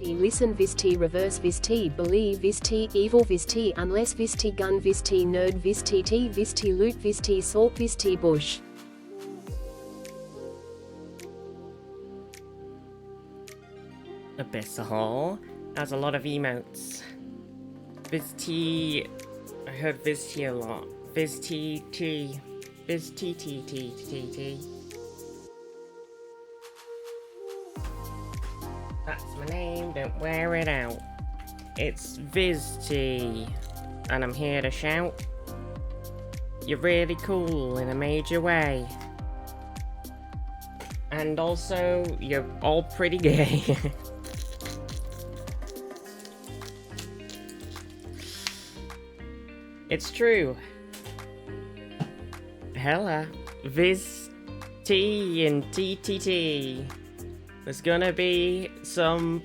Listen Visti reverse Visti believe Visti evil Visti unless Visti gun Visti nerd Visti T Visti loot Visti salt Visti bush. Abyssal has a lot of emotes. Visti, I heard Visti a lot. Visti T, Visti T T T T. That's my name, don't wear it out. It's Visti, and I'm here to shout. You're really cool in a major way. And also, you're all pretty gay. It's true. Hella. Viz T and TTT. There's gonna be some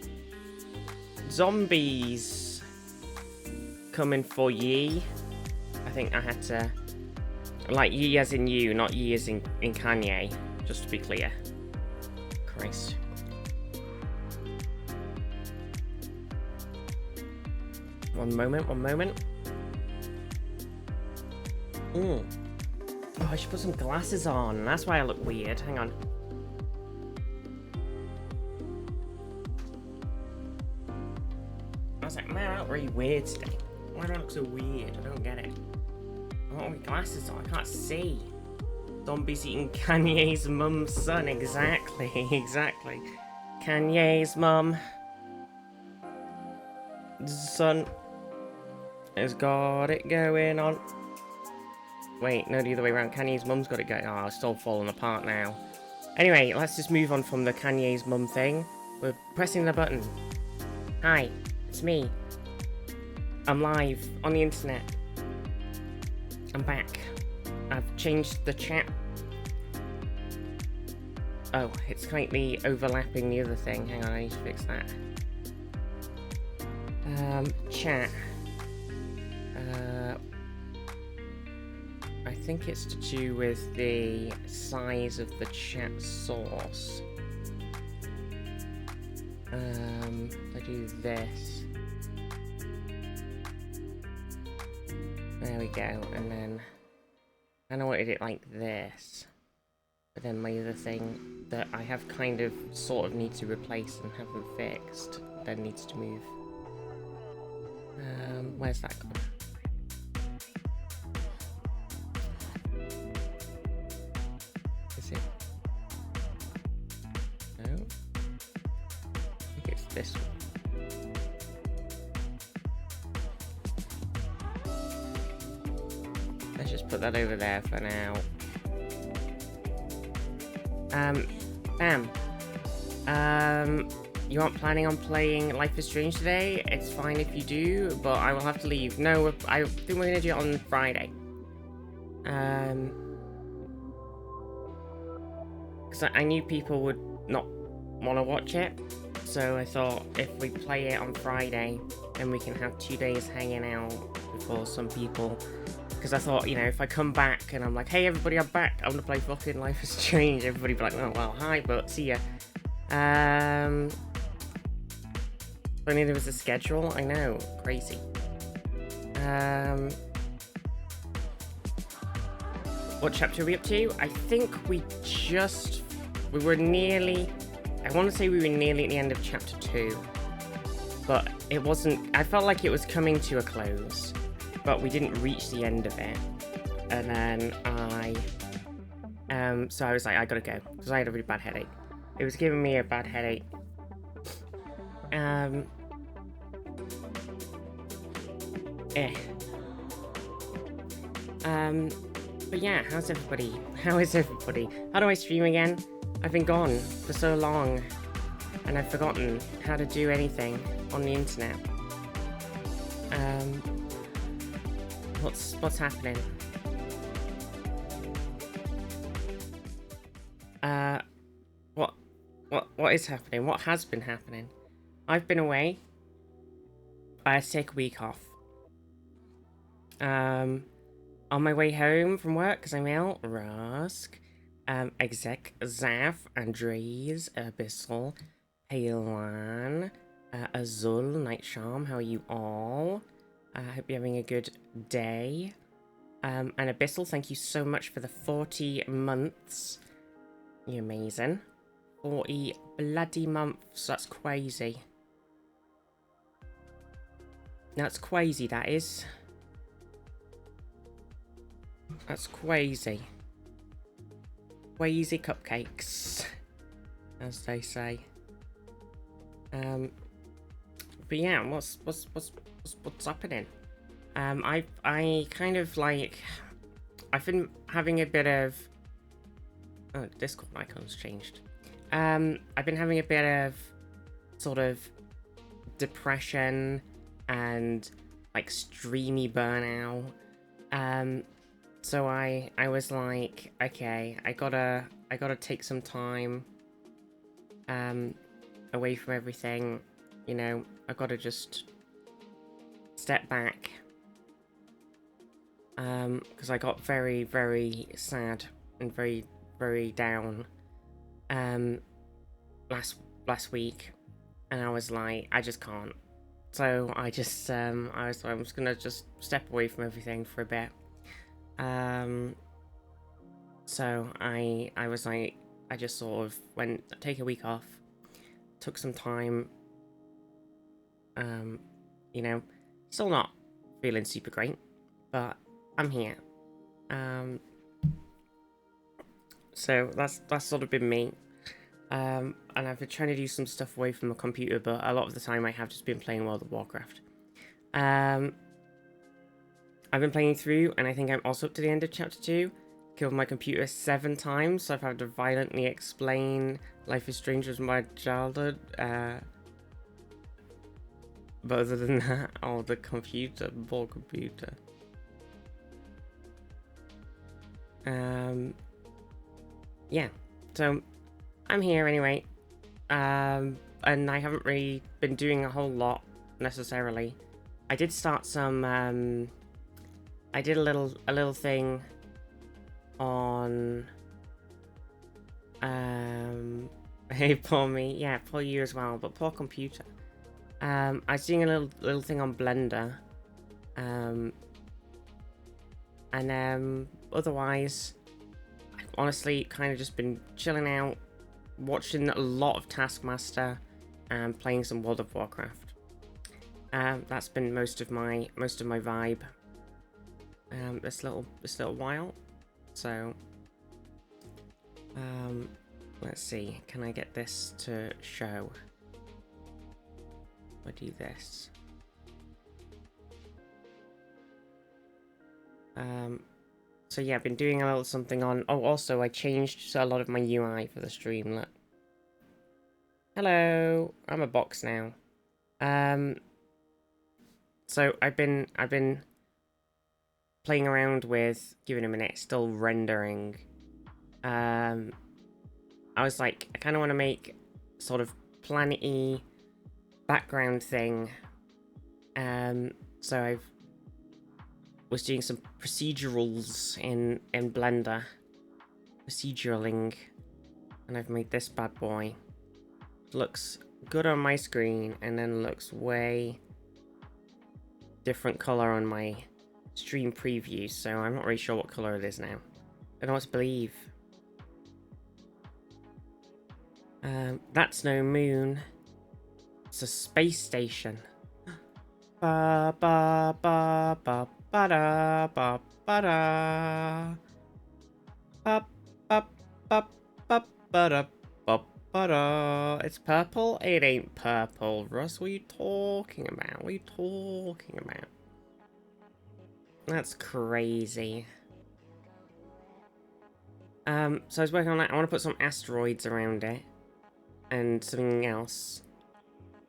zombies coming for ye. I think I had to, like, ye as in you, not ye as in Kanye, just to be clear. Christ. One moment. Oh, I should put some glasses on. That's why I look weird. Hang on. I was like, man, I look really weird today. Why do I look so weird? I don't get it. I want my glasses on. I can't see. Zombies eating Kanye's mum's son. Exactly. Kanye's mum. Son has got it going on. Wait, no, the other way around. Kanye's mum's got it going. Oh, it's all falling apart now. Anyway, let's just move on from the Kanye's mum thing. We're pressing the button. Hi, it's me. I'm live on the internet. I'm back. I've changed the chat. Oh, it's slightly overlapping the other thing. Hang on, I need to fix that. Chat. I think it's to do with the size of the chat source. If I do this. There we go, and then I wanted it like this. But then my other thing that I have kind of sort of need to replace and haven't fixed then needs to move. Where's that gone? Is it? No? I think it's this one. Let's just put that over there for now. Bam. You aren't planning on playing Life is Strange today? It's fine if you do, but I will have to leave. No, I think we're gonna do it on Friday. Because I knew people would not want to watch it, so I thought if we play it on Friday, then we can have 2 days hanging out before some people. Because I thought, you know, if I come back and I'm like, hey everybody, I'm back, I'm gonna play fucking Life is Strange, everybody be like, oh well, hi, but see ya. If only there was a schedule, I know, crazy. What chapter are we up to? I think we were nearly, I want to say we were nearly at the end of chapter 2. But it wasn't, I felt like it was coming to a close. But we didn't reach the end of it. And then so I was like, I gotta go. Because I had a really bad headache. It was giving me a bad headache. But yeah, how's everybody? How is everybody? How do I stream again? I've been gone for so long. And I've forgotten how to do anything on the internet. What's happening? What is happening? What has been happening? I've been away. I had to take a week off. On my way home from work, because I'm out, Rusk, Exec, Zaf, Andres, Abyssal, Paylon, Azul, Night Charm, how are you all? I hope you're having a good day. And Abyssal, thank you so much for the 40 months. You're amazing. 40 bloody months, that's crazy. That's crazy, that is. That's crazy. Crazy cupcakes, as they say. But yeah, what's happening? I kind of like, I've been having a bit of, oh, Discord icon's changed. I've been having a bit of sort of depression and like streamy burnout. So I was like, okay, I gotta take some time away from everything, you know. I gotta just step back, because I got very, very sad and very, very down last week, and I was like, I just can't. So I just I'm just gonna just step away from everything for a bit. So I was like, I just sort of went, take a week off, took some time, you know, still not feeling super great, but I'm here. So that's sort of been me. And I've been trying to do some stuff away from the computer, but a lot of the time I have just been playing World of Warcraft. I've been playing through, and I think I'm also up to the end of Chapter 2. Killed my computer 7 times, so I've had to violently explain Life is Strange was my childhood. But other than that, oh, the computer, poor computer. Yeah, so I'm here anyway. And I haven't really been doing a whole lot necessarily. I did start some, I did a little thing on, hey, poor me, yeah, poor you as well, but poor computer. I was doing a little thing on Blender, and otherwise, I've honestly kind of just been chilling out, watching a lot of Taskmaster, and playing some World of Warcraft. That's been most of my vibe. This little while. So, let's see. Can I get this to show? I'll do this. So yeah, I've been doing a little something on. Oh, also I changed a lot of my UI for the stream. Look. Hello, I'm a box now. So I've been playing around with, give it a minute, still rendering. I was like, I kind of want to make sort of planet-y background thing. So I was doing some procedurals in Blender, proceduraling, and I've made this bad boy. Looks good on my screen, and then looks way different color on my stream preview, so I'm not really sure what color it is now. I don't know what to believe. That's no moon. It's a space station. Ba ba ba ba ba da ba ba da. Ba ba ba ba ba da ba ba da. It's purple? It ain't purple, Russ. What are you talking about? What are you talking about? That's crazy. So I was working on that. I want to put some asteroids around it. And something else.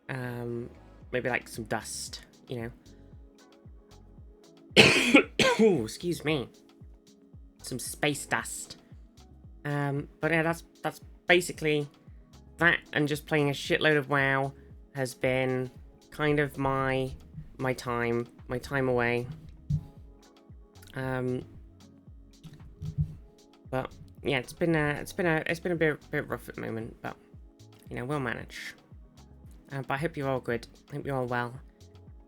Maybe like some dust, you know. Ooh, excuse me. Some space dust. But yeah, that's basically that, and just playing a shitload of WoW has been kind of my time away. But yeah, it's been a bit rough at the moment, but you know, we'll manage. But I hope you're all good. I hope you're all well.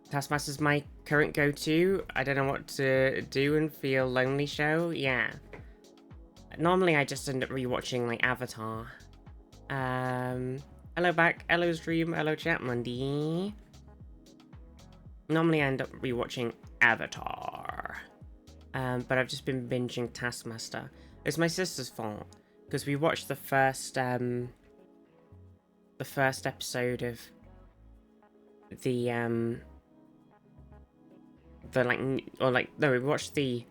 Taskmaster's my current go-to. I don't know what to do and feel lonely show. Yeah. Normally I just end up rewatching like Avatar. Hello back. Hello stream. Hello chat Monday. Normally I end up rewatching Avatar. But I've just been binging Taskmaster. It's my sister's fault. Because we watched the first episode of we watched the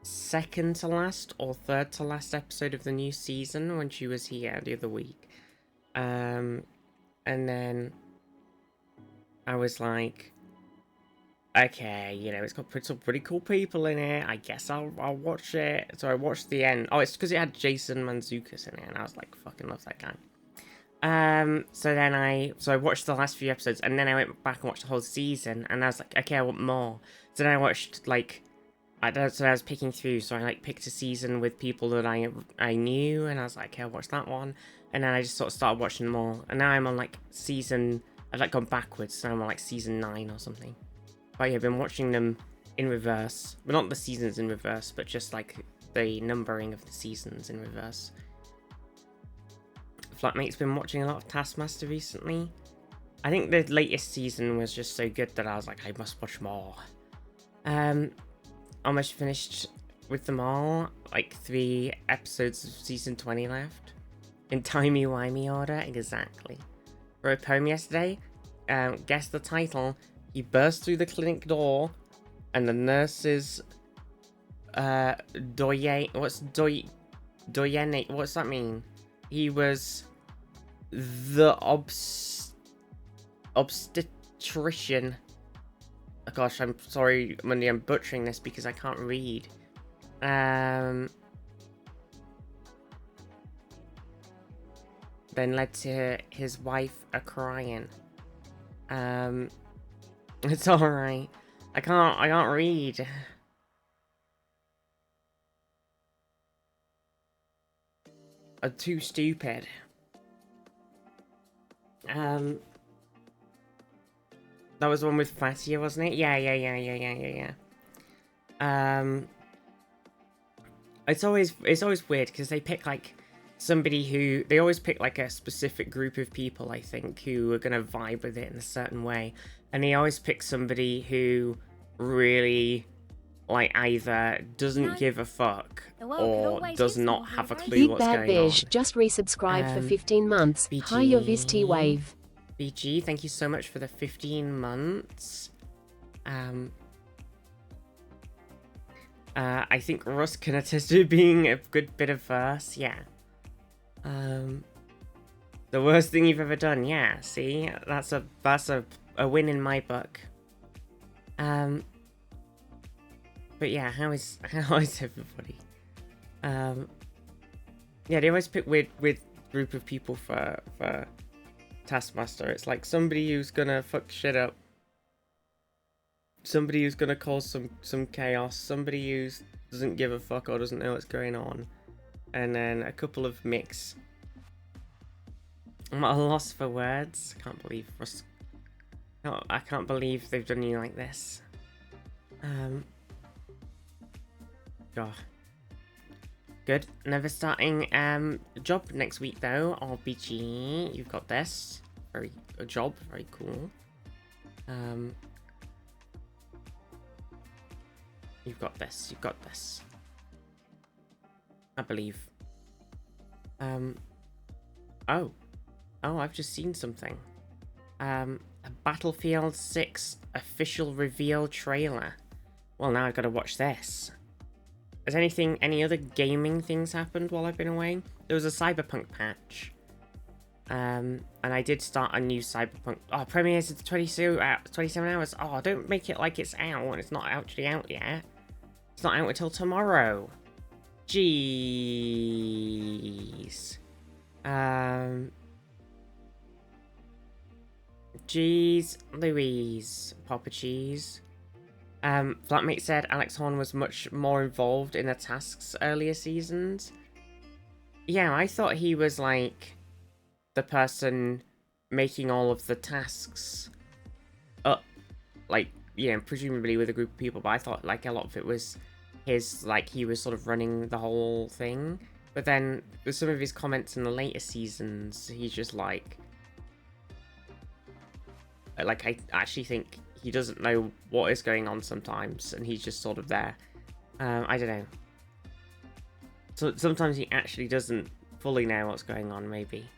second to last or third to last episode of the new season when she was here the other week. And then I was like, okay, you know, it's got some pretty cool people in it. I guess I'll watch it. So I watched the end. Oh, it's because it had Jason Mantzoukas in it, and I was like, fucking love that guy. So I watched the last few episodes, and then I went back and watched the whole season, and I was like, okay, I want more. So then I watched, like, I was picking through, so I, like, picked a season with people that I knew, and I was like, okay, I'll watch that one. And then I just sort of started watching them all, and now I'm on, like, I've, like, gone backwards, so I'm on, like, season 9 or something. But yeah, I've been watching them in reverse. Well, not the seasons in reverse, but just, like, the numbering of the seasons in reverse. Flatmate's been watching a lot of Taskmaster recently. I think the latest season was just so good that I was like, I must watch more. Almost finished with them all. Like 3 episodes of season 20 left. In timey-wimey order, exactly. Wrote a poem yesterday. Guess the title. He burst through the clinic door, and the nurses doyenne. What's that mean? He was the obstetrician. Oh gosh, I'm sorry, Monday, I'm butchering this because I can't read. Then led to his wife a-crying. It's alright. I can't read. I'm too stupid. That was the one with Fatia, wasn't it? Yeah. It's always weird because they pick like they always pick like a specific group of people, I think, who are gonna vibe with it in a certain way, and they always pick somebody who really like either doesn't give a fuck or does not have a clue what's going on. Big Bad Beige just resubscribed for 15 months. BG, Hi, your Visti Wave. BG, thank you so much for the 15 months. I think Russ can attest to being a good bit of verse, yeah. The worst thing you've ever done, yeah, see? That's a win in my book. But yeah, how is everybody? Yeah, they always pick weird group of people for Taskmaster. It's like somebody who's gonna fuck shit up, somebody who's gonna cause some chaos, somebody who doesn't give a fuck or doesn't know what's going on, and then a couple of mix. I'm at a loss for words. I can't believe they've done you like this. God. Good. Never starting job next week though. RBG, you've got this. A job, very cool. You've got this. I believe. Oh, I've just seen something. A Battlefield 6 official reveal trailer. Well, now I've got to watch this. Has any other gaming things happened while I've been away? There was a Cyberpunk patch. And I did start a new Cyberpunk. Oh, premieres in 27 hours. Oh, don't make it like it's out and it's not actually out yet. It's not out until tomorrow. Jeez. Jeez Louise. Papa Cheese. Flatmate said Alex Horn was much more involved in the tasks earlier seasons. Yeah, I thought he was like the person making all of the tasks up, like, you know, presumably with a group of people, but I thought, like, a lot of it was his, like, he was sort of running the whole thing. But then, with some of his comments in the later seasons, he's just like, I actually think he doesn't know what is going on sometimes, and he's just sort of there. I don't know. So sometimes he actually doesn't fully know what's going on, maybe.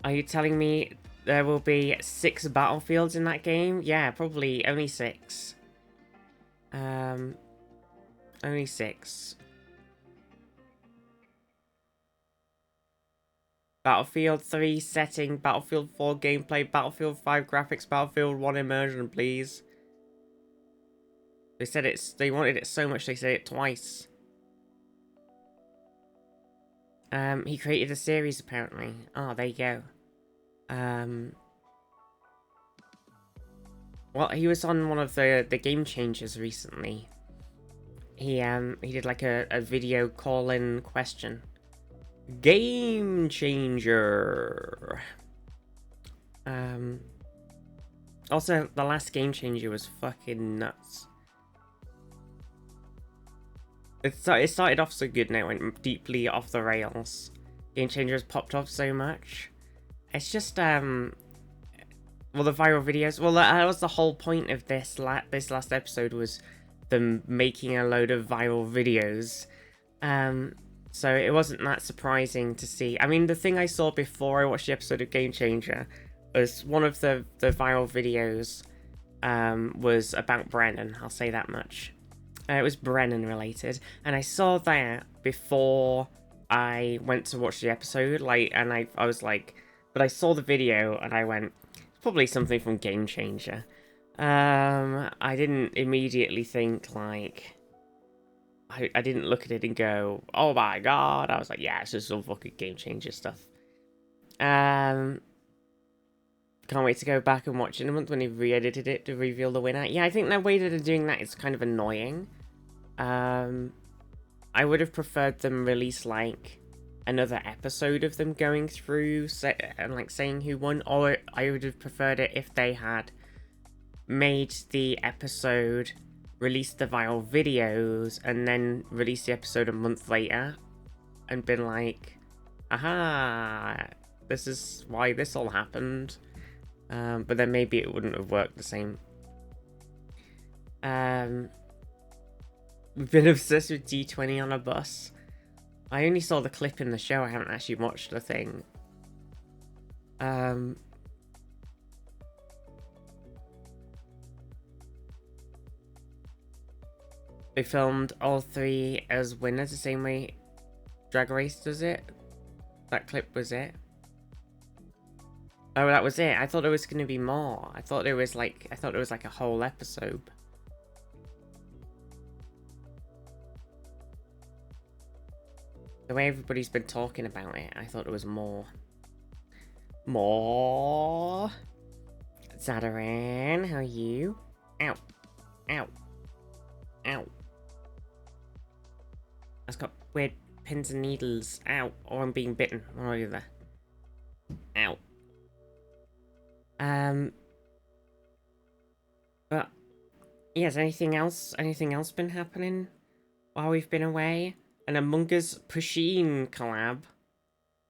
Are you telling me there will be 6 battlefields in that game? Yeah, probably only 6. Only 6. Battlefield 3 setting, Battlefield 4 gameplay, Battlefield 5 graphics, Battlefield 1 immersion, please. They said they wanted it so much they said it twice. He created a series apparently. Oh, there you go. Well, he was on one of the Game Changers recently. He did like a video call-in question. Game Changer. Also, the last Game Changer was fucking nuts. It started off so good and it went deeply off the rails. Game Changer has popped off so much. It's just, well, the viral videos, well, that was the whole point of this last episode, was them making a load of viral videos. So it wasn't that surprising to see. I mean, the thing I saw before I watched the episode of Game Changer was one of the viral videos was about Brennan, I'll say that much. It was Brennan related, and I saw that before I went to watch the episode, like, and I was like, but I saw the video and I went, it's probably something from Game Changer. I didn't immediately think, like, I didn't look at it and go, oh my god. I was like, yeah, it's just some fucking Game Changer stuff. Can't wait to go back and watch it in a month when they re-edited it to reveal the winner. Yeah, I think the way that they're doing that is kind of annoying. I would have preferred them release, like, another episode of them going through and, like, saying who won. Or I would have preferred it if they had made the episode, released the viral videos, and then released the episode a month later. And been like, aha, this is why this all happened. But then maybe it wouldn't have worked the same. We've been obsessed with D20 on a bus. I only saw the clip in the show, I haven't actually watched the thing. They filmed all 3 as winners the same way Drag Race does it. That clip was it. Oh, that was it. I thought there was going to be more. I thought there was like a whole episode. The way everybody's been talking about it, I thought there was more. More. Zadaran, how are you? Ow. Ow. Ow. I've got weird pins and needles. Ow. Or I'm being bitten. One or the other. Ow. But yes, anything else been happening while we've been away? An Among Us Pusheen collab.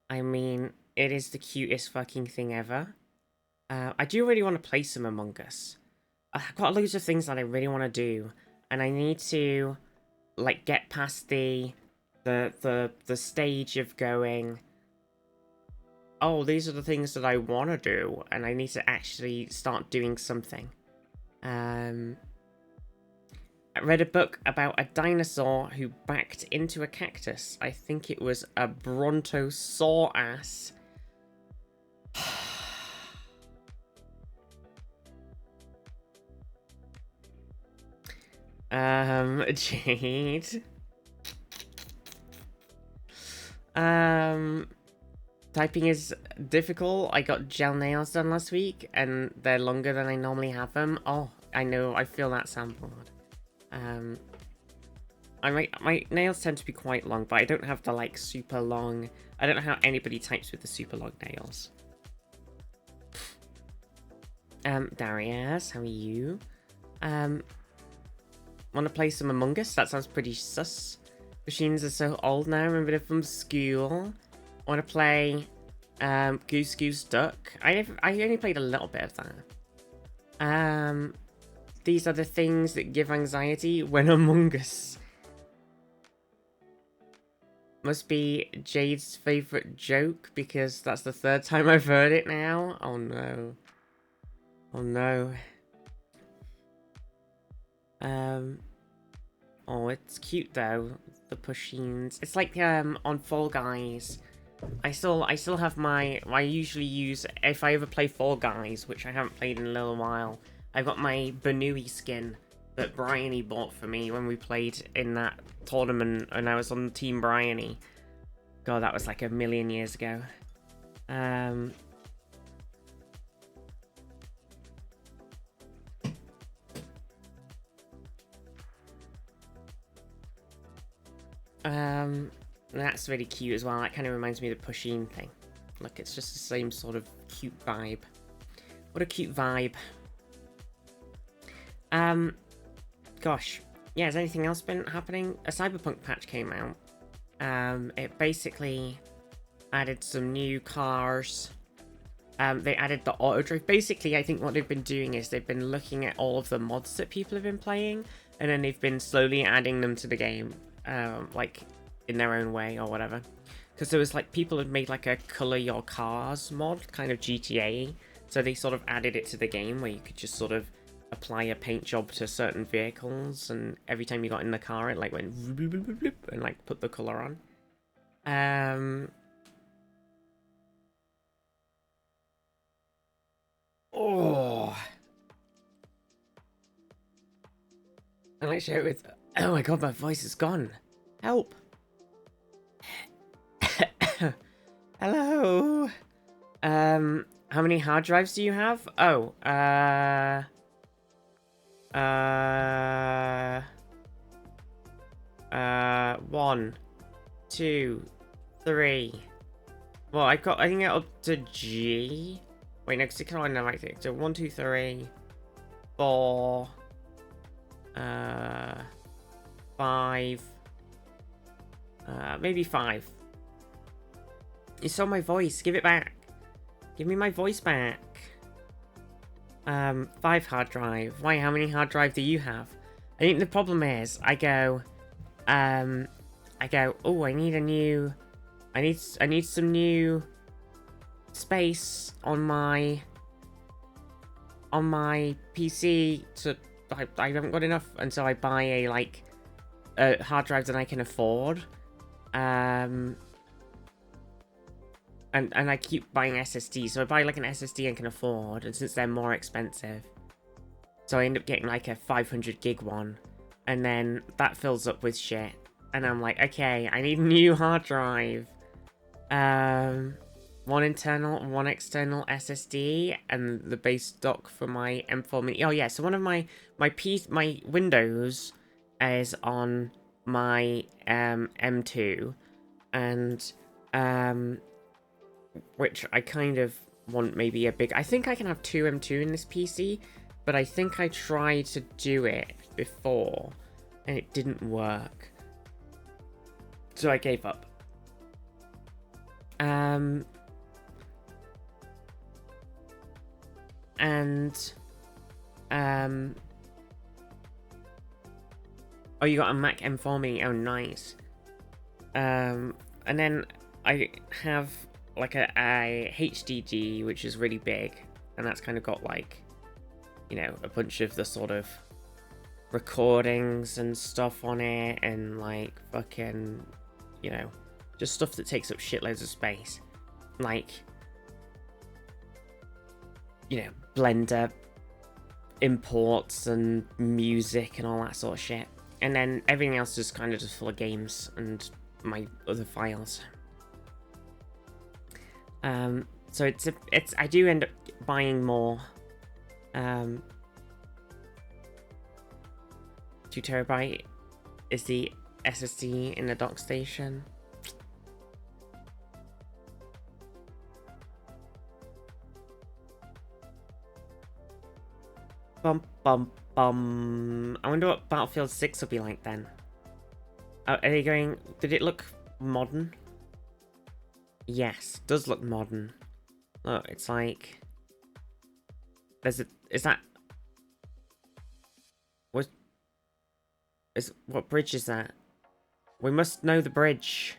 I mean, it is the cutest fucking thing ever. I do really want to play some Among Us. I've got loads of things that I really want to do, and I need to, like, get past the stage of going, oh, these are the things that I want to do, and I need to actually start doing something. I read a book about a dinosaur who backed into a cactus. I think it was a brontosaurus. Jade. Typing is difficult. I got gel nails done last week, and they're longer than I normally have them. Oh, I know. I feel that soundboard. my nails tend to be quite long, but I don't have the like super long. I don't know how anybody types with the super long nails. Darius, how are you? Want to play some Among Us? That sounds pretty sus. Machines are so old now. Remember them from school. Want to play Goose Goose Duck? I only played a little bit of that. These are the things that give anxiety when Among Us. Must be Jade's favourite joke because that's the third time I've heard it now. Oh no. Oh no. Oh, it's cute though. The pushings. It's like on Fall Guys. I still have my. I usually use if I ever play Fall Guys, which I haven't played in a little while. I've got my Banui skin that Bryony bought for me when we played in that tournament, and I was on Team Bryony. God, that was like a million years ago. That's really cute as well. That kind of reminds me of the Pusheen thing. Look, it's just the same sort of cute vibe. What a cute vibe. Gosh. Yeah, has anything else been happening? A Cyberpunk patch came out. It basically added some new cars. They added the auto drive. Basically, I think what they've been doing is they've been looking at all of the mods that people have been playing, and then they've been slowly adding them to the game, like in their own way or whatever. Because there was like people had made like a color your cars mod, kind of GTA. So they sort of added it to the game where you could just sort of apply a paint job to certain vehicles, and every time you got in the car, it like went bloop, bloop, bloop, bloop, and like put the color on. Oh, I like share it with. Oh my god, my voice is gone. Help. Hello. How many hard drives do you have? Oh, 1, 2, 3. Well, I think it up to G. Wait, no, because it can only right thing. So 1, 2, 3, 4, 5, maybe 5. You saw my voice. Give it back. Give me my voice back. 5 hard drive. Why? How many hard drive do you have? I think the problem is I go. Oh, I need a new. I need some new space on my PC to. I haven't got enough, and so I buy a hard drive that I can afford. And I keep buying SSD, so I buy like an SSD I can afford, and since they're more expensive, so I end up getting like a 500 gig one, and then that fills up with shit, and I'm like, okay, I need a new hard drive. One internal and one external SSD, and the base dock for my M4 Mini. Oh yeah, so one of my Windows is on my M2, and which I kind of want maybe a big. I think I can have 2 M2 in this PC, but I think I tried to do it before and it didn't work, so I gave up. Oh, you got a Mac M4 Mini. Oh, nice. And then I have like a HDD, which is really big, and that's kind of got like, you know, a bunch of the sort of recordings and stuff on it, and like fucking, you know, just stuff that takes up shitloads of space, like, you know, Blender imports and music and all that sort of shit, and then everything else is kind of just full of games and my other files. So it's I do end up buying more. 2 terabyte is the SSD in the dock station. Bum bum bum. I wonder what Battlefield 6 will be like then. Are they going... Did it look modern? Yes, it does look modern. Look, it's like... There's a... Is that... What bridge is that? We must know the bridge.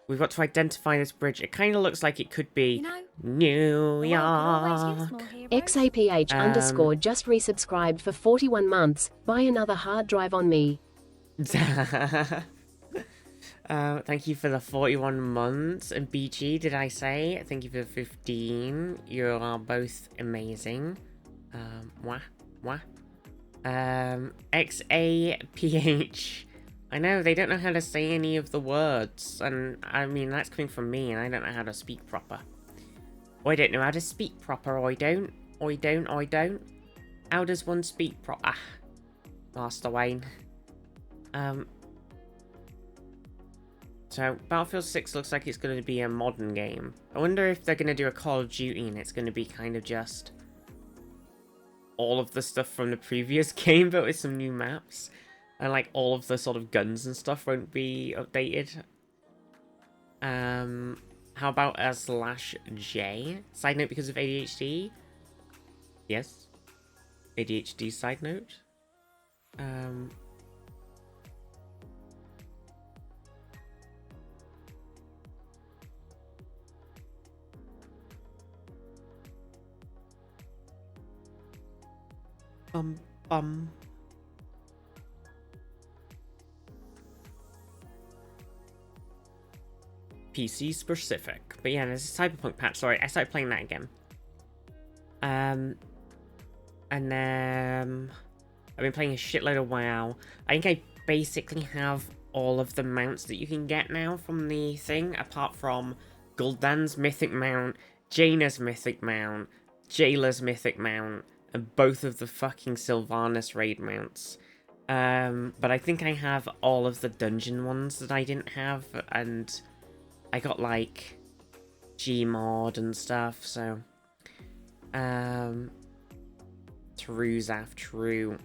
We've got to identify this bridge. It kind of looks like it could be New York. XAPH underscore just resubscribed for 41 months. Buy another hard drive on me. Thank you for the 41 months. And BG, did I say? Thank you for the 15. You are both amazing. XAPH. I know, they don't know how to say any of the words. And, I mean, that's coming from me, and I don't know how to speak proper. I don't know how to speak proper, I don't. I don't. How does one speak proper? Master Wayne. So, Battlefield 6 looks like it's going to be a modern game. I wonder if they're going to do a Call of Duty and it's going to be kind of just all of the stuff from the previous game, but with some new maps. And, like, all of the sort of guns and stuff won't be updated. How about a /J? Side note because of ADHD? Yes. ADHD side note. Bum. PC specific. But yeah, there's a Cyberpunk patch. Sorry, I started playing that again. And then I've been playing a shitload of WoW. I think I basically have all of the mounts that you can get now from the thing, apart from Gul'dan's Mythic Mount, Jaina's Mythic Mount, Jailer's Mythic Mount, and both of the fucking Sylvanas raid mounts. But I think I have all of the dungeon ones that I didn't have, and I got, like, Gmod and stuff, so... True, Zaf, true.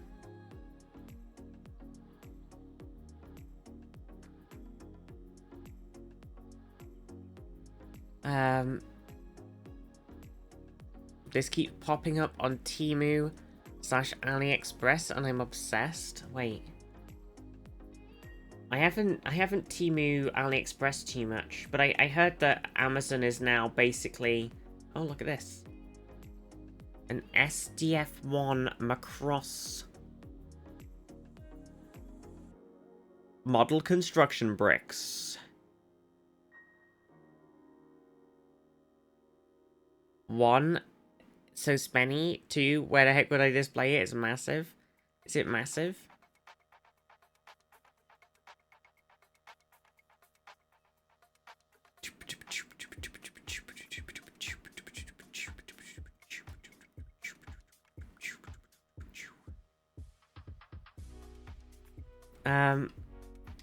This keeps popping up on Temu /AliExpress, and I'm obsessed. Wait. I haven't Temu AliExpress too much, but I heard that Amazon is now basically... Oh, look at this. An SDF-1 Macross model construction bricks. 1, so spenny. 2, where the heck would I display it? It's massive. Is it massive?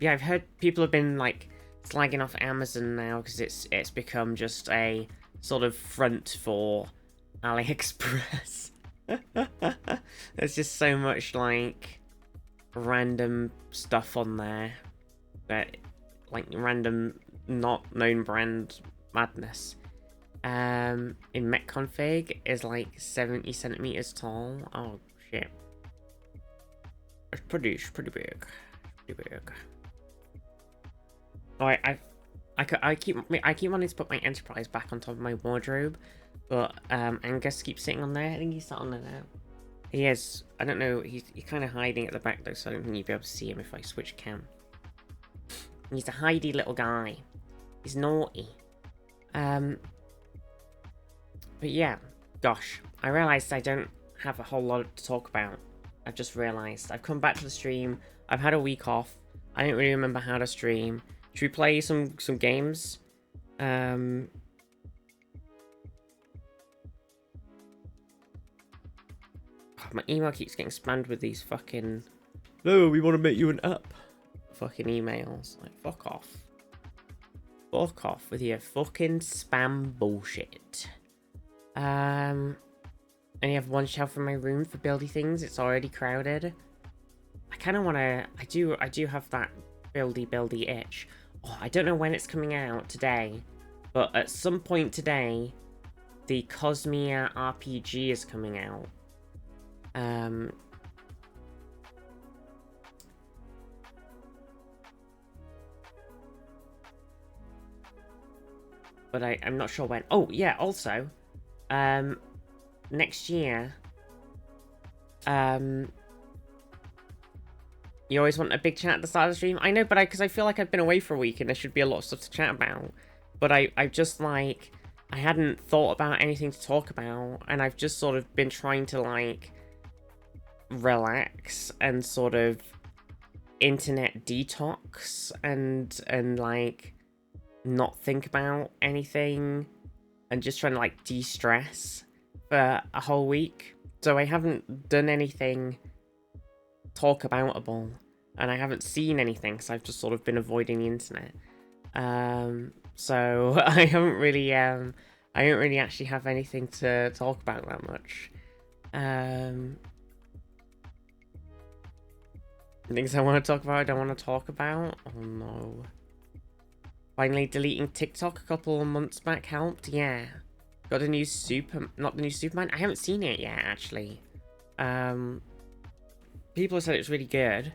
Yeah, I've heard people have been, like, slagging off Amazon now because it's become just a sort of front for AliExpress. There's just so much, like, random stuff on there that, like, random not known brand madness. In MechConfig is like 70 centimeters tall. Oh shit. It's pretty big. Alright, I keep wanting to put my Enterprise back on top of my wardrobe, but Angus keeps sitting on there. I think he's sat on there now. He is. I don't know. He's kind of hiding at the back though, so I don't think you'd be able to see him if I switch cam. He's a hidey little guy. He's naughty. But yeah, gosh, I realised I don't have a whole lot to talk about. I've just realised. I've come back to the stream. I've had a week off. I don't really remember how to stream. Should we play some games? God, my email keeps getting spammed with these fucking... No, we want to make you an app. fucking emails. Like, fuck off. Fuck off with your fucking spam bullshit. I only have one shelf in my room for buildy things. It's already crowded. I kind of want to... I do have that buildy itch. Oh, I don't know when it's coming out today, but at some point today, the Cosmia RPG is coming out. But I'm not sure when. Oh, yeah, also, next year, you always want a big chat at the start of the stream. I know, but because I feel like I've been away for a week and there should be a lot of stuff to chat about. But I've just, like, I hadn't thought about anything to talk about, and I've just sort of been trying to, like, relax and sort of internet detox and like, not think about anything and just trying to, like, de-stress for a whole week. So I haven't done anything talk aboutable, and I haven't seen anything, so I've just sort of been avoiding the internet. So I don't really actually have anything to talk about that much. Things I want to talk about, I don't want to talk about. Oh no. Finally deleting TikTok a couple of months back helped, yeah. Got a new not the new Superman, I haven't seen it yet, actually. People have said it's really good.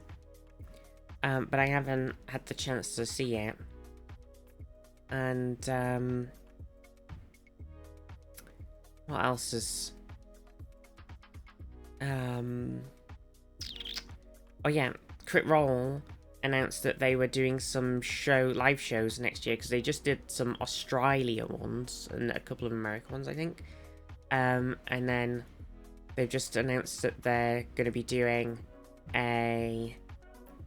But I haven't had the chance to see it. And, what else is... Oh yeah, Crit Roll announced that they were doing some live shows next year, because they just did some Australia ones and a couple of American ones, I think. And then they've just announced that they're going to be doing a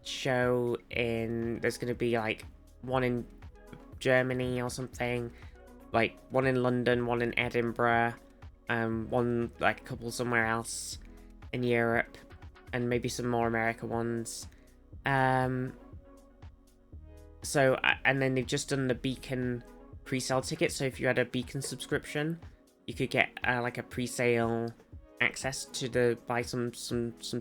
show there's going to be like one in Germany or something, like one in London, one in Edinburgh, one, like, a couple somewhere else in Europe, and maybe some more America ones. So, and then they've just done the Beacon pre-sale ticket, so if you had a Beacon subscription, you could get, like, a pre-sale access to buy some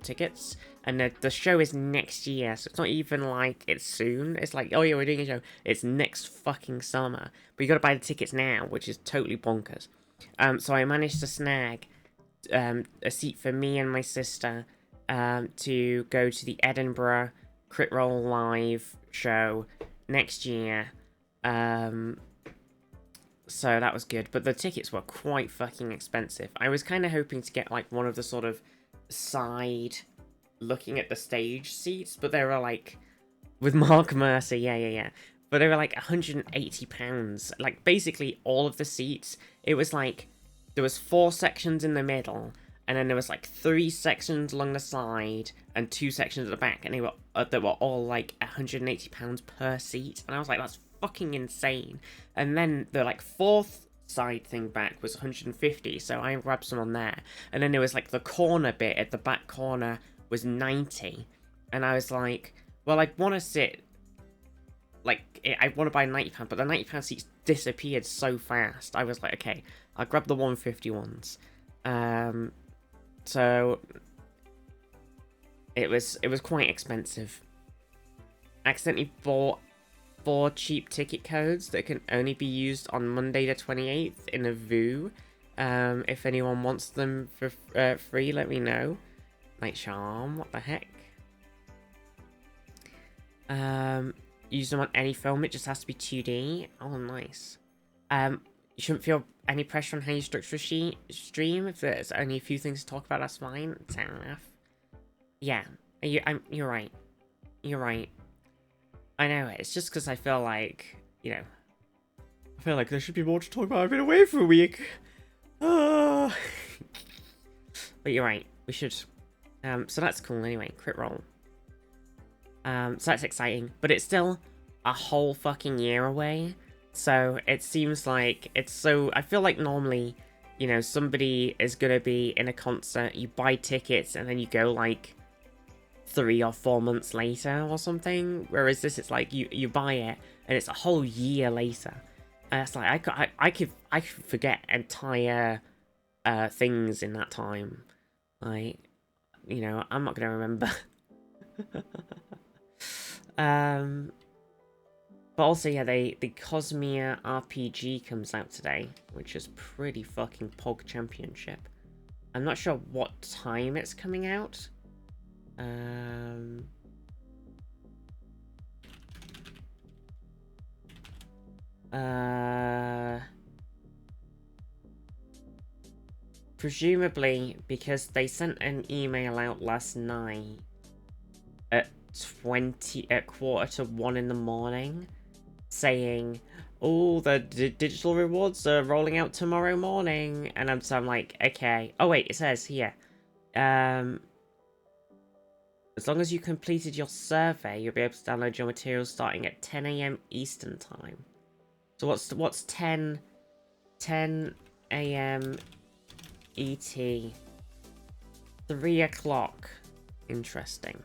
tickets. And the show is next year, so it's not even like it's soon. It's like, oh yeah, we're doing a show. It's next fucking summer. But you gotta buy the tickets now, which is totally bonkers. So I managed to snag a seat for me and my sister to go to the Edinburgh Crit Roll Live show next year. So that was good, but the tickets were quite fucking expensive. I was kind of hoping to get, like, one of the sort of side looking at the stage seats, but they were like, with Mark Mercer, yeah. But they were like £180. Like, basically all of the seats, it was like, there was 4 sections in the middle, and then there was like 3 sections along the side and 2 sections at the back, and they were all like £180 per seat, and I was like, that's fucking insane. And then the, like, 4th side thing back was 150, so I grabbed some on there. And then there was, like, the corner bit at the back corner was 90, and I was like, well, I want to sit, like, I want to buy £90, but the £90 seats disappeared so fast. I was like, okay, I'll grab the 150 ones. So it was quite expensive. I accidentally bought 4 cheap ticket codes that can only be used on Monday the 28th in a VOO. If anyone wants them for free, let me know. Night Charm, what the heck? Use them on any film, it just has to be 2D. Oh, nice. You shouldn't feel any pressure on how you structure a stream. If there's only a few things to talk about, that's fine. Fair enough. Yeah, you're right. You're right. I know, it's just because I feel like, you know, I feel like there should be more to talk about. I've been away for a week. But you're right, we should. So that's cool anyway, Crit Roll. So that's exciting, but it's still a whole fucking year away. So it seems like it's so, I feel like normally, you know, somebody is gonna be in a concert, you buy tickets, and then you go like 3 or 4 months later or something. Whereas this, it's like you buy it and it's a whole year later. And it's like I could forget entire things in that time. Like, you know, I'm not gonna remember. But also, yeah, the Cosmere RPG comes out today, which is pretty fucking Pog Championship. I'm not sure what time it's coming out. Presumably because they sent an email out last night at 1:45 in the morning, saying, "Oh, the digital rewards are rolling out tomorrow morning," and I'm like, okay. Oh wait, it says here, as long as you completed your survey, you'll be able to download your materials starting at 10 AM Eastern time. So what's 10 AM ET? 3 o'clock. Interesting.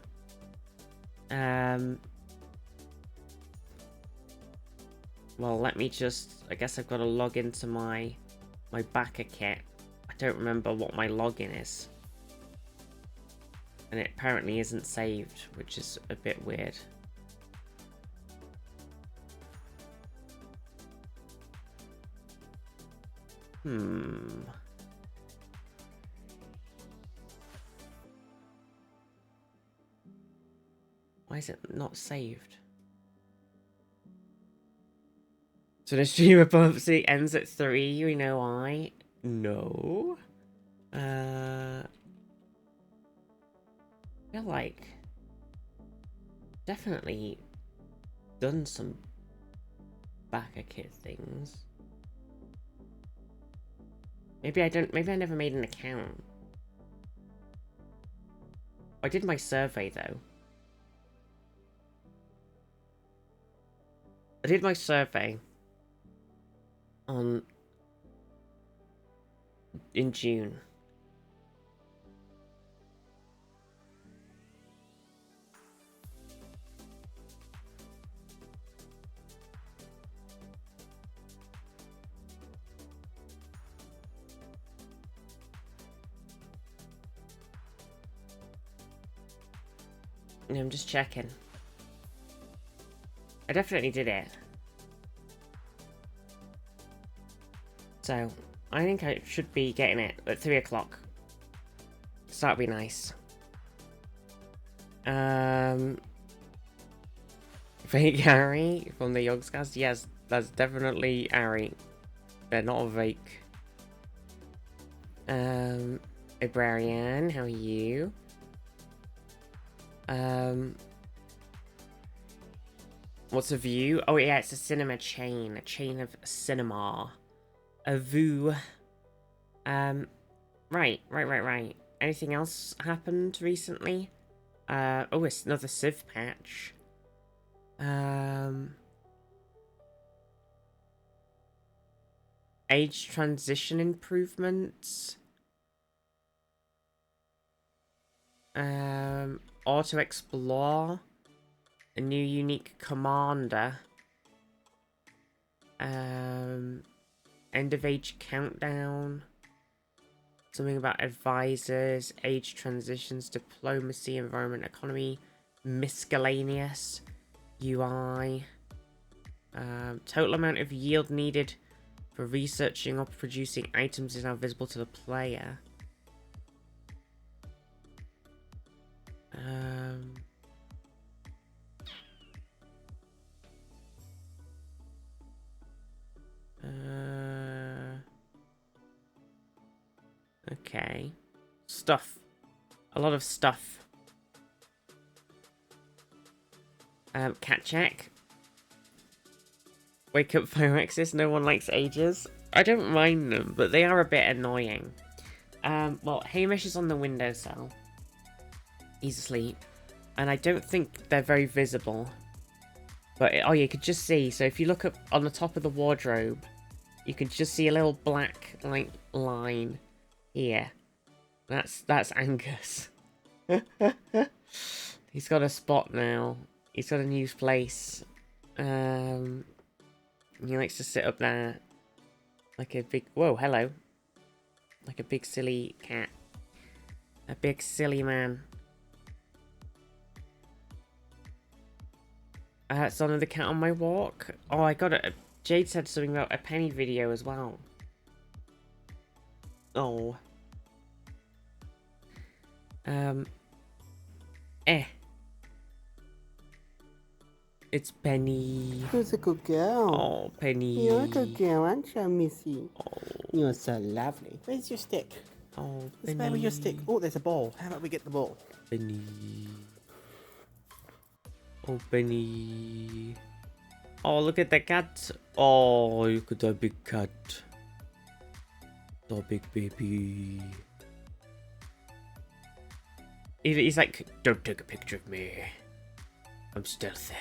Well, let me just... I guess I've got to log into my backer kit. I don't remember what my login is. And it apparently isn't saved, which is a bit weird. Why is it not saved? So the stream above ends at 3, you know why? No. I feel like definitely done some backer kit things. Maybe I never made an account. I did my survey though. I did my survey in June. I'm just checking. I definitely did it. So, I think I should be getting it at 3 o'clock. So that'd be nice. Fake Ari from the Yogscast? Yes, that's definitely Ari. They're not a fake. Librarian, how are you? What's a view? Oh yeah, it's a cinema chain. A chain of cinema. A view. Right. Anything else happened recently? Oh, it's another Civ patch. Age transition improvements. Auto explore. A new unique commander. End of age countdown. Something about advisors, age transitions, diplomacy, environment, economy, miscellaneous, UI. Total amount of yield needed for researching or producing items is now visible to the player. Okay. Stuff. A lot of stuff. Cat check. Wake up Phyrexis, no one likes ages. I don't mind them, but they are a bit annoying. Well, Hamish is on the windowsill. He's asleep. And I don't think they're very visible. But, oh, you could just see. So if you look up on the top of the wardrobe, you can just see a little black, like, line here. That's Angus. He's got a spot now. He's got a new place. He likes to sit up there. Like a big... Whoa, hello. Like a big silly cat. A big silly man. It's another cat on my walk. Oh, I got it. Jade said something about a Penny video as well. Oh. It's Penny. Who's a good girl? Oh, Penny. You're a good girl, aren't you, Missy? Oh, You're so lovely. Where's your stick? oh, Let's play with your stick. Oh, there's a ball. How about we get the ball? Penny. Oh, Penny. Oh, look at the cat. Oh, look at that big cat. The big baby. He's like, don't take a picture of me. I'm stealthy.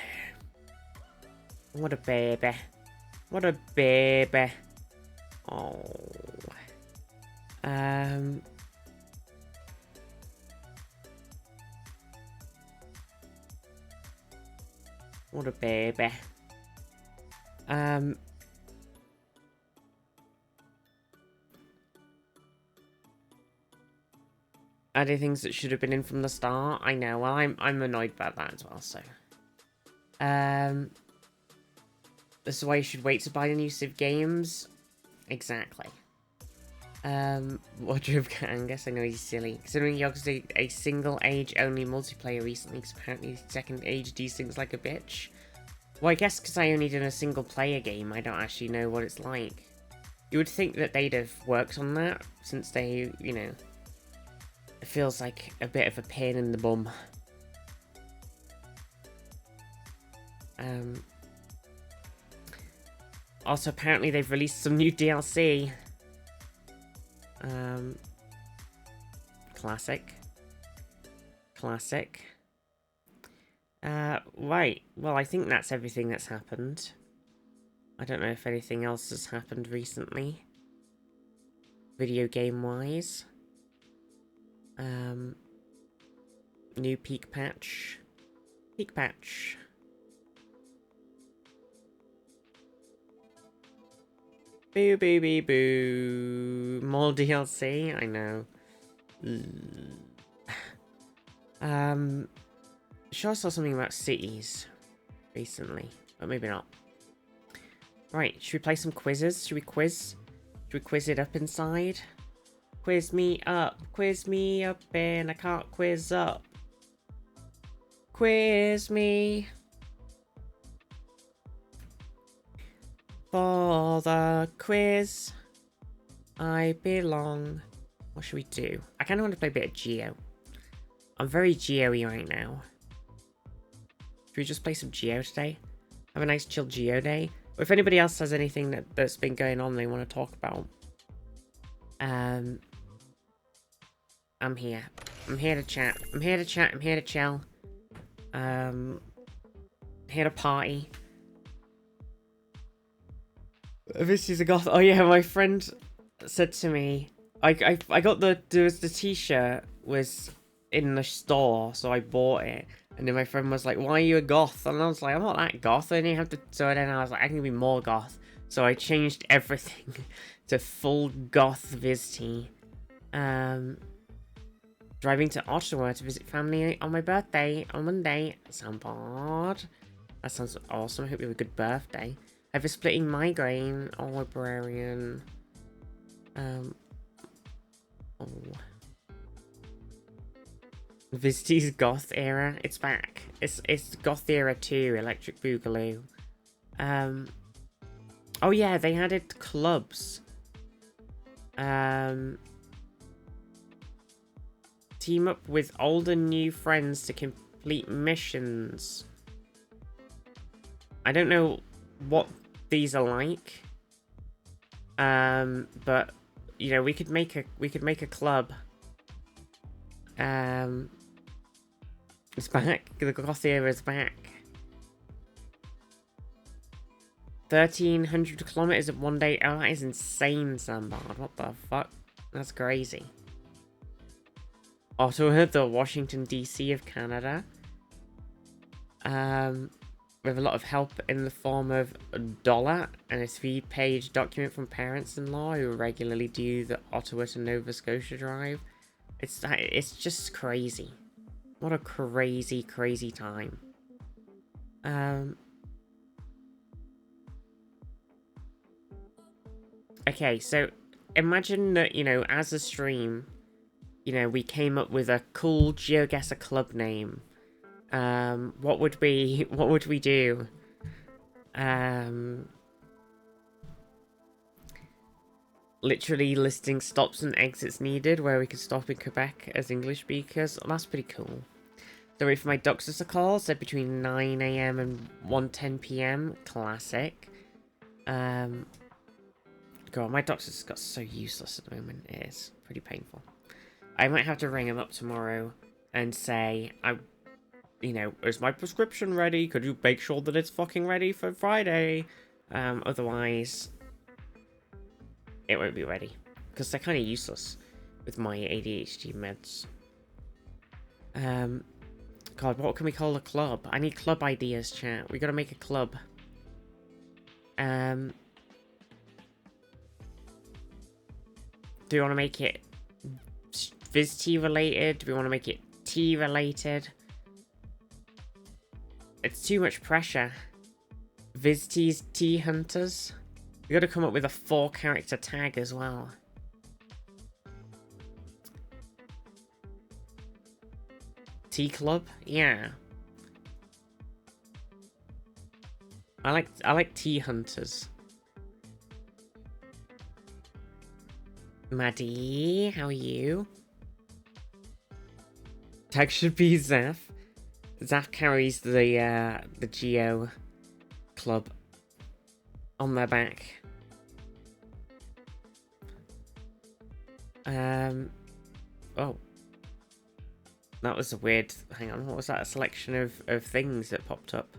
What a baby. What a baby. Oh. What a baby. Added things that should have been in from the start. I know. Well, I'm annoyed about that as well. So, this is why you should wait to buy the new Civ games. Exactly. Wardrobe Angus, I know he's silly. Considering Yogg's a single age only multiplayer recently, because apparently second age desyncs like a bitch. Well, I guess because I only did a single player game, I don't actually know what it's like. You would think that they'd have worked on that, since they, you know, it feels like a bit of a pain in the bum. Also, apparently they've released some new DLC. Classic. Classic. Right. Well, I think that's everything that's happened. I don't know if anything else has happened recently. Video game-wise. New peak patch. Peak patch. Boo, boo, boo, boo. More DLC? I know. Sure, I saw something about cities recently, but maybe not. Right, should we play some quizzes? Should we quiz? Should we quiz it up inside? Quiz me up and I can't quiz up. Quiz me. For the quiz, I belong. What should we do? I kind of want to play a bit of Geo. I'm very Geo-y right now. Should we just play some Geo today? Have a nice chill Geo day? Or if anybody else has anything that's been going on they want to talk about. I'm here. I'm here to chat. I'm here to chat. I'm here to chill. Here to party. This is a goth. Oh yeah, my friend said to me, I got the t-shirt was in the store, so I bought it. And then my friend was like, "Why are you a goth?" And I was like, "I'm not that goth. I didn't have to." So then I was like, "I can be more goth." So I changed everything to full goth Vizty. Driving to Ottawa to visit family on my birthday on Monday. Soundboard. That sounds awesome. I hope you have a good birthday. I have a splitting migraine. Oh, librarian. Oh. Vizty's goth era. It's back. It's goth era 2. Electric Boogaloo. Oh yeah, they added clubs. Team up with old and new friends to complete missions. I don't know what these are like. But you know, we could make a club. It's back. The goth era is back. 1,300 kilometers of one day. Oh, that is insane, Sandbard. What the fuck? That's crazy. Ottawa, the Washington, D.C. of Canada. with a lot of help in the form of $1 and a 3-page document from parents-in-law who regularly do the Ottawa to Nova Scotia drive. It's just crazy. What a crazy, crazy time. Okay, so imagine that, you know, as a stream, you know, we came up with a cool GeoGuessr club name. What would we do? Literally listing stops and exits needed where we could stop in Quebec as English speakers. Oh, that's pretty cool. So if my doctors are called, so between 9 AM and 1:10 PM, classic. God, my doctor's got so useless at the moment. It is pretty painful. I might have to ring him up tomorrow and say, you know, is my prescription ready? Could you make sure that it's fucking ready for Friday? Otherwise, it won't be ready. Because they're kind of useless with my ADHD meds. God, what can we call a club? I need club ideas, chat. We gotta make a club. Do we want to make it VizT related? Do we want to make it T related? It's too much pressure. VizT's Tea Hunters. We gotta come up with a 4-character tag as well. Tea Club? Yeah. I like Tea Hunters. Maddie, how are you? Tag should be Zeph. Zeph carries the Geo club on their back. Oh. That was a weird... Hang on, what was that? A selection of things that popped up.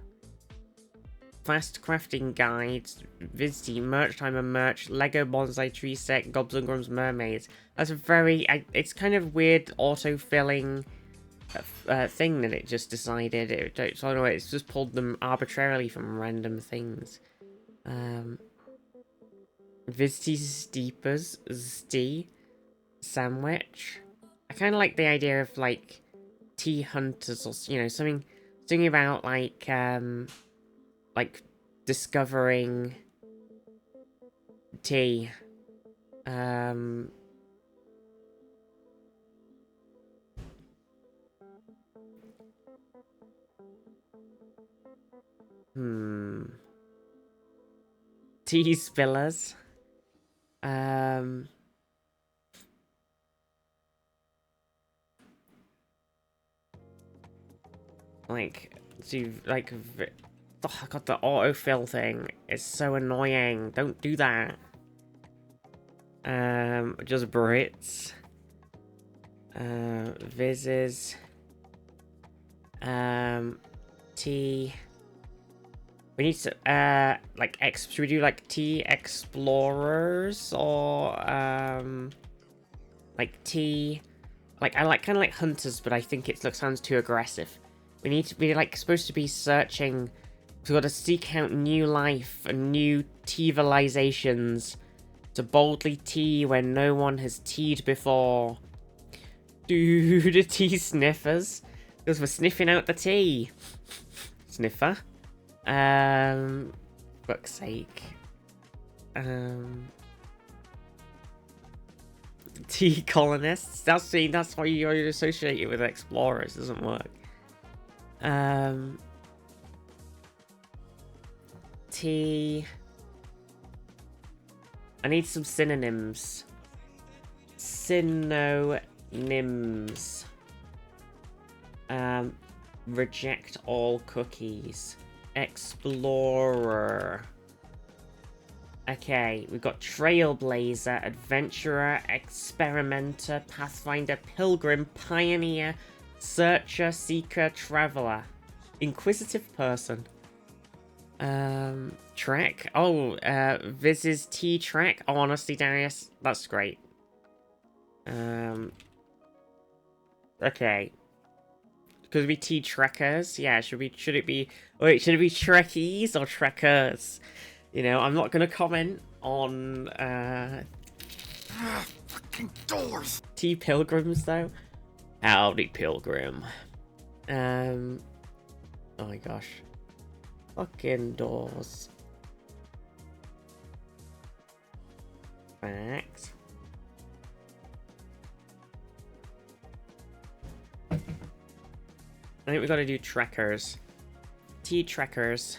Fast crafting guides, VizT, merch time and merch, Lego bonsai tree set, Gobs and Grums mermaids. That's a very... it's kind of weird auto-filling thing that it just decided. So I don't know, it's just pulled them arbitrarily from random things. VizT Steepers, Sti, Sandwich. I kind of like the idea of, like, tea hunters or, you know, something about, like discovering tea. Tea spillers. Like, so like, oh god, the autofill thing is so annoying. Don't do that. Just Brits. Vizes. Tea. We need to, like, should we do, like, tea explorers, or, like, tea, like, I kind of like hunters, but I think it sounds too aggressive. We need to be, like, supposed to be searching, we've got to seek out new life and new civilizations, to boldly tea when no one has teed before. Dude, the tea sniffers, because we're sniffing out the tea. Sniffer. Fuck's sake. Tea colonists. That's why you're associated with explorers. Doesn't work. Tea. I need some synonyms. Synonyms. Reject all cookies. Explorer. Okay, we've got Trailblazer, Adventurer, Experimenter, Pathfinder, Pilgrim, Pioneer, Searcher, Seeker, Traveler. Inquisitive person. Trek. Oh, Viz's T Trek. Oh, honestly, Darius, that's great. Okay. Could it be T-Trekkers? Yeah, should it be Trekkies or Trekkers? You know, I'm not gonna comment on Fucking doors! T-Pilgrims though. Howdy, Pilgrim. Oh my gosh. Fucking doors. Facts. I think we gotta do Trekkers. T-Trekkers.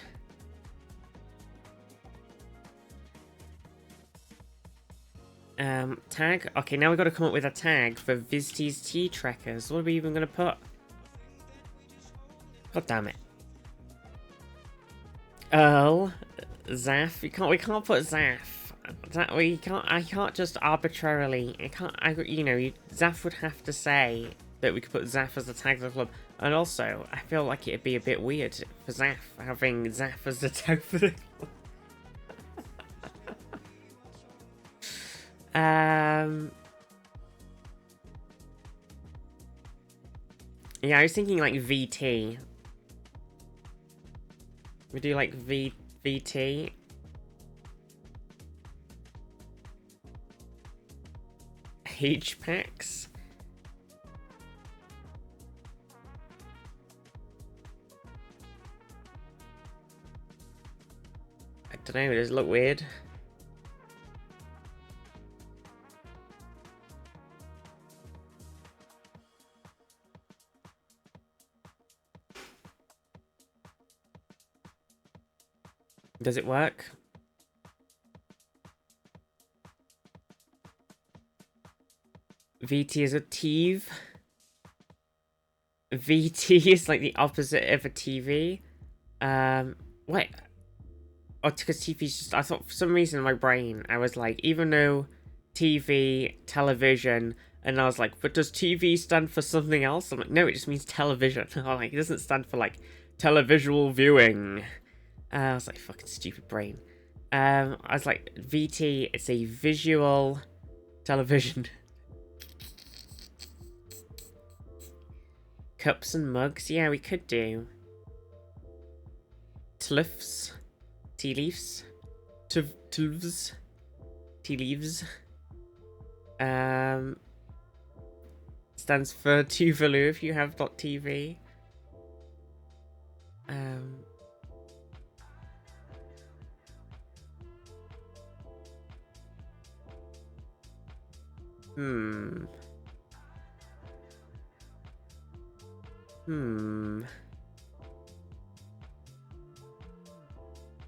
Tag? Okay, now we gotta come up with a tag for Vizty's T-Trekkers. What are we even gonna put? God damn it. Earl. Zaf. We can't put Zaf. I can't just arbitrarily, Zaf would have to say that we could put Zaf as the tag of the club. And also, I feel like it'd be a bit weird for Zaf, having Zaf as the tag for the club. Yeah, I was thinking like VT. We do like VT. H-Packs. I don't know, does it look weird? Does it work? VT is a TV. VT is like the opposite of a TV. Wait. Oh, because TV is just... I thought for some reason in my brain, I was like, even though TV, television, and I was like, but does TV stand for something else? I'm like, no, it just means television. I'm like, it doesn't stand for like televisual viewing. I was like, fucking stupid brain. I was like, VT, it's a visual television. Cups and mugs, yeah, we could do. Tluffs. Tea leaves. Tluves. Tea leaves. Stands for Tuvalu if you have .tv.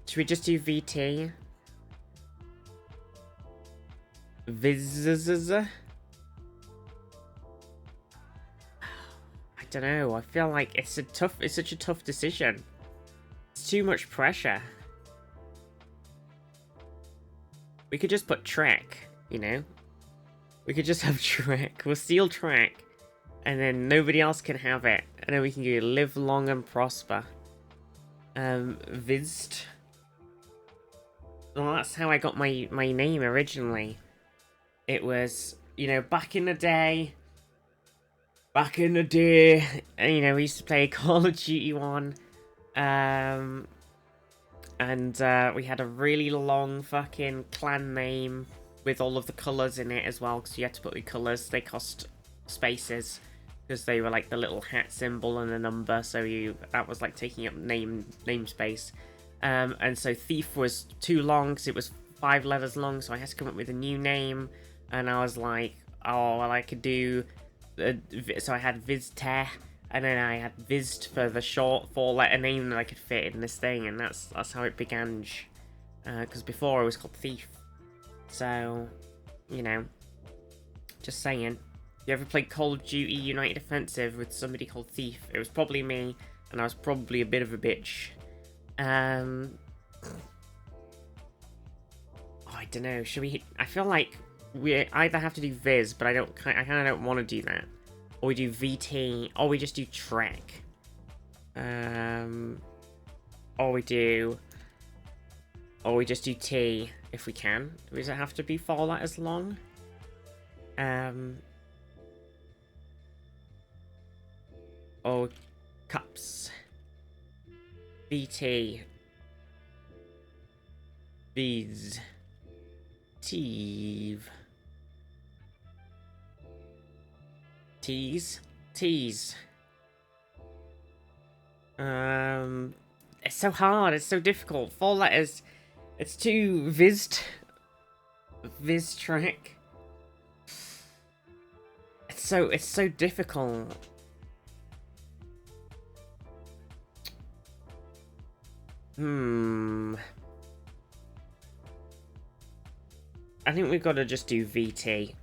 Should we just do VT? Viz. I don't know. I feel like it's such a tough decision. It's too much pressure. We could just put Trek, you know? We could just have Trek. We'll steal Trek. And then nobody else can have it. And then we can go live long and prosper. Vizd. Well, that's how I got my name originally. It was, you know, back in the day, you know, we used to play Call of Duty 1, and we had a really long fucking clan name with all of the colours in it as well, because you had to put the colours, they cost spaces, because they were like the little hat symbol and a number, so that was like taking up namespace. And so Thief was too long because it was 5 letters long, so I had to come up with a new name. And I was like, oh, well, I could do... so I had Vizte, and then I had Vizd for the short 4-letter name that I could fit in this thing, and that's how it began. Because before it was called Thief. So, you know, just saying. If you ever played Call of Duty United Offensive with somebody called Thief, it was probably me, and I was probably a bit of a bitch. Oh, I don't know. Should we? I feel like we either have to do Viz, but I kind of don't want to do that, or we do VT, or we just do Trek. Or we just do T if we can. Does it have to be 4 letters long? Or Cups. VT. Viz. Teeve. Tease. Tease. It's so hard. It's so difficult. 4 letters. It's too Viz track. It's so difficult. I think we've got to just do VT.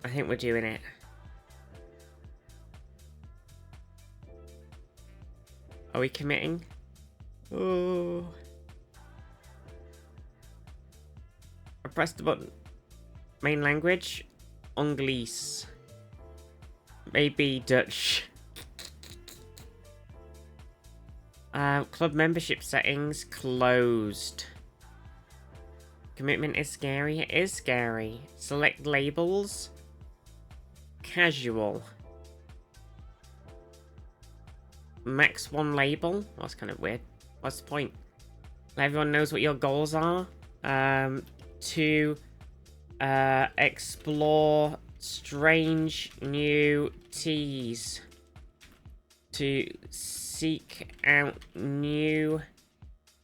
I think we're doing it. Are we committing? Oh. I pressed the button. Main language? Anglies. Maybe Dutch. Club membership settings closed. Commitment is scary. It is scary. Select labels. Casual. Max 1 label. That's kind of weird. What's the point? Everyone knows what your goals are. To explore strange new teas. To seek out new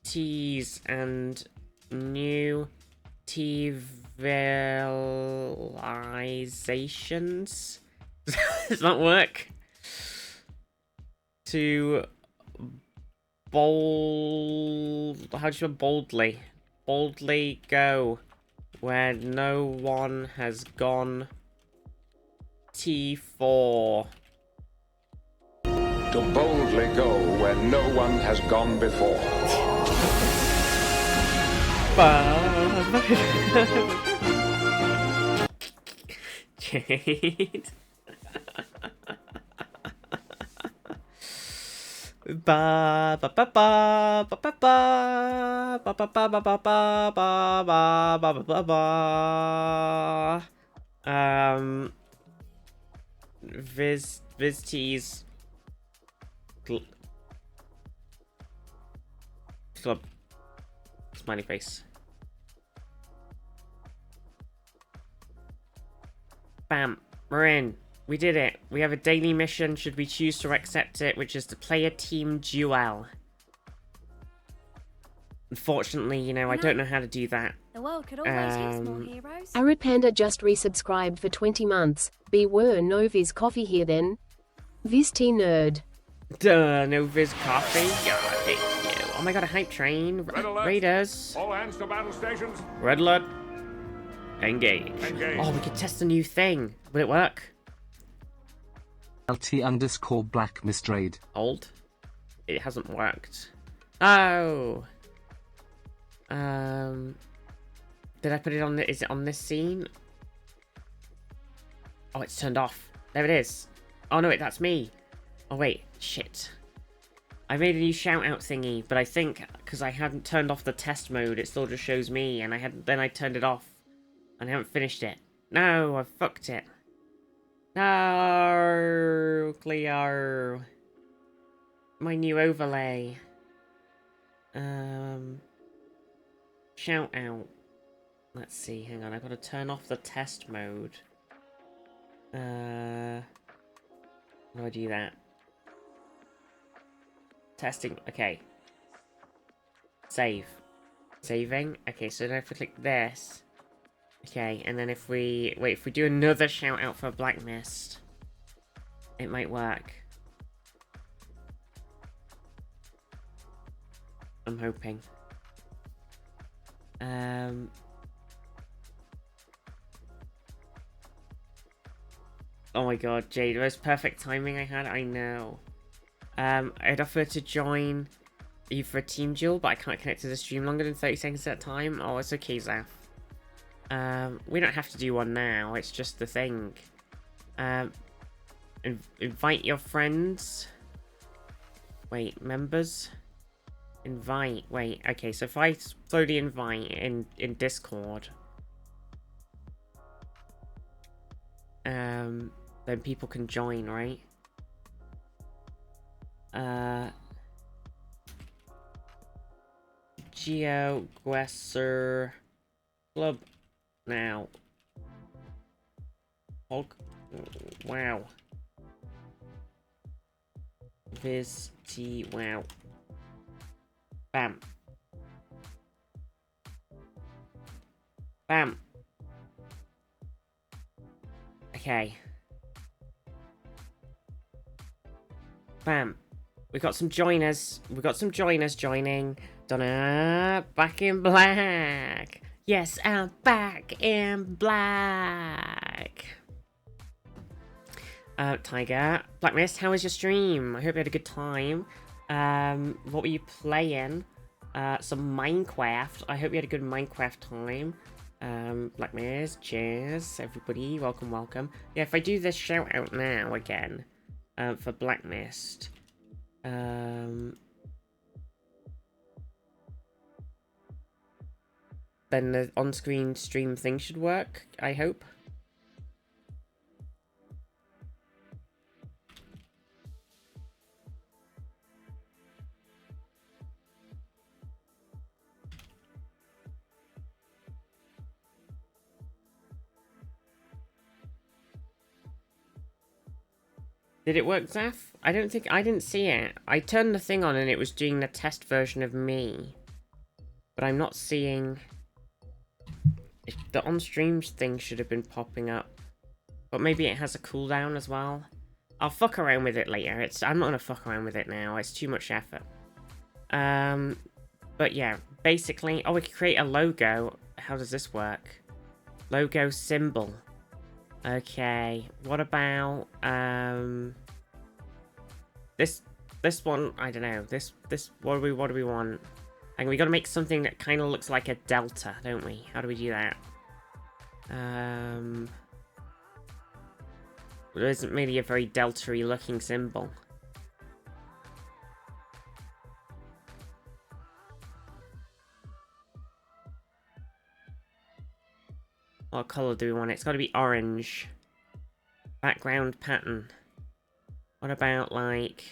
teas and new civilizations. Does that work? To how do you boldly go where no one has gone. T4. To boldly go where no one has gone before. Jade. Ba ba ba ba ba ba ba ba ba ba ba ba ba ba ba ba. Viz teas club smiley face. Bam, we're in. We did it. We have a daily mission should we choose to accept it, which is to play a team duel. Unfortunately, you know, I don't know how to do that. The world could always use more heroes. Arid Panda just resubscribed for 20 months. Beware no Viz coffee here then. Viz tea nerd. Duh, no Viz coffee. God, thank you. Oh my god, a hype train. Raiders. All hands to battle stations. Red alert. Engage. Engage. Oh, we could test a new thing. Will it work? LT_Black Mistrade. Old? It hasn't worked. Oh. Did I put it on the, is it on this scene? Oh, it's turned off. There it is. Oh no, wait, that's me. Oh wait, shit. I made a new shout out thingy, but I think because I hadn't turned off the test mode, it still just shows me, and then I turned it off, and I haven't finished it. No, I fucked it. No, Cleo. My new overlay. Shout out. Let's see, hang on, I've got to turn off the test mode. How do I do that? Testing, okay. Save. Saving? Okay, so then if we click this. Okay, and then if we... Wait, if we do another shout out for Black Mist, it might work. I'm hoping. Oh my god, Jade, the most perfect timing I had, I know. I'd offer to join you for a team duel, but I can't connect to the stream longer than 30 seconds at a time. Oh, it's okay, Zaf. We don't have to do one now, it's just the thing. Invite your friends. Wait, members? Invite, wait, okay, so if I throw the invite in Discord, then people can join, right? GeoGuessr Club now. Hulk. Wow. Viz T. Wow. Bam. Bam. Okay. Bam. We got some joiners. We got some joiners joining. Donna, back in black. Yes, I'm back in black. Tiger, Black Mist, how was your stream? I hope you had a good time. What were you playing? Some Minecraft. I hope you had a good Minecraft time. Black Mist, cheers, everybody. Welcome, welcome. Yeah, if I do this shout out now again, for Black Mist, then the on-screen stream thing should work, I hope. Did it work, Zaf? I didn't see it. I turned the thing on and it was doing the test version of me. But I'm not seeing... The on-stream thing should have been popping up. But maybe it has a cooldown as well. I'll fuck around with it later. I'm not gonna fuck around with it now. It's too much effort. But yeah, basically... Oh, we can create a logo. How does this work? Logo symbol. Okay, what about this one? I don't know. This what do we want? And we got to make something that kind of looks like a delta, don't we? How do we do that? It isn't really a very delta-y looking symbol. What color do we want? It's got to be orange. Background pattern. What about, like...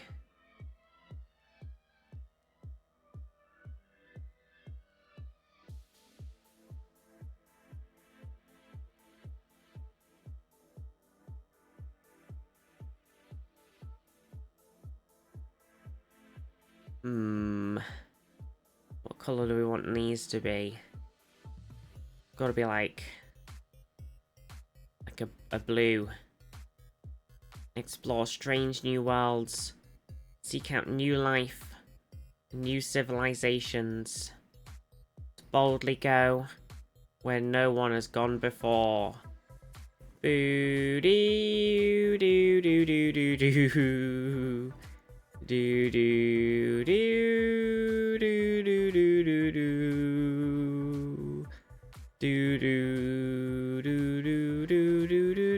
What color do we want these to be? Got to be like a blue. Explore strange new worlds. Seek out new life. New civilizations. Boldly go where no one has gone before. Boo doo doo doo doo doo doo. Do do do do do do do do. Do do do do do do do do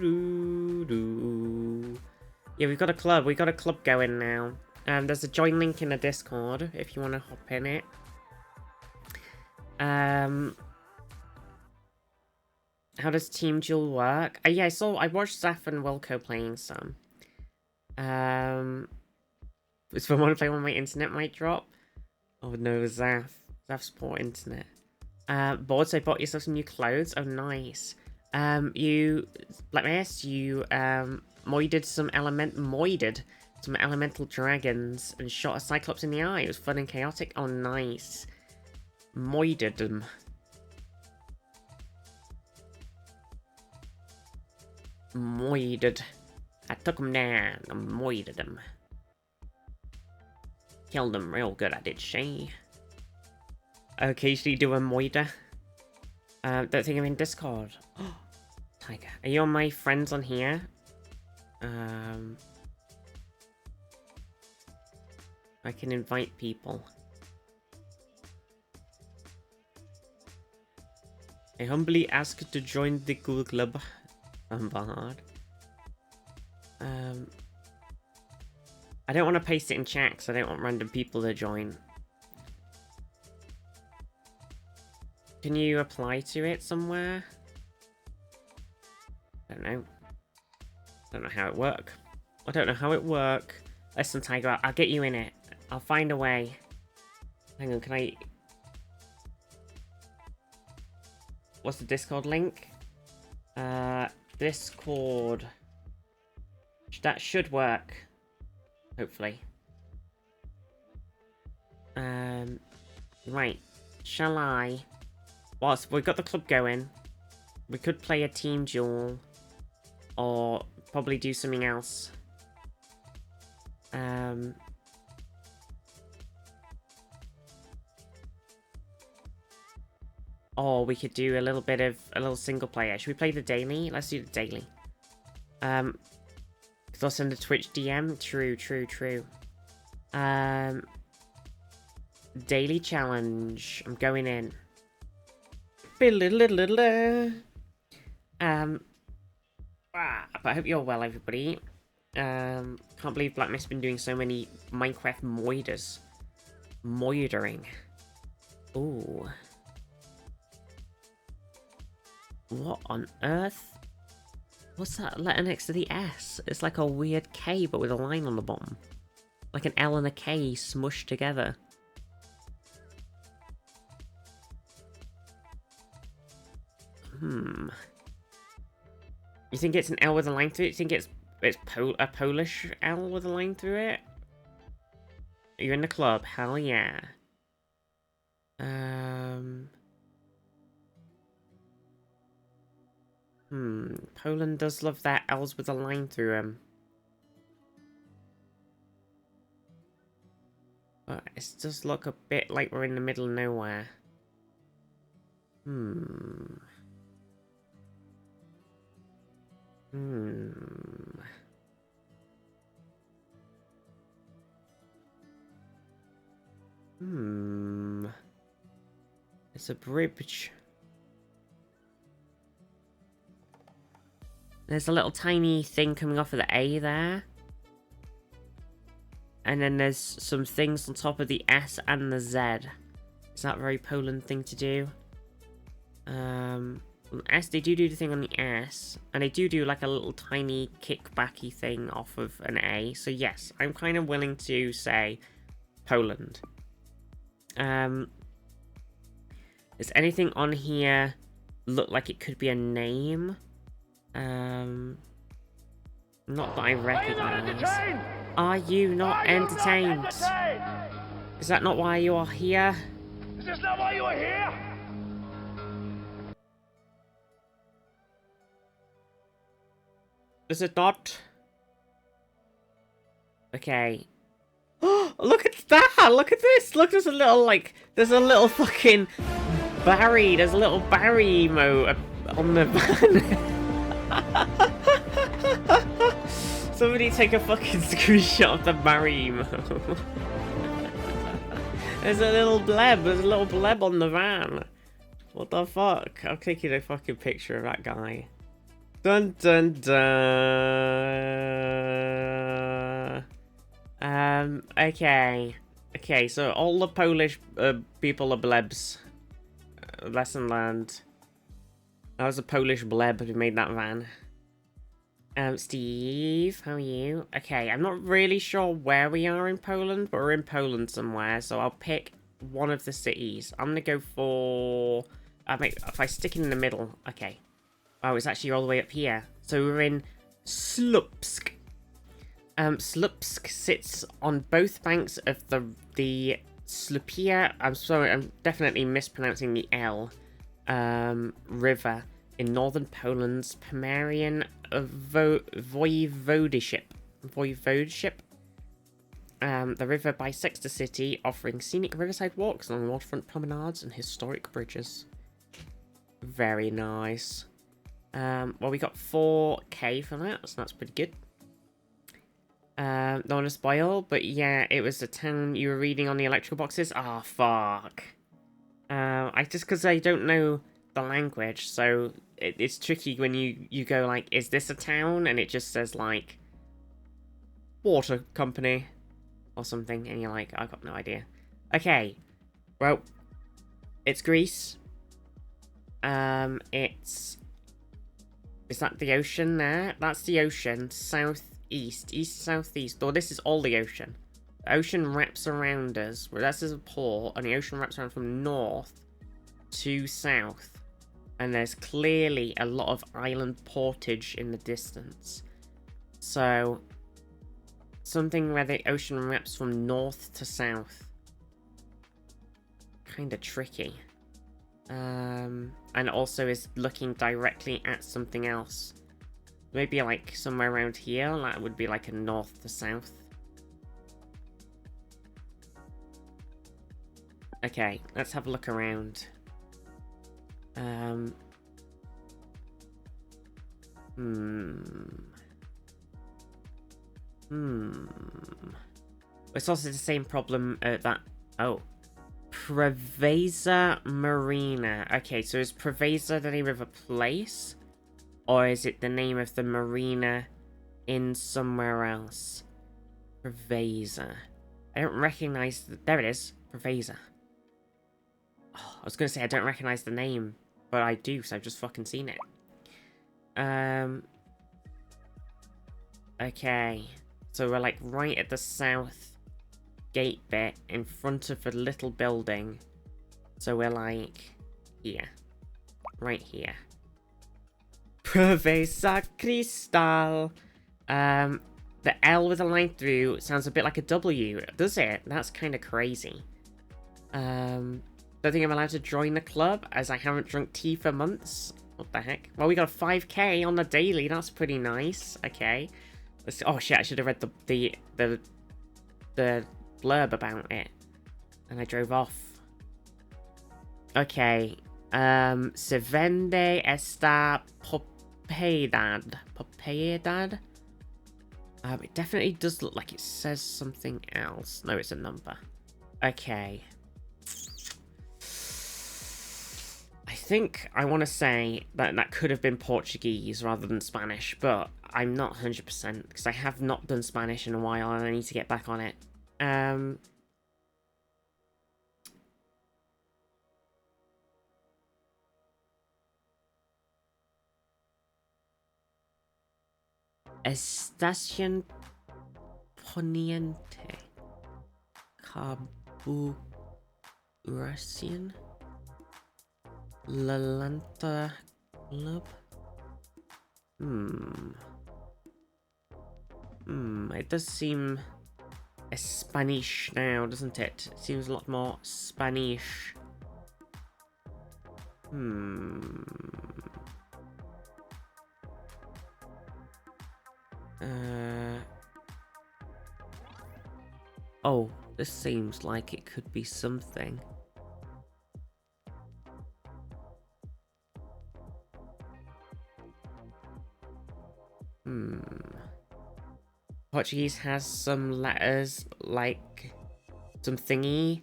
do do. Yeah, we've got a club. We've got a club going now. There's a join link in the Discord if you want to hop in it. How does Team Duel work? Yeah, I watched Zaf and Wilco playing some. If I want to play one, my internet might drop. Oh no, Zaf's poor internet. Bored, so I bought yourself some new clothes. Oh, nice. You, Black Mist, you, moided some elemental dragons and shot a Cyclops in the eye. It was fun and chaotic. Oh, nice. Moided them. Moided. I took them down and moided them. Killed them real good, I did, she. Occasionally do a moider. Don't think I'm in Discord. Tiger, are you on my friends on here? I can invite people. I humbly ask to join the cool club. I'm barred. I don't want to paste it in chat because I don't want random people to join. Can you apply to it somewhere? I don't know. Don't know how it work. I don't know how it work. Listen, Tiger, I'll get you in it. I'll find a way. Hang on, can I... What's the Discord link? Discord. That should work. Hopefully. Right. Shall I... Whilst we've got the club going, we could play a team duel. Or probably do something else. Or we could do a little single player. Should we play the daily? Let's do the daily. Because I'll send a Twitch DM. True. Daily challenge. I'm going in. But I hope you're well, everybody. Can't believe Black Mist's been doing so many Minecraft moiders. Moidering. Ooh. What on earth? What's that letter next to the S? It's like a weird K, but with a line on the bottom. Like an L and a K smushed together. You think it's an L with a line through it? You think it's a Polish L with a line through it? You're in the club? Hell yeah. Poland does love that L's with a line through them. But it does look a bit like we're in the middle of nowhere. It's a bridge. There's a little tiny thing coming off of the A there. And then there's some things on top of the S and the Z. Is that a very Poland thing to do? On the S, they do the thing on the S. And they do like a little tiny kickbacky thing off of an A. So yes, I'm kind of willing to say Poland. Does anything on here look like it could be a name? Not that I recognize. Are you not entertained? Is that not why you are here? Is this not why you are here? Is it not? Okay. Look at that! Look at this! Look, there's a little, like, there's a little fucking Barry. There's a little Barry emote on the van. Somebody take a fucking screenshot of the Barry emote. There's a little bleb. There's a little bleb on the van. What the fuck? I'm taking a fucking picture of that guy. Dun dun dun. Okay. Okay, so all the Polish people are blebs. Lesson learned. That was a Polish bleb who made that van. Steve, how are you? Okay, I'm not really sure where we are in Poland, but we're in Poland somewhere, so I'll pick one of the cities. I'm gonna go for... if I stick it in the middle, okay. Oh, it's actually all the way up here. So we're in Słupsk. Słupsk sits on both banks of the Słupia. I'm sorry, I'm definitely mispronouncing the L. River in northern Poland's Pomerian voivodeship. The river bisects the city, offering scenic riverside walks along waterfront promenades and historic bridges. Very nice. Well, we got 4k for that, so that's pretty good. Don't want to spoil, but yeah, it was the town you were reading on the electrical boxes. Ah, fuck. Just because I don't know the language, so it's tricky when you go like, is this a town? And it just says like, water company or something, and you're like, I've got no idea. Okay, well, it's Greece. It's Is that the ocean there? That's the ocean. Southeast. East, southeast. Or this is all the ocean. The ocean wraps around us. Well, this is a port. And the ocean wraps around from north to south. And there's clearly a lot of island portage in the distance. So, something where the ocean wraps from north to south. Kinda tricky. And also is looking directly at something else. Maybe like somewhere around here, that would be like a north to south. Okay, let's have a look around. It's also the same problem that... Oh. Preveza Marina. Okay, so is Preveza the name of a place? Or is it the name of the marina in somewhere else? Preveza. I don't recognize... There it is. Preveza. Oh, I was going to say I don't recognize the name. But I do, so I've just fucking seen it. Okay. So we're like right at the south gate bit in front of a little building. So we're like here. Right here. Preveza Cristal. The L with a line through sounds a bit like a W, does it? That's kind of crazy. Don't think I'm allowed to join the club as I haven't drunk tea for months. What the heck? Well, we got a 5k on the daily. That's pretty nice. Okay. Oh shit! I should have read the blurb about it, and I drove off. Okay. Se vende esta propiedad. Propiedad. It definitely does look like it says something else. No, it's a number. Okay. I think I want to say that that could have been Portuguese rather than Spanish, but I'm not 100% because I have not done Spanish in a while and I need to get back on it. Estación Poniente. Caburación. Lalanta Club. It does seem Spanish now, doesn't it? It seems a lot more Spanish. Oh, this seems like it could be something. Portuguese has some letters like some thingy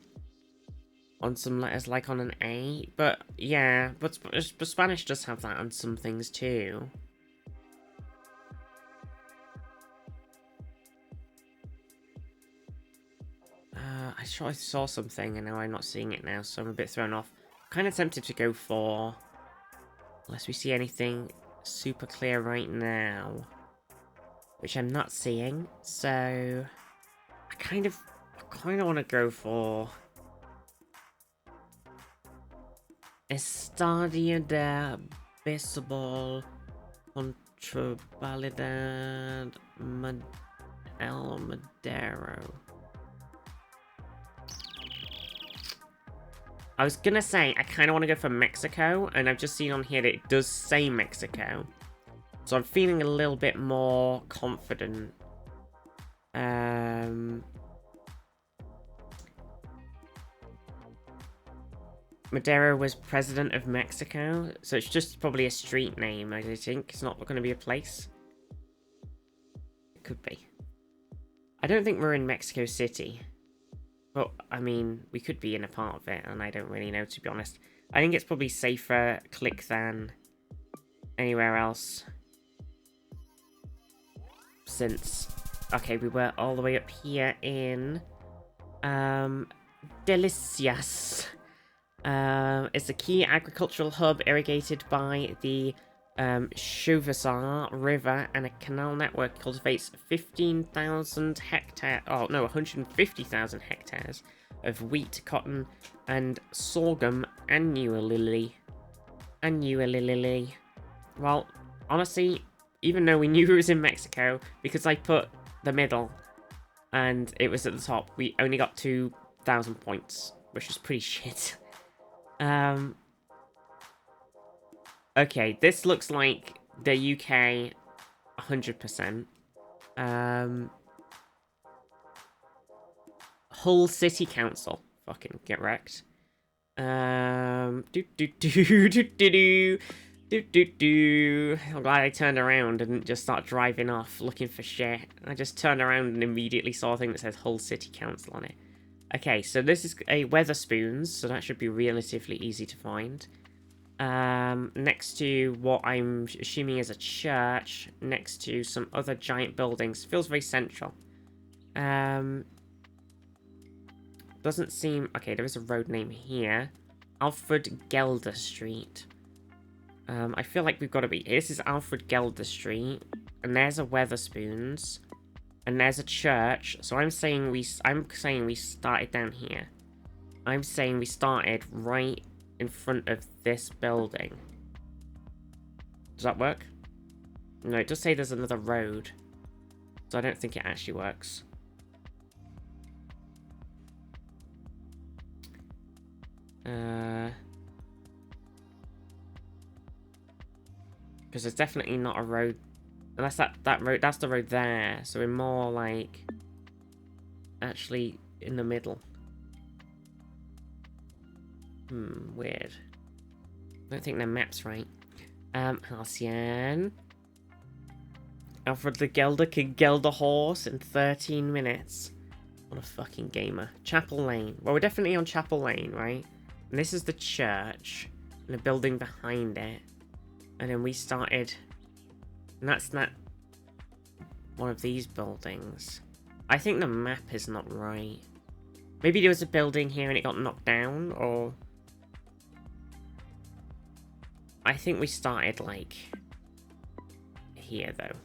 on some letters like on an A, but yeah, but Spanish does have that on some things too. I sure I saw something and now I'm not seeing it now, so I'm a bit thrown off. Kind of tempted to go for, unless we see anything super clear right now, which I'm not seeing, so I kind of want to go for Estadio de Baseball Contrabalidad El Madero. I was gonna say, I kind of want to go for Mexico, and I've just seen on here that it does say Mexico. So I'm feeling a little bit more confident. Madero was president of Mexico, so it's just probably a street name, I think. It's not going to be a place. It could be. I don't think we're in Mexico City. But, I mean, we could be in a part of it, and I don't really know, to be honest. I think it's probably safer click than anywhere else. Since, okay, we were all the way up here in Delicias. It's a key agricultural hub irrigated by the Chuvasar River and a canal network cultivates 15,000 hectares, 150,000 hectares of wheat, cotton, and sorghum annually. Well, honestly, even though we knew it was in Mexico, because I put the middle and it was at the top, we only got 2,000 points, which is pretty shit. Okay, this looks like the UK 100%. Hull City Council. Fucking get wrecked. I'm glad I turned around and didn't just start driving off looking for shit. I just turned around and immediately saw a thing that says Hull City Council on it. Okay, so this is a Weatherspoons, so that should be relatively easy to find. Next to what I'm assuming is a church, next to some other giant buildings. Feels very central. Doesn't seem... Okay, there is a road name here. Alfred Gelder Street. I feel like we've got to be... This is Alfred Gelder Street. And there's a Weatherspoons. And there's a church. So I'm saying we started down here. I'm saying we started right in front of this building. Does that work? No, it does say there's another road. So I don't think it actually works. Because there's definitely not a road. Unless that road, that's the road there. So we're more like actually in the middle. Weird. I don't think their map's right. Halcyon. Alfred the Gelder can geld a horse in 13 minutes. What a fucking gamer. Chapel Lane. Well, we're definitely on Chapel Lane, right? And this is the church. And the building behind it. And then we started... And that's not one of these buildings. I think the map is not right. Maybe there was a building here and it got knocked down, or... I think we started, like... here, though.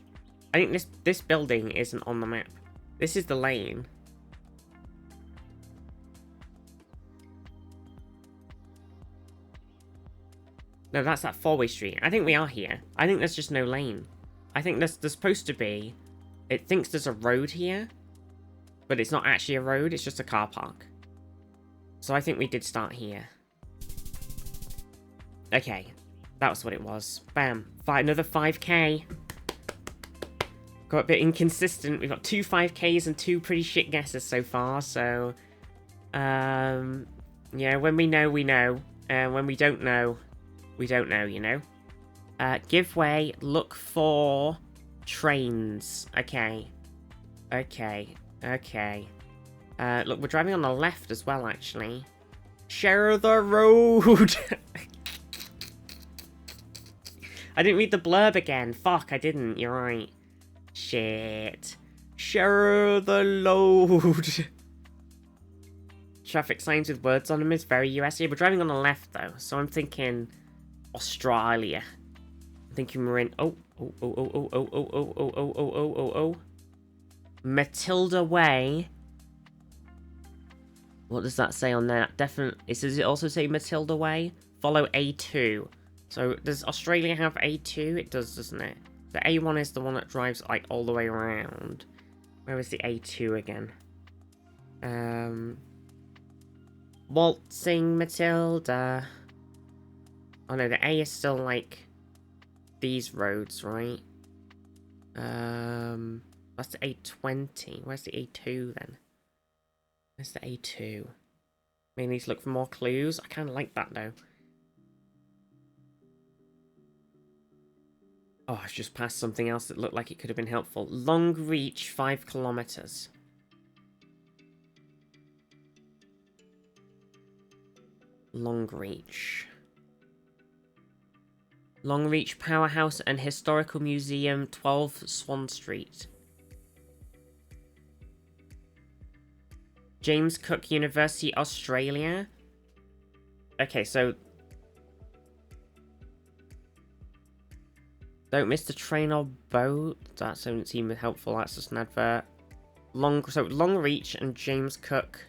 I think this building isn't on the map. This is the lane. No, that's that four-way street. I think we are here. I think there's just no lane. I think there's supposed to be... It thinks there's a road here. But it's not actually a road, it's just a car park. So I think we did start here. Okay. That was what it was. Bam. Another 5k. Got a bit inconsistent. We've got 2 5ks and 2 pretty shit guesses so far, so... yeah, when we know, we know. When we don't know, we don't know, you know? Give way, look for trains. Okay. Okay. Okay. Look, we're driving on the left as well, actually. Share the road! I didn't read the blurb again. Fuck, I didn't. You're right. Shit. Share the load. Traffic signs with words on them is very US. Yeah, we're driving on the left, though. So I'm thinking Australia. I'm thinking we're in... Oh. Matilda Way. What does that say on there? Definitely. Does it also say Matilda Way? Follow A2. So, does Australia have A2? It does, doesn't it? The A1 is the one that drives, like, all the way around. Where is the A2 again? Waltzing Matilda. Oh no, the A is still, like, these roads, right? That's the A20. Where's the A2, then? Where's the A2? Maybe need to look for more clues. I kind of like that, though. Oh, I've just passed something else that looked like it could have been helpful. Long Reach, 5 kilometers. Long Reach. Long Reach Powerhouse and Historical Museum, 12 Swan Street. James Cook University, Australia. Okay, so... Don't miss the train or boat. That doesn't seem helpful. That's just an advert. Longreach and James Cook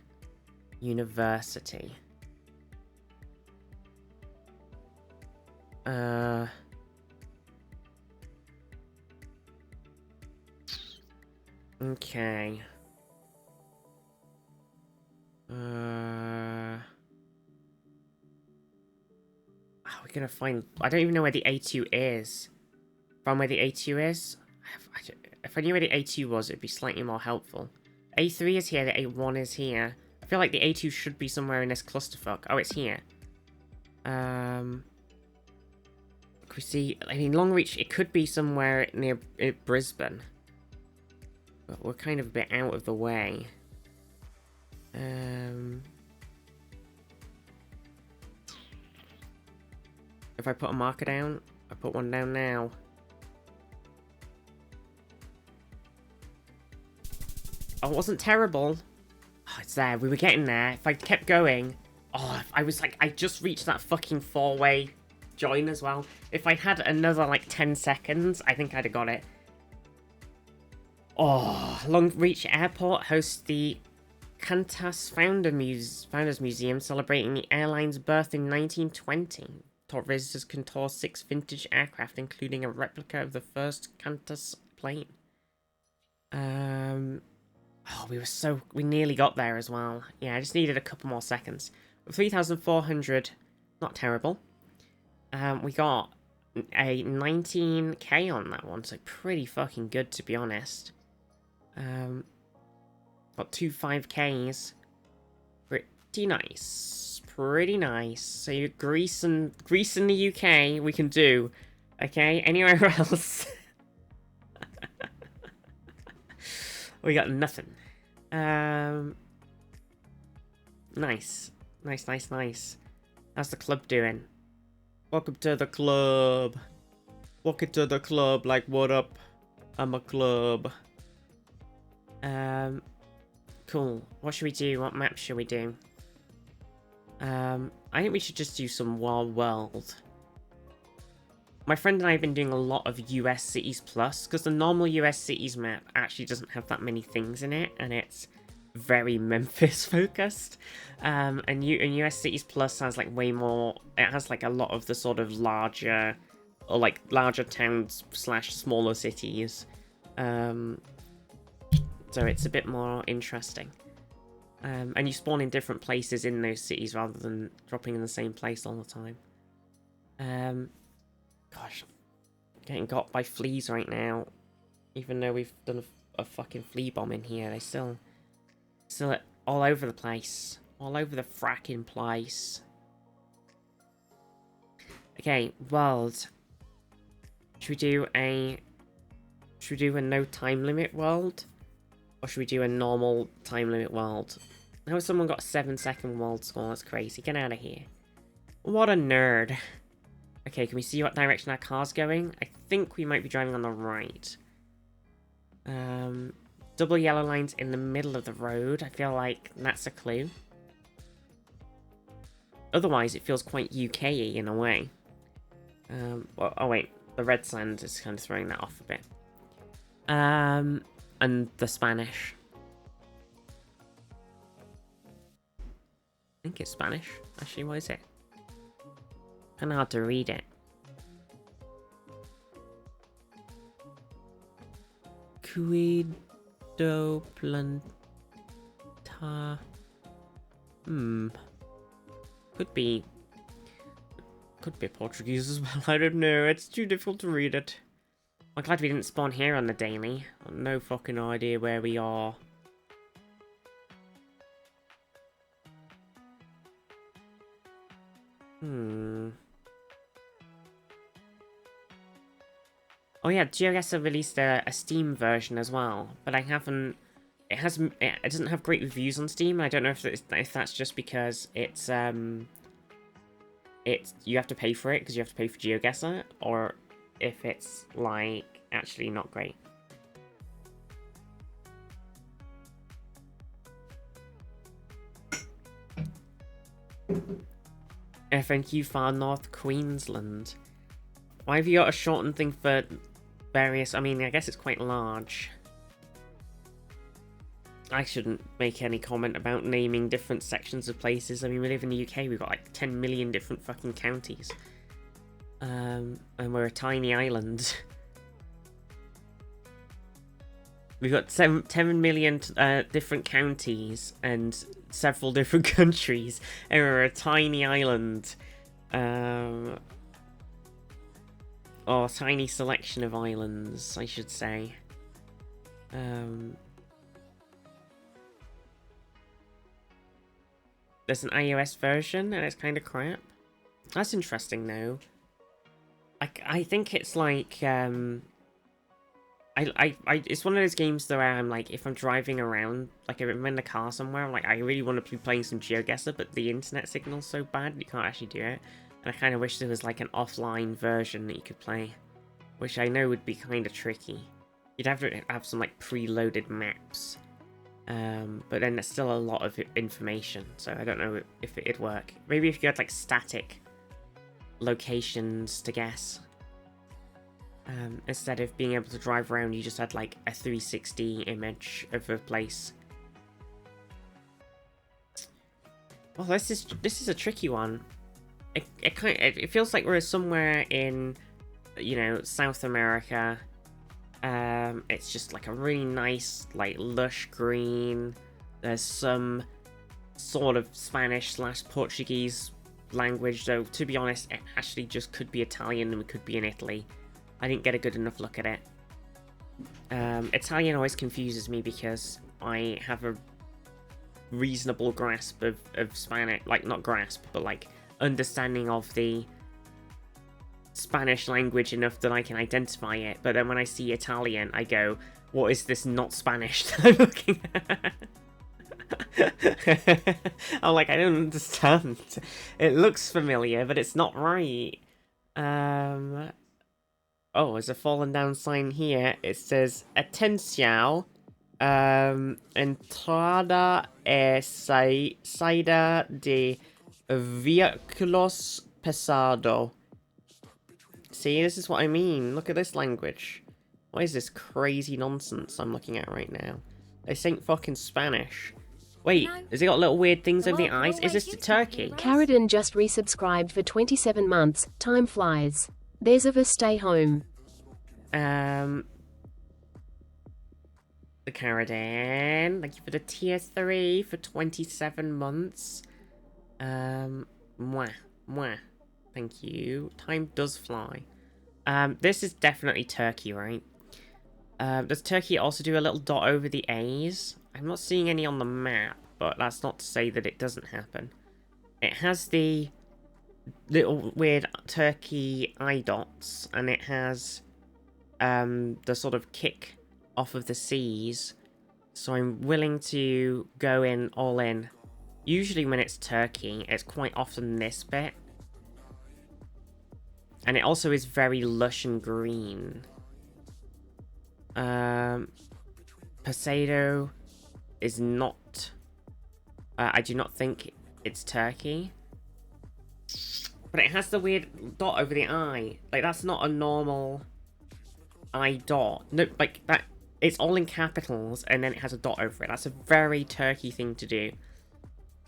University. Okay. How are we gonna find... I don't even know where the A2 is. From where the A2 is? If I knew where the A2 was, it'd be slightly more helpful. A3 is here, the A1 is here. I feel like the A2 should be somewhere in this clusterfuck. Oh, it's here. Can we see... I mean, Longreach, it could be somewhere near Brisbane. But we're kind of a bit out of the way. If I put a marker down, I put one down now. Oh, it wasn't terrible. Oh, it's there. We were getting there. If I kept going... Oh, I was like... I just reached that fucking 4-way join as well. If I had another, like, 10 seconds, I think I'd have got it. Oh, Longreach Airport hosts the Qantas Founders Museum celebrating the airline's birth in 1920. Taught visitors can tour 6 vintage aircraft, including a replica of the first Qantas plane. Oh, we nearly got there as well. Yeah, I just needed a couple more seconds. 3,400, not terrible. We got a 19k on that one, so pretty fucking good to be honest. Got 2 5ks. Pretty nice. Pretty nice. So Greece and the UK we can do. Okay, anywhere else? We got nothing. Nice. Nice. How's the club doing? Welcome to the club. Welcome to the club, like, what up? I'm a club. Cool. What should we do? What map should we do? I think we should just do some Wild World. My friend and I have been doing a lot of US Cities Plus, because the normal US Cities map actually doesn't have that many things in it, and it's very Memphis focused. And US Cities Plus has like way more, it has like a lot of the sort of larger towns / smaller cities. So it's a bit more interesting. And you spawn in different places in those cities rather than dropping in the same place all the time. Gosh, getting got by fleas right now. Even though we've done a fucking flea bomb in here, they still all over the place. All over the fracking place. Okay, world. Should we do a no time limit world? Or should we do a normal time limit world? How someone got a 7-second world score? That's crazy. Get out of here. What a nerd. Okay, can we see what direction our car's going? I think we might be driving on the right. Double yellow lines in the middle of the road. I feel like that's a clue. Otherwise, it feels quite UK-y in a way. Well, oh wait, the red sand is kind of throwing that off a bit. And the Spanish. I think it's Spanish. Actually, what is it? Kind of hard to read it. Cuido planta. Could be Portuguese as well. I don't know. It's too difficult to read it. I'm glad we didn't spawn here on the daily. No fucking idea where we are. Oh yeah, GeoGuessr released a Steam version as well, but I haven't. It doesn't have great reviews on Steam. I don't know if that's just because it's you have to pay for it because you have to pay for GeoGuessr, or if it's like actually not great. FNQ Far North Queensland. Why have you got a shortened thing for various... I mean, I guess it's quite large. I shouldn't make any comment about naming different sections of places. I mean, we live in the UK, we've got like 10 million different fucking counties. And we're a tiny island. We've got 10 million different counties and several different countries, and we're a tiny island. Or a tiny selection of islands, I should say. There's an iOS version, and it's kind of crap. That's interesting, though. I think it's like, it's one of those games though where I'm like, if I'm driving around, like if I'm in the car somewhere, I'm like, I really want to be playing some GeoGuessr, but the internet signal's so bad, you can't actually do it. And I kind of wish there was like an offline version that you could play, which I know would be kind of tricky. You'd have to have some like preloaded maps. But then there's still a lot of information, so I don't know if it'd work. Maybe if you had like static locations to guess. Instead of being able to drive around, you just had like a 360 image of a place. Well, this is a tricky one. It feels like we're somewhere in, you know, South America. It's just like a really nice, like lush green. There's some sort of Spanish/Portuguese language, though to be honest, it actually just could be Italian and we could be in Italy. I didn't get a good enough look at it. Italian always confuses me because I have a reasonable grasp of Spanish, like not grasp, but like understanding of the Spanish language enough that I can identify it. But then when I see Italian, I go, what is this not Spanish that I'm looking at? I'm like, I don't understand. It looks familiar, but it's not right. Oh, there's a fallen down sign here. It says, Atención, entrada e saída de vehículos pesado. See, this is what I mean. Look at this language. What is this crazy nonsense I'm looking at right now? This ain't fucking Spanish. Wait, has it got little weird things over the eyes? Is this to Turkey? Carradine just resubscribed for 27 months. Time flies. There's a stay home. The Carradine. Thank you for the tier 3 for 27 months. Mwah. Thank you. Time does fly. This is definitely Turkey, right? Does Turkey also do a little dot over the A's? I'm not seeing any on the map, but that's not to say that it doesn't happen. It has the little weird Turkey eye dots, and it has the sort of kick off of the C's. So I'm willing to go in all in. Usually when it's Turkey, it's quite often this bit. And it also is very lush and green. Pesado is not... I do not think it's Turkey. But it has the weird dot over the eye. Like, that's not a normal eye dot. No, like, that... It's all in capitals, and then it has a dot over it. That's a very Turkey thing to do.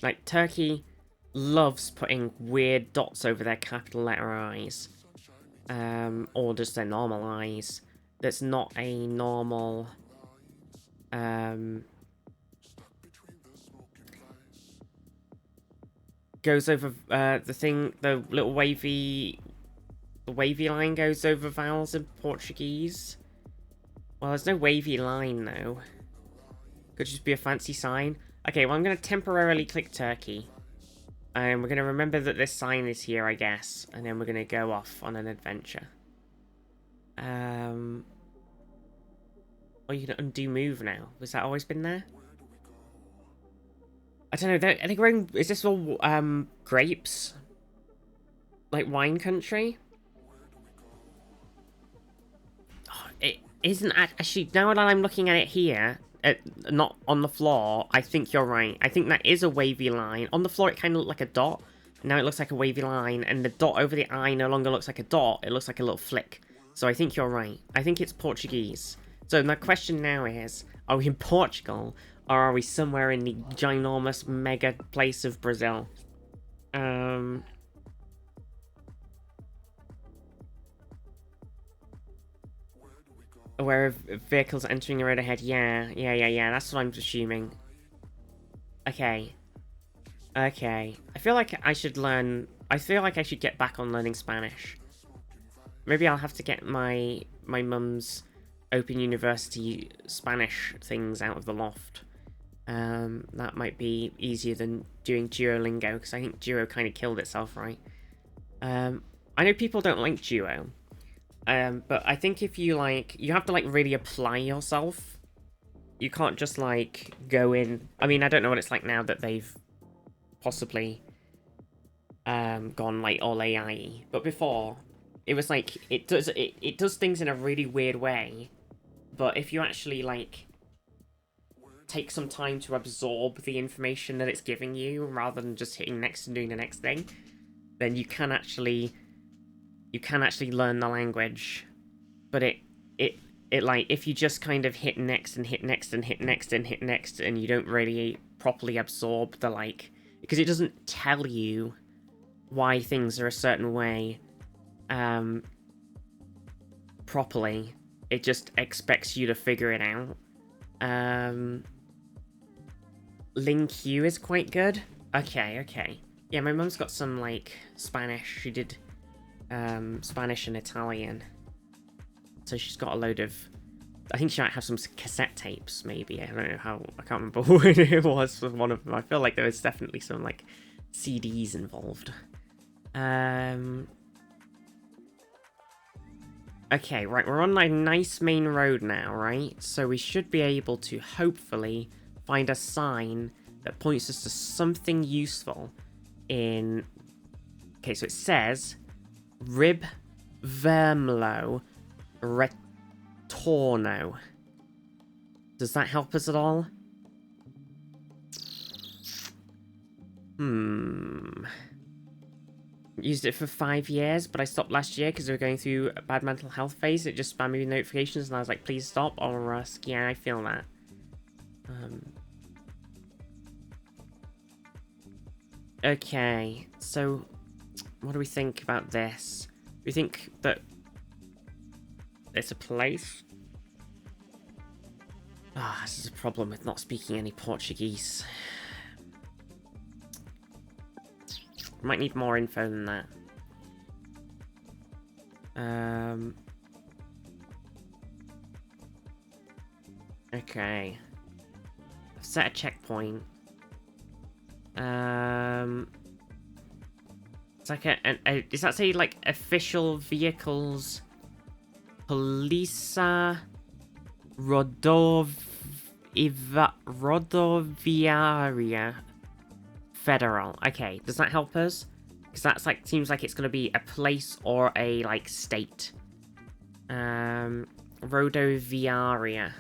Like, Turkey loves putting weird dots over their capital letter eyes. Or just their normal eyes. That's not a normal... goes over the little wavy... The wavy line goes over vowels in Portuguese. Well, there's no wavy line, though. Could just be a fancy sign. Okay, well, I'm going to temporarily click Turkey. And we're going to remember that this sign is here, I guess. And then we're going to go off on an adventure. Oh, you can undo move now. Was that always been there? I don't know. Are they growing... Is this all grapes? Like wine country? Oh, it isn't actually... Now that I'm looking at it here... not on the floor, I think you're right. I think that is a wavy line. On the floor, it kind of looked like a dot. Now it looks like a wavy line, and the dot over the I no longer looks like a dot, it looks like a little flick. So I think you're right. I think it's Portuguese. So my question now is, are we in Portugal, or are we somewhere in the ginormous mega place of Brazil? Where vehicles entering the road ahead. Yeah, that's what I'm assuming. Okay. Okay. I feel like I should learn... I feel like I should get back on learning Spanish. Maybe I'll have to get my mum's Open University Spanish things out of the loft. That might be easier than doing Duolingo, because I think Duo kind of killed itself, right? I know people don't like Duo. But I think if you, like... You have to, like, really apply yourself. You can't just, like, go in... I mean, I don't know what it's like now that they've possibly gone, like, all AI. But before, it was, like, it does things in a really weird way. But if you actually, like, take some time to absorb the information that it's giving you, rather than just hitting next and doing the next thing, then you can actually learn the language. But it like, if you just kind of hit next and hit next and hit next and hit next, and you don't really properly absorb the, like, because it doesn't tell you why things are a certain way properly. It just expects you to figure it out. Ling Q is quite good. Okay. Yeah, my mum's got some, like, Spanish. She did Spanish and Italian. So she's got a load of... I think she might have some cassette tapes, maybe. I don't know how... I can't remember what it was with one of them. I feel like there was definitely some, like, CDs involved. Okay, right. We're on, like, nice main road now, right? So we should be able to, hopefully, find a sign that points us to something useful in... Okay, so it says... Rib Vermlo Retorno. Does that help us at all? Used it for 5 years, but I stopped last year because we were going through a bad mental health phase. It just spammed me with notifications, and I was like, please stop, or Rusk. Yeah, I feel that. Okay, so what do we think about this? We think that it's a place? This is a problem with not speaking any Portuguese. Might need more info than that. Okay. I've set a checkpoint. It's like does that say, like, official vehicles? Polisa Rodoviaria Federal. Okay, does that help us? Because that's, like, seems like it's going to be a place or a, like, state. Rodoviaria.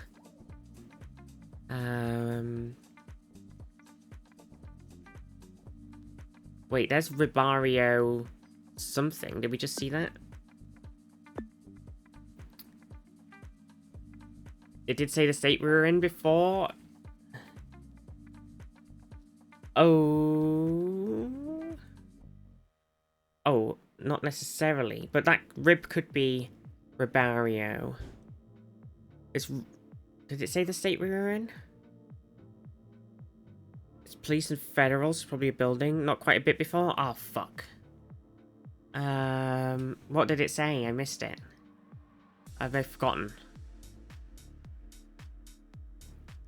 Wait, there's Ribario something. Did we just see that? It did say the state we were in before. Oh, not necessarily. But that rib could be Ribario. Did it say the state we were in? It's police and federals, probably a building. Not quite a bit before. Oh, fuck. What did it say? I missed it. I've forgotten.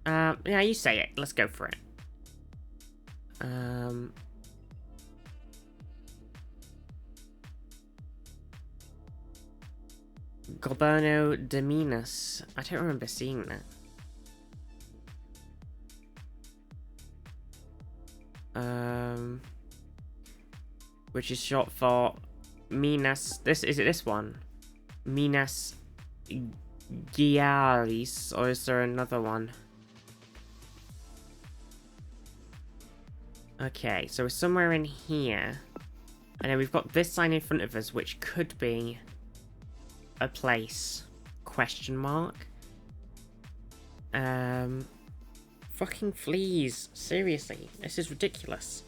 Yeah, you say it. Let's go for it. Goberno de Minas. I don't remember seeing that. Which is short for Minas. Is it this one? Minas Gerais, or is there another one? Okay, so we're somewhere in here. And then we've got this sign in front of us, which could be a place. Question mark. Fucking fleas. Seriously, this is ridiculous.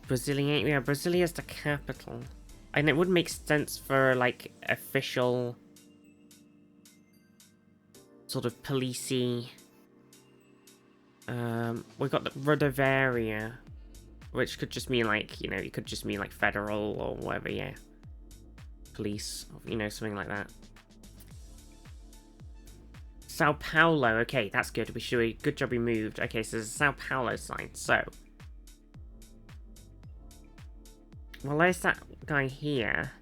Brazilian, yeah, Brasilia is the capital. And it would make sense for, like, official sort of policey. We've got the Rodovaria, which could just mean, like, you know, it could just mean, like, federal or whatever, yeah. Police, you know, something like that. Sao Paulo, okay, that's good. Good job we moved. Okay, so there's a Sao Paulo sign, so. Well, there's that guy here.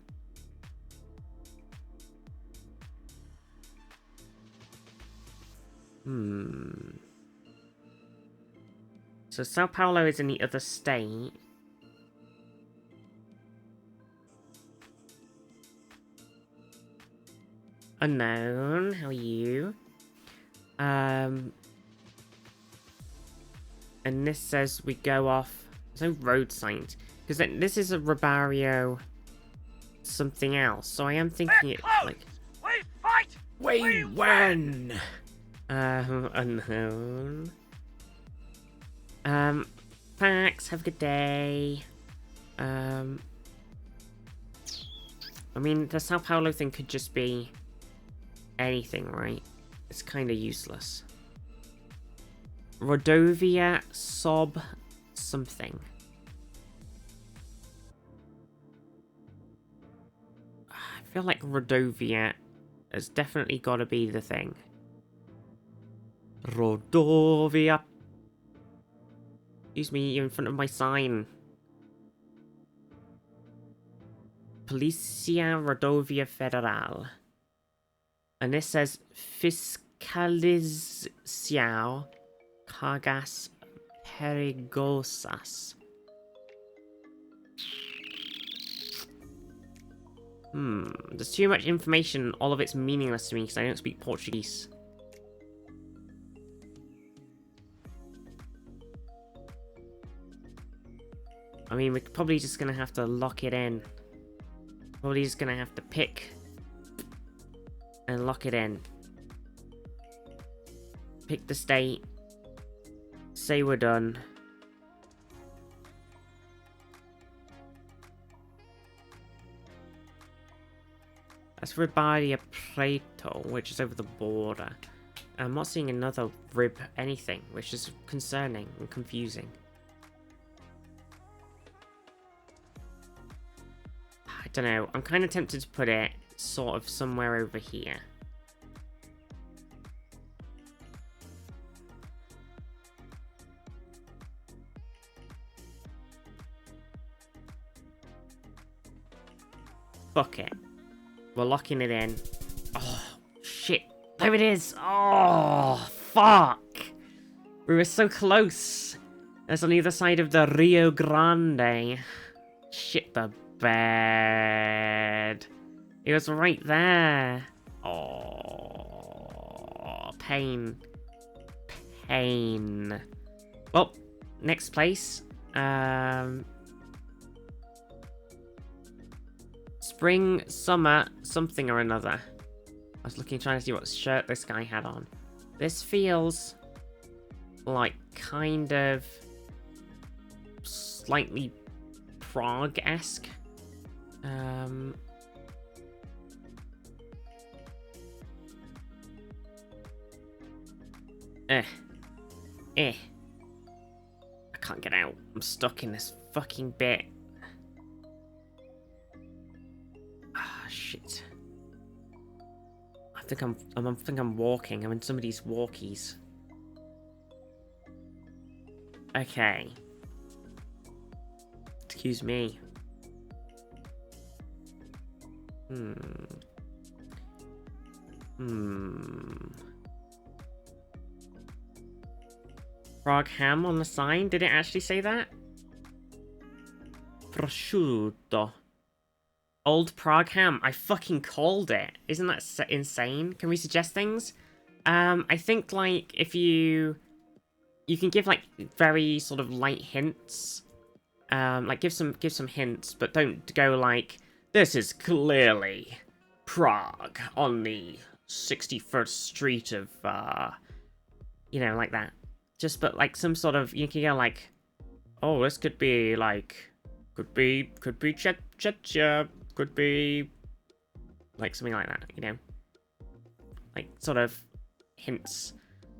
So Sao Paulo is in the other state. Unknown, how are you? And this says we go off. There's no road signs. Because this is a Robario something else. So I am thinking it like... Wait, fight! Wait, when? Unknown. Thanks, have a good day. I mean, the Sao Paulo thing could just be anything, right? It's kind of useless. Rodovia Sob something. I feel like Rodovia has definitely got to be the thing. Rodovia. Excuse me, you're in front of my sign. Policia Rodovia Federal. And this says Fiscalização Cargas Perigosas. There's too much information, all of it's meaningless to me because I don't speak Portuguese. I mean, we're probably just gonna have to lock it in. Probably just gonna have to pick and lock it in. Pick the state. Say we're done. That's Ribaria Preto, which is over the border. I'm not seeing another rib anything, which is concerning and confusing. I don't know. I'm kind of tempted to put it sort of somewhere over here. Fuck it. We're locking it in. Oh, shit. There it is. Oh, fuck. We were so close. That's on either side of the Rio Grande. Shit the bed. It was right there. Oh, pain. Pain. Well, next place. Spring, summer, something or another. I was trying to see what shirt this guy had on. This feels like kind of slightly Prague-esque. I can't get out. I'm stuck in this fucking bit. Ah, shit. I think I'm walking. I'm in somebody's walkies. Okay. Excuse me. Frog ham on the sign? Did it actually say that? Prosciutto. Old Prague ham. I fucking called it. Isn't that insane? Can we suggest things? I think, like, if you can give, like, very sort of light hints. Like, give some hints, but don't go like, this is clearly Prague on the 61st Street of, you know, like that. Just, but, like, some sort of, you can go like, oh, this could be, like, could be Czechia, could be, like, something like that, you know? Like, sort of hints.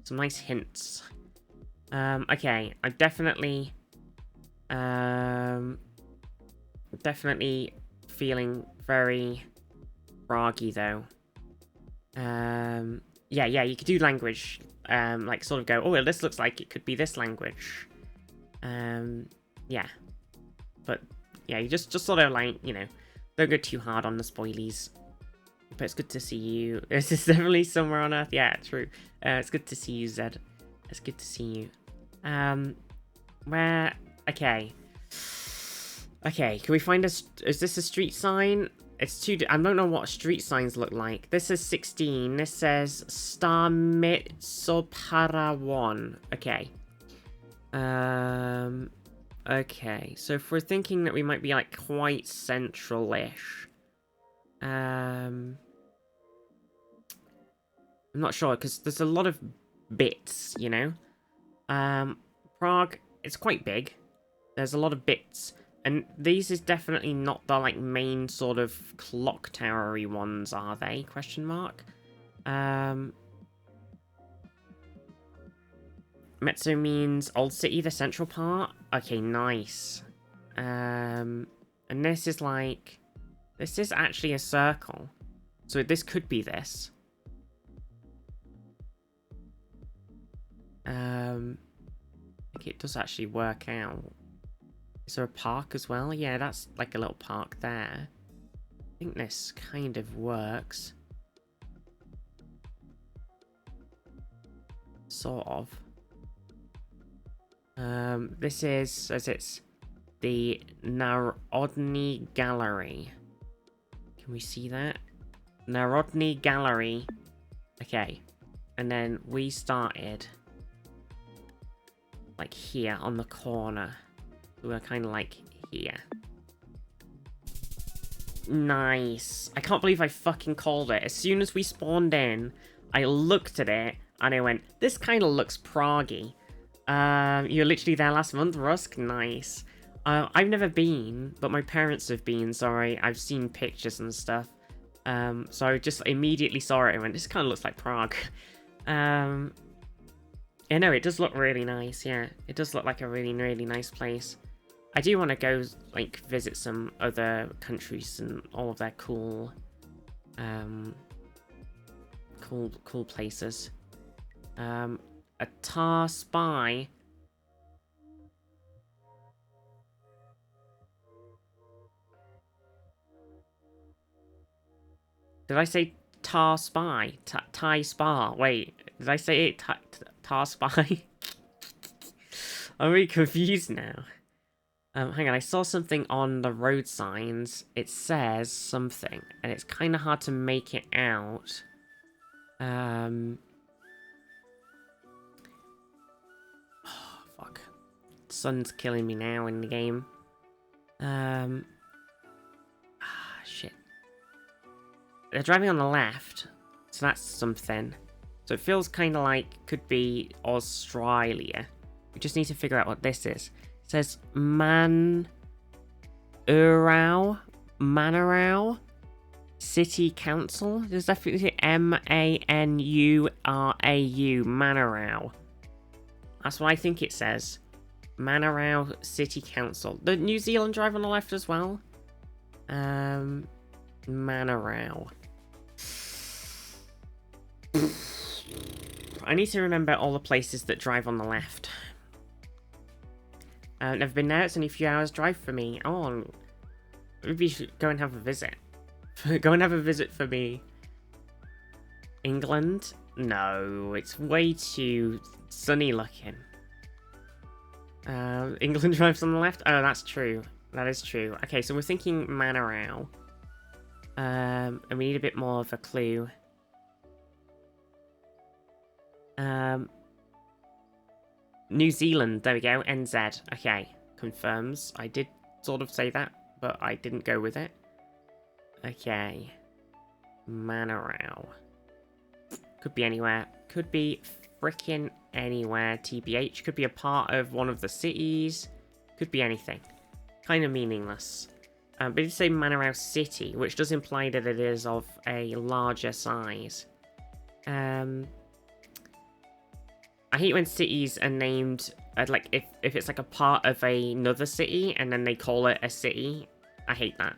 Some nice hints. Okay, I'm definitely feeling very froggy, though. Yeah, you could do language. Like, sort of go, oh, well, this looks like it could be this language. Yeah. But, yeah, you just sort of, like, you know, don't go too hard on the spoilies. But it's good to see you. This is definitely somewhere on Earth. Yeah, true. It's good to see you, Zed. It's good to see you. Where... Okay. Okay, can we find a... Is this a street sign? It's two... I don't know what street signs look like. This is 16. This says Starmitsopara1. Okay. Okay, so if we're thinking that we might be, like, quite central-ish... I'm not sure, because there's a lot of bits, you know? Prague, it's quite big. There's a lot of bits. And these is definitely not the, like, main sort of clock towery ones, are they? Question mark. Mezzo means Old City, the central part? Okay, nice. And this is, like... This is actually a circle. So this could be this. Like it does actually work out. Is there a park as well? Yeah, that's like a little park there. I think this kind of works. Sort of. This is, as it's the Narodny Gallery. Can we see that? Narodny Gallery. Okay. And then we started like here on the corner. We were kind of like here. Nice. I can't believe I fucking called it. As soon as we spawned in, I looked at it and I went, this kind of looks Prague-y. You were literally there last month, Rusk? Nice. I've never been, but my parents have been, so I've seen pictures and stuff. So I just immediately saw it and went, this kind of looks like Prague. Yeah, no, it does look really nice, yeah. It does look like a really, really nice place. I do want to go, like, visit some other countries and all of their cool, cool places. A Tar Spy. Did I say Tar Spy? Thai Spa? Wait, did I say it? Tar Spy? I'm really confused now. Hang on, I saw something on the road signs. It says something, and it's kind of hard to make it out. Oh, fuck. Sun's killing me now in the game. Shit. They're driving on the left, so that's something. So it feels kind of like could be Australia. We just need to figure out what this is. It says Manurau City Council. There's definitely Manurau, Manurau. That's what I think it says. Manurau City Council. The New Zealand drive on the left as well. Manurau. I need to remember all the places that drive on the left. Never been there. It's only a few hours drive for me. Oh, maybe you should go and have a visit. Go and have a visit for me. England? No, it's way too sunny looking. England drives on the left? Oh, that's true. That is true. Okay, so we're thinking Manurau. And we need a bit more of a clue. New Zealand, there we go, NZ. Okay, confirms. I did sort of say that, but I didn't go with it. Okay. Manarao. Could be anywhere. Could be frickin' anywhere, TBH. Could be a part of one of the cities. Could be anything. Kind of meaningless. But it did say Manarao City, which does imply that it is of a larger size. I hate when cities are named, like, if it's like a part of another city and then they call it a city. I hate that.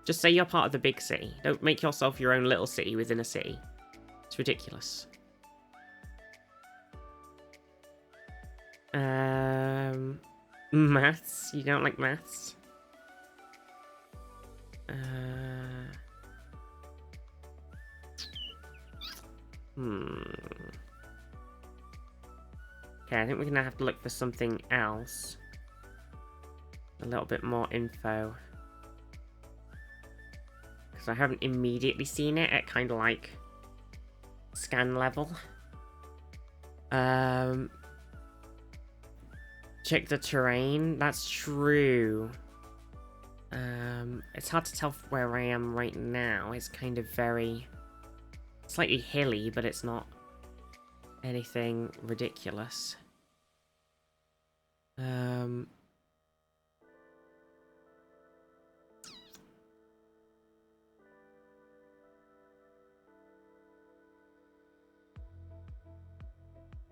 Just say you're part of the big city. Don't make yourself your own little city within a city. It's ridiculous. Maths? You don't like maths? Okay, I think we're gonna have to look for something else. A little bit more info. Because I haven't immediately seen it at kind of like scan level. Check the terrain. That's true. It's hard to tell where I am right now. It's kind of very slightly hilly, but it's not anything ridiculous.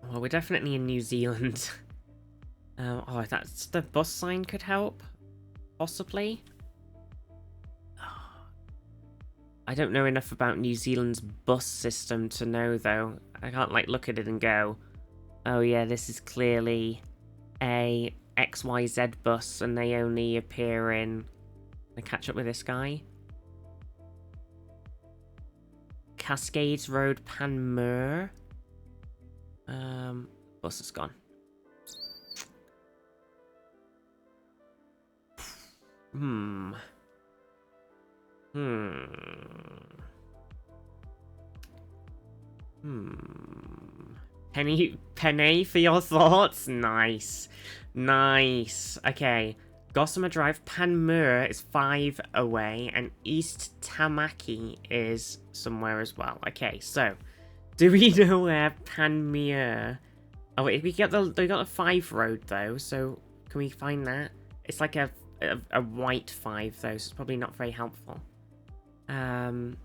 Well, we're definitely in New Zealand. Oh, that's the bus sign could help? Possibly? I don't know enough about New Zealand's bus system to know, though. I can't, like, look at it and go, oh yeah, this is clearly a XYZ bus, and they only appear in... Can I catch up with this guy? Cascades Road, Panmure. Bus is gone. Penny for your thoughts? Nice. Nice. Okay. Gossamer Drive, Panmure is 5 away, and East Tamaki is somewhere as well. Okay, so do we know where Panmure? Oh wait, we got the 5 road though, so can we find that? It's like a white 5 though, so it's probably not very helpful. And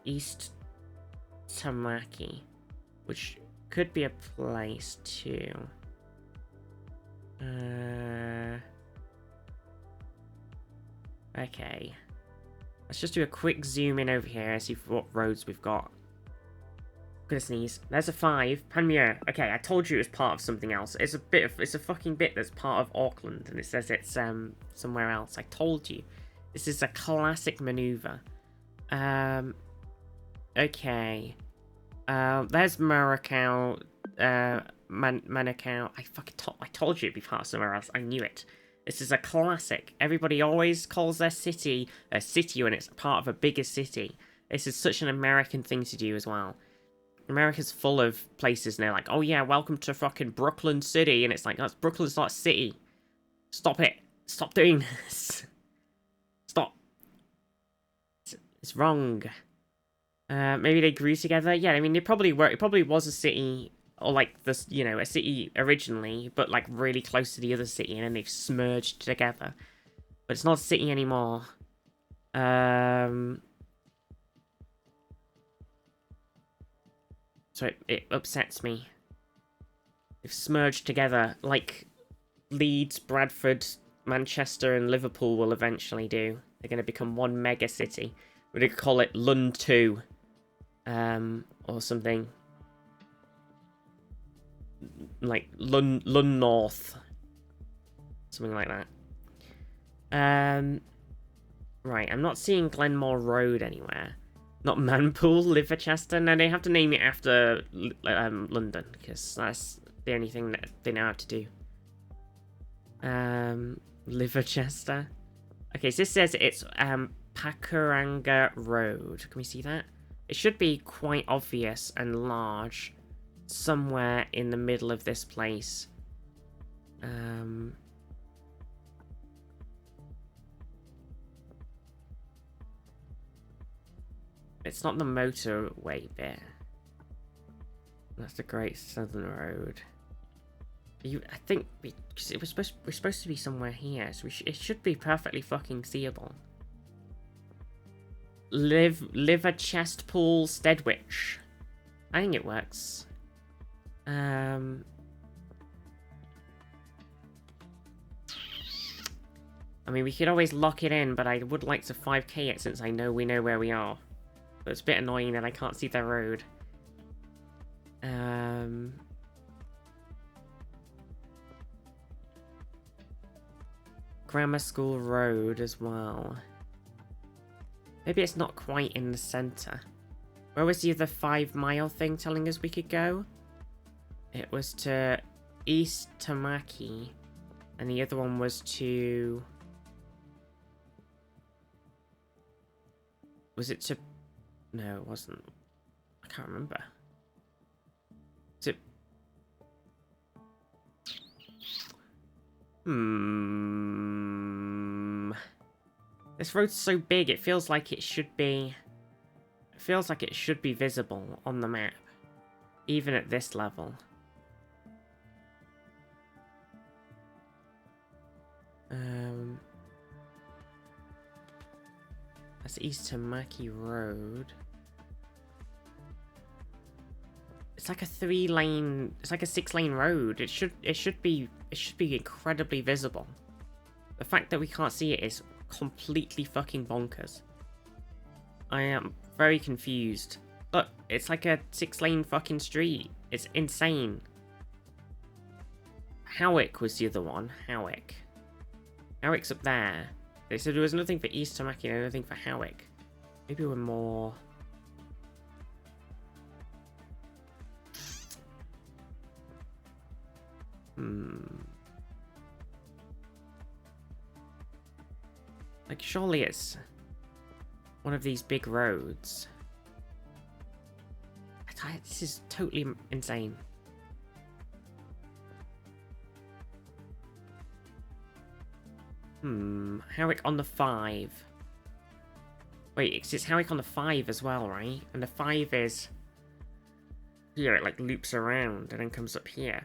East Tamaki, which could be a place too. Okay. Let's just do a quick zoom in over here and see what roads we've got. Gonna sneeze. There's a 5. Panmure. Okay, I told you it was part of something else. It's a fucking bit that's part of Auckland, and it says it's somewhere else. I told you. This is a classic maneuver. Okay. There's Maracau. Manukau. I told you it'd be part of somewhere else. I knew it. This is a classic. Everybody always calls their city a city when it's part of a bigger city. This is such an American thing to do as well. America's full of places and they're like, oh yeah, welcome to fucking Brooklyn City. And it's like, oh, Brooklyn's not a city. Stop it. Stop doing this. Stop. It's wrong. Maybe they grew together. Yeah, I mean, it probably was a city, or like this, you know, a city originally, but like really close to the other city, and then they've smurged together. But it's not a city anymore. So it upsets me. They've smurged together like Leeds, Bradford, Manchester, and Liverpool will eventually do. They're going to become one mega city. We're going to call it Lund 2. Or something. Like Lund North. Something like that. Right, I'm not seeing Glenmore Road anywhere. Not Manpool, Liverchester. No, they have to name it after London, because that's the only thing that they know how to do. Liverchester. Okay, so this says it's Pakuranga Road. Can we see that? It should be quite obvious and large somewhere in the middle of this place. It's not the motorway bit. That's the Great Southern Road. I think because it was we're supposed to be somewhere here, so it should be perfectly fucking seeable. Liver Chest Pool Steadwich. I think it works. I mean, we could always lock it in, but I would like to 5k it since we know where we are. But it's a bit annoying that I can't see the road. Grammar School Road as well. Maybe it's not quite in the centre. Where was the other 5 mile thing telling us we could go? It was to East Tamaki. And the other one was to... Was it to... No, it wasn't. I can't remember. Was it... This road's so big, it feels like it should be... It feels like it should be visible on the map. Even at this level. That's East Tamaki Road. It's like a 3-lane... It's like a 6-lane road. It should be incredibly visible. The fact that we can't see it is completely fucking bonkers. I am very confused. Look, it's like a 6-lane fucking street. It's insane. Howick was the other one. Howick. Howick's up there. They said there was nothing for East Tamaki and nothing for Howick. Maybe we're more... Like, surely it's one of these big roads. This is totally insane. Howick on the 5. Wait, it's Howick on the 5 as well, right? And the 5 is... Here, it like loops around and then comes up here.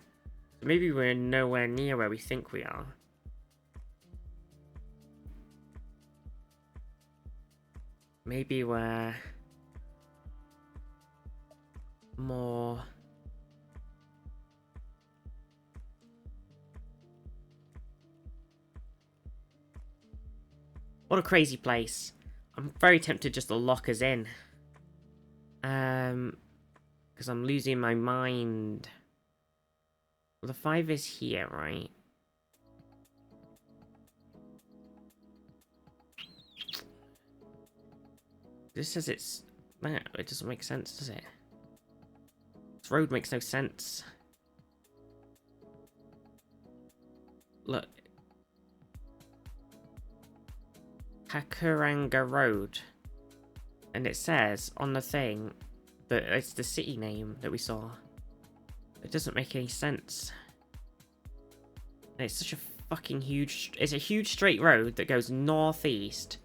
So maybe we're nowhere near where we think we are. Maybe we're... more... What a crazy place. I'm very tempted just to lock us in. Because I'm losing my mind. Well, the 5 is here, right? This says it's... No, it doesn't make sense, does it? This road makes no sense. Look. Pakuranga Road. And it says on the thing that it's the city name that we saw. It doesn't make any sense. And it's such a fucking huge... It's a huge straight road that goes northeast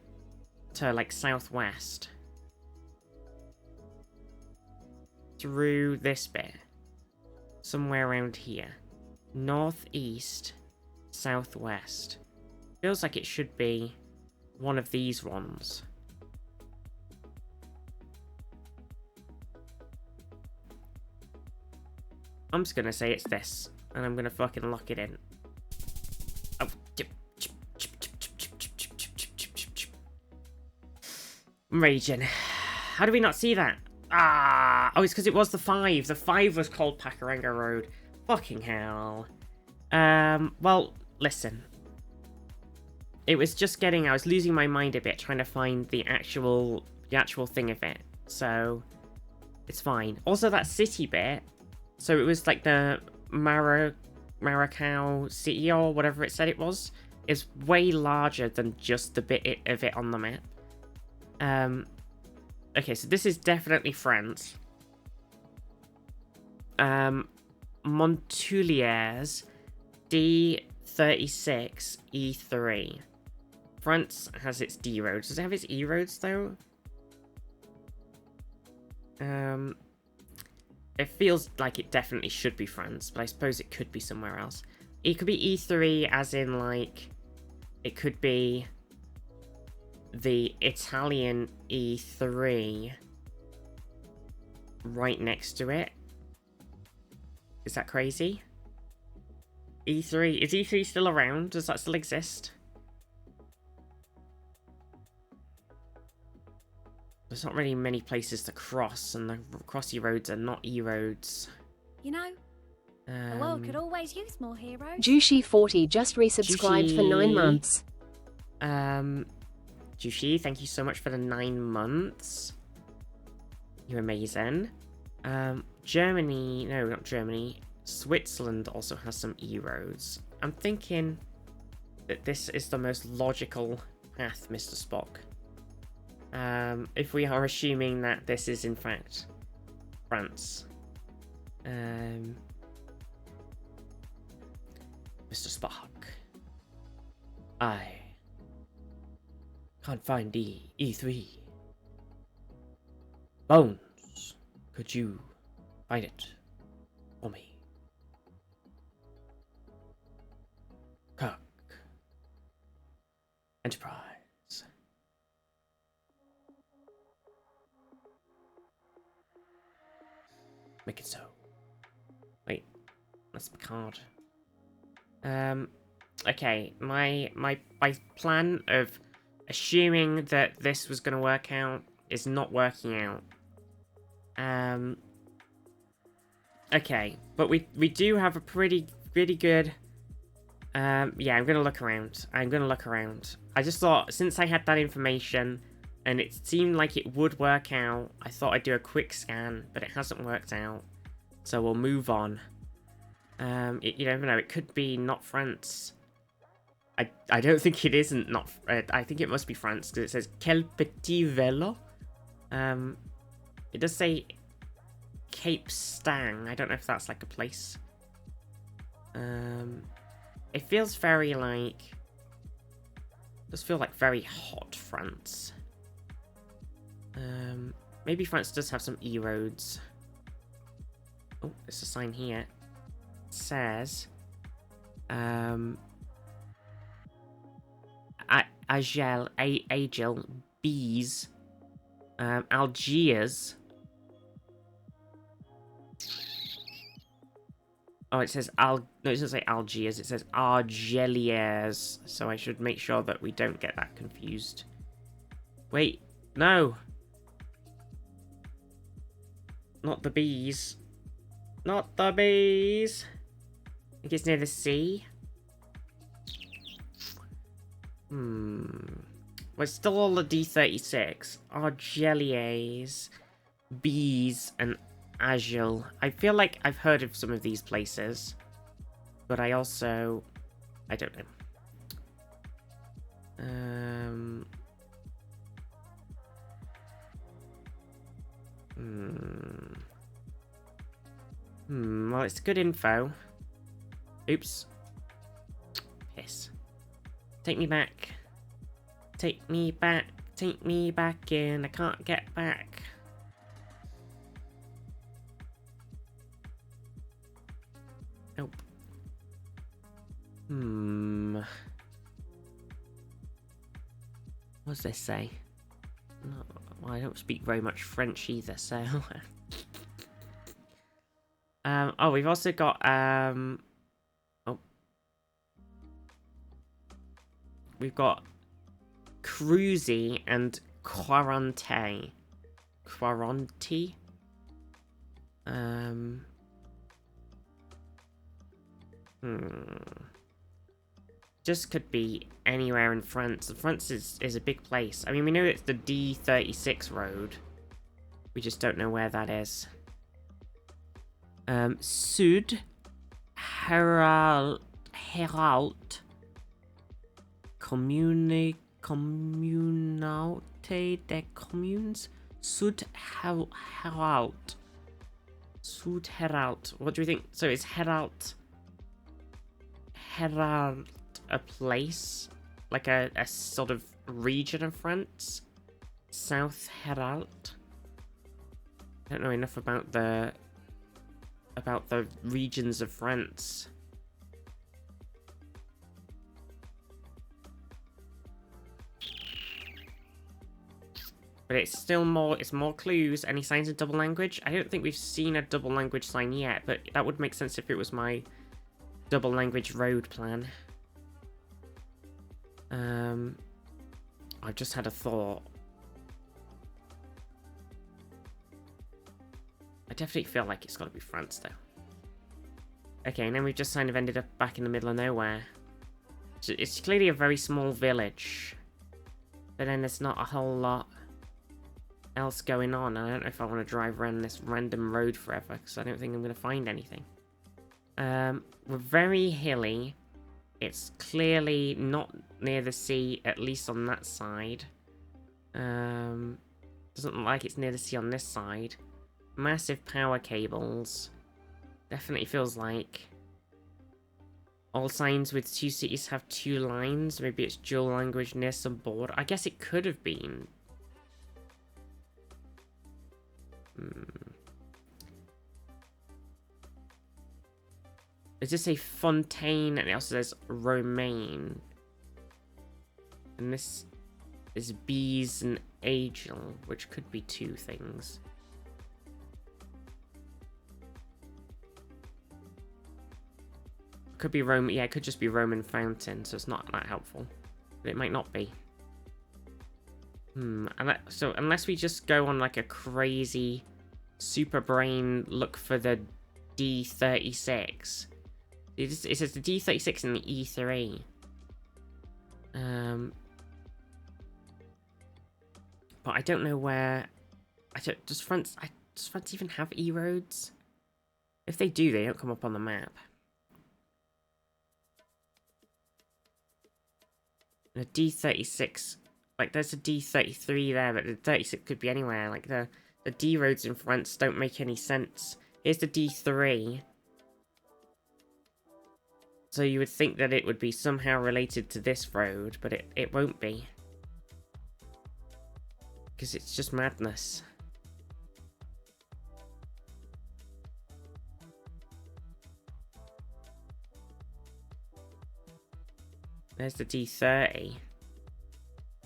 to, like, southwest. Through this bit. Somewhere around here. Northeast, southwest. Feels like it should be one of these ones. I'm just gonna say it's this, and I'm gonna fucking lock it in. Oh, I'm raging. How do we not see that? Oh, it's because it was the 5. The 5 was called Pakuranga Road. Fucking hell. Well, listen. It was just getting... I was losing my mind a bit trying to find the actual thing of it. So, it's fine. Also, that city bit... So, it was like the Maracau City or whatever it said it was. is way larger than just the bit of it on the map. Okay, so this is definitely France. Montpellier's D36 E3. France has its D roads. Does it have its E roads though? It feels like it definitely should be France, but I suppose it could be somewhere else. It could be E3 as in like, it could be the Italian E3 right next to it. Is that crazy? E3, is E3 still around? Does that still exist? There's not really many places to cross, and the crossy roads are not E-roads. You know, the world could always use more heroes. Jushi40 just resubscribed for 9 months. Jushi, thank you so much for the 9 months. You're amazing. Germany, no, not Germany. Switzerland also has some E-roads. I'm thinking that this is the most logical path, Mr. Spock. If we are assuming that this is in fact France. Mr. Spock. I can't find E3. Bones, could you find it for me? Kirk. Enterprise. Make it so. Wait, that's Picard. Okay, my plan of assuming that this was going to work out is not working out. Okay, but we do have a pretty good. Yeah, I'm gonna look around. I just thought, since I had that information and it seemed like it would work out, I thought I'd do a quick scan, but it hasn't worked out. So we'll move on. You never know, it could be not France. I don't think it isn't not. I think it must be France because it says Quel Petit Vélo. It does say Cape Stang. I don't know if that's like a place. It feels very like. Does feel like very hot France. Maybe France does have some E-roads. Oh, there's a sign here. It says Agel, Bees, Algiers. Oh, it says no, it doesn't say Algiers, it says Argeliers. So I should make sure that we don't get that confused. Wait, no. Not the bees. Not the bees. I think it's near the sea. Well, it's still all the D36. Argeliers, Bees, and Agile. I feel like I've heard of some of these places. But I also... I don't know. Well, it's good info. Oops. Piss. Take me back. Take me back. Take me back in. I can't get back. Nope. What does this say? No, well, I don't speak very much French either, so... oh, we've also got, oh. We've got Cruzy and Quarante. Quaranti? Just could be anywhere in France. France is a big place. I mean, we know it's the D36 road. We just don't know where that is. Sud Herald Communauté des Communes Sud-Heralt. Sud-Heralt. What do you think? So is Heralt a place? Like a sort of region of France? South Heralt? I don't know enough about the regions of France. But it's more clues. Any signs of double language? I don't think we've seen a double language sign yet, but that would make sense if it was my double language road plan. I've just had a thought. I definitely feel like it's got to be France, though. Okay, and then we've just kind of ended up back in the middle of nowhere. So it's clearly a very small village. But then there's not a whole lot else going on. I don't know if I want to drive around this random road forever, because I don't think I'm going to find anything. We're very hilly. It's clearly not near the sea, at least on that side. Doesn't look like it's near the sea on this side. Massive power cables. Definitely feels like all signs with 2 cities have 2 lines. Maybe it's dual language near some border. I guess it could have been. It just say Fontaine and it also says Romaine. And this is Bees and Agil, which could be 2 things. Could be Roman, yeah, it could just be Roman Fountain, so it's not that helpful. But it might not be. So unless we just go on like a crazy super brain look for the D36. It says the D36 and the E3. But I don't know where. Does France even have E-roads? If they do, they don't come up on the map. The D36, like there's a D33 there, but the 36 could be anywhere. Like the D roads in France don't make any sense. Here's the D3. So you would think that it would be somehow related to this road, but it won't be. Because it's just madness. There's the D30.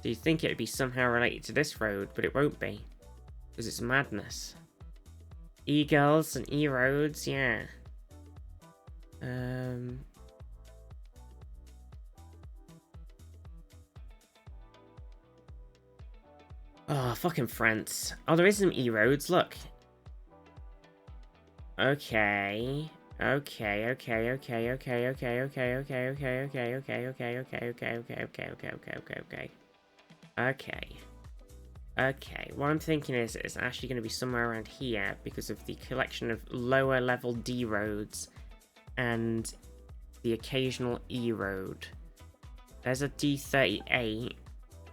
So you'd think it would be somehow related to this road, but it won't be. Because it's madness. E-girls and E-roads, yeah. Oh, fucking France. Oh, there is some E-roads, look. Okay. Okay. What I'm thinking is it's actually going to be somewhere around here because of the collection of lower level D roads and the occasional E road. There's a D38,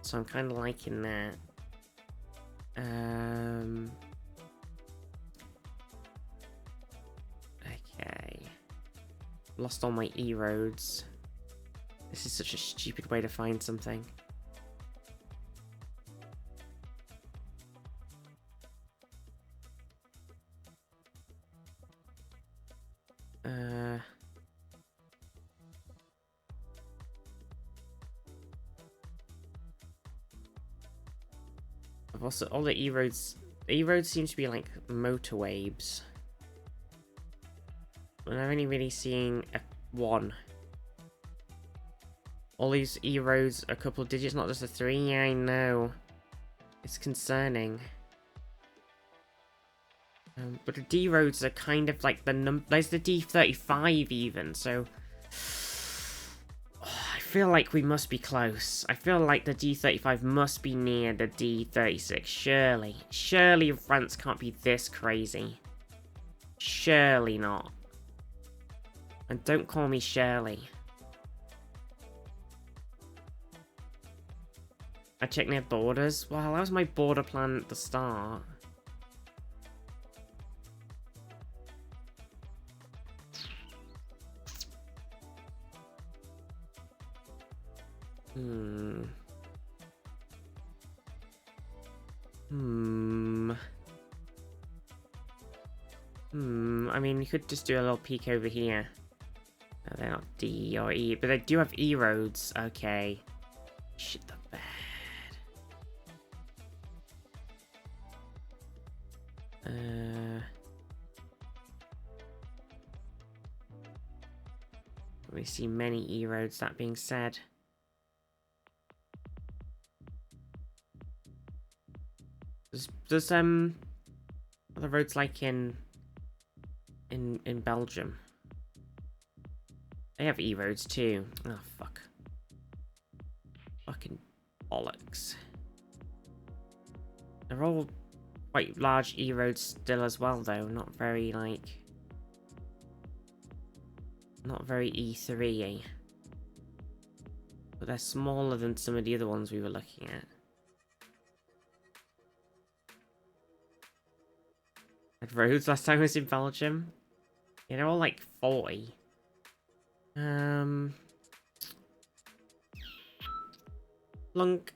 so I'm kind of liking that. Okay. Lost all my E roads. This is such a stupid way to find something. I've also all the E-roads. The E-roads seem to be like motorways. And I'm only really seeing one. All these E-roads are a couple of digits, not just a 3. Yeah, I know. It's concerning. But the D roads are kind of like the there's the D35 even, so I feel like we must be close. I feel like the D35 must be near the D36. Surely France can't be this crazy. Surely not. And don't call me Shirley. I check near borders. Well, that was my border plan at the start. I mean, you could just do a little peek over here. No, they're not D or E, but they do have E roads. Okay. Shit the bed. We see many E roads, that being said. There's other roads like in Belgium. They have E roads too. Oh fuck. Fucking bollocks. They're all quite large E roads still as well though, not very like not very E3-y. But they're smaller than some of the other ones we were looking at. Roads last time I was in Belgium. Yeah, they're all like 40. Lunk.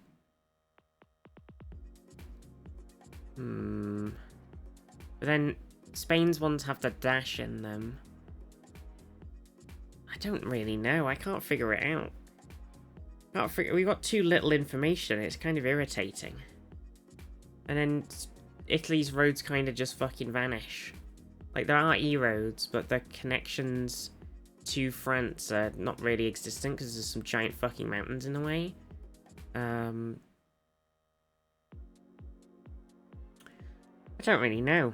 But then Spain's ones have the dash in them. I don't really know. I can't figure it out. We got too little information. It's kind of irritating. And then Italy's roads kind of just fucking vanish. Like, there are E-roads, but the connections to France are not really existent because there's some giant fucking mountains in the way. I don't really know.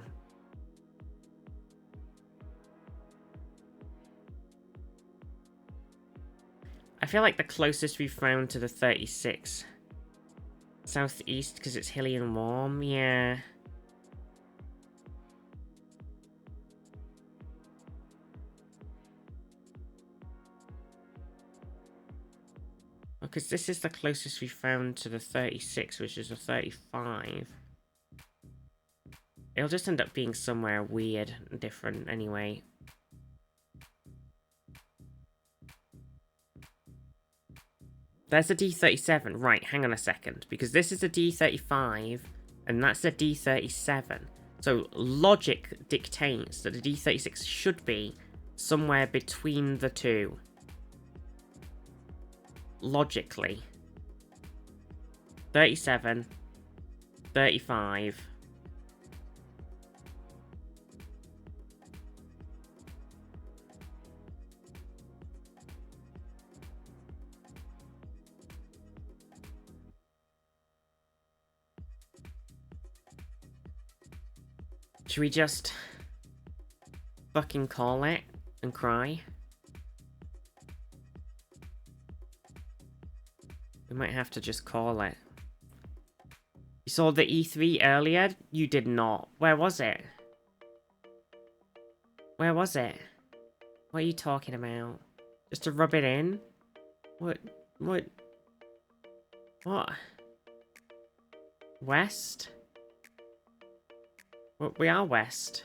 I feel like the closest we've found to the 36. Southeast, because it's hilly and warm, yeah. Because this is the closest we found to the 36, which is a 35. It'll just end up being somewhere weird and different anyway. There's a D37. Right, hang on a second. Because this is a D35, and that's a D37. So logic dictates that a D36 should be somewhere between the two. Logically. 37, 35. Should we just fucking call it and cry? We might have to just call it. You saw the E3 earlier? You did not. Where was it? Where was it? What are you talking about? Just to rub it in? What? West? Well, we are west.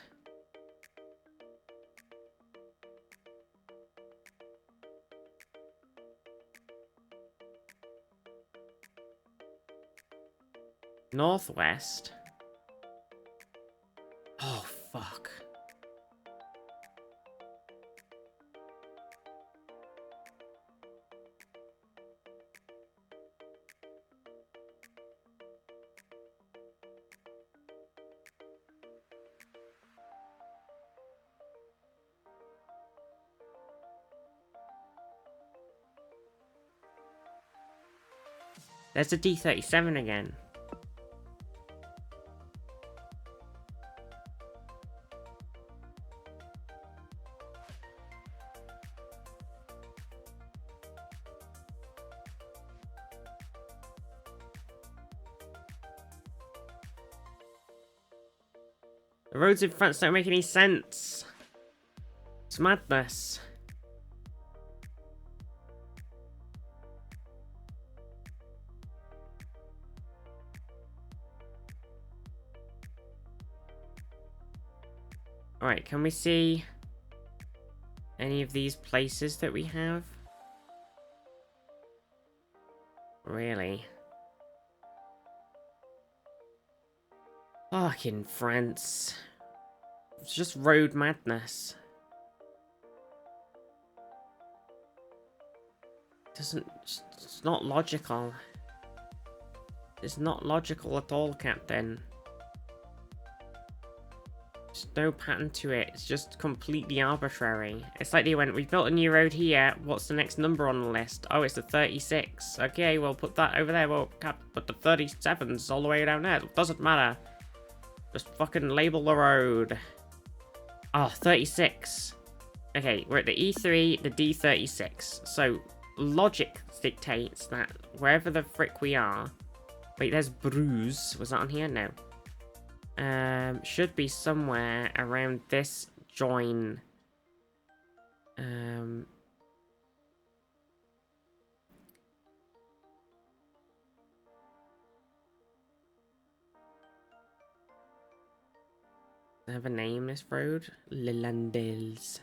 Northwest? Oh, fuck. There's a D37 again. The roads in France don't make any sense. It's madness. Right, can we see any of these places that we have? Really? Fucking France. It's just road madness. It's not logical. It's not logical at all, Captain. There's no pattern to it. It's just completely arbitrary. It's like they went, we built a new road here. What's the next number on the list? Oh, it's the 36. Okay, we'll put that over there. Well, put the 37s all the way down there. It doesn't matter. Just fucking label the road. Oh, 36. Okay, we're at the E3, the D36. So, logic dictates that wherever the frick we are... Wait, there's Bruges. Was that on here? No. Should be somewhere around this join. Does it have a name, this road? Le Landels.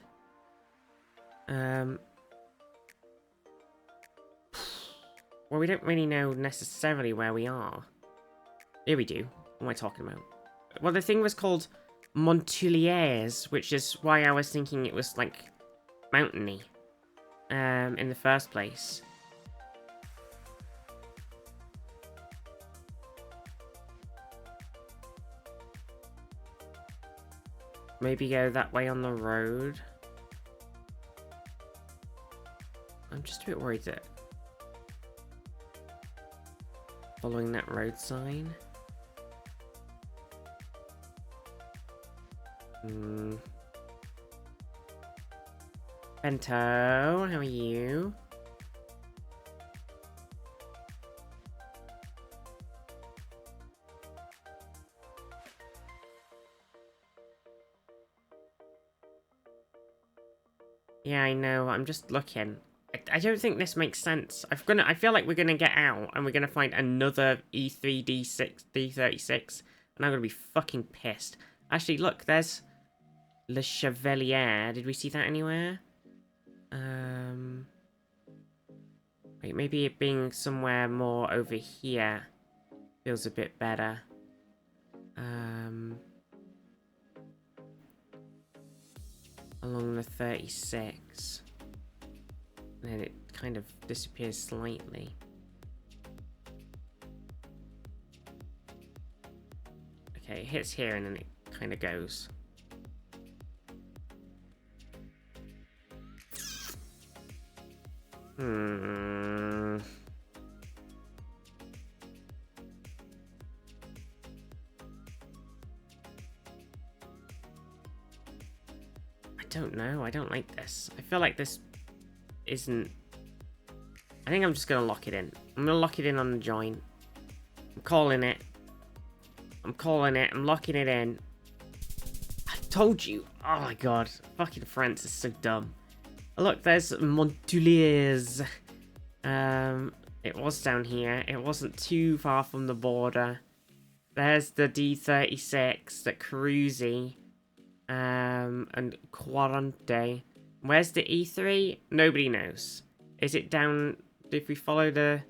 Well, we don't really know necessarily where we are. Here we do. What am I talking about? Well, the thing was called Montpellier, which is why I was thinking it was, like, mountainy. In the first place. Maybe go that way on the road. I'm just a bit worried that... Following that road sign. Bento, how are you? Yeah, I know. I'm just looking. I don't think this makes sense. I feel like we're gonna get out and we're gonna find another E3 D6 D36, and I'm gonna be fucking pissed. Actually, look, there's Le Chevalier. Did we see that anywhere? Wait, maybe it being somewhere more over here feels a bit better. Along the 36. And then it kind of disappears slightly. Okay, it hits here and then it kind of goes. I don't know. I don't like this. I feel like this isn't... I think I'm just going to lock it in. I'm going to lock it in on the join. I'm calling it. I'm calling it. I'm locking it in. I told you. Oh my god. Fucking France is so dumb. Oh, look, there's Montpellier. It was down here. It wasn't too far from the border. There's the D36, the Cruzy, and Quarante. Where's the E3? Nobody knows. Is it down... If we follow the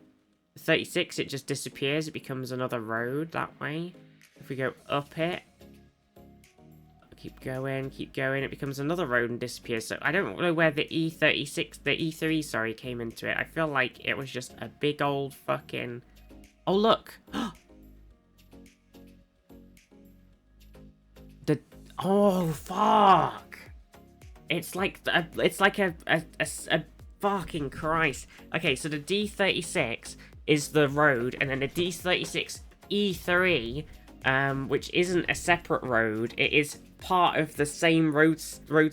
36, it just disappears. It becomes another road that way. If we go up it... Keep going, it becomes another road and disappears. So I don't know where the E36... The E3, sorry, came into it. I feel like it was just a big old fucking... Oh, look! Oh, fuck! It's like a fucking Christ. Okay, so the D36 is the road, and then the D36 E3, which isn't a separate road, it is part of the same road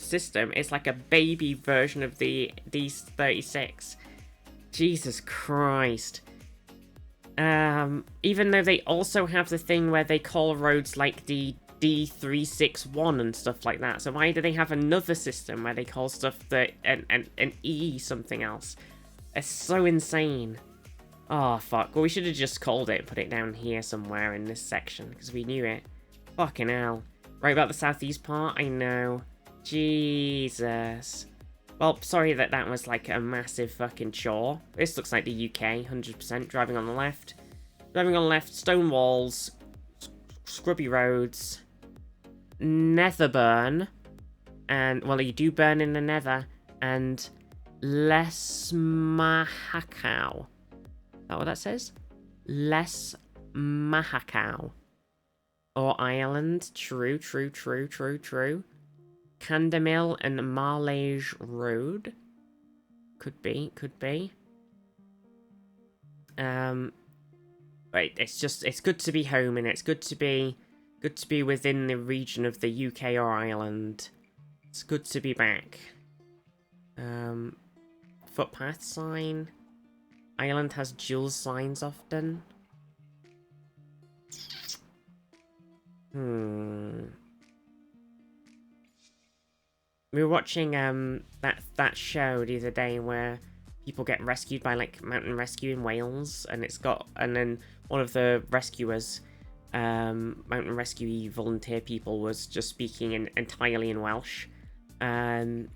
system. It's like a baby version of the D36. Jesus Christ. Even though they also have the thing where they call roads like the D361 and stuff like that. So why do they have another system where they call stuff an E something else? It's so insane. Oh, fuck. Well, we should have just called it and put it down here somewhere in this section, because we knew it. Fucking hell. Right about the southeast part, I know. Jesus. Well, sorry that was like a massive fucking chore. This looks like the UK, 100%. Driving on the left. Driving on the left, stone walls, scrubby roads, Netherburn, and, well, you do burn in the nether, and Lesmahakau. Is that what that says? Lesmahakau. Or Ireland. True. Candamil and Marlage Road. Could be. Right, it's good to be home, and it's good to be within the region of the UK or Ireland. It's good to be back. Footpath sign. Ireland has dual signs often. We were watching that show the other day where people get rescued by like mountain rescue in Wales, and then one of the rescuers, mountain rescue volunteer people, was just speaking entirely in Welsh, and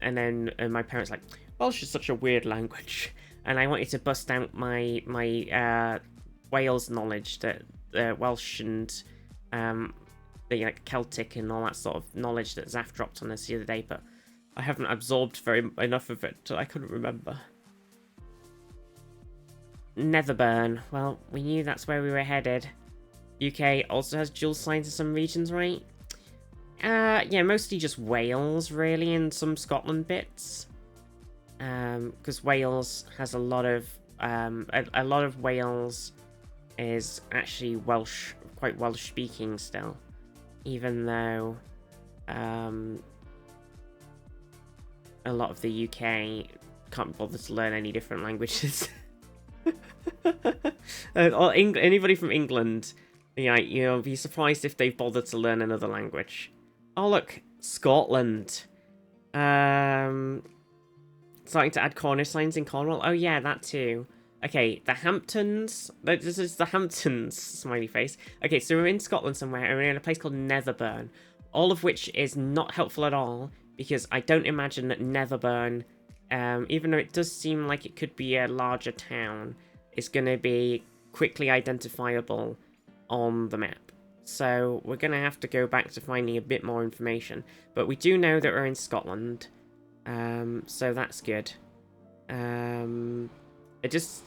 then my parents like, Welsh is such a weird language, and I wanted to bust out my Wales knowledge, that Welsh and the like Celtic and all that sort of knowledge that Zaf dropped on us the other day, but I haven't absorbed enough of it, so I couldn't remember. Netherburn. Well, we knew that's where we were headed. UK also has dual signs in some regions, right? Yeah, mostly just Wales, really, and some Scotland bits. Because Wales has a lot of Wales is actually Welsh, quite Welsh speaking still. Even though a lot of the UK can't bother to learn any different languages. Or anybody from England, yeah, be surprised if they've bothered to learn another language. Oh look, Scotland. Starting to add corner signs in Cornwall. Oh yeah, that too. Okay, the Hamptons. This is the Hamptons, smiley face. Okay, so we're in Scotland somewhere, and we're in a place called Netherburn. All of which is not helpful at all, because I don't imagine that Netherburn, even though it does seem like it could be a larger town, is going to be quickly identifiable on the map. So we're going to have to go back to finding a bit more information. But we do know that we're in Scotland, so that's good. It just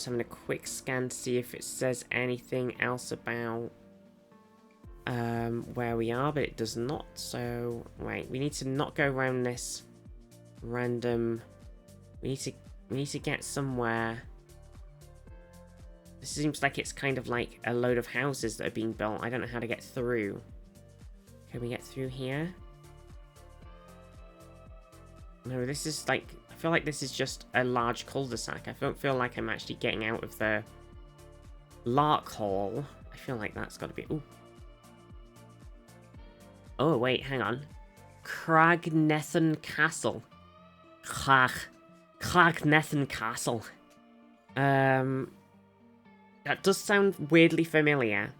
having a quick scan to see if it says anything else about where we are, but it does not. So wait, we need to not go around this random. We need to get somewhere. This seems like it's kind of like a load of houses that are being built. I don't know how to get through. Can we get through here? No, this is like, I feel like this is just a large cul-de-sac. I don't feel like I'm actually getting out of the Lark Hall. I feel like that's got to be... Ooh. Oh, wait, hang on. Cragnethan Castle. Cragnethan Castle. That does sound weirdly familiar.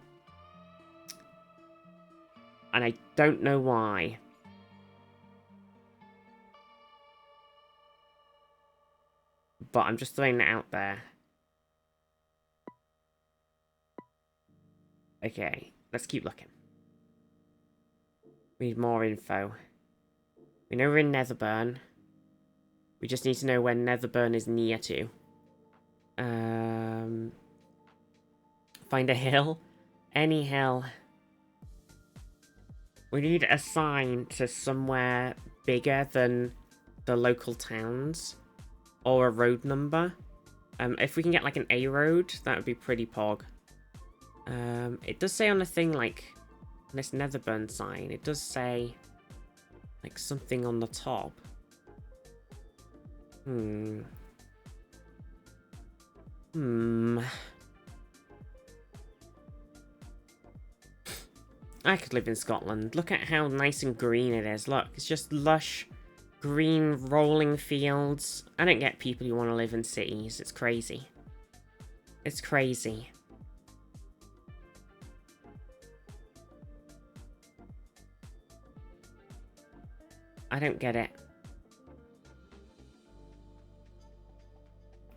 And I don't know why. But I'm just throwing that out there. Okay, let's keep looking. We need more info. We know we're in Netherburn. We just need to know where Netherburn is near to. Find a hill? Any hill. We need a sign to somewhere bigger than the local towns. Or a road number. If we can get like an A road, that would be pretty pog. It does say on the thing, like, this Netherburn sign, it does say, like, something on the top. I could live in Scotland. Look at how nice and green it is. Look, it's just lush, green, rolling fields. I don't get people who want to live in cities. It's crazy. It's crazy. I don't get it.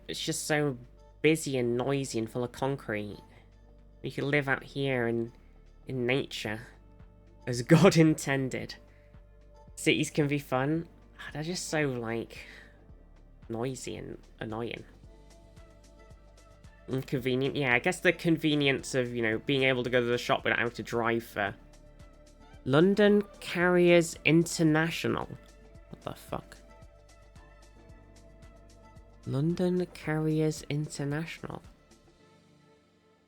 It's just so busy and noisy and full of concrete. You could live out here in nature, as God intended. Cities can be fun. They're just so, like, noisy and annoying. Inconvenient. Yeah, I guess the convenience of, you know, being able to go to the shop without having to drive for. London Carriers International. What the fuck? London Carriers International.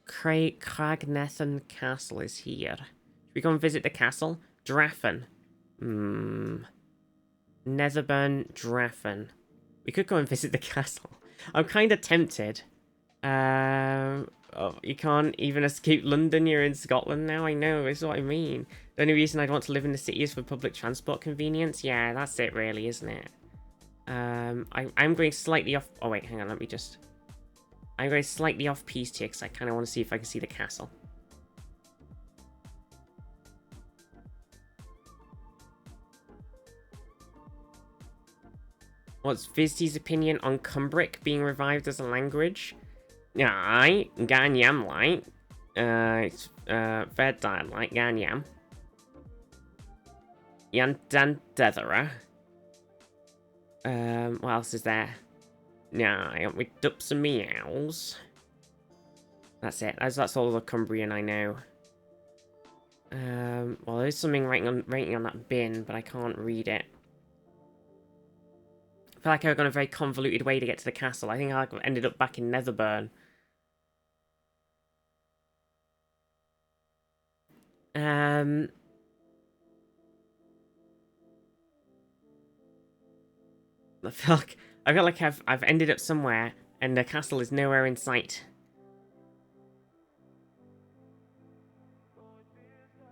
Cragnethan Castle is here. Should we go and visit the castle? Draffen. Netherburn, Draffen. We could go and visit the castle. I'm kind of tempted. Oh, you can't even escape London. You're in Scotland now. I know. This is what I mean. The only reason I'd want to live in the city is for public transport convenience. Yeah, that's it, really, isn't it? I'm going slightly off. Oh wait, hang on. Let me just. I'm going slightly off piste here because I kind of want to see if I can see the castle. What's Vizty's opinion on Cumbric being revived as a language? Aye, Ganyam like. It's fair dialect, Ganyam. Yandantethera. What else is there? Nah, we dups and meows. That's it. That's all the Cumbrian I know. Well, there's something writing on that bin, but I can't read it. I feel like I've gone a very convoluted way to get to the castle. I think I ended up back in Netherburn. I feel like I've ended up somewhere and the castle is nowhere in sight.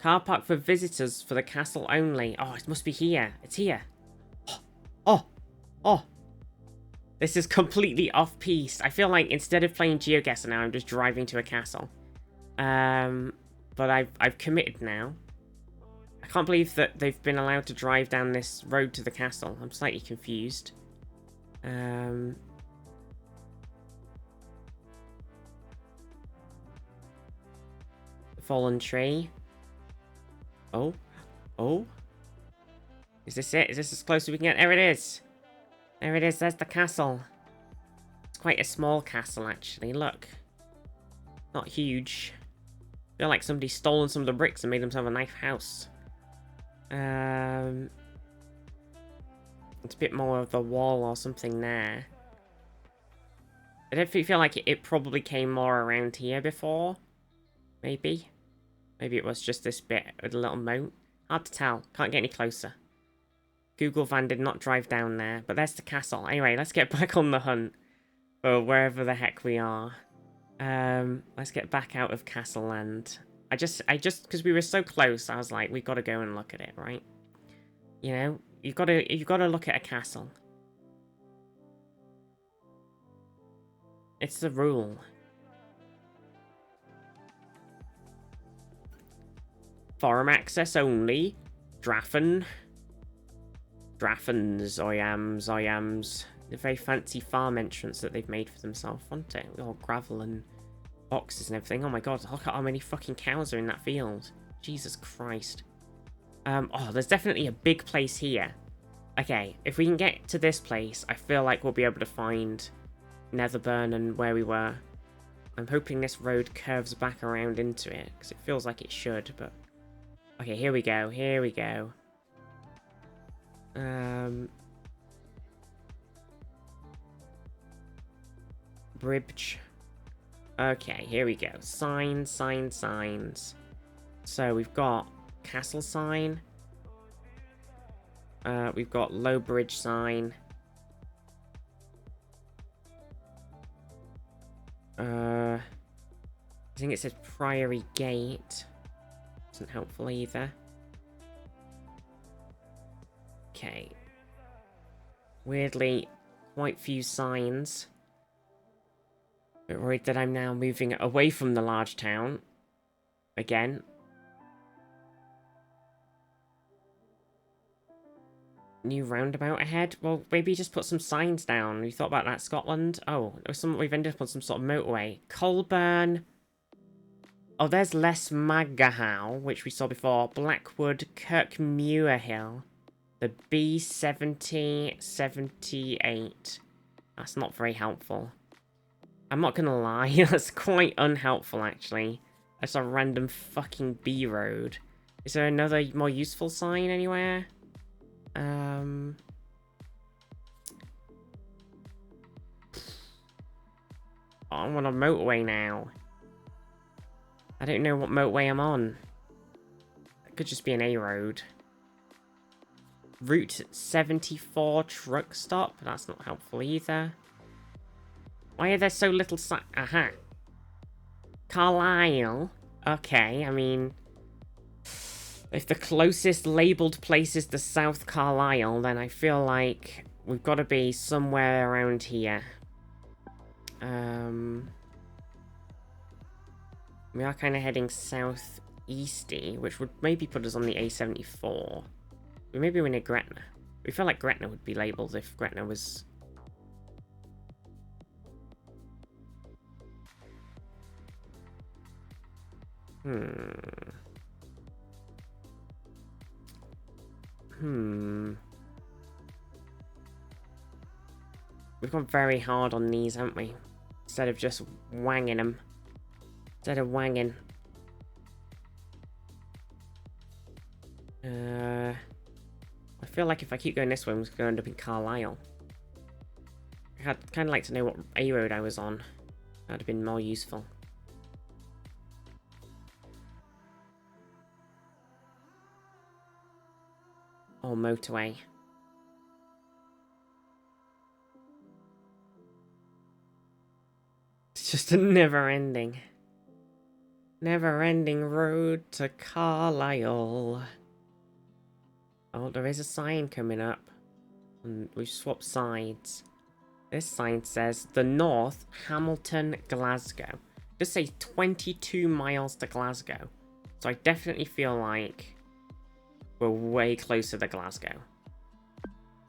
Car park for visitors for the castle only. Oh, it must be here. It's here. Oh. This is completely off-piste. I feel like instead of playing GeoGuessr now, I'm just driving to a castle. But I've committed now. I can't believe that they've been allowed to drive down this road to the castle. I'm slightly confused. Fallen tree. Oh. Is this it? Is this as close as we can get? There it is. There it is. There's the castle. It's quite a small castle, actually. Look. Not huge. I feel like somebody's stolen some of the bricks and made themselves a nice house. It's a bit more of the wall or something there. I definitely feel like it probably came more around here before. Maybe. Maybe it was just this bit with a little moat. Hard to tell. Can't get any closer. Google Van did not drive down there, but there's the castle. Anyway, let's get back on the hunt for wherever the heck we are. Let's get back out of Castle Land. I just, because we were so close, I was like, we got to go and look at it, right? You know, you've got to look at a castle. It's the rule. Farm access only. Draffen. Draffens, Oyams. The very fancy farm entrance that they've made for themselves, aren't it? With all gravel and boxes and everything. Oh my god, look at how many fucking cows are in that field. Jesus Christ. Oh, there's definitely a big place here. Okay, if we can get to this place, I feel like we'll be able to find Netherburn and where we were. I'm hoping this road curves back around into it, because it feels like it should, but... Okay, here we go. Bridge. Okay, here we go. Signs. So we've got castle sign. We've got low bridge sign. I think it says Priory Gate. Isn't helpful either. Okay. Weirdly, quite few signs. Bit worried that I'm now moving away from the large town. Again. New roundabout ahead? Well, maybe just put some signs down. You thought about that, Scotland? Oh, we've ended up on some sort of motorway. Colburn. Oh, there's Les Magahow, which we saw before. Blackwood, Kirkmuir Hill. The B7078. That's not very helpful. I'm not gonna lie, that's quite unhelpful, actually. That's a random fucking B road. Is there another more useful sign anywhere? I want a motorway now. I don't know what motorway I'm on. It could just be an A road. Route 74 truck stop. That's not helpful either. Why are there so little aha. Carlisle. Okay, I mean... If the closest labelled place is the South Carlisle, then I feel like we've got to be somewhere around here. We are kind of heading southeasty, which would maybe put us on the A74. Maybe we're near Gretna. We feel like Gretna would be labelled if Gretna was... We've gone very hard on these, haven't we? Instead of just wanging them. Instead of wanging. I feel like if I keep going this way, I'm just going to end up in Carlisle. I'd kind of like to know what A road I was on. That'd have been more useful. Or motorway. It's just a never-ending road to Carlisle. Oh, there is a sign coming up. And we've swapped sides. This sign says, the North, Hamilton, Glasgow. It does say 22 miles to Glasgow. So I definitely feel like we're way closer to Glasgow.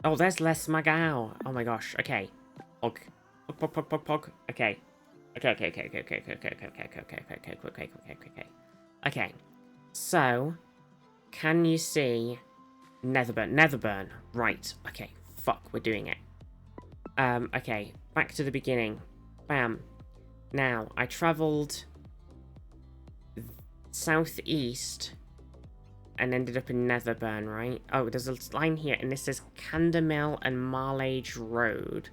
Oh, there's Les Magahow. Oh my gosh. Okay. Pog. Okay. Okay. So, can you see Netherburn? Right. Okay. Fuck, we're doing it. Okay. Back to the beginning. Bam. Now, I travelled southeast and ended up in Netherburn, right? Oh, there's a line here, and this says Candamill and Marlage Road.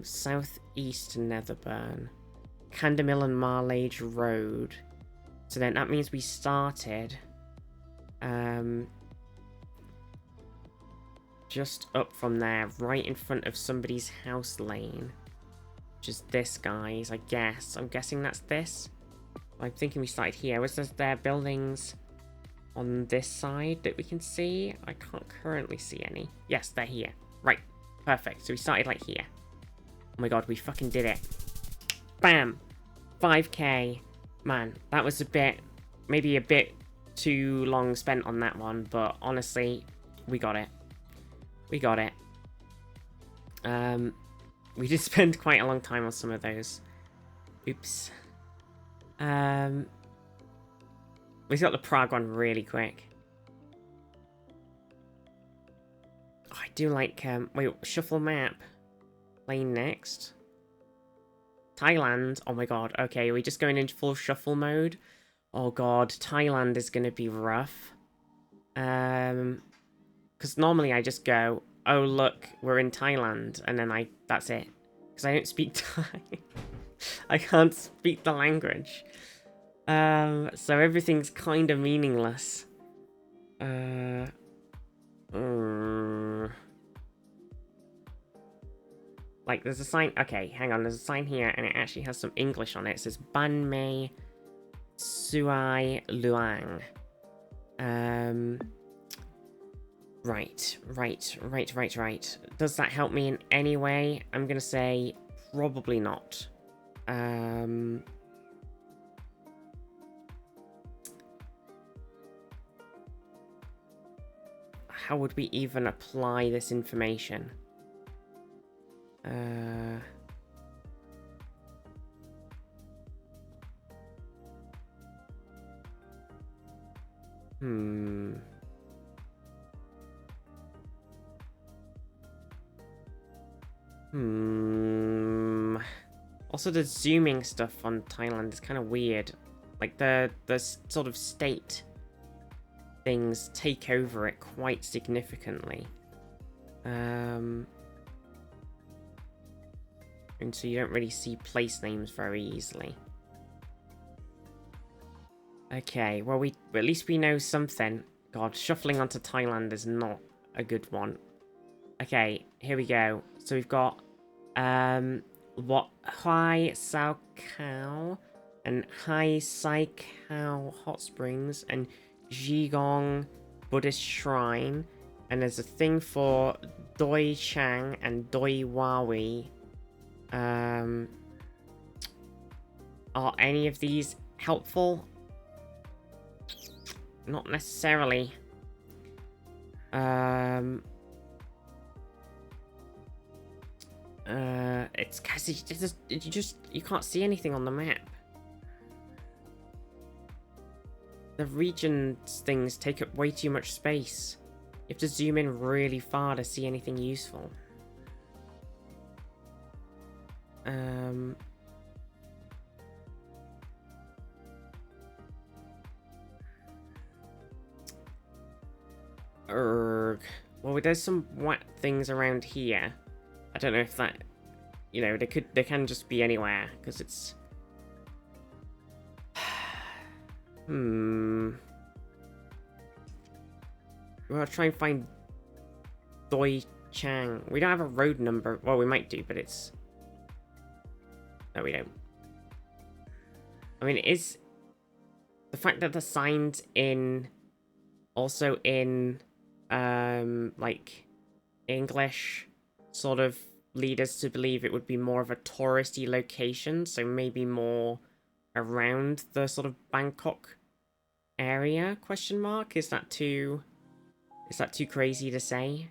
Southeast Netherburn. Candamill and Marlage Road. So then that means we started just up from there, right in front of somebody's house lane. Which is this guy's, I guess. I'm guessing that's this. I'm thinking we started here. Was there buildings on this side that we can see? I can't currently see any. Yes, they're here. Right. Perfect. So we started like here. Oh my god, we fucking did it. Bam! 5k. Man, that was maybe a bit too long spent on that one, but honestly, we got it. We got it. We did spend quite a long time on some of those. Oops. We got the Prague one really quick. Oh, I do like, wait, shuffle map. Lane next. Thailand. Oh my god. Okay, are we just going into full shuffle mode? Oh god, Thailand is going to be rough. Because normally I just go, oh look, we're in Thailand, and then that's it. Because I don't speak Thai. I can't speak the language. So everything's kind of meaningless. Like, there's a sign... Okay, hang on. There's a sign here, and it actually has some English on it. It says Ban Mei Suai Luang. Right. Does that help me in any way? I'm gonna say probably not. how would we even apply this information? Also, the zooming stuff on Thailand is kind of weird. Like, the sort of state things take over it quite significantly. And so you don't really see place names very easily. Okay, well, at least we know something. God, shuffling onto Thailand is not a good one. Okay, here we go. So we've got what Hai Sao Khao and Hai Sai Khao Hot Springs and Jigong Buddhist Shrine, and there's a thing for Doi Chang and Doi Wawi. Are any of these helpful? Not necessarily. It's because you can't see anything on the map. The regions things take up way too much space. You have to zoom in really far to see anything useful. Well, there's some wet things around here. I don't know if that, you know, they can just be anywhere because it's. We'll try and find Doi Chang. We don't have a road number. Well, we might do, but it's. No, we don't. I mean, is the fact that the sign's in, also in, like, English, sort of lead us to believe it would be more of a touristy location, so maybe more around the sort of Bangkok area, question mark? Is that too crazy to say?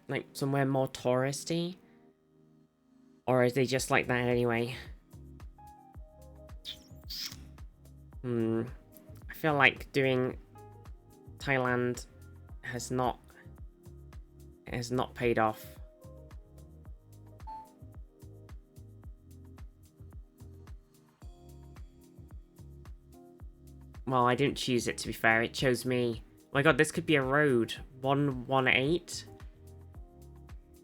Like somewhere more touristy? Or is they just like that anyway? I feel like doing Thailand has not paid off. Well, I didn't choose it, to be fair. It chose me. Oh my god, this could be a road. 118?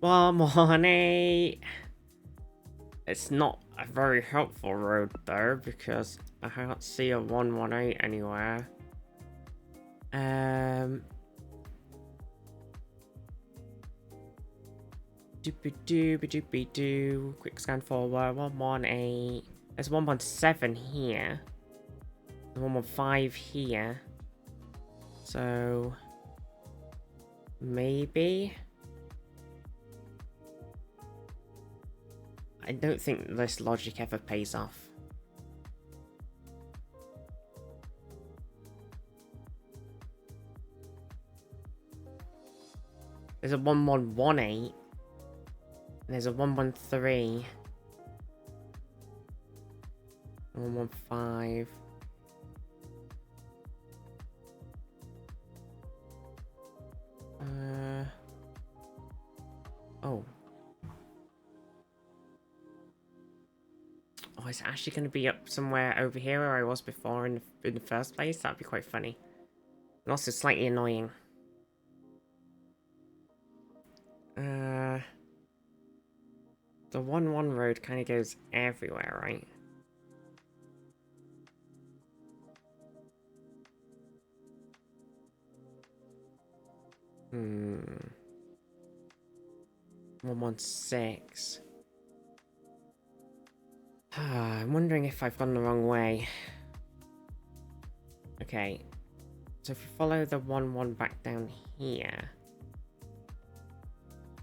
118! It's not a very helpful road, though, because I can't see a 118 anywhere. Doopy-doo. Quick scan forward. 118. There's 117 here. 115 here. So maybe. I don't think this logic ever pays off. There's a 1118. And there's a 113. 115. Oh. Oh, it's actually going to be up somewhere over here where I was before in the first place. That'd be quite funny. And also slightly annoying. The 1-1 road kind of goes everywhere, right? Hmm. 116. I'm wondering if I've gone the wrong way. Okay. So if you follow the 1-1 back down here.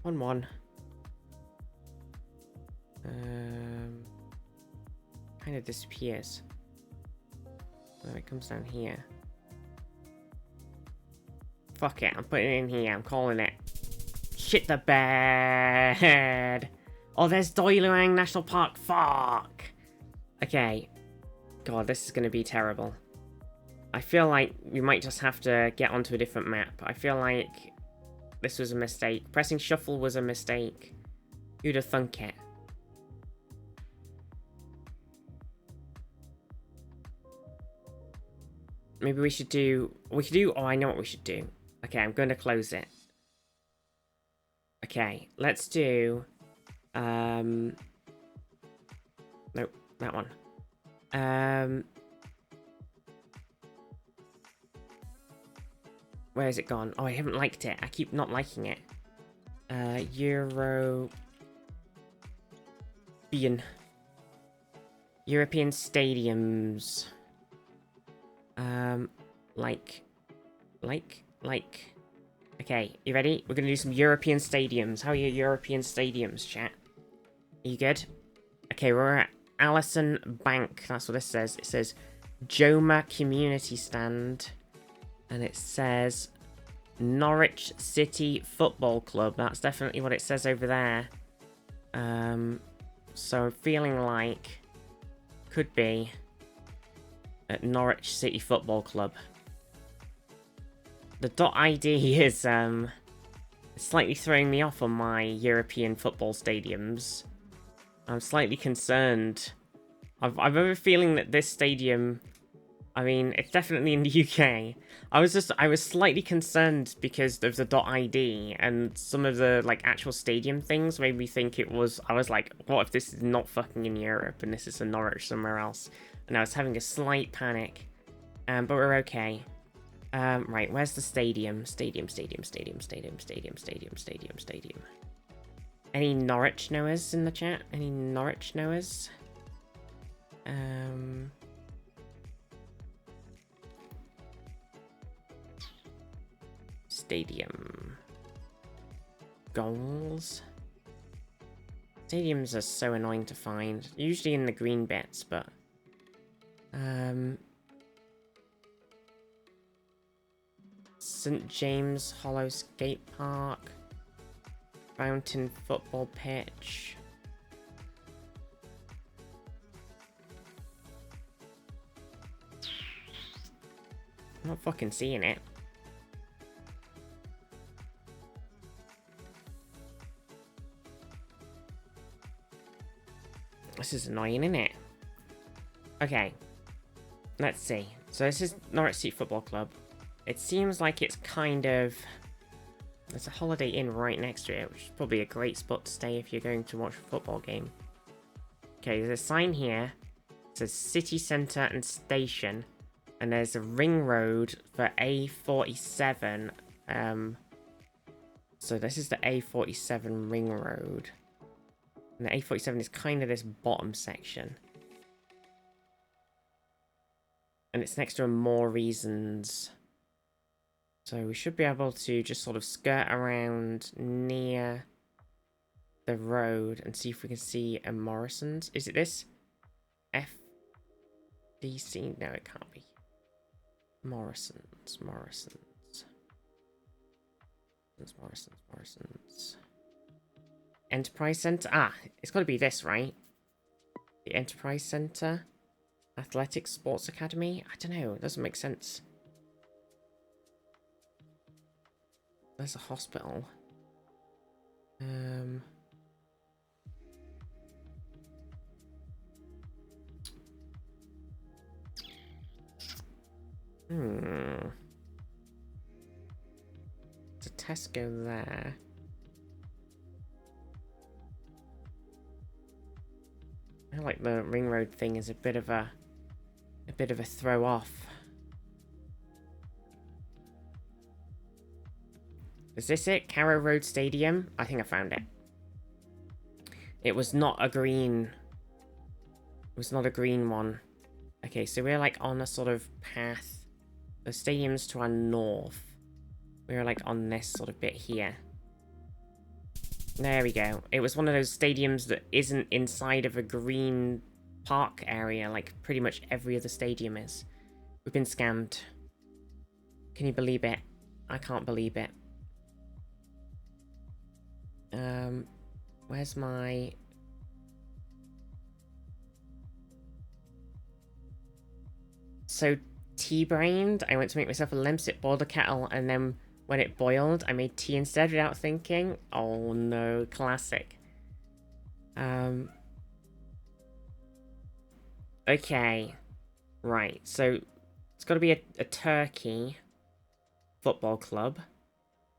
1-1. kind of disappears. Then it comes down here. Fuck it, I'm putting it in here. I'm calling it. Shit the bed. Oh, there's Doiluang National Park. Fuck. Okay. God, this is going to be terrible. I feel like we might just have to get onto a different map. I feel like this was a mistake. Pressing shuffle was a mistake. Who'd have thunk it? Maybe we should do... Oh, I know what we should do. Okay, I'm going to close it. Okay, let's do... Nope, that one. Where has it gone? Oh, I haven't liked it. I keep not liking it. European stadiums. Okay, you ready? We're gonna do some European stadiums. How are your European stadiums, chat? Are you good? Okay, we're at Allison Bank. That's what this says. It says Joma Community Stand. And it says Norwich City Football Club. That's definitely what it says over there. So I'm feeling like could be at Norwich City Football Club. The .id is slightly throwing me off on my European football stadiums. I'm slightly concerned. I've a feeling that this stadium, I mean, it's definitely in the UK. I was slightly concerned because of the .id and some of the like actual stadium things made me think it was. I was like, what if this is not fucking in Europe and this is in Norwich somewhere else? And I was having a slight panic. But we're okay. Right, where's the stadium? Stadium. Any Norwich knowers in the chat? Any Norwich knowers? Stadium. Goals? Stadiums are so annoying to find. Usually in the green bits, but... St. James Hollow Skate Park. Fountain Football Pitch. I'm not fucking seeing it. This is annoying, isn't it? Okay. Let's see. So this is Norwich City Football Club. It seems like it's kind of... There's a Holiday Inn right next to it, which is probably a great spot to stay if you're going to watch a football game. Okay, there's a sign here. It says City Centre and Station. And there's a ring road for A47. So this is the A47 ring road. And the A47 is kind of this bottom section. And it's next to a More Reasons. So we should be able to just sort of skirt around near the road and see if we can see a Morrison's. Is it this? FDC? No, it can't be. Morrison's. Enterprise Centre? Ah, it's got to be this, right? The Enterprise Centre? Athletics Sports Academy? I don't know, it doesn't make sense. There's a hospital. There's a Tesco there. I feel like the ring road thing is a bit of a throw off. Is this it? Carrow Road Stadium? I think I found it. It was not a green... It was not a green one. Okay, so we're like on a sort of path. The stadium's to our north. We're like on this sort of bit here. There we go. It was one of those stadiums that isn't inside of a green park area like pretty much every other stadium is. We've been scammed. Can you believe it? I can't believe it. Where's my... So, tea-brained, I went to make myself a lemsip, boiled a kettle, and then when it boiled, I made tea instead without thinking. Oh no, classic. Okay. Right, so it's got to be a Turkey football club.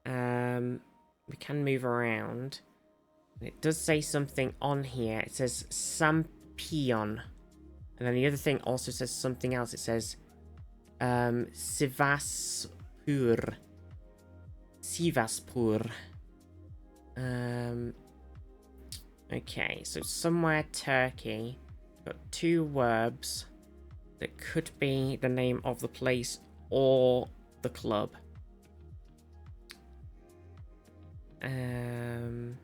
We can move around. It does say something on here. It says Sampion. And then the other thing also says something else. It says Sivaspur. Sivaspur. Okay, so somewhere Turkey. Got two verbs that could be the name of the place or the club. I'm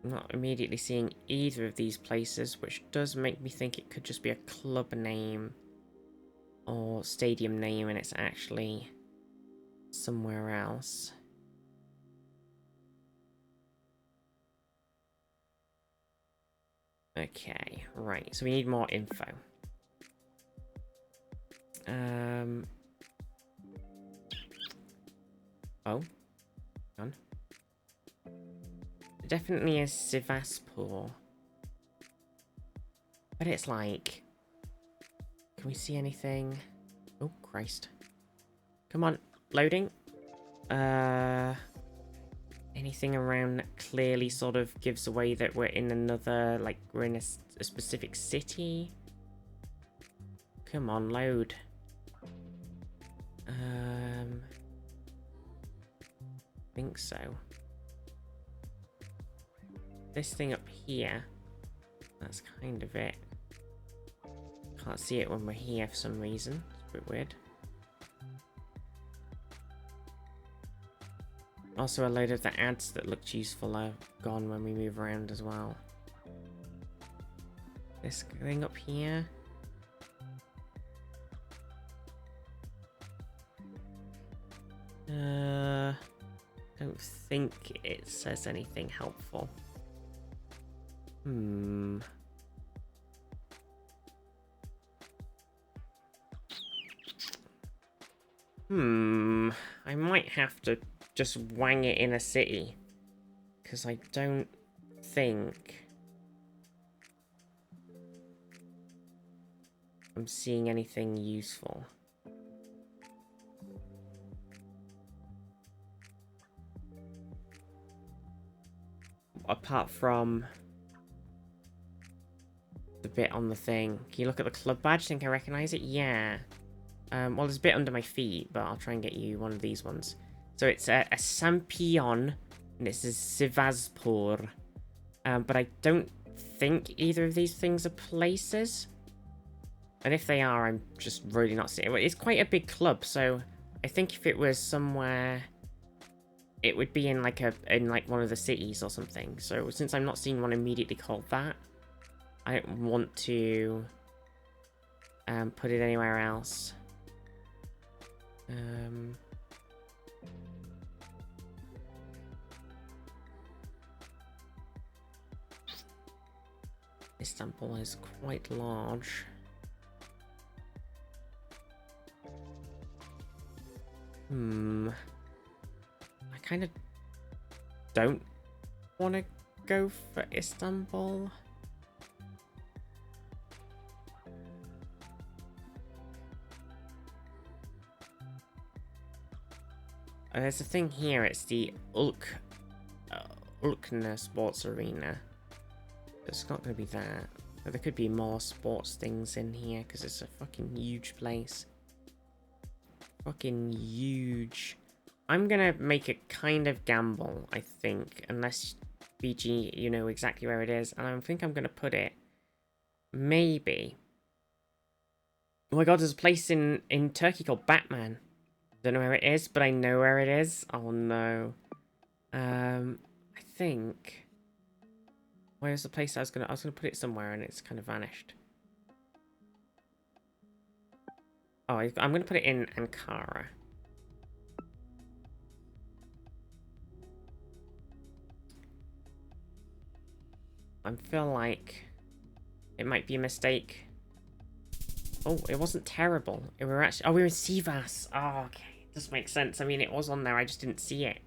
not immediately seeing either of these places, which does make me think it could just be a club name or stadium name and it's actually somewhere else. Okay, right, so we need more info. Oh, on. It definitely is Sivaspur. But it's like... Can we see anything? Oh, Christ. Come on, loading. Anything around that clearly sort of gives away that we're in another, like, we're in a specific city? Come on, load. Think so. This thing up here, that's kind of it. Can't see it when we're here for some reason. It's a bit weird. Also, a load of the ads that looked useful are gone when we move around as well. This thing up here. Don't think it says anything helpful. I might have to just wang it in a city. Because I don't think I'm seeing anything useful. Apart from the bit on the thing. Can you look at the club badge? Think I recognize it? Yeah. Well, there's a bit under my feet, but I'll try and get you one of these ones. So it's a Sampion, and this is Sivaspur. But I don't think either of these things are places. And if they are, I'm just really not seeing it. It's quite a big club, so I think if it was somewhere, it would be in like one of the cities or something. So since I'm not seeing one immediately called that, I don't want to put it anywhere else. Istanbul is quite large. I kind of don't want to go for Istanbul. There's a thing here, it's the Ulkner Sports Arena. It's not going to be that. But there could be more sports things in here, because it's a fucking huge place. Fucking huge. I'm going to make a kind of gamble, I think. Unless, BG, you know exactly where it is. And I think I'm going to put it, maybe, Oh my god, there's a place in Turkey called Batman. Don't know where it is, but I know where it is. Oh no. I think... Where's the place I was gonna put it somewhere and it's kind of vanished. Oh, I'm gonna put it in Ankara. I feel like it might be a mistake. Oh, it wasn't terrible. We were actually... Oh, we were in Sivas. Oh, okay. This makes sense. I mean, it was on there. I just didn't see it.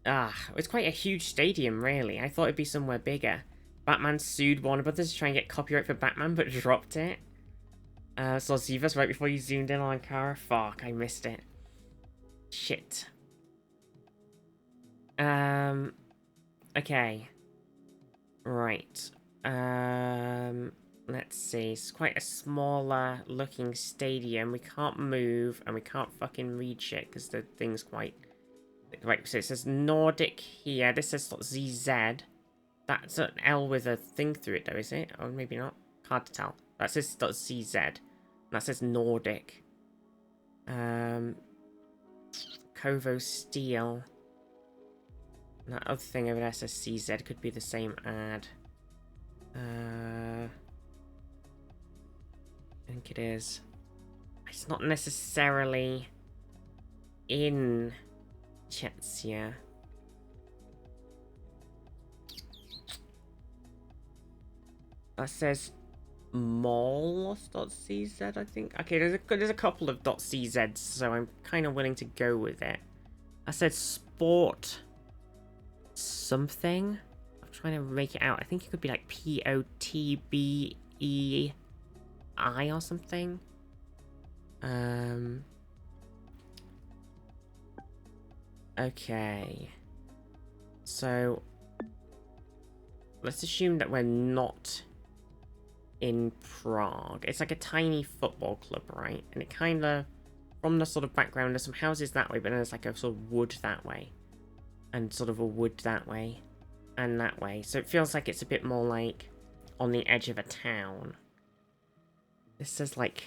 It's quite a huge stadium, really. I thought it'd be somewhere bigger. Batman sued Warner Brothers to try and get copyright for Batman, but dropped it. Saw Sivas right before you zoomed in on Ankara. Fuck, I missed it. Shit. Okay. Right. Let's see. It's quite a smaller looking stadium. We can't move and we can't fucking read shit because the thing's quite... Right, so it says Nordic here. This says .zz. That's an L with a thing through it though, is it? Or maybe not. Hard to tell. That says .cz. And that says Nordic. Kovo Steel. And that other thing over there says CZ. Could be the same ad. I think it is. It's not necessarily in Chechnya. That says malls.cz, I think. Okay, there's a couple of .czs, so I'm kind of willing to go with it. I said sport something. I'm trying to make it out. I think it could be like POTBEI or something. Okay. So let's assume that we're not in Prague. It's like a tiny football club, right? And it kind of, from the sort of background, there's some houses that way, but then there's like a sort of wood that way. And sort of a wood that way. And that way. So it feels like it's a bit more like on the edge of a town. This says like,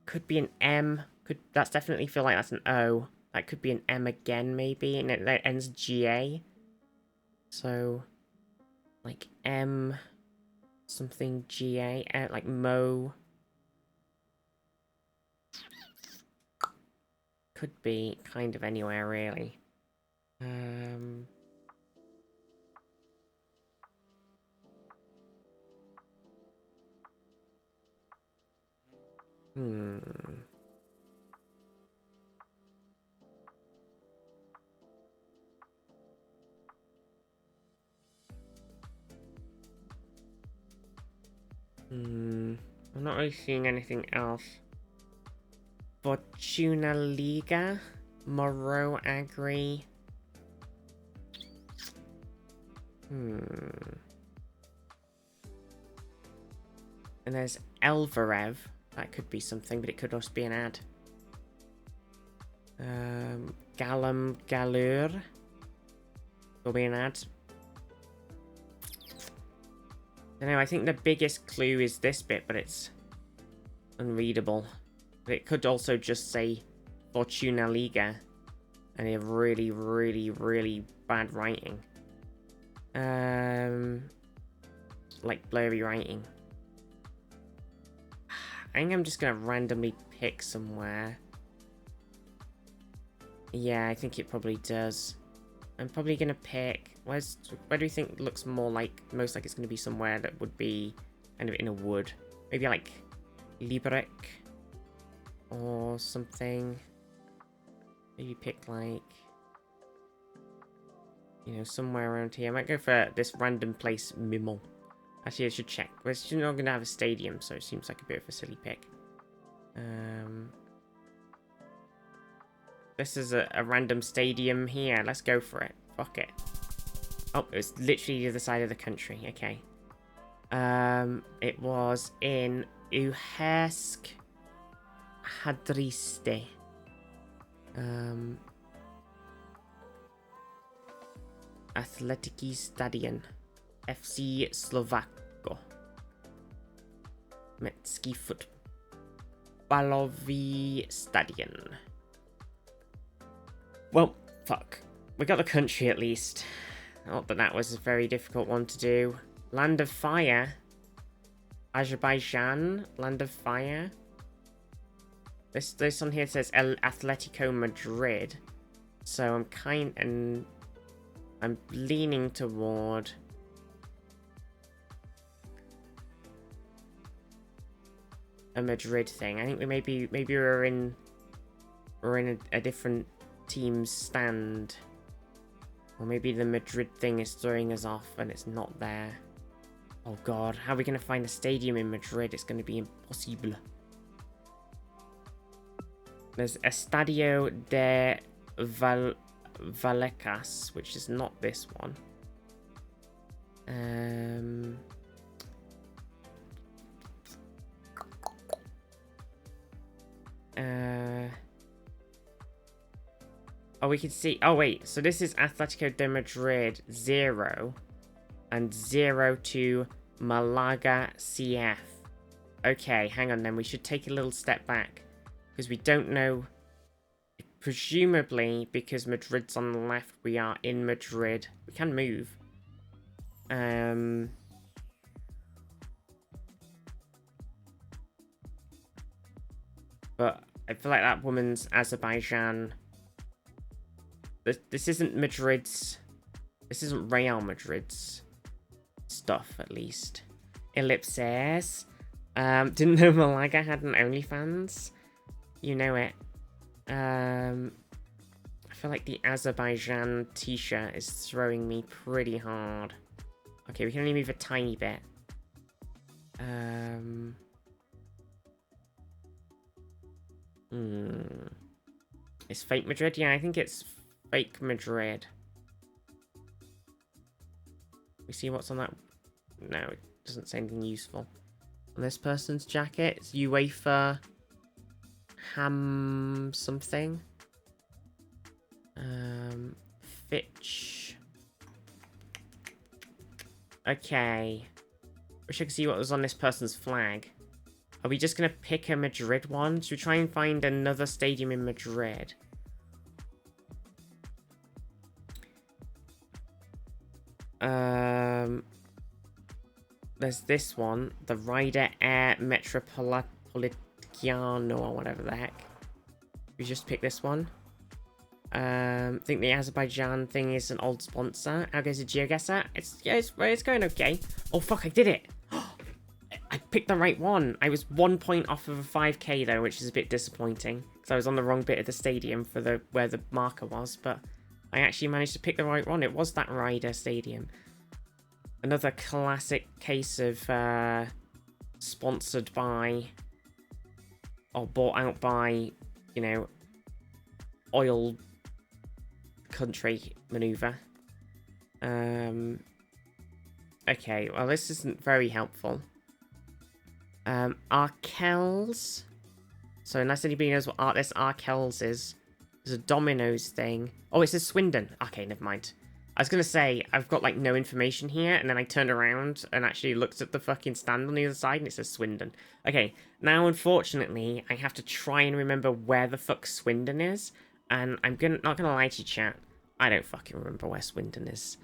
could be an M. That's definitely feel like that's an O. That could be an M again, maybe. And it ends GA. So, like M... something GA, like Mo. Could be kind of anywhere, really. I'm not really seeing anything else. Fortuna Liga, Moro Agri. And there's Elverev. That could be something, but it could also be an ad. Galam Galur. Will be an ad. I don't know, I think the biggest clue is this bit, but it's unreadable. But it could also just say Fortuna Liga. And they have really, really, really bad writing. Like blurry writing. I think I'm just gonna randomly pick somewhere. Yeah, I think it probably does. I'm probably gonna pick... Where do you think looks more like... Most like it's gonna be somewhere that would be kind of in a wood. Maybe like Liberec or something. Maybe pick like... You know, somewhere around here. I might go for this random place, Mimol. Actually, I should check. We're still not gonna have a stadium, so it seems like a bit of a silly pick. This is a random stadium here. Let's go for it. Fuck it. Oh, it's literally the other side of the country. Okay. It was in Uhersk Hadriste. Athletiki Stadion. FC Slovako. Metski Balovi Stadion. Well, fuck. We got the country at least. Not that that was a very difficult one to do. Land of Fire. Azerbaijan. Land of Fire. This on here says El Atletico Madrid. So I'm leaning toward a Madrid thing. I think maybe we're in a different team's stand. Or maybe the Madrid thing is throwing us off and it's not there. Oh god, how are we going to find a stadium in Madrid? It's going to be impossible. There's Estadio de Vallecas, which is not this one. Oh, we can see. Oh, wait. So this is Atletico de Madrid 0 and 0 to Malaga CF. Okay, hang on then. We should take a little step back because we don't know. Presumably, because Madrid's on the left, we are in Madrid. We can move. But I feel like that woman's Azerbaijan. This isn't Madrid's. This isn't Real Madrid's stuff, at least. Ellipses. Didn't know Malaga had an OnlyFans. You know it. I feel like the Azerbaijan t-shirt is throwing me pretty hard. Okay, we can only move a tiny bit. Is fake Madrid? Yeah, I think it's fake Madrid. We see what's on that. No, it doesn't say anything useful. On this person's jacket, it's UEFA Ham something. Fitch. Okay. Wish I could see what was on this person's flag. Are we just gonna pick a Madrid one? Should we try and find another stadium in Madrid? There's this one, the Ryder Air Metropolitano or whatever the heck. We just pick this one. I think the Azerbaijan thing is an old sponsor. How goes the GeoGuessr? It's going okay. Oh fuck, I did it! I picked the right one. I was 1 point off of a 5k though, which is a bit disappointing because I was on the wrong bit of the stadium for where the marker was, but I actually managed to pick the right one. It was that Ryder Stadium. Another classic case of sponsored by or bought out by, you know, oil country maneuver. Okay, well this isn't very helpful. Arkells. So unless anybody knows what this Arkells is, there's a Domino's thing. Oh, it says Swindon. Okay, never mind. I was gonna say, I've got like no information here, and then I turned around and actually looked at the fucking stand on the other side and it says Swindon. Okay, now unfortunately, I have to try and remember where the fuck Swindon is, and I'm not gonna lie to you, chat, I don't fucking remember where Swindon is.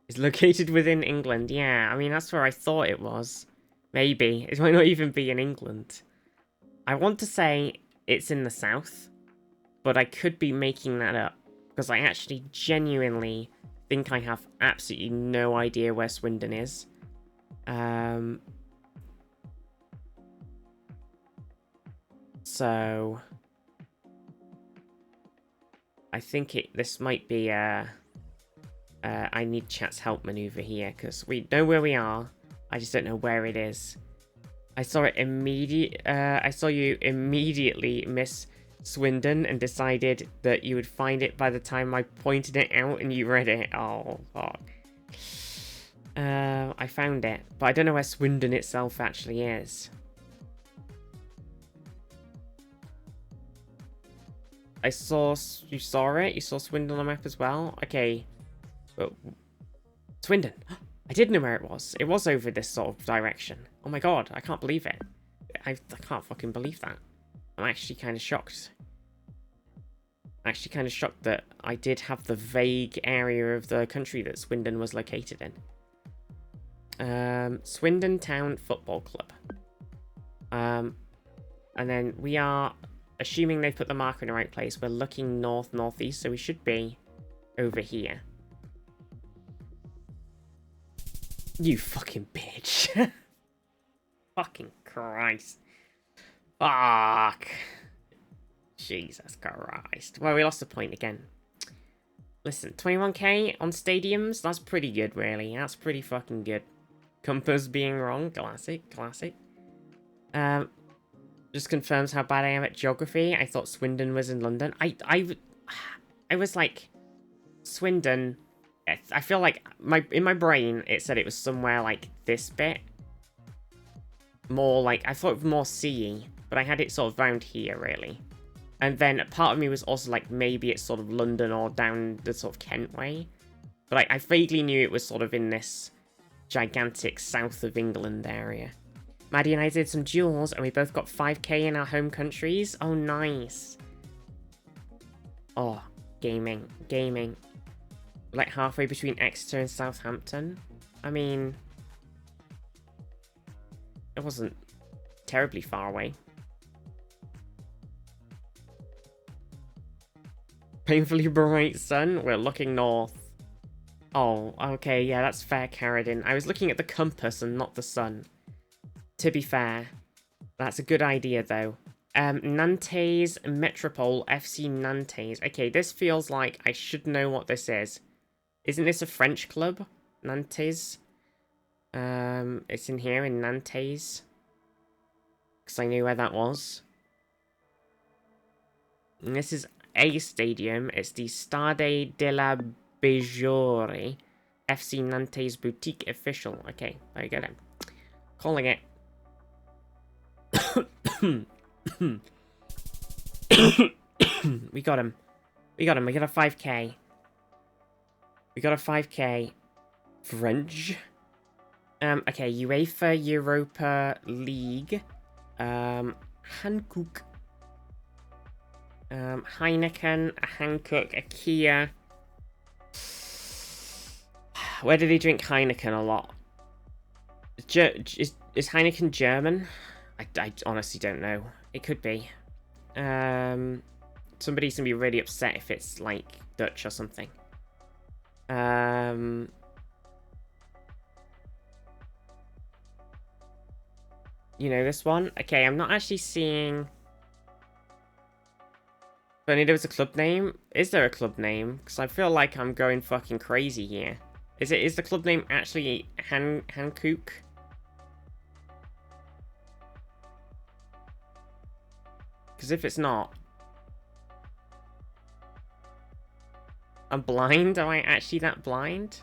It's located within England. Yeah, I mean, that's where I thought it was. Maybe. It might not even be in England. I want to say it's in the south, but I could be making that up, because I actually genuinely think I have absolutely no idea where Swindon is. So I think this might be I need chat's help maneuver here, because we know where we are. I just don't know where it is. I saw you immediately miss Swindon and decided that you would find it by the time I pointed it out and you read it. Oh, fuck. I found it, but I don't know where Swindon itself actually is. You saw it? You saw Swindon on the map as well? Okay. But Swindon. I did know where it was. It was over this sort of direction. Oh my god, I can't believe it. I can't fucking believe that. I'm actually kind of shocked. I'm actually kind of shocked that I did have the vague area of the country that Swindon was located in. Swindon Town Football Club. And then we are, assuming they've put the marker in the right place, we're looking north-northeast, so we should be over here. You fucking bitch. Fucking Christ. Fuck. Jesus Christ. Well, we lost a point again. Listen, 21k on stadiums, that's pretty good, really. That's pretty fucking good. Compass being wrong, classic, classic. Just confirms how bad I am at geography. I thought Swindon was in London. I was like, Swindon. I feel like in my brain it said it was somewhere like this bit. More like, I thought it was more sea, but I had it sort of round here really. And then part of me was also like, maybe it's sort of London or down the sort of Kent way. But I vaguely knew it was sort of in this gigantic south of England area. Maddie and I did some duels, and we both got 5k in our home countries. Oh, nice. Oh, gaming. Like halfway between Exeter and Southampton. I mean, it wasn't terribly far away. Painfully bright sun. We're looking north. Oh, okay, yeah, that's fair, Caradin. I was looking at the compass and not the sun. To be fair, that's a good idea, though. Nantes Metropole FC Nantes. Okay, this feels like I should know what this is. Isn't this a French club? Nantes. It's in here, in Nantes. Because I knew where that was. And this is a stadium. It's the Stade de la Béjorie. FC Nantes Boutique Official. Okay, there you go then. Calling it. We got him. We got a 5k. We got a 5k. French. Okay, UEFA Europa League. Hankook. Heineken, a Hankook, a Kia. Where do they drink Heineken a lot? Is Heineken German? I honestly don't know. It could be. Somebody's gonna be really upset if it's like Dutch or something. You know this one? Okay, I'm not actually seeing. If only there was a club name. Is there a club name? Because I feel like I'm going fucking crazy here. Is the club name actually Hankook? Because if it's not, I'm blind. Am I actually that blind?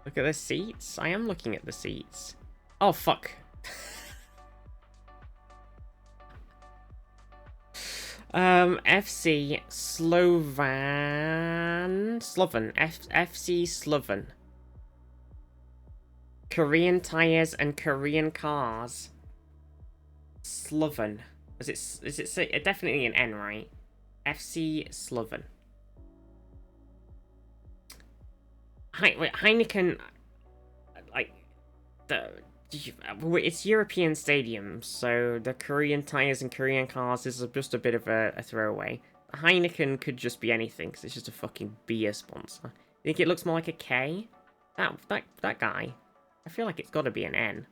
Look at the seats. I am looking at the seats. Oh fuck. FC Slovan. FC Slovan. Korean tires and Korean cars. Slovan. Is it definitely an N, right? FC Slovan. Heineken, like it's European stadiums, so the Korean tires and Korean cars is just a bit of a throwaway. Heineken could just be anything, because it's just a fucking beer sponsor. You think it looks more like a K? That guy. I feel like it's got to be an N.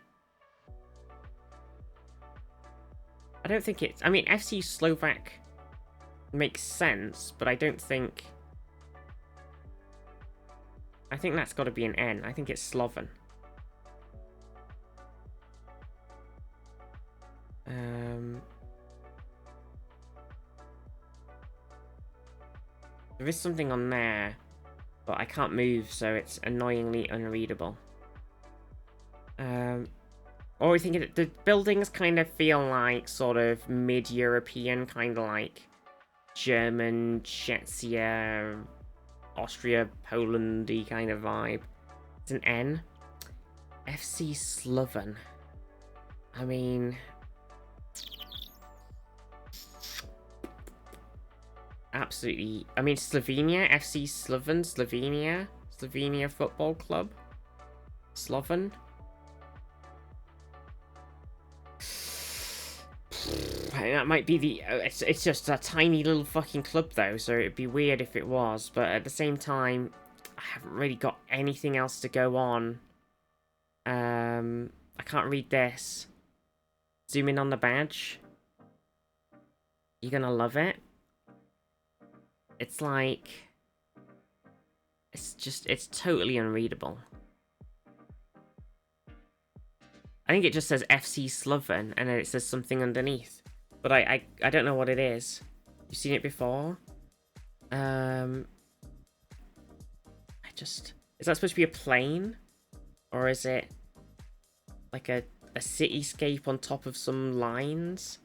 I don't think it's... I mean, FC Slovak makes sense, but I don't think... I think that's got to be an N. I think it's Slovan. There is something on there, but I can't move, so it's annoyingly unreadable. Or I think the buildings kind of feel like sort of mid-European, kind of like German, Czechia, Austria, Polandy kind of vibe. It's an N. FC Slovan. I mean... Absolutely. I mean, Slovenia, FC Slovan, Slovenia Football Club. Slovan. That might be the... it's just a tiny little fucking club, though, so it'd be weird if it was. But at the same time, I haven't really got anything else to go on. I can't read this. Zoom in on the badge. You're gonna love it. It's like... It's totally unreadable. I think it just says FC Slovan, and then it says something underneath. But I don't know what it is. You've seen it before? Is that supposed to be a plane? Or is it like a cityscape on top of some lines?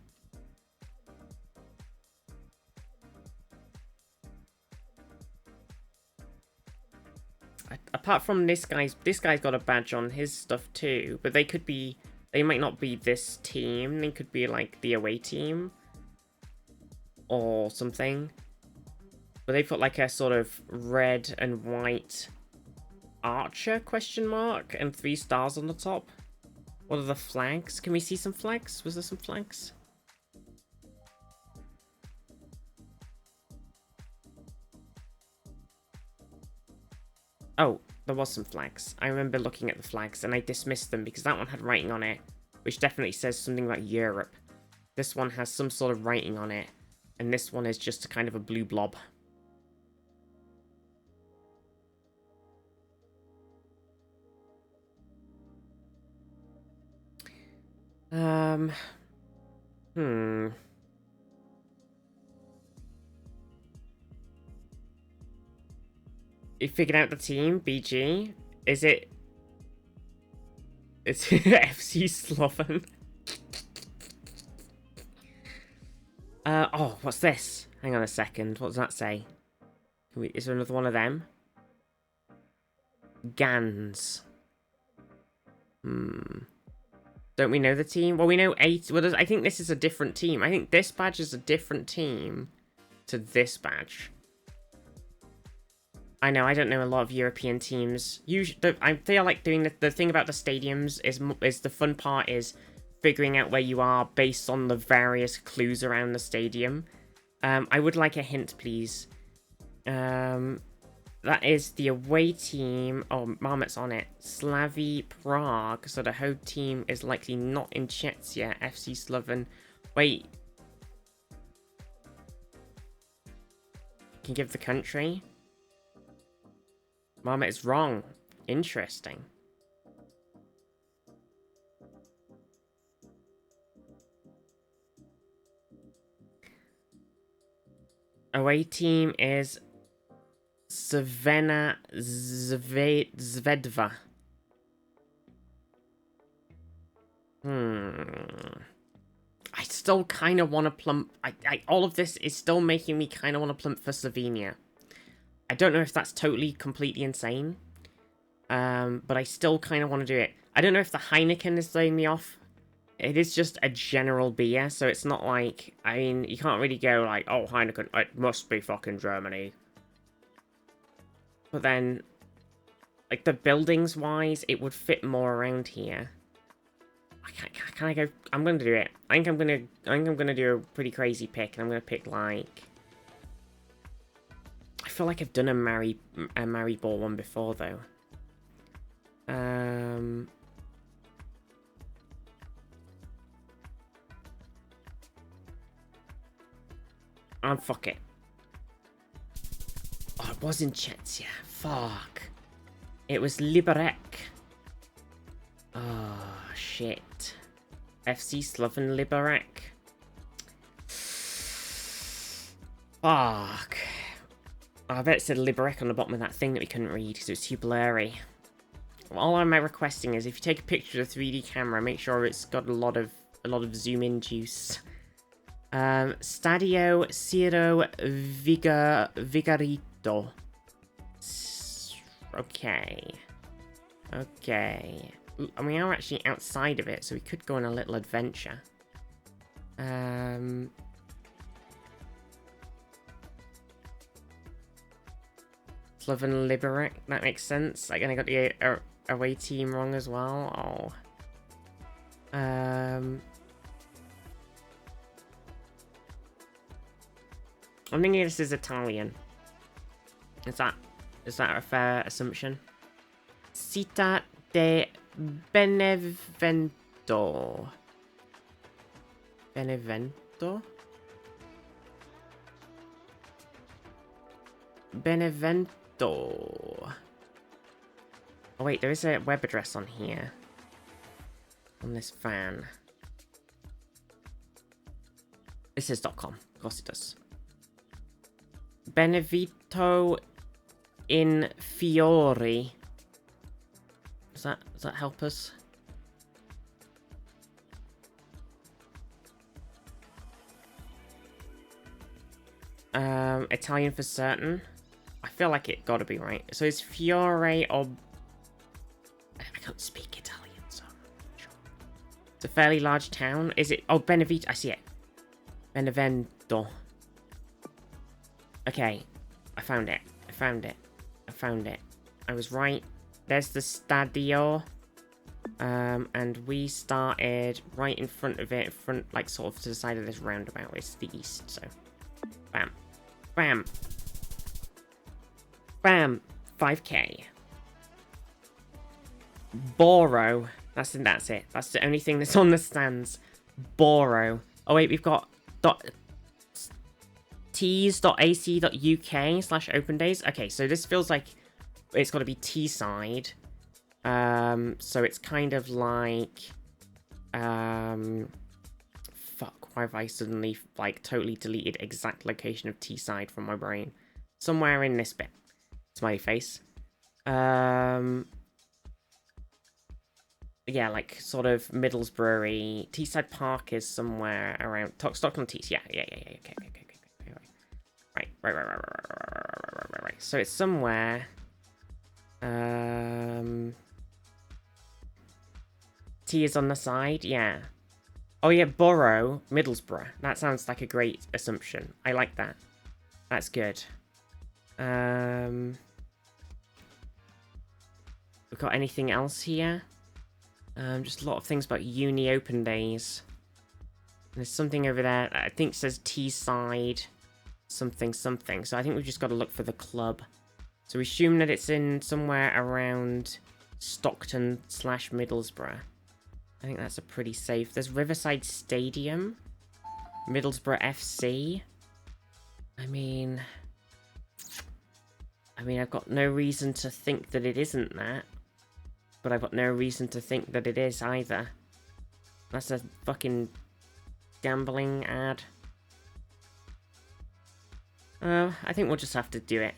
Apart from this guy's got a badge on his stuff too, but they might not be this team. They could be like the away team or something. But they've got like a sort of red and white archer question mark and 3 stars on the top. What are the flags? Can we see some flags? Was there some flags? Oh, there was some flags. I remember looking at the flags and I dismissed them because that one had writing on it, which definitely says something about Europe. This one has some sort of writing on it, and this one is just a kind of a blue blob. You figured out the team, BG? Is it... It's FC Slovan? Oh, what's this? Hang on a second, what does that say? Is there another one of them? Gans. Don't we know the team? Well, we know 8... Well, I think this is a different team. I think this badge is a different team to this badge. I know, I don't know a lot of European teams. I feel like doing the thing about the stadiums is the fun part is figuring out where you are based on the various clues around the stadium. I would like a hint, please. That is the away team. Oh, Marmot's on it. Slavy Prague. So the home team is likely not in Czechia. FC Slovan. Wait. Can you give the country? Marmot is wrong. Interesting. Away team is Crvena Zvezda. I still kind of want to plump... all of this is still making me kind of want to plump for Slovenia. I don't know if that's totally, completely insane. But I still kind of want to do it. I don't know if the Heineken is throwing me off. It is just a general beer, so it's not like... I mean, you can't really go like, oh, Heineken, it must be fucking Germany. But then, like, the buildings-wise, it would fit more around here. Can I go... I'm going to do it. I think I'm going to do a pretty crazy pick, and I'm going to pick, like... I feel like I've done a Maribor one before, though. Fuck it. Oh, it was in Czechia. Fuck. It was Liberec. Oh, shit. FC Slovan Liberec. Fuck. Oh, I bet it said Liberec on the bottom of that thing that we couldn't read because it was too blurry. All I'm requesting is if you take a picture of the 3D camera, make sure it's got a lot of zoom in juice. Stadio Ciro Vigarito. Okay. Okay. And we are actually outside of it, so we could go on a little adventure. Sloven Liberec, that makes sense. Like, and I got the away team wrong as well. Oh. I'm thinking this is Italian. Is that a fair assumption? Città de Benevento. Benevento? Benevento. Oh wait, there is a web address on here. On this van. It says .com. Of course it does. Benevento in Fiori. Does that help us? Italian for certain. I feel like it gotta be right. So it's Fiore or... I can't speak Italian, so I'm not sure. It's a fairly large town. Is it... Oh, Benevento. I see it. Benevento. Okay. I found it. I found it. I found it. I was right. There's the Stadio. And we started right in front of it. Like, sort of to the side of this roundabout. It's the east, so... Bam. Bam. Bam. 5k. Boro. That's it. That's the only thing that's on the stands. Boro. Oh wait, we've got tees.ac.uk/open days. Okay, so this feels like it's got to be Teesside. So it's kind of like fuck, why have I suddenly like totally deleted exact location of Teesside from my brain? Somewhere in this bit. Smiley face. Yeah, like sort of Middlesbrough. Teesside Park is somewhere around Stockton Tees. Yeah. Okay. Right. So it's somewhere. T is on the side. Yeah. Oh yeah, Borough, Middlesbrough. That sounds like a great assumption. I like that. That's good. We've got anything else here? Just a lot of things about uni open days. There's something over there that I think says Teesside something. So I think we've just got to look for the club. So we assume that it's in somewhere around Stockton/Middlesbrough. I think that's a pretty safe. There's Riverside Stadium. Middlesbrough FC. I mean, I've got no reason to think that it isn't that. But I've got no reason to think that it is either. That's a fucking gambling ad. I think we'll just have to do it.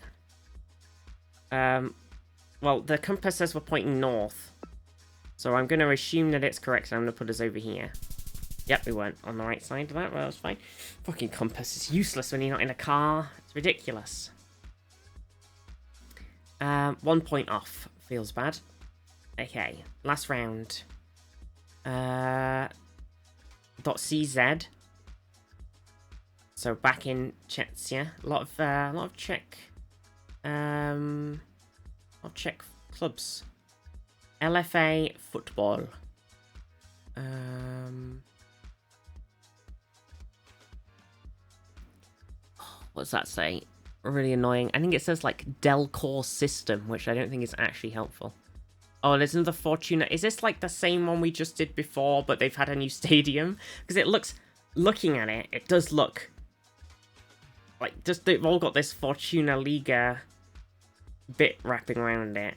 Well, the compass says we're pointing north. So I'm going to assume that it's correct, and I'm going to put us over here. Yep, we weren't on the right side of that. Well, that's fine. Fucking compass is useless when you're not in a car. It's ridiculous. 1 point off. Feels bad. Okay, last round. .cz. So back in Czechia. A lot of Czech. A lot of Czech clubs. LFA football. What's that say? Really annoying. I think it says like Delcore system, which I don't think is actually helpful. Oh, there's another Fortuna. Is this like the same one we just did before, but they've had a new stadium? Because it looks, looking at it, it does look like just they've all got this Fortuna Liga bit wrapping around it.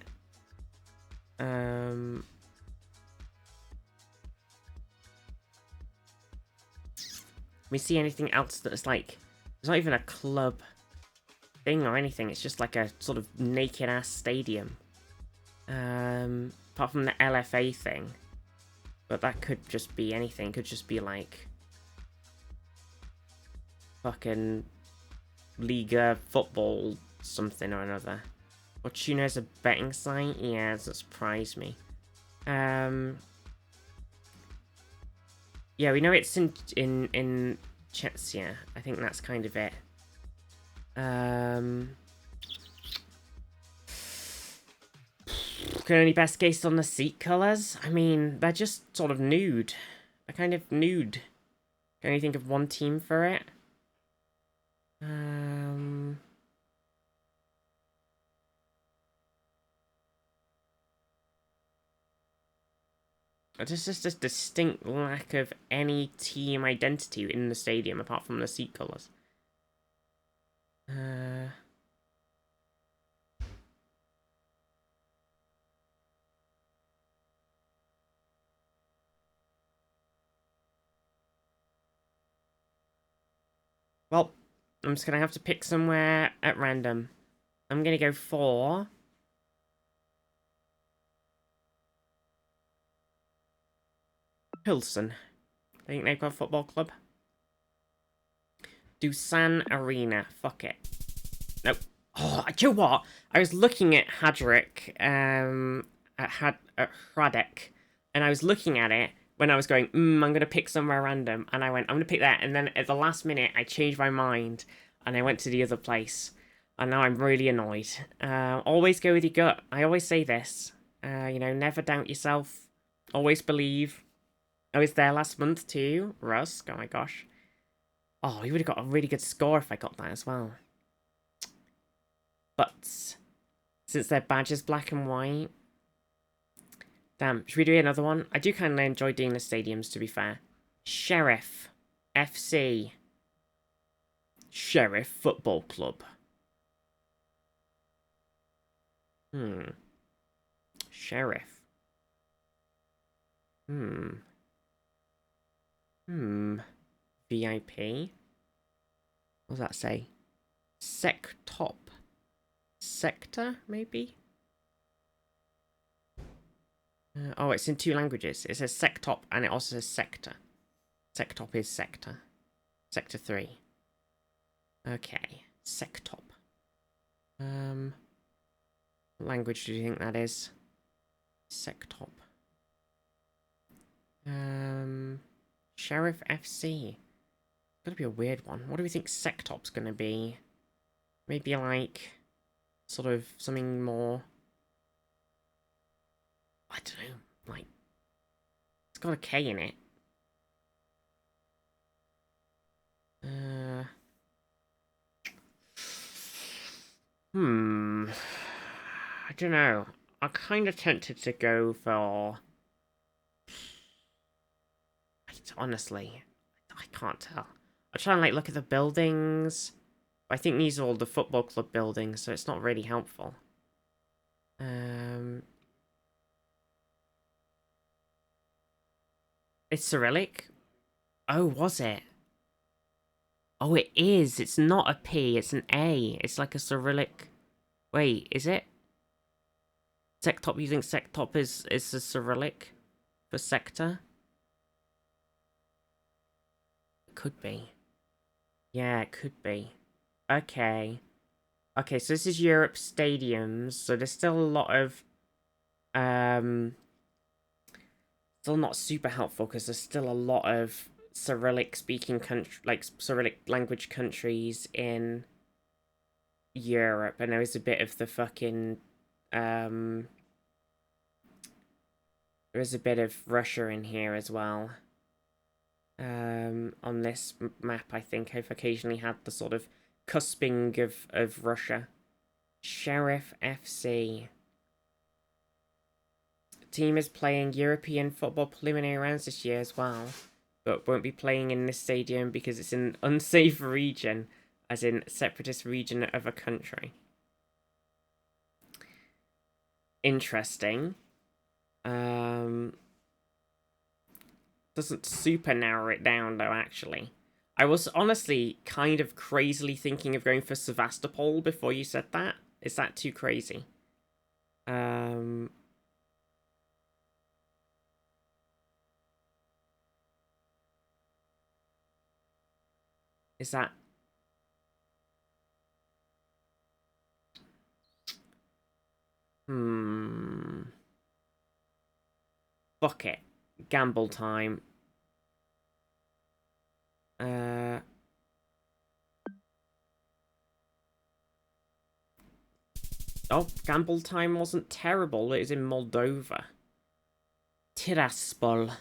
We see anything else that's like, it's not even a club thing or anything. It's just like a sort of naked ass stadium. Apart from the LFA thing. But that could just be anything. Could just be like fucking Liga football something or another. Fortuna's a betting site? Yeah, that surprised me. Yeah, we know it's in Chechnya. I think that's kind of it. Can only best guess on the seat colours? I mean, they're just sort of nude. They're kind of nude. Can only think of one team for it. There's just a distinct lack of any team identity in the stadium apart from the seat colours. Well, I'm just going to have to pick somewhere at random. I'm going to go for... Pilsen. I think they've got a football club. Dusan Arena. Fuck it. Nope. Oh, do you know what? I was looking at Hadrick, at Hradek, and I was looking at it when I was going, I'm going to pick somewhere random, and I went, I'm going to pick that, and then at the last minute, I changed my mind, and I went to the other place, and now I'm really annoyed. Always go with your gut. I always say this. You know, never doubt yourself. Always believe. I was there last month too. Rusk, oh my gosh. Oh, he would have got a really good score if I got that as well. But, since their badge is black and white... Damn, should we do another one? I do kind of enjoy doing the stadiums, to be fair. Sheriff FC. Sheriff Football Club. Sheriff. VIP. What does that say? Sectop. Sector, maybe? Oh, it's in 2 languages. It says Sectop and it also says Sector. Sectop is Sector. Sector 3. Okay. Sectop. What language do you think that is? Sectop. Sheriff FC. It's gonna be a weird one. What do we think Sectop's gonna be? Maybe like sort of something more, I don't know, like it's got a K in it. I don't know. I'm kind of tempted to go for... Honestly, I can't tell. I'm trying to like look at the buildings. I think these are all the football club buildings, so it's not really helpful. It's Cyrillic? Oh, was it? Oh, it is. It's not a P, it's an A. It's like a Cyrillic... Wait, is it? Sectop, you think Sectop is a Cyrillic for sector? Could be. Yeah, it could be. Okay. Okay, so this is Europe stadiums, so there's still a lot of... Still not super helpful, because there's still a lot of Cyrillic-speaking country, like Cyrillic language countries in Europe, and there is a bit of the fucking... there is a bit of Russia in here as well. On this map, I think I've occasionally had the sort of cusping of Russia. Sheriff FC. The team is playing European football preliminary rounds this year as well, but won't be playing in this stadium because it's an unsafe region, as in separatist region of a country. Interesting. Doesn't super narrow it down, though, actually. I was honestly kind of crazily thinking of going for Sevastopol before you said that. Is that too crazy? Is Fuck it. Gamble time. Oh, gamble time wasn't terrible. It was in Moldova. Tiraspol.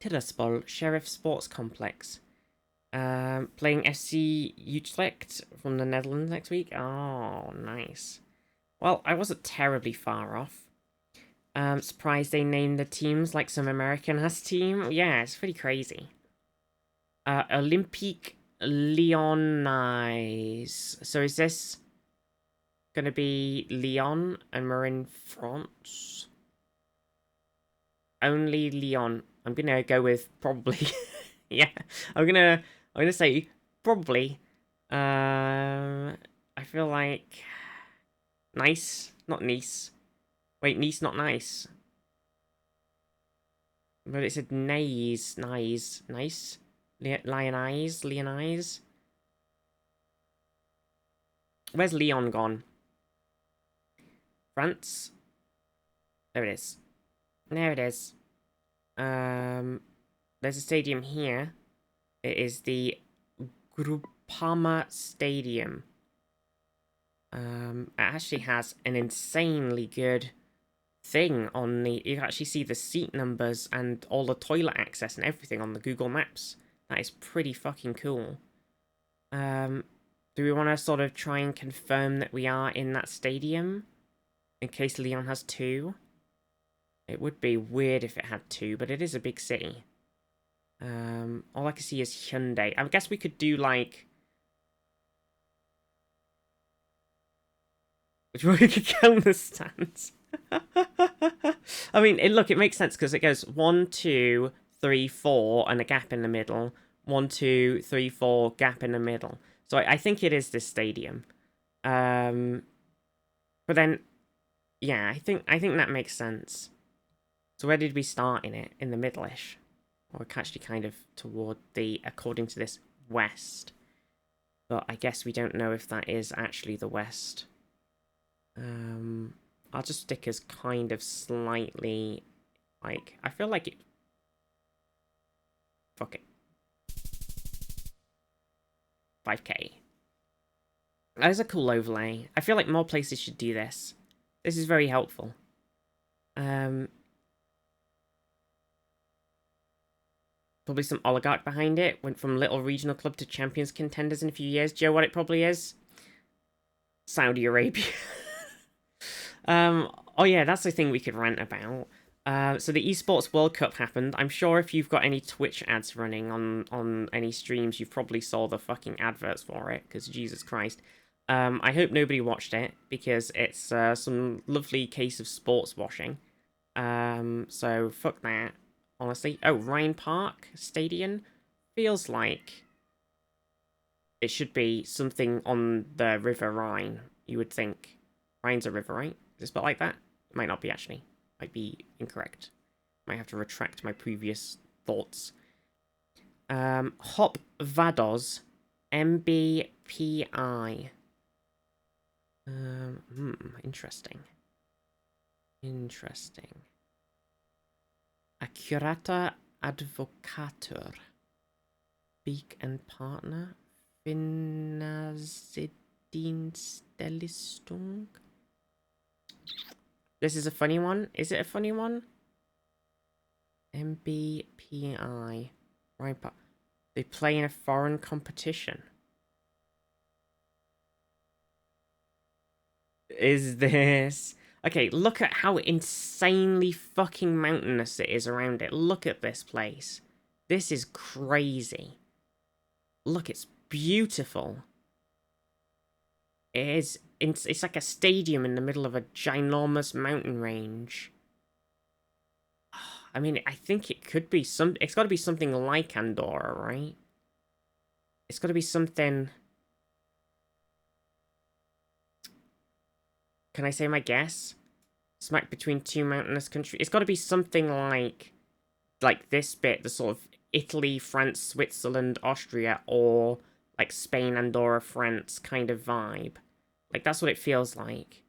Tiraspol, Sheriff Sports Complex. Playing FC Utrecht from the Netherlands next week. Oh, nice. Well, I wasn't terribly far off. Surprised they named the teams like some American has team. Yeah, it's pretty crazy. Olympique Lyonnais. So is this gonna be Lyon and we're in France? Only Lyon. I'm gonna go with probably. Yeah, I'm gonna say probably. I feel like Nice, not Nice. Wait, Nice, not nice. But it said nice. Lyonnais. Where's Leon gone? France. There it is. There it is. There's a stadium here. It is the Groupama Stadium. It actually has an insanely good thing on the... You can actually see the seat numbers and all the toilet access and everything on the Google Maps. That is pretty fucking cool. Do we want to sort of try and confirm that we are in that stadium? In case Lyon has 2? It would be weird if it had 2, but it is a big city. All I can see is Hyundai. I guess we could do, like... Which one we could count the stands? I mean, look, it makes sense because it goes 1, 2, 3, 4, and a gap in the middle. 1, 2, 3, 4, gap in the middle. So I think it is this stadium. But then, yeah, I think that makes sense. So where did we start in it? In the middle-ish. Or actually kind of toward the, according to this, west. But I guess we don't know if that is actually the west. I'll just stick as kind of slightly, like, I feel like it... Fuck it. 5k. That is a cool overlay. I feel like more places should do this. This is very helpful. Probably some oligarch behind it. Went from little regional club to champions contenders in a few years. Do you know what it probably is? Saudi Arabia. Oh yeah, that's the thing we could rant about. So the Esports World Cup happened. I'm sure if you've got any Twitch ads running on any streams, you've probably saw the fucking adverts for it, because Jesus Christ. I hope nobody watched it, because it's some lovely case of sports washing. So fuck that, honestly. Oh, Rhine Park Stadium feels like it should be something on the River Rhine, you would think. Rhine's a river, right? Is it spelled like that? It might not be, actually. Might be incorrect. Might have to retract my previous thoughts. Hop Vados MBPI. Interesting. Interesting. Accurata Advocator. Beak and Partner. Finanzdienstleistung. This is a funny one. Is it a funny one? MBPI. Right, but they play in a foreign competition. Is this... Okay, look at how insanely fucking mountainous it is around it. Look at this place. This is crazy. Look, it's beautiful. It is... It's like a stadium in the middle of a ginormous mountain range. I mean, I think it could be some... It's got to be something like Andorra, right? It's got to be something... Can I say my guess? Smack between two mountainous countries. It's got to be something like this bit, the sort of Italy, France, Switzerland, Austria, or like Spain, Andorra, France kind of vibe. Like, that's what it feels like.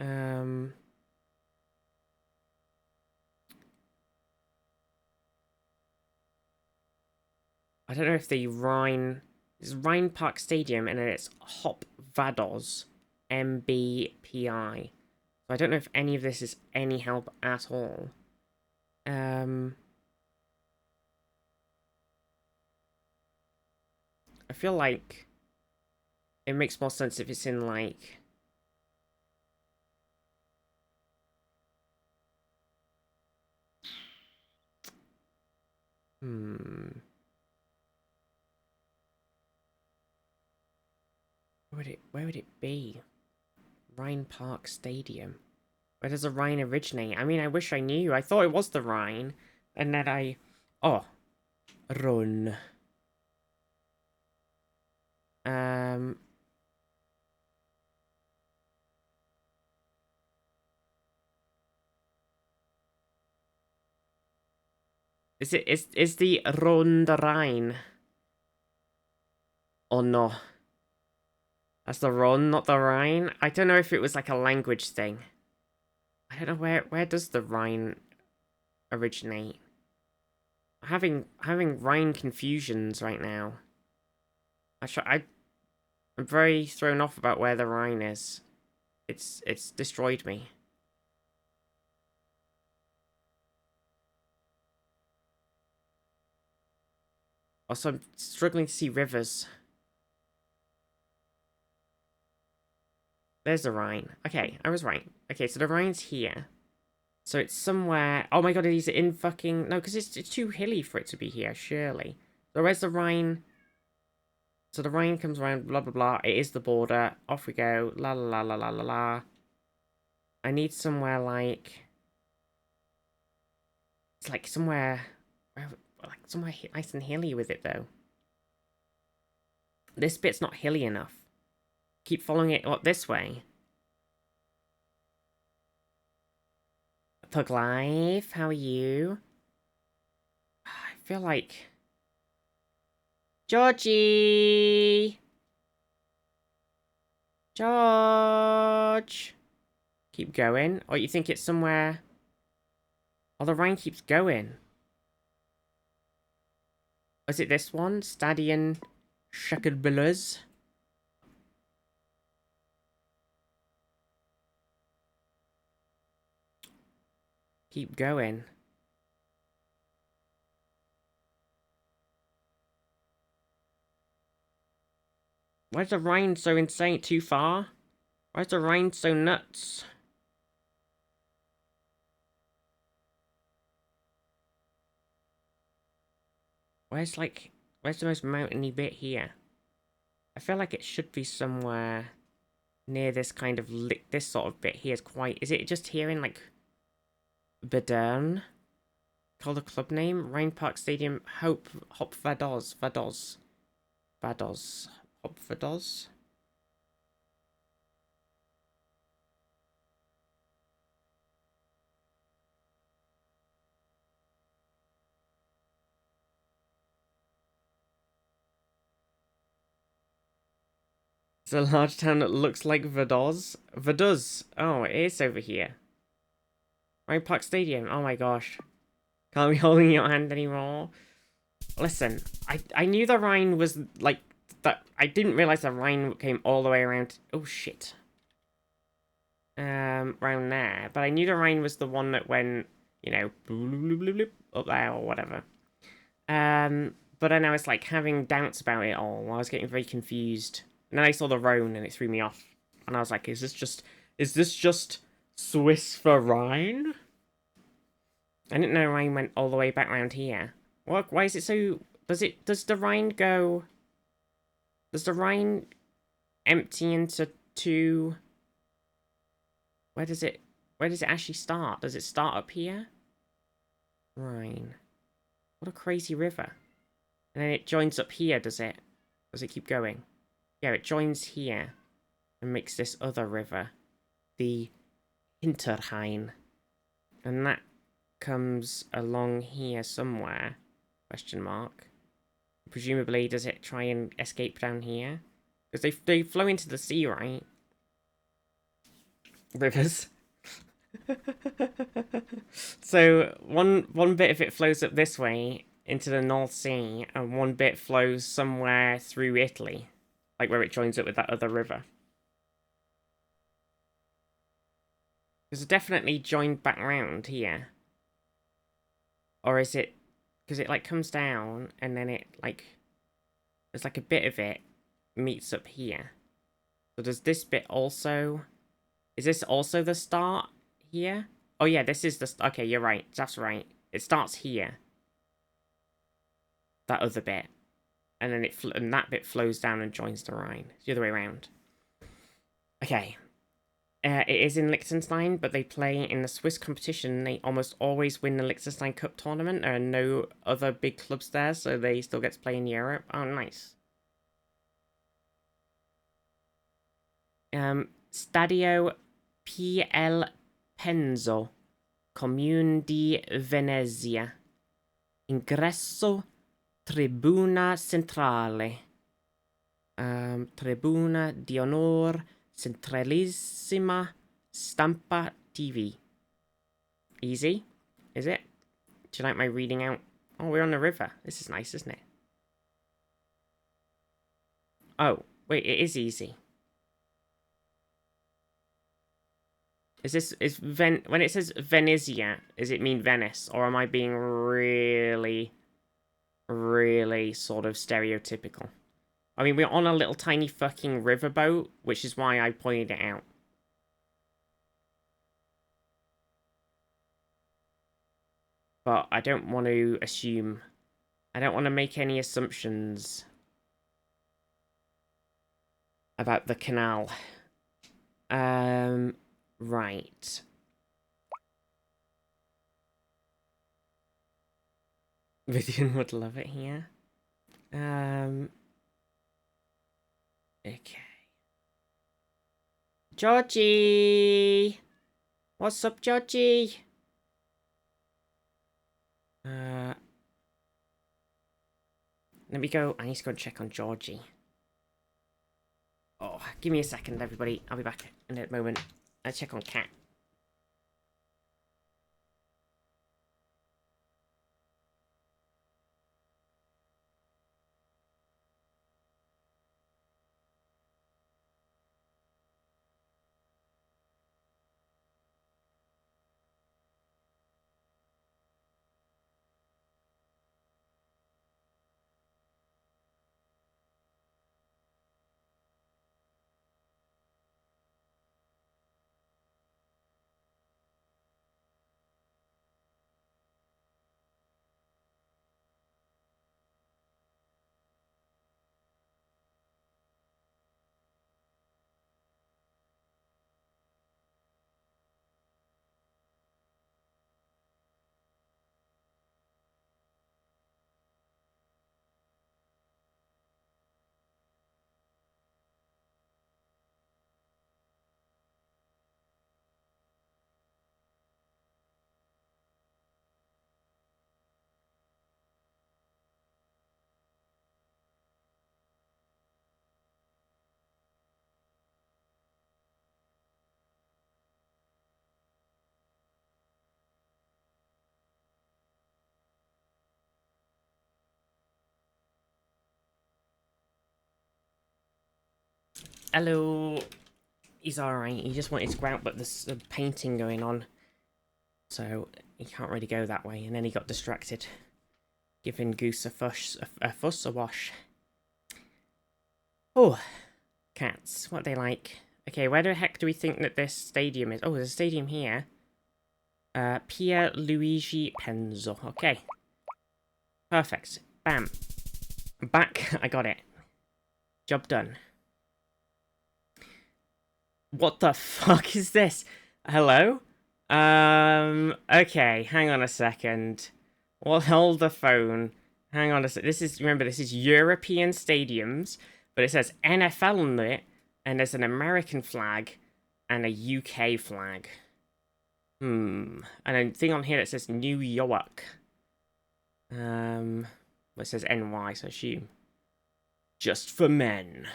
Um... I don't know if the Rhine... It's Rhine Park Stadium, and then it's Hop Vados, MBPI. So I don't know if any of this is any help at all. I feel like it makes more sense if it's in, like... Where would it be? Rhine Park Stadium. Where does the Rhine originate? I mean, I wish I knew. I thought it was the Rhine. And then I... Oh. Rhone. Is the Rhone the Rhine? Or no? That's the Rhone, not the Rhine? I don't know if it was like a language thing. I don't know where does the Rhine originate? I'm having Rhine confusions right now. I'm very thrown off about where the Rhine is. It's destroyed me. Also, I'm struggling to see rivers. There's the Rhine. Okay, I was right. Okay, so the Rhine's here. So it's somewhere... Oh my god, is it in fucking... No, because it's too hilly for it to be here, surely. So where's the Rhine? So the Rhine comes around, blah, blah, blah. It is the border. Off we go. La, la, la, la, la, la, la. I need somewhere like... It's like somewhere... Like somewhere nice and hilly with it, though. This bit's not hilly enough. Keep following it up this way. Pug Life, how are you? I feel like... Georgie! George! Keep going. Or you think it's somewhere... Oh, the Rhine keeps going. Is it this one? Stadion Schickerbillers? Keep going. Why is the Rhine so insane? Too far? Why is the Rhine so nuts? Where's the most mountainy bit here? I feel like it should be somewhere near this kind of this sort of bit here is quite... Is it just here in like Bedern? Called the club name? Rhine Park Stadium Hop Vados. Hop Vados? It's a large town that looks like Vaduz. Vaduz. Oh, it is over here. Rhine Park Stadium. Oh my gosh. Can't be holding your hand anymore. Listen, I knew the Rhine was like that. I didn't realize the Rhine came all the way around. Oh shit. Around there, but I knew the Rhine was the one that went, you know, up there or whatever. But then I was like having doubts about it all. I was getting very confused. And then I saw the Rhone and it threw me off. And I was like, is this just Swiss for Rhine? I didn't know Rhine went all the way back around here. What? Why is it so... Does the Rhine go... Does the Rhine empty into two... Where does it actually start? Does it start up here? Rhine. What a crazy river. And then it joins up here, does it? Does it keep going? Yeah, it joins here and makes this other river, the Hinterrhein. And that comes along here somewhere, question mark. Presumably, does it try and escape down here? Because they flow into the sea, right? rivers. So one bit of it flows up this way into the North Sea, and one bit flows somewhere through Italy, like where it joins up with that other river. It's definitely joined back round here. Or is it... Because it, like, comes down, and then it, like... There's, like, a bit of it meets up here. So does this bit also... Is this also the start here? Oh, yeah, this is the... Okay, you're right. That's right. It starts here. That other bit. And then and that bit flows down and joins the Rhine. It's the other way around. Okay. It is in Liechtenstein, but they play in the Swiss competition. They almost always win the Liechtenstein Cup tournament. There are no other big clubs there, so they still get to play in Europe. Oh, nice. Stadio PL Penzo, Comune di Venezia. Ingresso Tribuna Centrale. Tribuna di Onor Centralissima Stampa TV. Easy? Is it? Do you like my reading out? Oh, we're on the river. This is nice, isn't it? Oh, wait, it is easy. When it says Venezia, does it mean Venice? Or am I being really, really sort of stereotypical? I mean, we're on a little tiny fucking riverboat, which is why I pointed it out. But I don't want to assume. I don't want to make any assumptions about the canal. Right. Vivian would love it here. Okay. Georgie! What's up, Georgie? Let me go. I need to go and check on Georgie. Oh, give me a second, everybody. I'll be back in a moment. I'll check on Cat. Hello. He's alright. He just wanted to go out, but there's a painting going on. So he can't really go that way. And then he got distracted. Giving Goose a fuss, a wash. Oh. Cats. What they like. Okay, where the heck do we think that this stadium is? Oh, there's a stadium here. Pier Luigi Penzo. Okay. Perfect. Bam. I'm back. I got it. Job done. What the fuck is this? Hello? Okay, hang on a second. Well, hold the phone. Hang on a sec. Remember, this is European stadiums, but it says NFL on it, and there's an American flag and a UK flag. And a thing on here that says New York. Well, it says NY, so I assume. Just for men.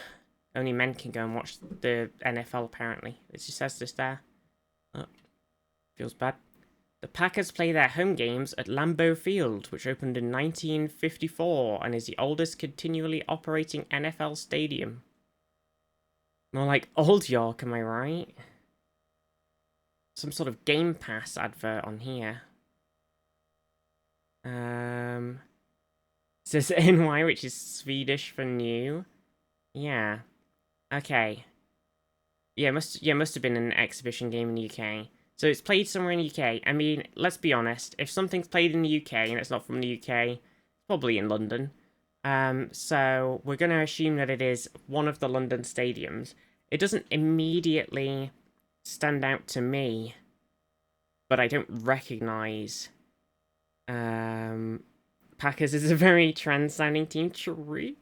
Only men can go and watch the NFL, apparently. It just says this there. Oh, feels bad. The Packers play their home games at Lambeau Field, which opened in 1954 and is the oldest continually operating NFL stadium. More like Old York, am I right? Some sort of Game Pass advert on here. It says NY, which is Swedish for new. Yeah. Okay. Yeah, must have been an exhibition game in the UK. So it's played somewhere in the UK. I mean, let's be honest. If something's played in the UK and it's not from the UK, it's probably in London. So we're going to assume that it is one of the London stadiums. It doesn't immediately stand out to me, but I don't recognise. Packers is a very trans-sounding team. True.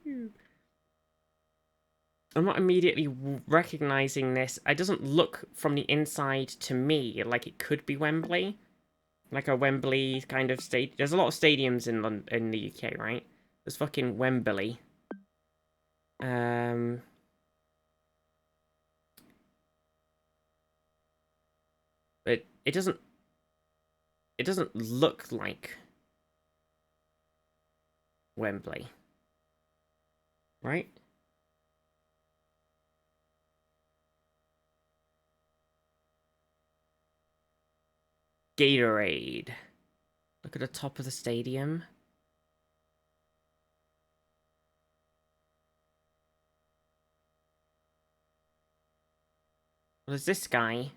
I'm not immediately recognising this. It doesn't look from the inside to me like it could be Wembley. Like a Wembley kind of state. There's a lot of stadiums in the UK, right? There's fucking Wembley. But it doesn't look like Wembley. Right? Gatorade. Look at the top of the stadium. Well, there's this guy.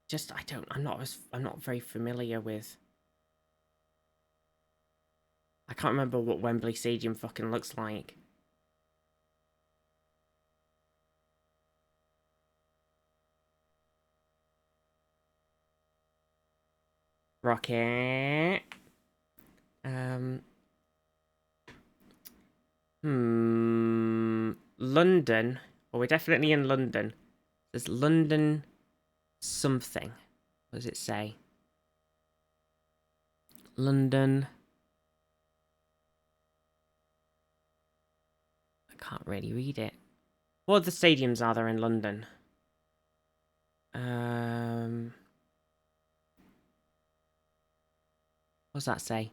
Just, I'm not very familiar with. I can't remember what Wembley Stadium fucking looks like. Rocket. London. Well, we're definitely in London. There's London something. What does it say? London. I can't really read it. What other stadiums are there in London? What does that say?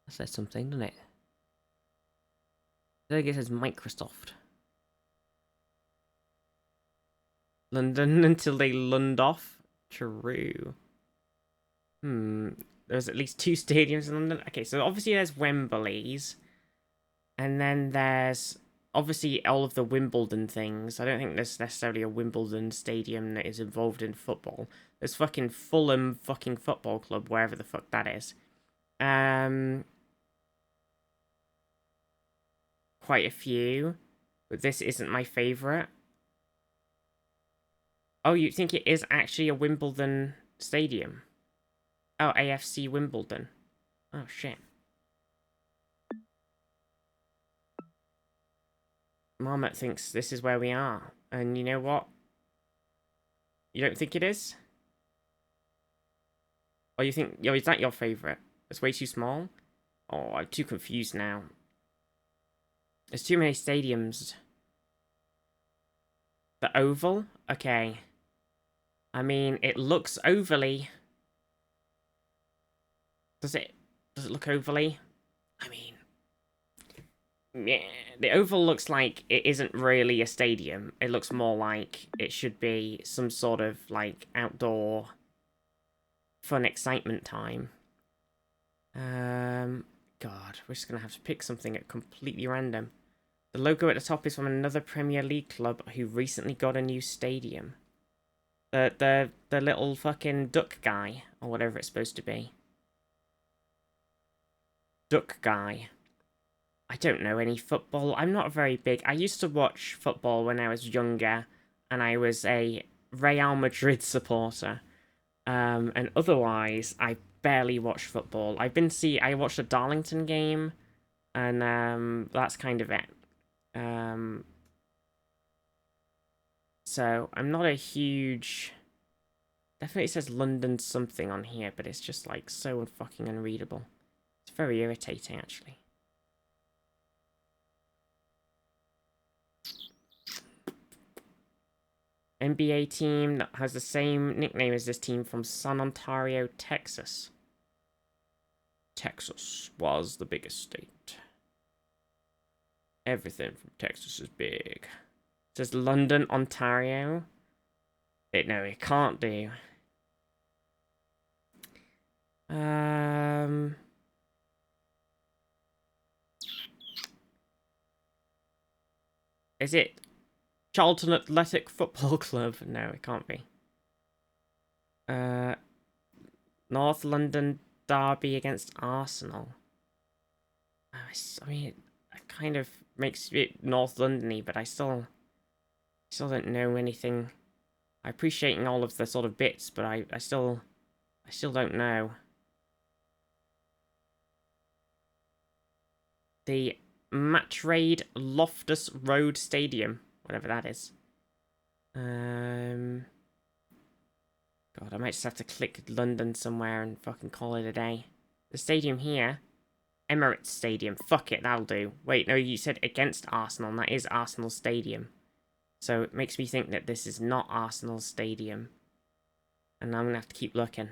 That says something, doesn't it? I think it says Microsoft. London until they lund off. True. There's at least 2 stadiums in London. Okay, so obviously there's Wembley's. And then there's obviously all of the Wimbledon things. I don't think there's necessarily a Wimbledon stadium that is involved in football. There's fucking Fulham fucking football club, wherever the fuck that is. Quite a few. But this isn't my favourite. Oh, you think it is actually a Wimbledon stadium? Oh, AFC Wimbledon. Oh, shit. Marmot thinks this is where we are. And you know what? You don't think it is? Or you think... Yo, is that your favourite? It's way too small? Oh, I'm too confused now. There's too many stadiums. The Oval? Okay. I mean, it looks overly... Does it look overly? I mean... Yeah, the Oval looks like it isn't really a stadium. It looks more like it should be some sort of, like, outdoor fun excitement time. God, we're just gonna have to pick something at completely random. The logo at the top is from another Premier League club who recently got a new stadium. The little fucking duck guy, or whatever it's supposed to be. Duck guy. I don't know any football. I'm not very big. I used to watch football when I was younger, and I was a Real Madrid supporter. And otherwise, I barely watch football. I watched a Darlington game, and that's kind of it. So I'm not a huge. Definitely says London something on here, but it's just like so fucking unreadable. It's very irritating, actually. NBA team that has the same nickname as this team from San Antonio, Texas. Texas was the biggest state. Everything from Texas is big. It says London, Ontario. No, it can't do. Is it Charlton Athletic Football Club? No, it can't be. North London derby against Arsenal. I mean, it kind of makes it North London-y, but I still don't know anything. I appreciate all of the sort of bits, but I still don't know. The Matchraid Loftus Road Stadium, whatever that is. God, I might just have to click London somewhere and fucking call it a day. The stadium here, Emirates Stadium. Fuck it, that'll do. Wait, no, you said against Arsenal, and that is Arsenal Stadium. So it makes me think that this is not Arsenal Stadium. And I'm gonna have to keep looking.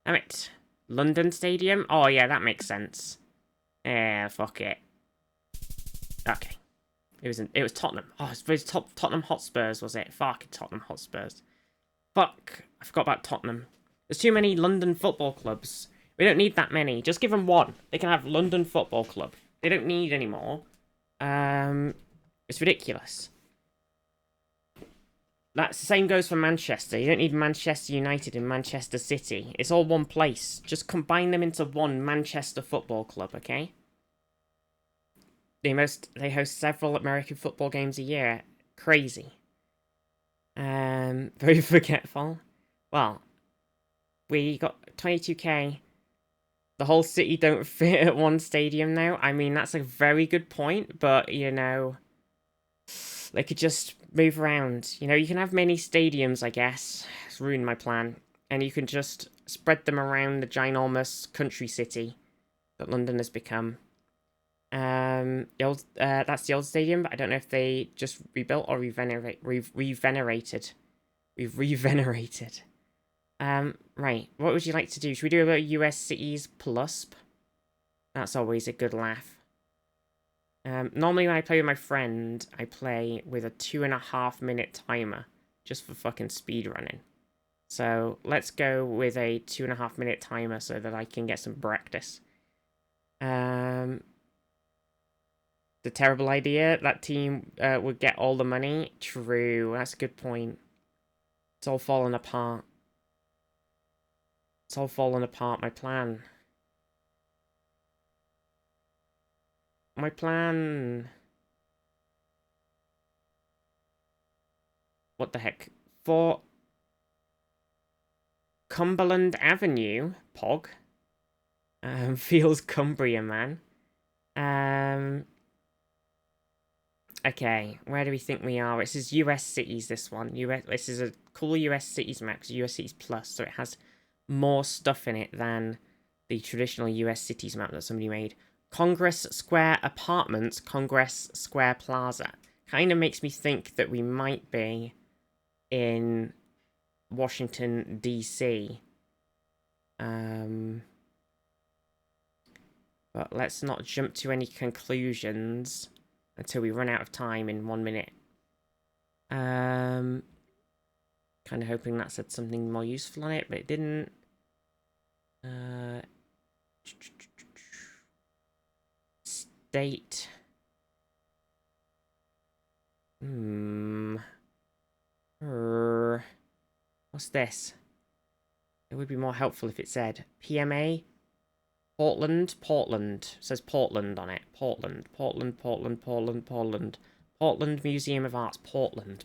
Damn it. London Stadium? Oh yeah, that makes sense. Yeah, fuck it. Okay. It was Tottenham. Oh, it's Tottenham Hotspurs, was it? Fucking Tottenham Hotspurs. Fuck. I forgot about Tottenham. There's too many London football clubs. We don't need that many. Just give them one. They can have London Football Club. They don't need any more. It's ridiculous. The same goes for Manchester. You don't need Manchester United and Manchester City. It's all one place. Just combine them into one Manchester Football Club, okay? They host several American football games a year. Crazy. Very forgetful. Well, we got 22k. The whole city don't fit at one stadium now. I mean, that's a very good point, but, you know, they could just move around. You know, you can have many stadiums, I guess. It's ruined my plan. And you can just spread them around the ginormous country city that London has become. That's the old stadium, but I don't know if they just rebuilt or revenerated. We've revenerated. Right. What would you like to do? Should we do a US cities plus? That's always a good laugh. Normally when I play with my friend, I play with a 2.5 minute timer, just for fucking speed running. So let's go with a 2.5 minute timer so that I can get some practice. The terrible idea, that team would get all the money. True, that's a good point. It's all falling apart. It's all falling apart, my plan. My plan. What the heck? For Cumberland Avenue, Pog. Feels Cumbria, man. Okay, where do we think we are? This is US cities, this one. This is a cool US cities map, it's US cities plus, so it has more stuff in it than the traditional US cities map that somebody made. Congress Square Apartments, Congress Square Plaza. Kind of makes me think that we might be in Washington, D.C. But let's not jump to any conclusions until we run out of time in 1 minute. Kind of hoping that said something more useful on it, but it didn't. State. What's this? It would be more helpful if it said PMA. Portland. It says Portland on it. Portland Museum of Arts. Portland.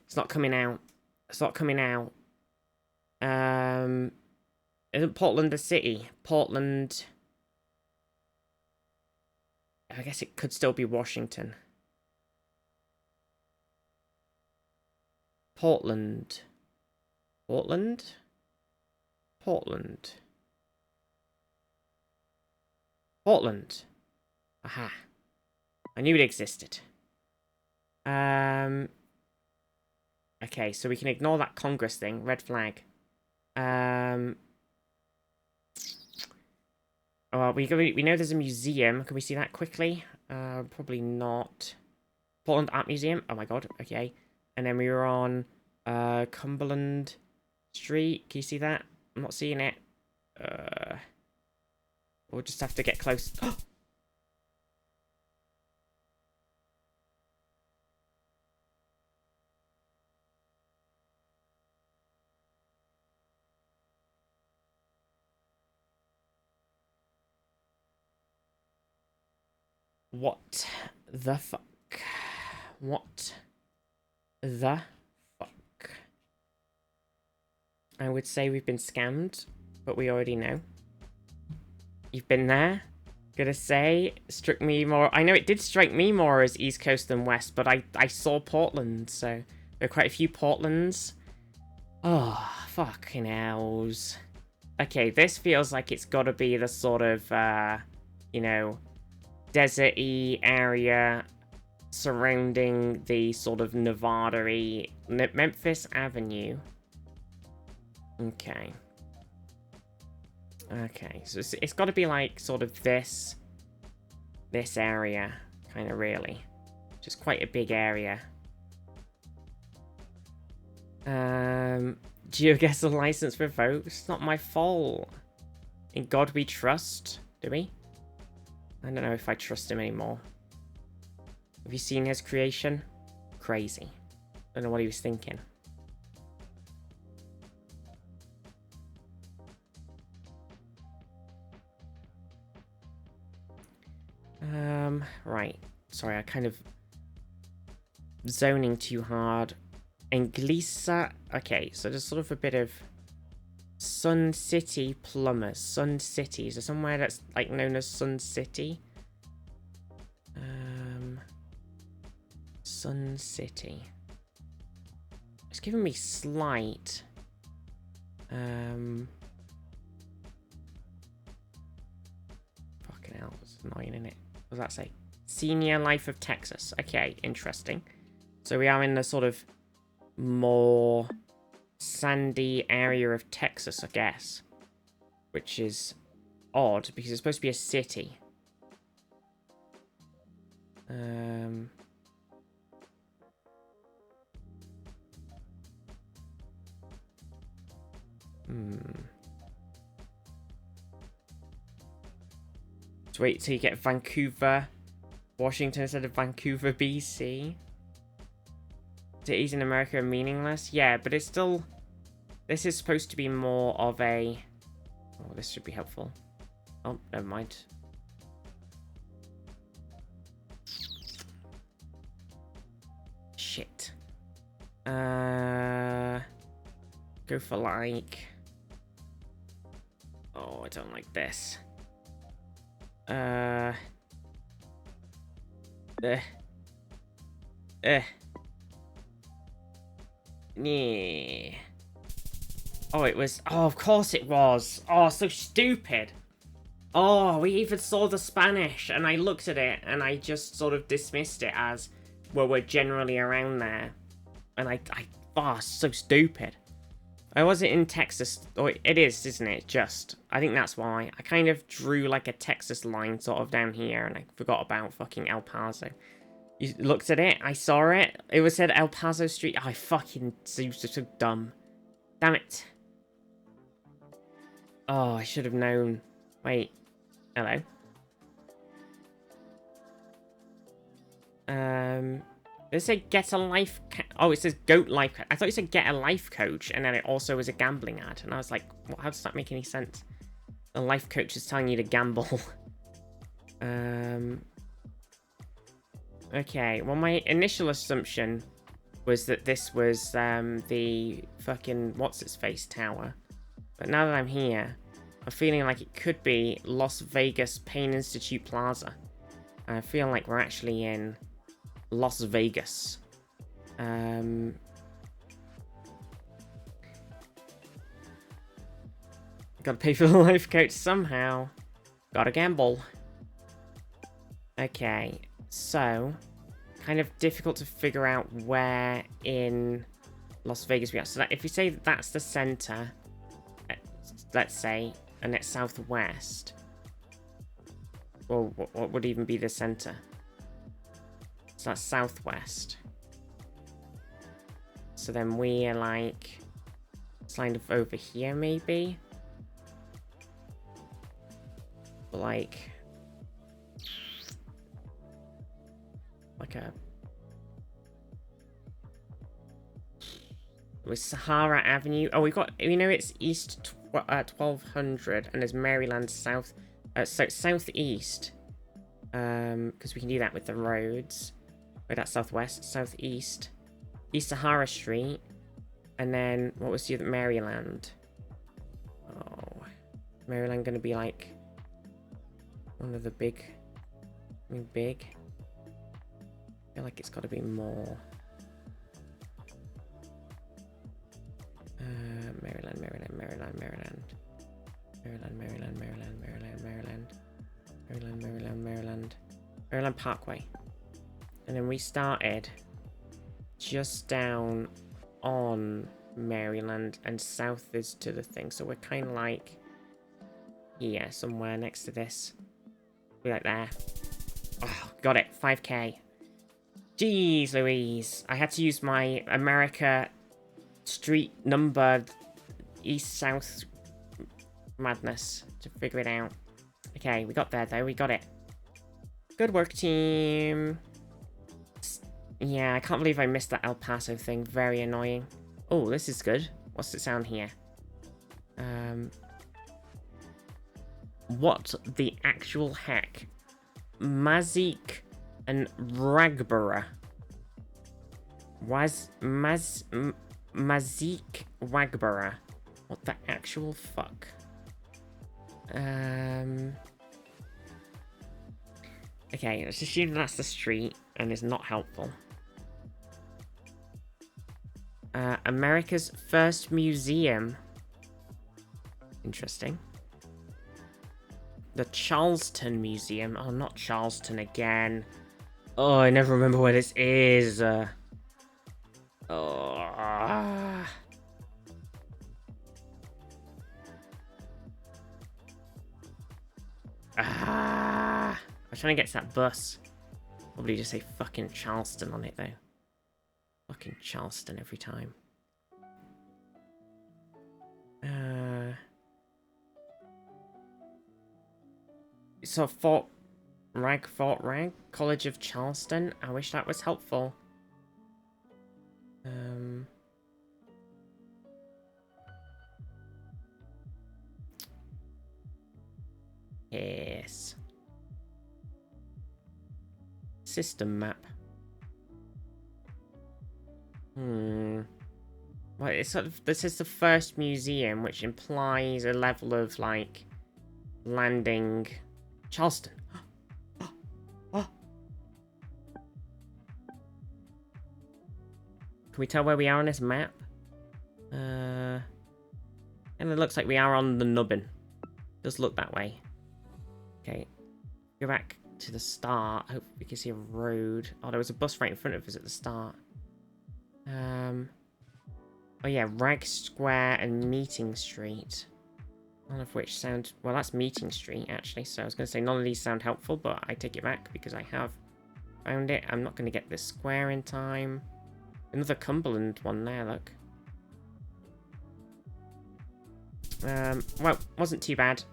It's not coming out. Isn't Portland a city? Portland. I guess it could still be Washington. Portland. Portland. Aha. I knew it existed. Okay, so we can ignore that Congress thing. Red flag. Well, we know there's a museum. Can we see that quickly? Probably not. Portland Art Museum. Oh my god. Okay. And then we were on Cumberland Street. Can you see that? I'm not seeing it. We'll just have to get close. What the fuck? What the fuck? I would say we've been scammed, but we already know. You've been there? Gonna say, struck me more. I know it did strike me more as East Coast than West, but I saw Portland, so there are quite a few Portlands. Oh, fucking hells. Okay, this feels like it's gotta be the sort of, you know, desert-y area surrounding the sort of Nevada-y Memphis Avenue. Okay. Okay, so it's got to be like sort of this area, kind of really. Just quite a big area. Geoguessr license revoked? It's not my fault. In God we trust, do we? I don't know if I trust him anymore. Have you seen his creation? Crazy. Don't know what he was thinking. Right. Sorry, I kind of zoning too hard. Anglisa. Okay, so there's sort of a bit of Sun City Plumbers. Sun City. Is there somewhere that's like known as Sun City? Sun City. It's giving me slight. Fucking hell, it's annoying, isn't it? What does that say? Senior Life of Texas. Okay, interesting. So we are in the sort of more sandy area of Texas, I guess. Which is odd, because it's supposed to be a city. So wait till you get Vancouver, Washington instead of Vancouver, BC. Cities in America are meaningless. Yeah, but it's still... This is supposed to be more of a... Oh, this should be helpful. Oh, never mind. Shit. Go for like... Oh, I don't like this. Yeah. Oh, it was... Oh, of course it was. Oh, so stupid. Oh, we even saw the Spanish, and I looked at it, and I just sort of dismissed it as, well, we're generally around there. And oh, so stupid. I wasn't in Texas. Oh, it is, isn't it? Just. I think that's why. I kind of drew like a Texas line sort of down here, and I forgot about fucking El Paso. You looked at it, I saw it. It was said El Paso Street. Oh, I fucking seems so dumb. Damn it. Oh, I should have known. Wait. Hello. It said get a life... Oh, it says goat life... I thought it said get a life coach, and then it also was a gambling ad. And I was like, what, how does that make any sense? A life coach is telling you to gamble. Okay, well, my initial assumption was that this was the fucking what's-its-face tower. But now that I'm here, I'm feeling like it could be Las Vegas Pain Institute Plaza. I feel like we're actually in Las Vegas. Gotta pay for the life coach somehow. Gotta gamble. Okay, so kind of difficult to figure out where in Las Vegas we are. So that if you say that that's the center, let's say, and it's southwest, well, what would even be the center? So that's southwest. So then we are like, it's kind of over here maybe. Like a with Sahara Avenue. Oh, we know it's east 1200 and there's Maryland south, so southeast, because we can do that with the roads. Wait, that's southwest, southeast, East Sahara Street, and then what was the other? Maryland. Oh, Maryland gonna be like one of the big. I mean, big. I feel like it's got to be more. Maryland, Maryland, Maryland, Maryland, Maryland, Maryland, Maryland, Maryland, Maryland, Maryland, Maryland, Maryland, Maryland Parkway, and then we started just down on Maryland, and south is to the thing, so we're kind of like here somewhere next to this. Be like there. Oh, got it. 5k. Jeez Louise. I had to use my America street numbered east-south madness to figure it out. Okay, we got there though. We got it. Good work, team. Yeah, I can't believe I missed that El Paso thing. Very annoying. Oh, this is good. What's it sound here? What the actual heck? Mazik and Ragborough. Mazik Wagborough. What the actual fuck? Okay, let's assume that's the street and is not helpful. America's first museum. Interesting. The Charleston Museum. Oh, not Charleston again. Oh, I never remember where this is. I was trying to get to that bus. Probably just say fucking Charleston on it, though. Fucking Charleston every time. So Fort Rag, College of Charleston. I wish that was helpful. Yes. System map. Well, it's sort of, this is the first museum, which implies a level of like landing. Charleston. Can we tell where we are on this map? And it looks like we are on the nubbin. Does look that way. Okay. Go back to the start. I hope we can see a road. Oh, there was a bus right in front of us at the start. Oh yeah, Rag Square and Meeting Street. None of which sound... Well, that's Meeting Street, actually. So I was going to say none of these sound helpful, but I take it back because I have found it. I'm not going to get this square in time. Another Cumberland one there, look. Well, wasn't too bad.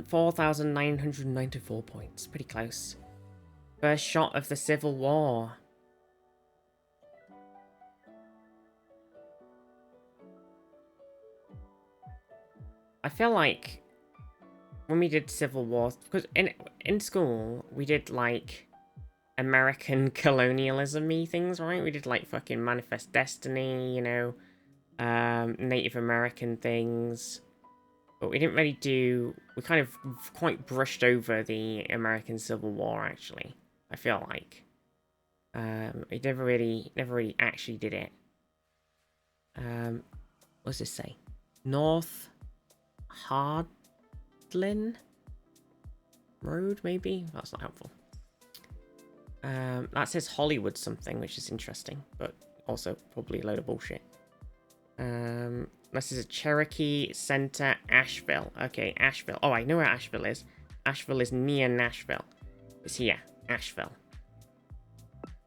4,994 points. Pretty close. First shot of the Civil War. I feel like when we did Civil War, because in school we did like American colonialism-y things, right? We did like fucking Manifest Destiny, you know, Native American things, but we didn't really do. We kind of quite brushed over the American Civil War. Actually, I feel like we never really actually did it. What does this say? North Hardlin? Road, maybe? That's not helpful. That says Hollywood something, which is interesting, but also probably a load of bullshit. This is a Cherokee Center, Asheville. Okay, Asheville. Oh, I know where Asheville is. Asheville is near Nashville. It's here, Asheville.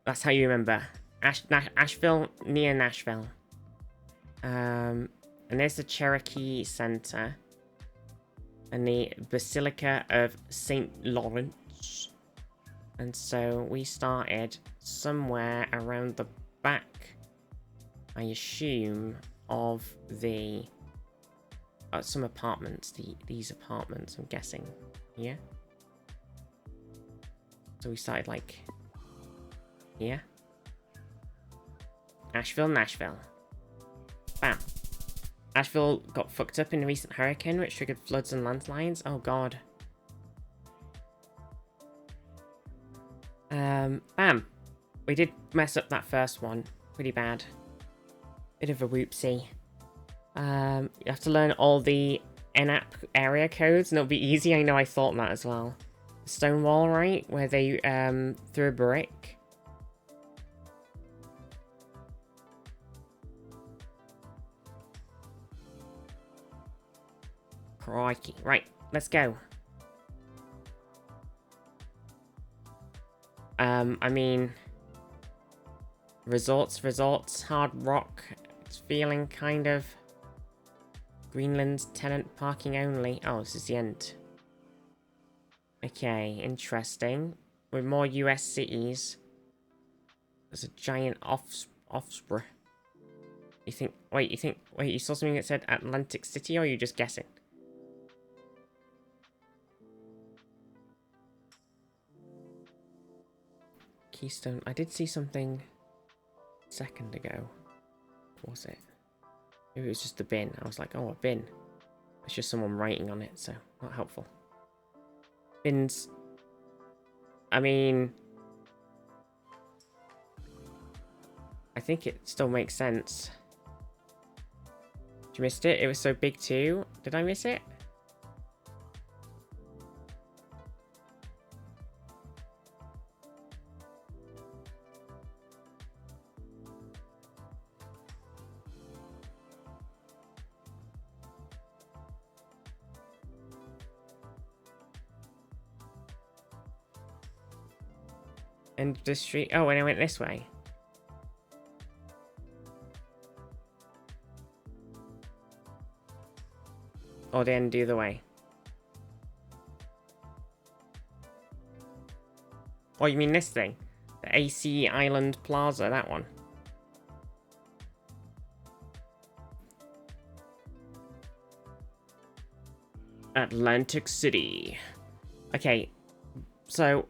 That's how you remember. Asheville, near Nashville. And there's the Cherokee Center. And the Basilica of St. Lawrence. And so we started somewhere around the back, I assume, of the... some apartments. These apartments, I'm guessing. Yeah? So we started, like... here? Asheville, Nashville. Bam. Asheville got fucked up in a recent hurricane, which triggered floods and landslides. Oh, God. Bam. We did mess up that first one. Pretty bad. Bit of a whoopsie. You have to learn all the NAP area codes, and it'll be easy. I know I thought that as well. Stonewall, right? Where they threw a brick. Crikey. Right, let's go. I mean... Resorts, Hard Rock. It's feeling kind of... Greenland's tenant parking only. Oh, this is the end. Okay, interesting. With more US cities. There's a giant offspring. Wait, you saw something that said Atlantic City, or are you just guessing? Keystone. I did see something a second ago. What was it? Maybe it was just a bin. I was like, oh, a bin. It's just someone writing on it, so not helpful. Bins. I mean... I think it still makes sense. You missed it? It was so big too. Did I miss it? End of the street. Oh, and I went this way. Or the end the other way. Oh, you mean this thing? The AC Island Plaza, that one. Atlantic City. Okay, so...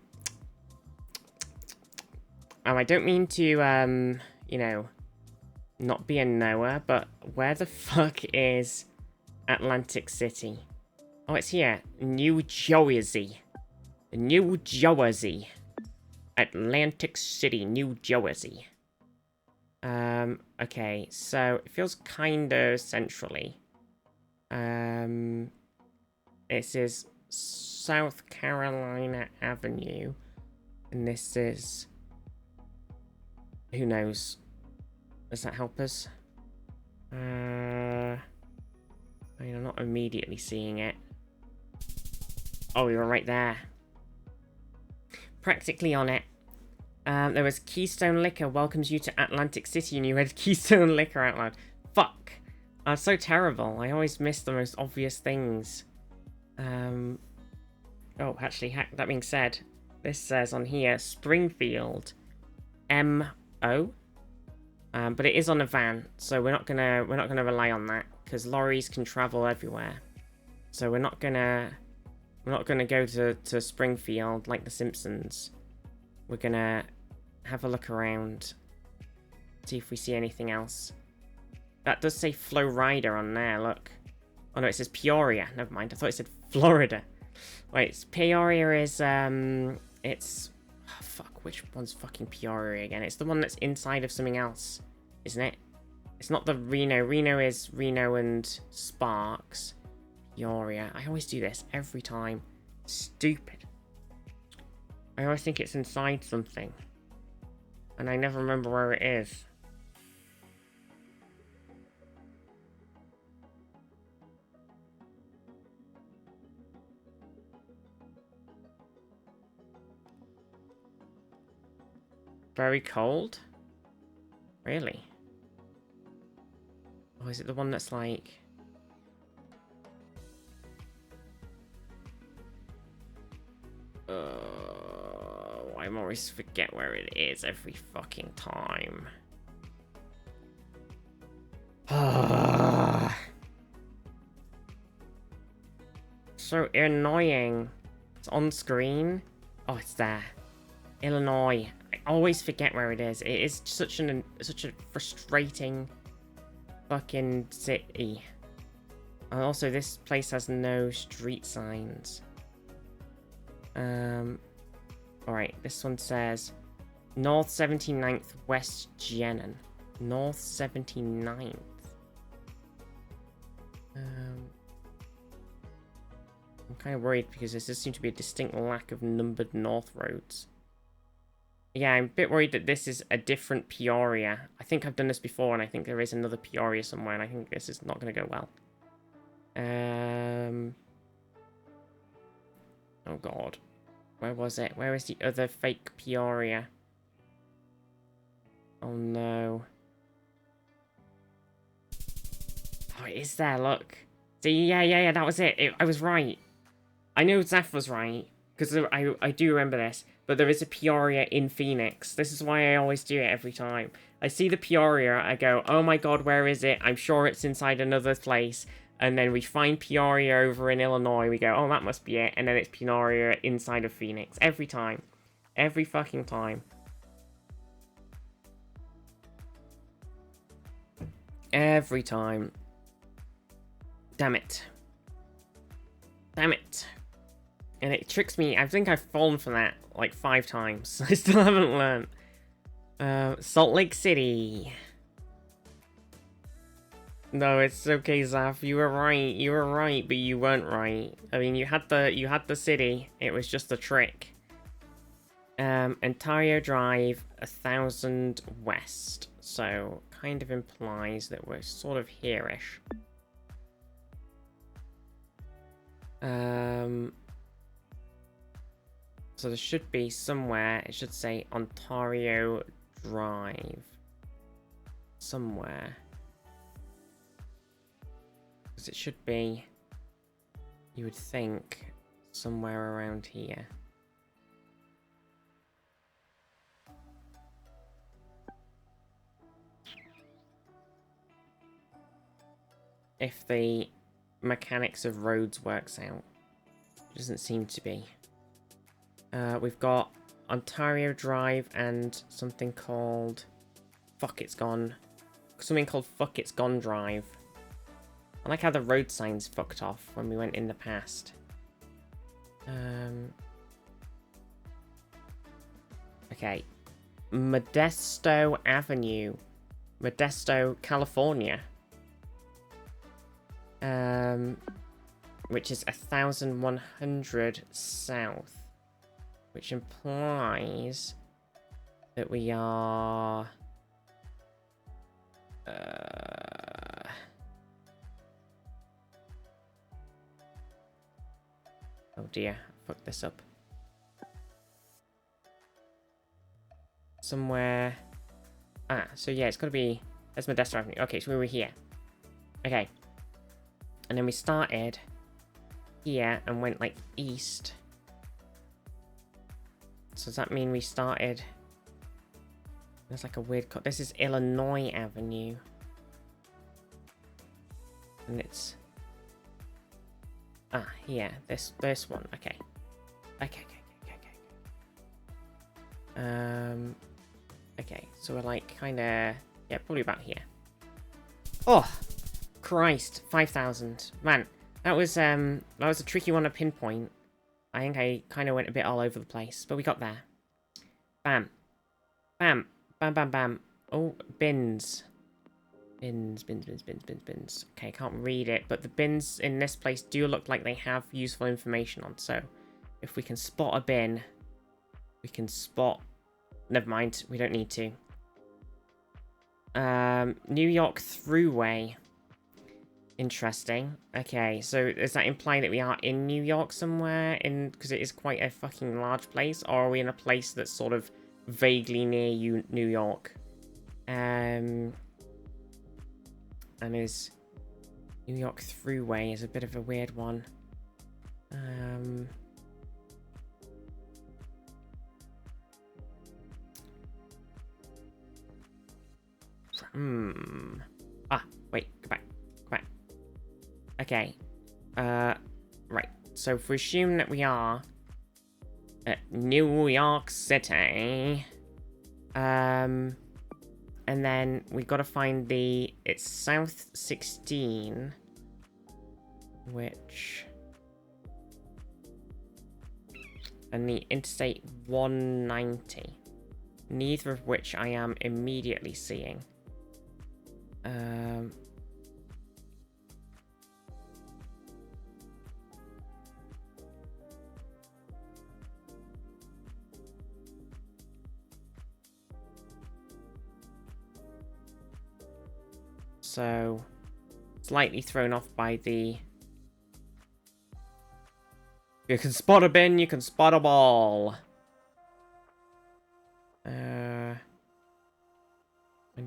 I don't mean to, you know, not be a knower, but where the fuck is Atlantic City? Oh, it's here. New Jersey. New Jersey. Atlantic City, New Jersey. Okay, so it feels kind of centrally. This is South Carolina Avenue, and this is... Who knows? Does that help us? I mean, I'm not immediately seeing it. Oh, we were right there. Practically on it. There was Keystone Liquor welcomes you to Atlantic City, and you read Keystone Liquor out loud. Fuck. That's so terrible. I always miss the most obvious things. Oh, actually, that being said, this says on here, Springfield. M-O. But it is on a van, so we're not gonna rely on that, because lorries can travel everywhere. So we're not gonna go to Springfield like the Simpsons. We're gonna have a look around, see if we see anything else. That does say Florida on there, look. Oh no, it says Peoria. Never mind, I thought it said Florida. Wait, Peoria is, it's... Oh, fuck, which one's fucking Peoria again? It's the one that's inside of something else, isn't it? It's not the Reno. Reno is Reno and Sparks. Peoria. I always do this every time. Stupid. I always think it's inside something. And I never remember where it is. Very cold? Really? Or is it the one that's like... I always forget where it is every fucking time. So annoying. It's on screen. Oh, it's there. Illinois. I always forget where it is. It is such a frustrating fucking city. And also, this place has no street signs. Alright, this one says North 79th, West Jenin. North 79th. I'm kind of worried because there does seem to be a distinct lack of numbered north roads. Yeah, I'm a bit worried that this is a different Peoria. I think I've done this before, and I think there is another Peoria somewhere, and I think this is not going to go well. Oh god. Where was it? Where is the other fake Peoria? Oh no. Oh, it is there, look. See, yeah, that was it. I was right. I know Zaf was right, because I do remember this, but there is a Peoria in Phoenix. This is why I always do it every time. I see the Peoria, I go, oh my god, where is it? I'm sure it's inside another place. And then we find Peoria over in Illinois. We go, oh, that must be it. And then it's Peoria inside of Phoenix. Every time. Every fucking time. Every time. Damn it. Damn it. And it tricks me. I think I've fallen for that like 5 times. I still haven't learned. Salt Lake City. No, it's okay, Zaf. You were right. You were right, but you weren't right. I mean, you had the city. It was just a trick. Ontario Drive, 1000 West. So, kind of implies that we're sort of here-ish. So there should be somewhere. It should say Ontario Drive. Somewhere. It should be, you would think, somewhere around here. If the mechanics of roads works out. It doesn't seem to be. We've got Ontario Drive and something called Fuck It's Gone. Something called Fuck It's Gone Drive. I like how the road signs fucked off when we went in the past. Okay. Modesto Avenue. Modesto, California. Which is 1100 south. Which implies that we are... Oh dear, I fucked this up. Somewhere... Ah, so yeah, it's gotta be... That's Modesto Avenue. Okay, so we were here. Okay. And then we started here and went, like, east. So does that mean we started... There's like a weird... This is Illinois Avenue. And it's... Ah, yeah, this one. Okay. Okay. Okay, so we're like kind of... Yeah, probably about here. Oh! Christ, 5,000. Man, that was a tricky one to pinpoint. I think I kind of went a bit all over the place, but we got there. Bam. Bam. Bam, bam, bam. Oh, bins. Bins. Okay, I can't read it, but the bins in this place do look like they have useful information on, so if we can spot a bin, We can spot... Never mind, we don't need to. New York Thruway. Interesting. Okay, so does that imply that we are in New York somewhere? Because it is quite a fucking large place? Or are we in a place that's sort of vaguely near New York? And is New York Thruway is a bit of a weird one. Ah, wait, go back. Go back. Okay. Right. So if we assume that we are at New York City, and then we've got to find it's South 16, and the Interstate 190, neither of which I am immediately seeing. So, slightly thrown off by the... You can spot a bin, you can spot a ball. End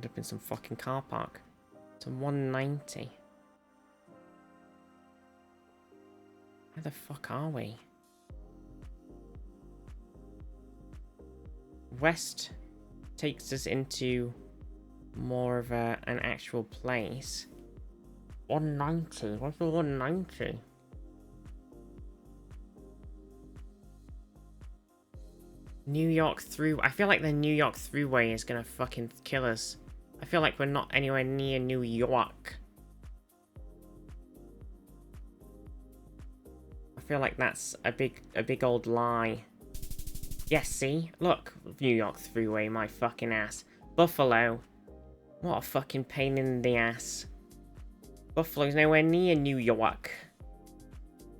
up in some fucking car park. It's a 190. Where the fuck are we? West takes us into more of an actual place. 190? What's the 190? New York through... I feel like the New York Thruway is gonna fucking kill us. I feel like we're not anywhere near New York. I feel like that's a big old lie. Yes, see? Look, New York Thruway, my fucking ass. Buffalo. What a fucking pain in the ass. Buffalo's nowhere near New York.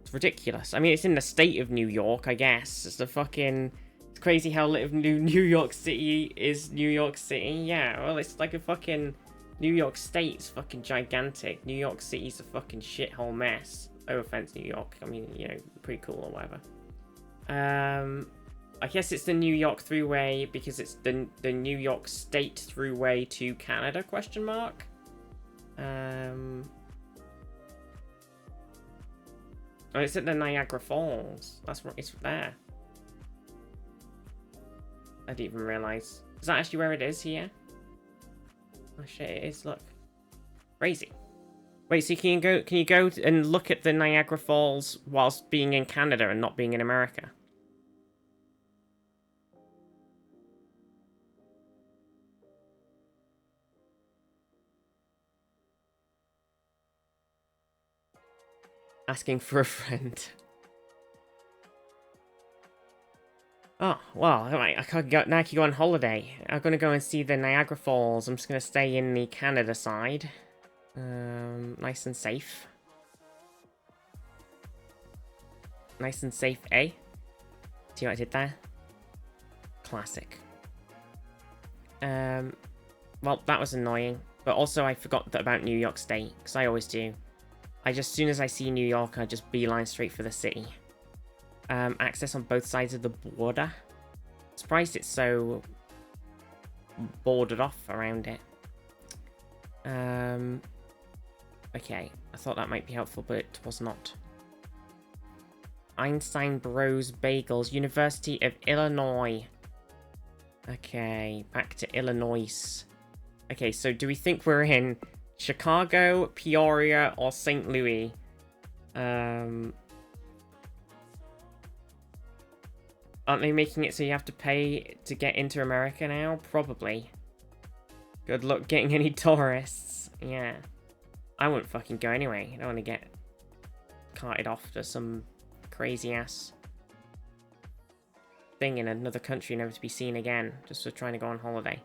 It's ridiculous. I mean, it's in the state of New York, I guess. It's the fucking... It's crazy how little New York City is New York City. Yeah, well, it's like a fucking... New York State's fucking gigantic. New York City's a fucking shithole mess. No offense, New York. I mean, you know, pretty cool or whatever. I guess it's the New York Thruway because it's the New York State Thruway to Canada, question mark. Oh, it's at the Niagara Falls. That's where it's there. I didn't even realise. Is that actually where it is here? Oh shit, it is, look. Crazy. Wait, so can you go and look at the Niagara Falls whilst being in Canada and not being in America? Asking for a friend. Oh, well, alright, I can't go, now I can go on holiday. I'm gonna go and see the Niagara Falls. I'm just gonna stay in the Canada side. Nice and safe. Nice and safe, eh? See what I did there? Classic. Well, that was annoying. But also I forgot about New York State, because I always do. As soon as I see New York, I just beeline straight for the city. Access on both sides of the border. Surprised it's so bordered off around it. Okay, I thought that might be helpful, but it was not. Einstein Bros Bagels, University of Illinois. Okay, back to Illinois. Okay, so do we think we're in Chicago, Peoria, or St. Louis? Aren't they making it so you have to pay to get into America now? Probably. Good luck getting any tourists. Yeah. I wouldn't fucking go anyway. I don't want to get carted off to some crazy ass thing in another country never to be seen again. Just for trying to go on holiday.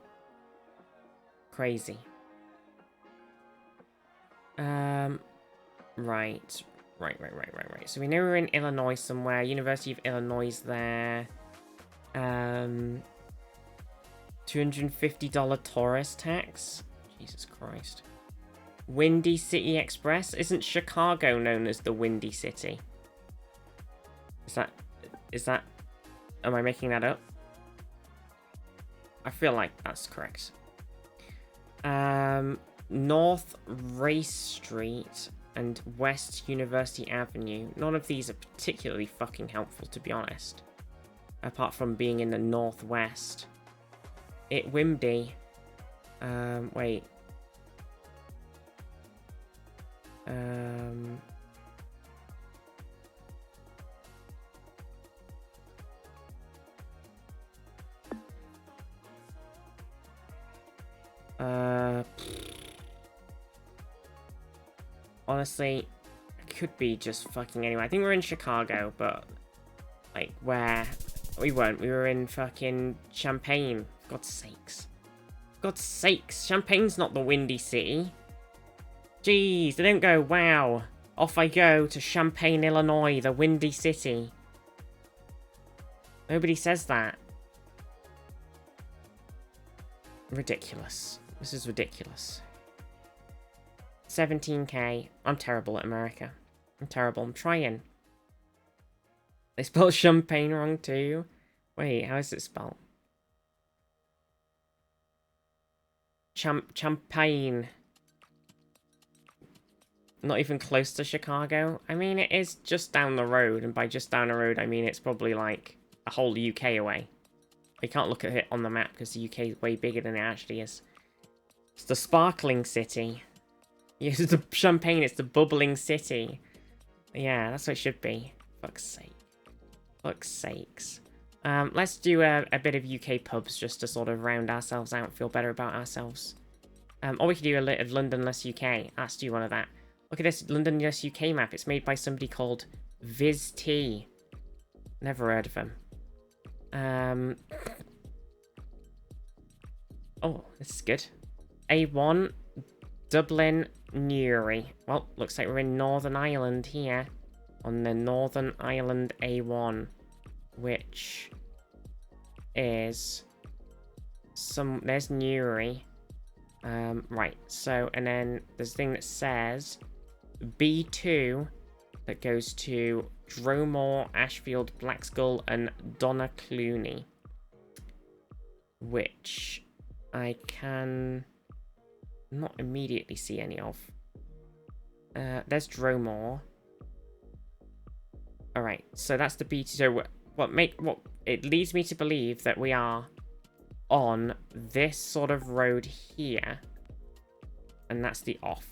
Crazy. Right. So we know we're in Illinois somewhere. University of Illinois there. $250 tourist tax. Jesus Christ. Windy City Express. Isn't Chicago known as the Windy City? Is that, am I making that up? I feel like that's correct. North Race Street and West University Avenue. None of these are particularly fucking helpful, to be honest. Apart from being in the northwest. Wimby. Wait. Honestly, it could be just fucking anywhere. I think we're in Chicago, but like where? We weren't. We were in fucking Champaign. For God's sakes. For God's sakes. Champaign's not the Windy City. Jeez, they don't go, wow, off I go to Champaign, Illinois, the Windy City. Nobody says that. Ridiculous. This is ridiculous. 17k. I'm terrible at America. I'm terrible. I'm trying. They spelled champagne wrong too. Wait, how is it spelled? Champagne. Not even close to Chicago. I mean, it is just down the road, and by just down the road, I mean it's probably like a whole UK away. You can't look at it on the map because the UK is way bigger than it actually is. It's the sparkling city. It's the champagne, it's the bubbling city. Yeah, that's what it should be. Fuck's sake. Fuck's sakes. Let's do a bit of UK pubs just to sort of round ourselves out, feel better about ourselves. Or we could do a bit of London less UK. Let's do one of that. Look at this London less UK map. It's made by somebody called VizT. Never heard of him. Oh, this is good. A1, Dublin, Newry. Well, looks like we're in Northern Ireland here. On the Northern Ireland A1. Which is there's Newry. Right, so, and then there's a thing that says B2 that goes to Dromore, Ashfield, Blackskull, and Donaghclooney. Which I can not immediately see any of. There's Dromore. Alright, so that's the B2. So what it leads me to believe that we are on this sort of road here. And that's the off.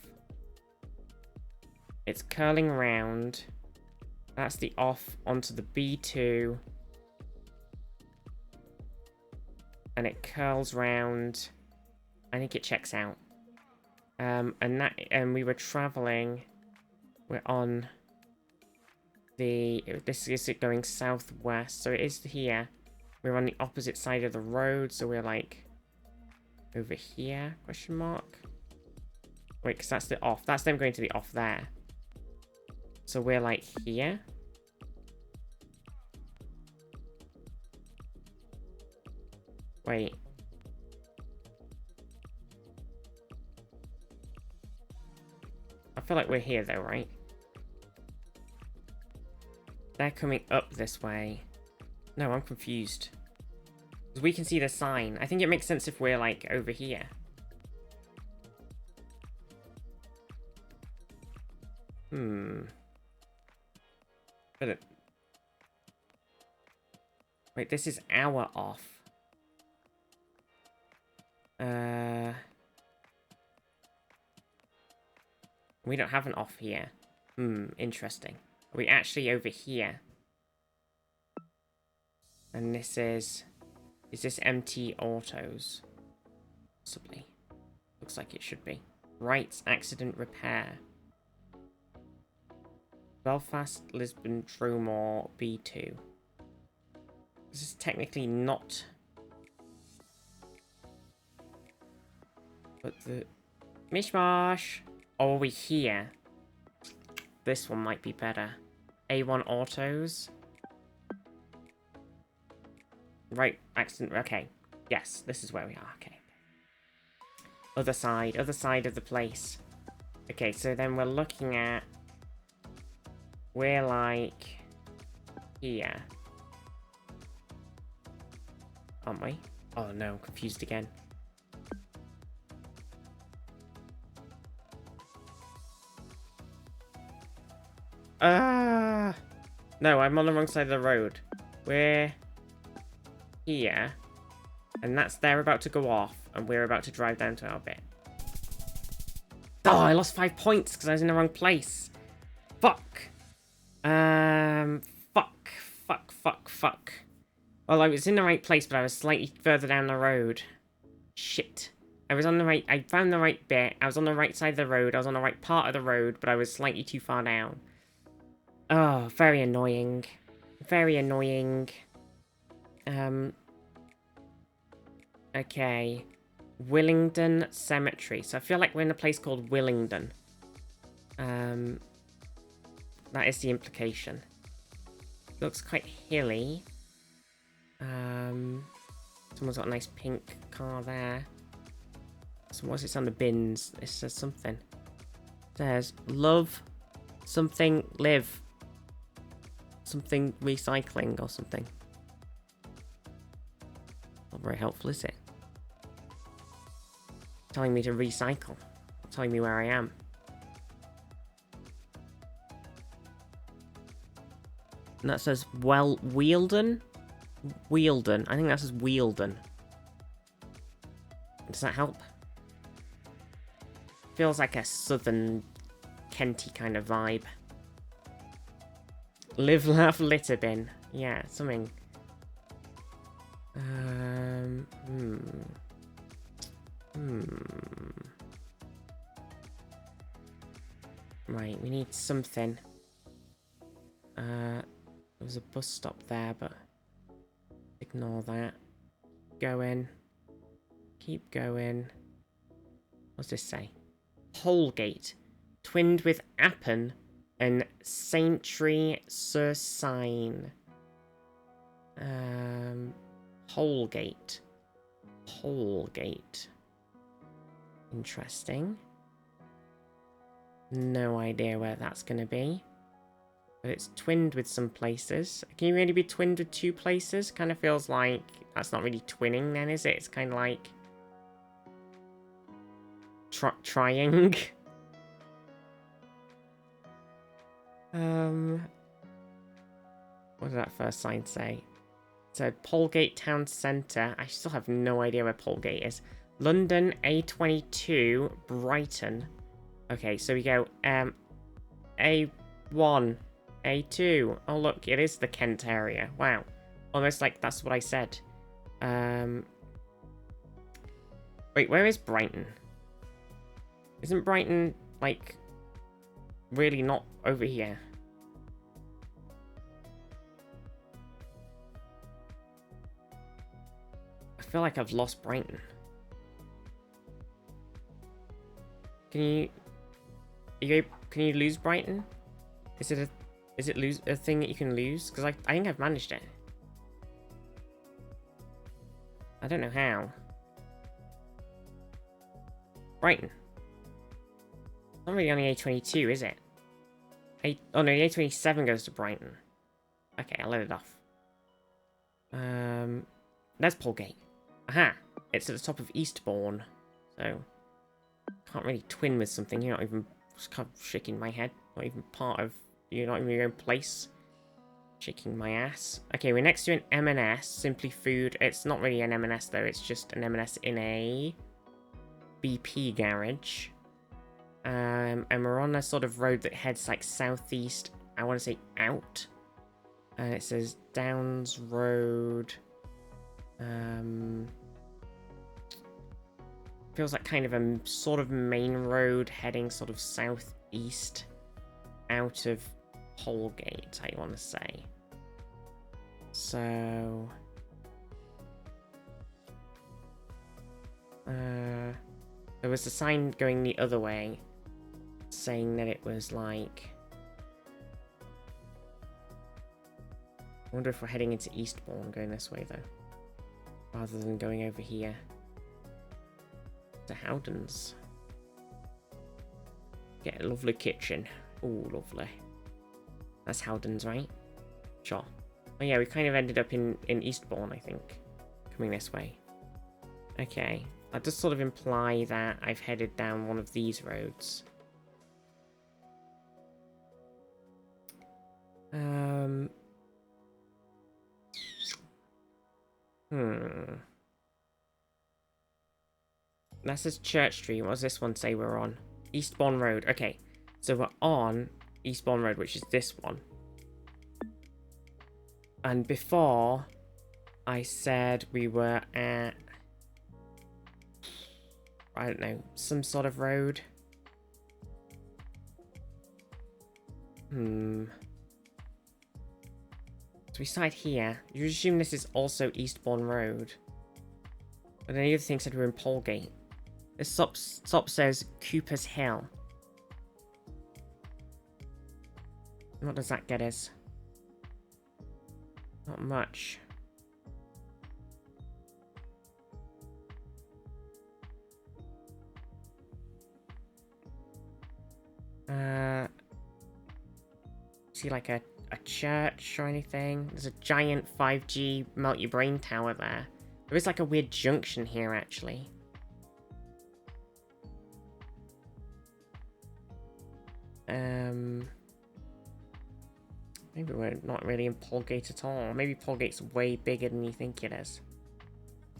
It's curling round. That's the off onto the B2. And it curls round. I think it checks out. And we were traveling. We're on this is it going southwest, so it is here. We're on the opposite side of the road, so we're like over here, question mark. Wait, because that's the off. That's them going to the off there. So we're like here. Wait. I feel like we're here though, right? They're coming up this way. No, I'm confused. Because we can see the sign. I think it makes sense if we're, like, over here. But wait, this is our off. We don't have an off here. Interesting. Are we actually over here? And this is this MT Autos? Possibly. Looks like it should be. Wright's Accident Repair. Belfast, Lisbon, Dromore, B2. This is technically not... But the... Mishmash! Or are we here? This one might be better. A1 Autos. Right, accident. Okay. Yes, this is where we are. Okay. Other side of the place. Okay, so then we're looking at... We're like... Here. Aren't we? Oh no, I'm confused again. No, I'm on the wrong side of the road. We're here, and they're about to go off, and we're about to drive down to our bit. Oh, I lost 5 points because I was in the wrong place. Fuck. Fuck. Well, I was in the right place, but I was slightly further down the road. Shit. I was on the right... I found the right bit. I was on the right side of the road. I was on the right part of the road, but I was slightly too far down. Oh, very annoying. Very annoying. Okay. Willingdon Cemetery. So I feel like we're in a place called Willingdon. That is the implication. Looks quite hilly. Someone's got a nice pink car there. So what's it on the bins? It says something. It says, love something live. Something recycling or something. Not very helpful, is it? Telling me to recycle. Telling me where I am. And that says, well, Wealden? Wealden. I think that says Wealden. Does that help? Feels like a southern Kenty kind of vibe. Live, laugh, litter bin. Yeah, something. Right, we need something. There was a bus stop there, but ignore that. Going. Keep going. What's this say? Holgate. Twinned with Appin and Saintry-sur-Seine. Holgate. Holgate. Interesting. No idea where that's going to be. But it's twinned with some places. Can you really be twinned with 2 places? Kind of feels like that's not really twinning then, is it? It's kind of like... trying. What did that first sign say? It said Polegate Town Centre. I still have no idea where Polegate is. London, A22, Brighton. Okay, so we go A1, A2. Oh look, it is the Kent area. Wow. Almost like that's what I said. Wait, where is Brighton? Isn't Brighton, like, really not over here? I feel like I've lost Brighton. Can you lose Brighton? Is it a thing that you can lose? Because I think I've managed it. I don't know how. Brighton. Not really on the A22, is it? Oh no, the A27 goes to Brighton. Okay, I'll let it off. There's Polegate. Aha! It's at the top of Eastbourne. So, can't really twin with something. You're not even... Just kind of shaking my head. Not even part of... You're not even in your own place. Shaking my ass. Okay, we're next to an M&S. Simply Food. It's not really an M&S though. It's just an M&S in a... BP garage. And we're on a sort of road that heads like southeast, I want to say out. And it says Downs Road. Feels like kind of a sort of main road heading sort of southeast out of Holgate, I want to say. So... there was a sign going the other way, saying that it was like... I wonder if we're heading into Eastbourne going this way, though. rather than going over here to Howden's. Get a lovely kitchen. Oh, lovely. That's Howden's, right? Sure. Oh yeah, we kind of ended up in Eastbourne, I think. Coming this way. Okay. That does sort of imply that I've headed down one of these roads. That says Church Street. What does this one say we're on? Eastbourne Road. Okay. So we're on Eastbourne Road, which is this one. And before, I said we were at... I don't know. Some sort of road. So we started here. You assume this is also Eastbourne Road. But then the other thing said we're in Polegate. This stop says Cooper's Hill. What does that get us? Not much. See like a church or anything? There's a giant 5G melt your brain tower there. There is like a weird junction here actually. Maybe we're not really in Polegate at all. Maybe Polegate's way bigger than you think it is.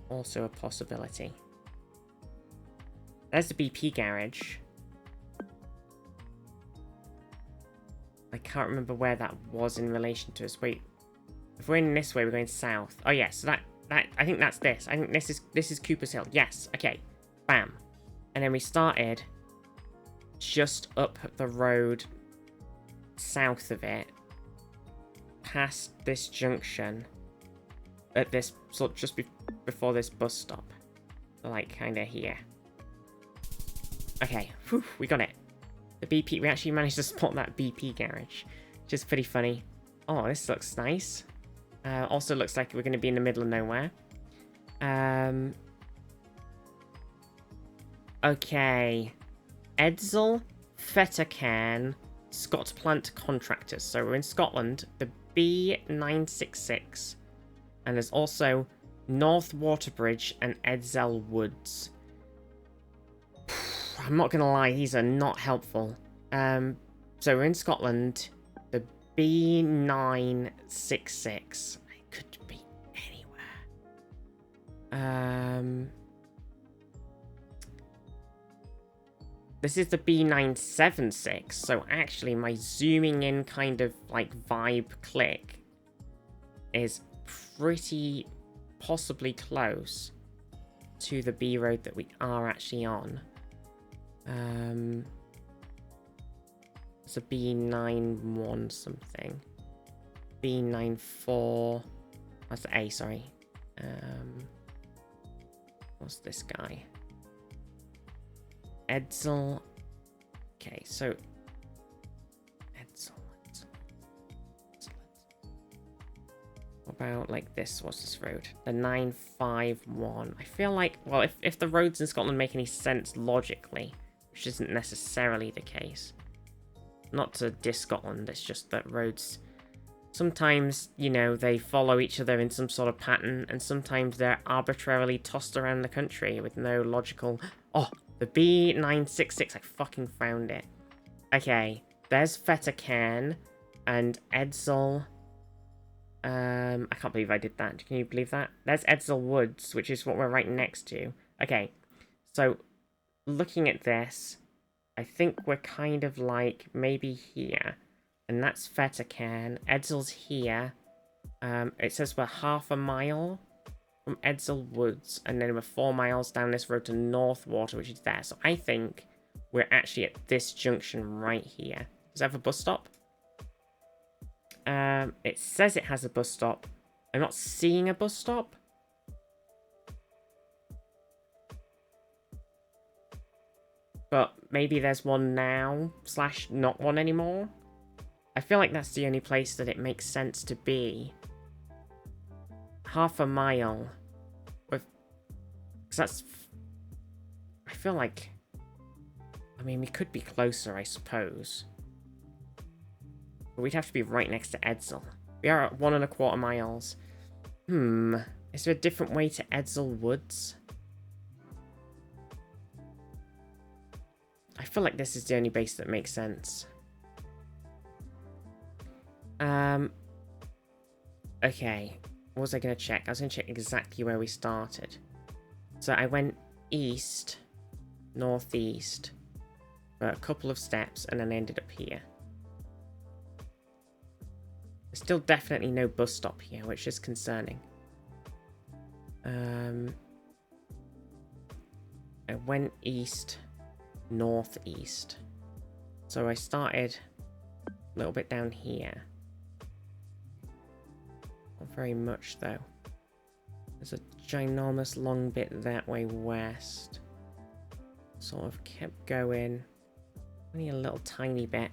Also a possibility. There's the BP garage. I can't remember where that was in relation to us. Wait, if we're in this way, we're going south. Oh yeah, so that I think that's this. I think this is Cooper's Hill. Yes, okay. Bam. And then we started just up the road south of it, past this junction, at this sort of just before this bus stop. So like kind of here. Okay, whew, we got it. The BP, we actually managed to spot that BP garage, which is pretty funny. Oh, this looks nice. Also looks like we're going to be in the middle of nowhere. Okay. Edsel, Fettercairn, Scott Plant Contractors. So we're in Scotland, the B966. And there's also North Waterbridge and Edsel Woods. I'm not gonna lie, these are not helpful. So we're in Scotland, the B966. It could be anywhere. This is the B976, so actually my zooming in kind of like vibe click is pretty possibly close to the B road that we are actually on. It's a B91 something. B94. That's the A, sorry. What's this guy? Edsel. Okay, so Edsel. What about like this? What's this road? The 951. I feel like, well, if the roads in Scotland make any sense logically, which isn't necessarily the case. Not to diss Scotland, it's just that roads sometimes, you know, they follow each other in some sort of pattern, and sometimes they're arbitrarily tossed around the country with no logical... Oh, the B966, I fucking found it. Okay, there's Fettercairn and Edsel. I can't believe I did that. Can you believe that? There's Edsel Woods, which is what we're right next to. Okay, so looking at this, I think we're kind of like maybe here. And that's Fettercairn. Edsel's here. It says we're half a mile from Edsel Woods, and then we're 4 miles down this road to Northwater, which is there. So I think we're actually at this junction right here. Does it have a bus stop? It says it has a bus stop. I'm not seeing a bus stop. But maybe there's one now, / not one anymore. I feel like that's the only place that it makes sense to be. Half a mile. Because that's... I feel like... I mean, we could be closer, I suppose. But we'd have to be right next to Edsel. We are at 1¼ miles. Is there a different way to Edsel Woods? I feel like this is the only base that makes sense. Okay. What was I going to check? I was going to check exactly where we started. So I went east, northeast, for a couple of steps, and then I ended up here. There's still definitely no bus stop here, which is concerning. I went east, northeast. So I started a little bit down here. Not very much, though. There's a ginormous long bit that way west. Sort of kept going. Only a little tiny bit.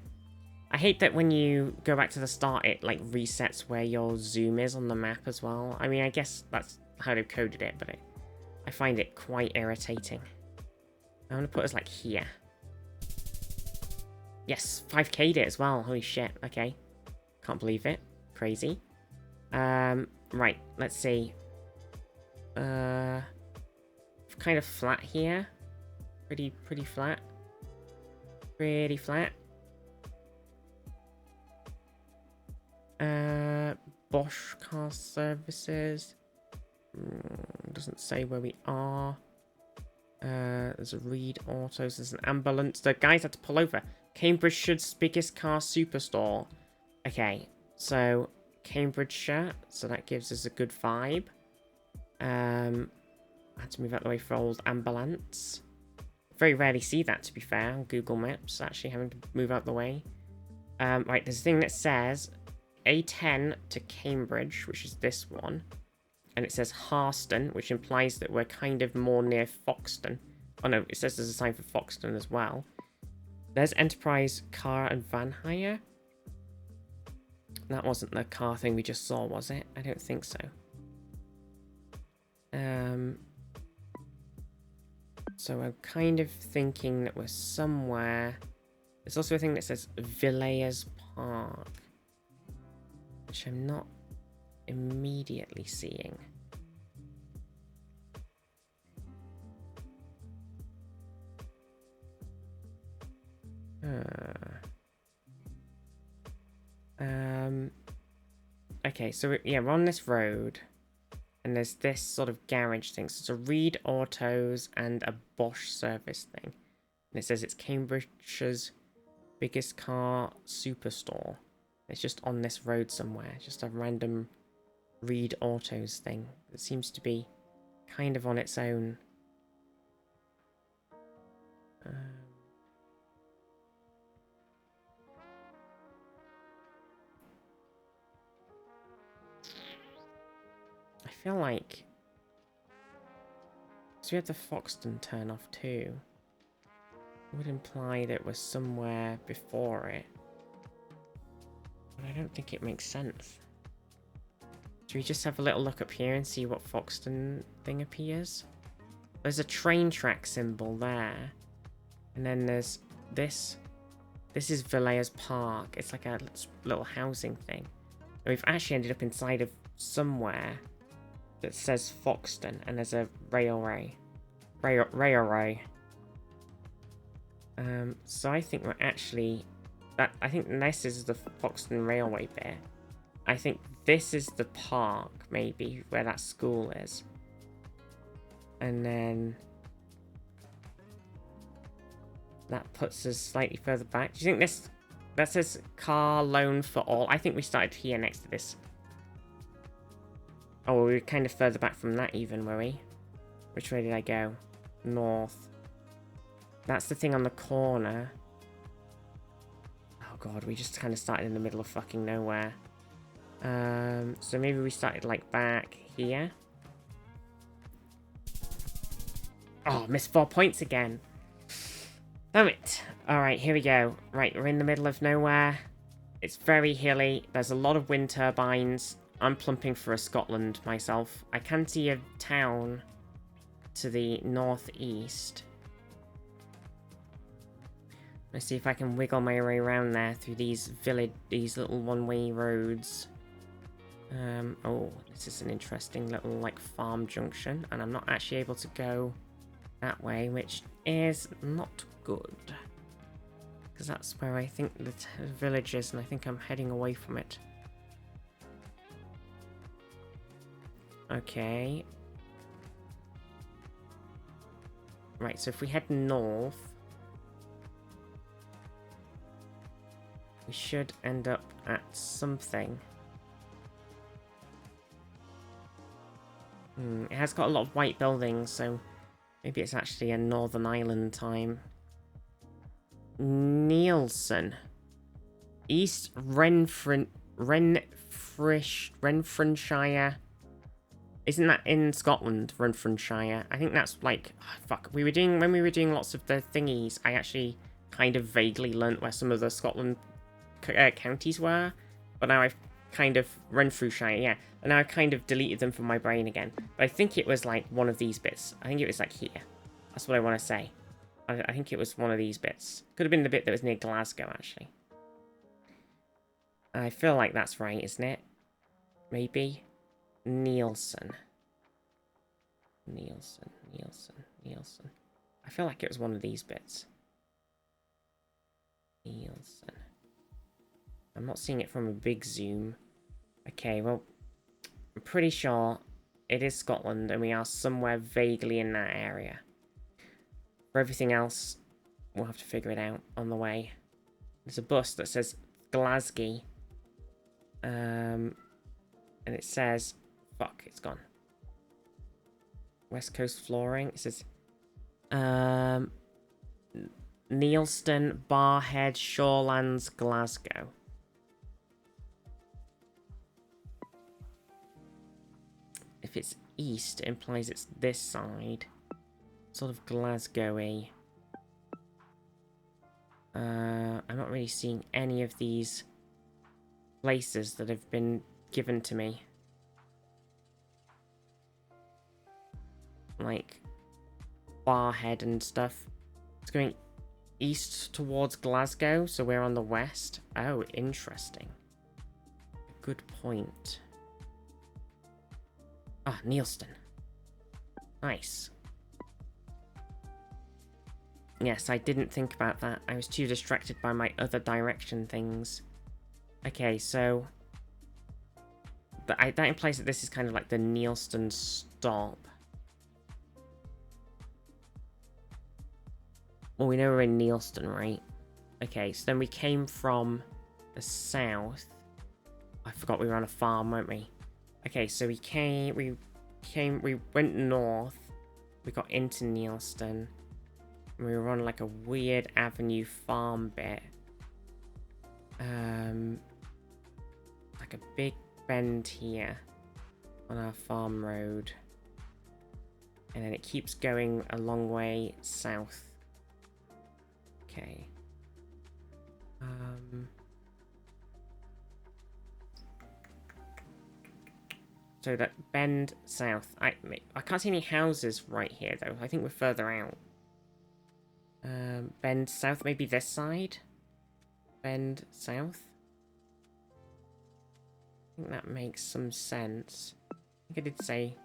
I hate that when you go back to the start, it like resets where your zoom is on the map as well. I mean, I guess that's how they've coded it, but I find it quite irritating. I'm gonna put us like here. Yes, 5k'd it as well. Holy shit. Okay. Can't believe it. Crazy. Right, let's see. Kind of flat here. Pretty flat. Pretty flat. Bosch car services. Doesn't say where we are. There's a Reed Autos. There's an ambulance. The guys had to pull over. Cambridgeshire's biggest car superstore. Okay, so Cambridgeshire. So that gives us a good vibe. I had to move out the way for old ambulance. Very rarely see that, to be fair, on Google Maps, actually having to move out the way. Right, there's a thing that says A10 to Cambridge, which is this one. And it says Harston, which implies that we're kind of more near Foxton. Oh no, it says there's a sign for Foxton as well. There's Enterprise Car and Van Hire. That wasn't the car thing we just saw, was it? I don't think so. So I'm kind of thinking that we're somewhere... There's also a thing that says Villiers Park, which I'm not immediately seeing. Okay, so yeah, we're on this road, and there's this sort of garage thing. So it's a Reed Autos and a Bosch service thing. And it says it's Cambridgeshire's biggest car superstore. It's just on this road somewhere. Just a random Reed Autos thing. It seems to be kind of on its own. I feel like... So we had the Foxton turn off too. It would imply that we're somewhere before it. But I don't think it makes sense. Should we just have a little look up here and see what Foxton thing appears? There's a train track symbol there. And then there's this. This is Villiers Park. It's like a little housing thing. And we've actually ended up inside of somewhere that says Foxton, and there's a railway. So I think we're actually... I think this is the Foxton Railway bit. I think this is the park, maybe, where that school is. And then... that puts us slightly further back. Do you think this... that says car loan for all? I think we started here next to this. Oh, we were kind of further back from that even, were we? Which way did I go? North. That's the thing on the corner. Oh god, we just kind of started in the middle of fucking nowhere. So maybe we started like back here. Oh, missed 4 points again. Damn it. Alright, here we go. Right, we're in the middle of nowhere. It's very hilly. There's a lot of wind turbines. I'm plumping for a Scotland myself. I can see a town to the northeast. Let's see if I can wiggle my way around there through these little one-way roads. Oh, this is an interesting little, like, farm junction, and I'm not actually able to go that way, which is not good. Because that's where I think the village is, and I think I'm heading away from it. Okay. Right, so if we head north, we should end up at something. It has got a lot of white buildings, so maybe it's actually a Northern Ireland time. Nielsen. East Renfrewshire. Isn't that in Scotland, Renfrewshire? I think that's like... Oh, fuck. When we were doing lots of the thingies, I actually kind of vaguely learnt where some of the Scotland counties were. But now I've kind of... Renfrewshire, yeah. And now I've kind of deleted them from my brain again. But I think it was like one of these bits. I think it was like here. That's what I want to say. I think it was one of these bits. Could have been the bit that was near Glasgow, actually. I feel like that's right, isn't it? Maybe. Nielsen. I feel like it was one of these bits. Nielsen. I'm not seeing it from a big zoom. Okay, well, I'm pretty sure it is Scotland, and we are somewhere vaguely in that area. For everything else, we'll have to figure it out on the way. There's a bus that says Glasgow. And it says... Fuck, it's gone. West Coast Flooring. It says... Neilston, Barhead, Shorelands, Glasgow. If it's east, it implies it's this side. Sort of Glasgow-y. I'm not really seeing any of these places that have been given to me. Like Barhead and stuff. It's going east towards Glasgow, so we're on the west. Oh, interesting. Good point. Ah, Nielsen. Nice. Yes, I didn't think about that. I was too distracted by my other direction things. Okay, so... that implies that this is kind of like the Nielsen stop. Well, we know we're in Nielsen, right? Okay, so then we came from the south. I forgot we were on a farm, weren't we? Okay, so we went north. We got into Nielsen. And we were on like a weird avenue farm bit. Like a big bend here on our farm road. And then it keeps going a long way south. Okay. So that bend south. I can't see any houses right here though. I think we're further out. Bend south, maybe this side? Bend south? I think that makes some sense. I think I did say...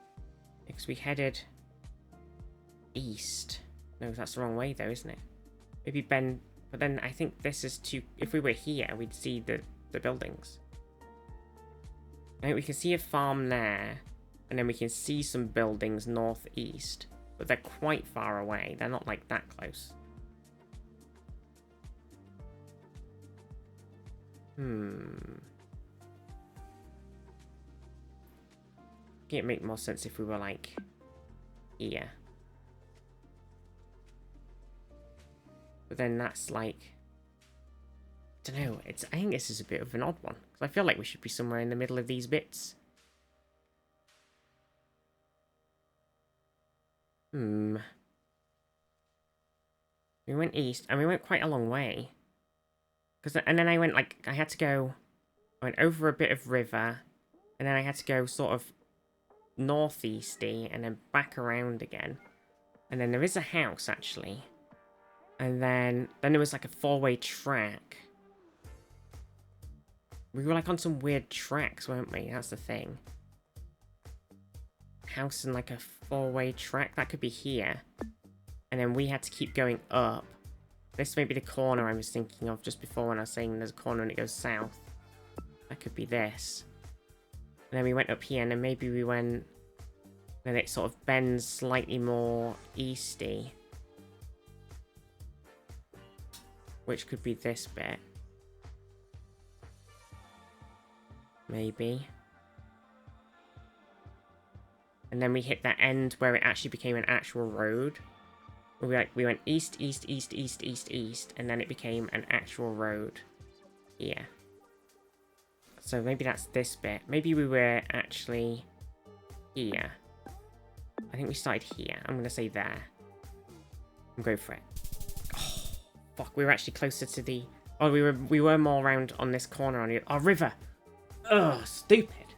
because we headed... east. No, that's the wrong way though, isn't it? Maybe bend... but then I think this is too... if we were here, we'd see the buildings. I think we can see a farm there. And then we can see some buildings northeast. But they're quite far away. They're not like that close. It'd make more sense if we were like here. But then that's like, I don't know. I think this is a bit of an odd one because I feel like we should be somewhere in the middle of these bits. We went east and we went quite a long way. And then I went like, I went over a bit of river, and then I had to go sort of northeasty and then back around again. And then there is a house, actually. And then there was like a 4-way track. We were like on some weird tracks, weren't we? That's the thing. House and like a 4-way track. That could be here. And then we had to keep going up. This may be the corner I was thinking of just before when I was saying there's a corner and it goes south. That could be this. And then we went up here and then maybe we went... Then it sort of bends slightly more easty. Which could be this bit. Maybe. And then we hit that end where it actually became an actual road. We went east, east, east, east, east, east, and then it became an actual road here. So maybe that's this bit. Maybe we were actually here. I think we started here. I'm going to say there. I'm going for it. Oh, fuck. We were actually closer to the... Oh, we were more around on this corner on the... Oh, river. Ugh, stupid.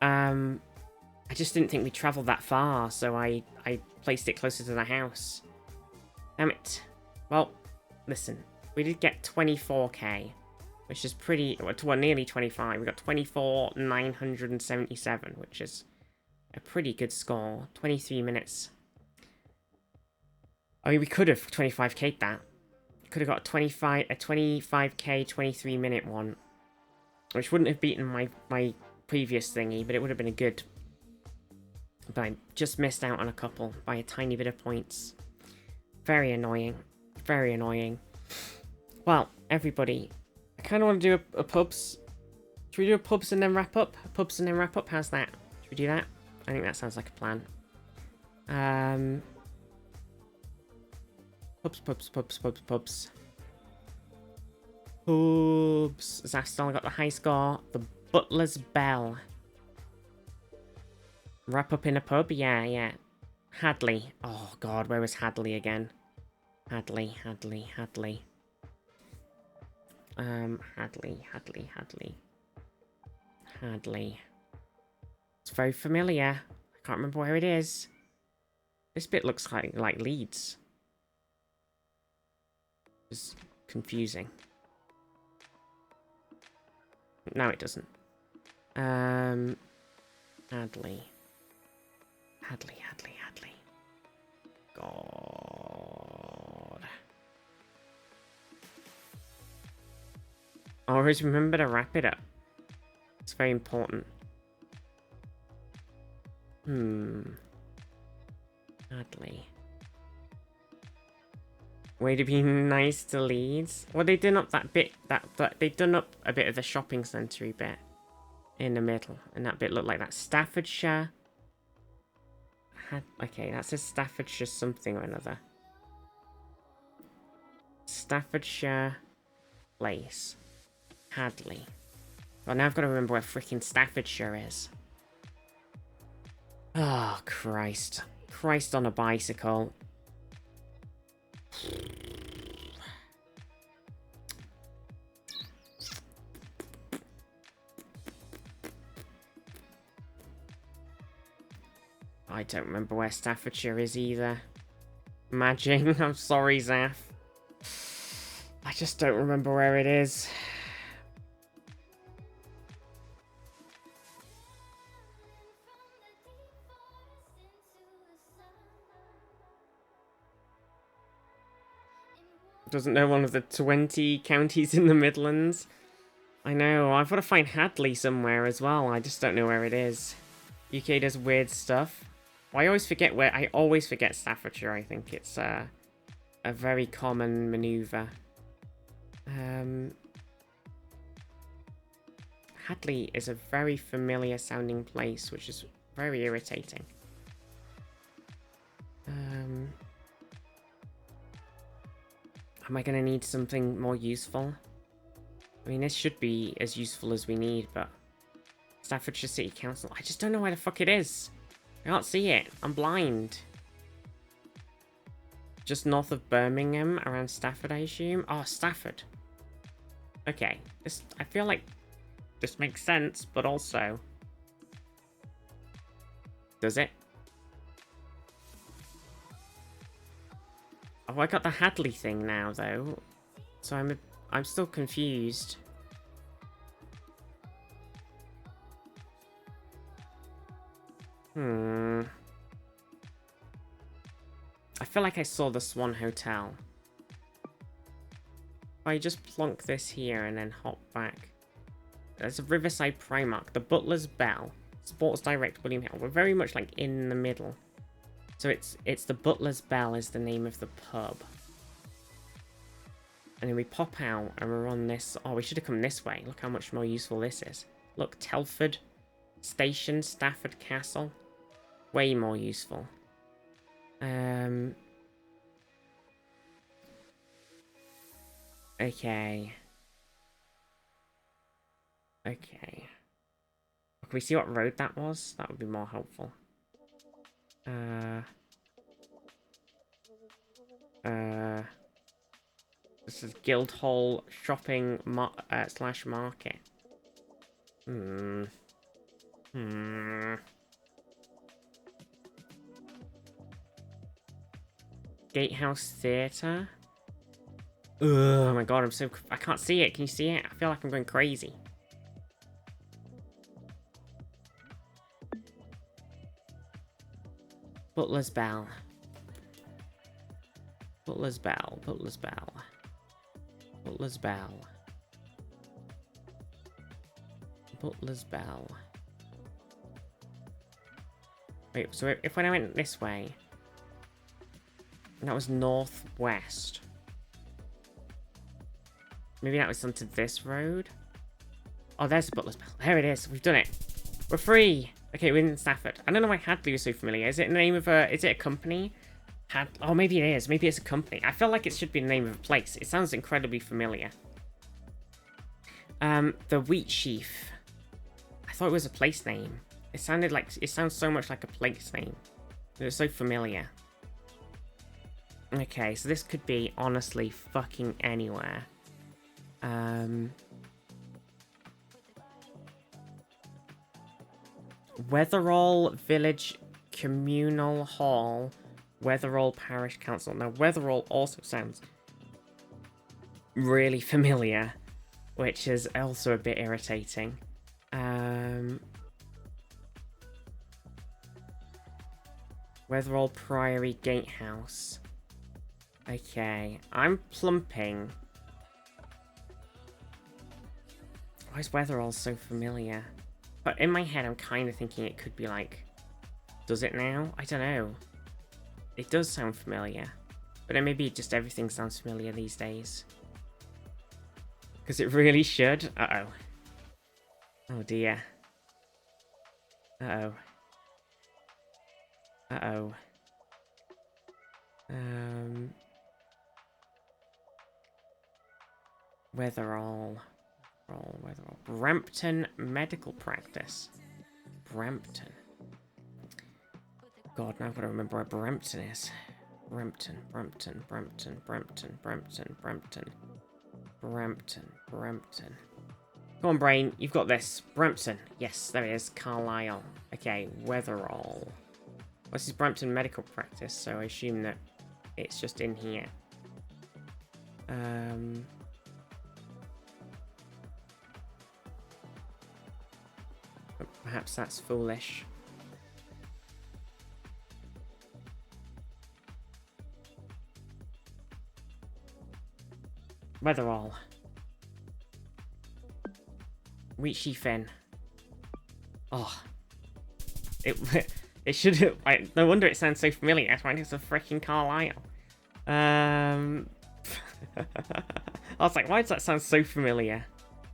I just didn't think we travelled that far, so I placed it closer to the house. Damn it. Well, listen. We did get 24k, which is pretty... Well, nearly 25. We got 24,977, which is a pretty good score. 23 minutes. I mean, we could have 25k'd that. Could have got a 25k 23-minute one, which wouldn't have beaten my previous thingy, but it would have been a good... But I just missed out on a couple by a tiny bit of points. Very annoying. Very annoying. Well, everybody, I kind of want to do a pubs. Should we do a pubs and then wrap up? Pubs and then wrap up? How's that? Should we do that? I think that sounds like a plan. Pubs. Pubs. Zaf still got the high score. The Butler's Bell. Wrap up in a pub? Yeah. Hadley. Oh, God, where was Hadley again? Hadley. Hadley. It's very familiar. I can't remember where it is. This bit looks like Leeds. It's confusing. No, it doesn't. Hadley. God. Always remember to wrap it up. It's very important. Hadley. Way to be nice to Leeds. Well, they done up that bit. They done up a bit of the shopping centre bit in the middle, and that bit looked like that. Staffordshire. Okay, that says Staffordshire something or another. Staffordshire Place. Hadley. Well, now I've got to remember where freaking Staffordshire is. Oh, Christ. Christ on a bicycle. I don't remember where Staffordshire is either. Madging, I'm sorry, Zaf. I just don't remember where it is. Doesn't know one of the 20 counties in the Midlands. I know, I've got to find Hadley somewhere as well. I just don't know where it is. UK does weird stuff. Well, I always forget Staffordshire. I think it's a very common maneuver. Hadley is a very familiar sounding place, which is very irritating. Am I going to need something more useful? I mean, this should be as useful as we need, but... Staffordshire City Council. I just don't know where the fuck it is. I can't see it. I'm blind. Just north of Birmingham, around Stafford, I assume. Oh, Stafford. Okay. I feel like this makes sense, but also... Does it? Oh, I got the Hadley thing now, though. So I'm still confused. I feel like I saw the Swan Hotel. If I just plonk this here and then hop back. There's a Riverside Primark, the Butler's Bell, Sports Direct, William Hill. We're very much like in the middle. So it's the Butler's Bell is the name of the pub. And then we pop out and we're on this. Oh, we should have come this way. Look how much more useful this is. Look, Telford Station, Stafford Castle. Way more useful. Okay. Okay. Can we see what road that was? That would be more helpful. This is Guildhall Shopping slash Market. Gatehouse Theatre. Oh my god, I can't see it. Can you see it? I feel like I'm going crazy. Butler's Bell. Butler's Bell. Butler's Bell. Butler's Bell. Butler's Bell. Wait, so if when I went this way, that was northwest. Maybe that was onto this road? Oh, there's the Butler's Bell. There it is. We've done it. We're free. Okay, we're in Stafford. I don't know why Hadley was so familiar. Is it the name of a... Is it a company? Oh, maybe it is. Maybe it's a company. I feel like it should be the name of a place. It sounds incredibly familiar. The Wheat Sheaf. I thought it was a place name. It sounded like... It sounds so much like a place name. It's so familiar. Okay, so this could be honestly fucking anywhere. Weatherall Village Communal Hall, Weatherall Parish Council. Now, Weatherall also sounds really familiar, which is also a bit irritating. Weatherall Priory Gatehouse. Okay, I'm plumping. Why is Weatherall so familiar? But in my head, I'm kind of thinking it could be like... Does it now? I don't know. It does sound familiar. But then maybe just everything sounds familiar these days. Because it really should. Uh-oh. Oh dear. Uh-oh. Uh-oh. Weatherall. Weatherall. Brampton Medical Practice. Brampton. God, now I've got to remember where Brampton is. Brampton. Come on, brain. You've got this. Brampton. Yes, there it is. Carlisle. Okay, Weatherall. Well, this is Brampton Medical Practice, so I assume that it's just in here. Perhaps that's foolish. Weatherall. Wheat Sheaf Inn. Oh. It should have... No wonder it sounds so familiar. That's why it's a freaking Carlisle. I was like, why does that sound so familiar?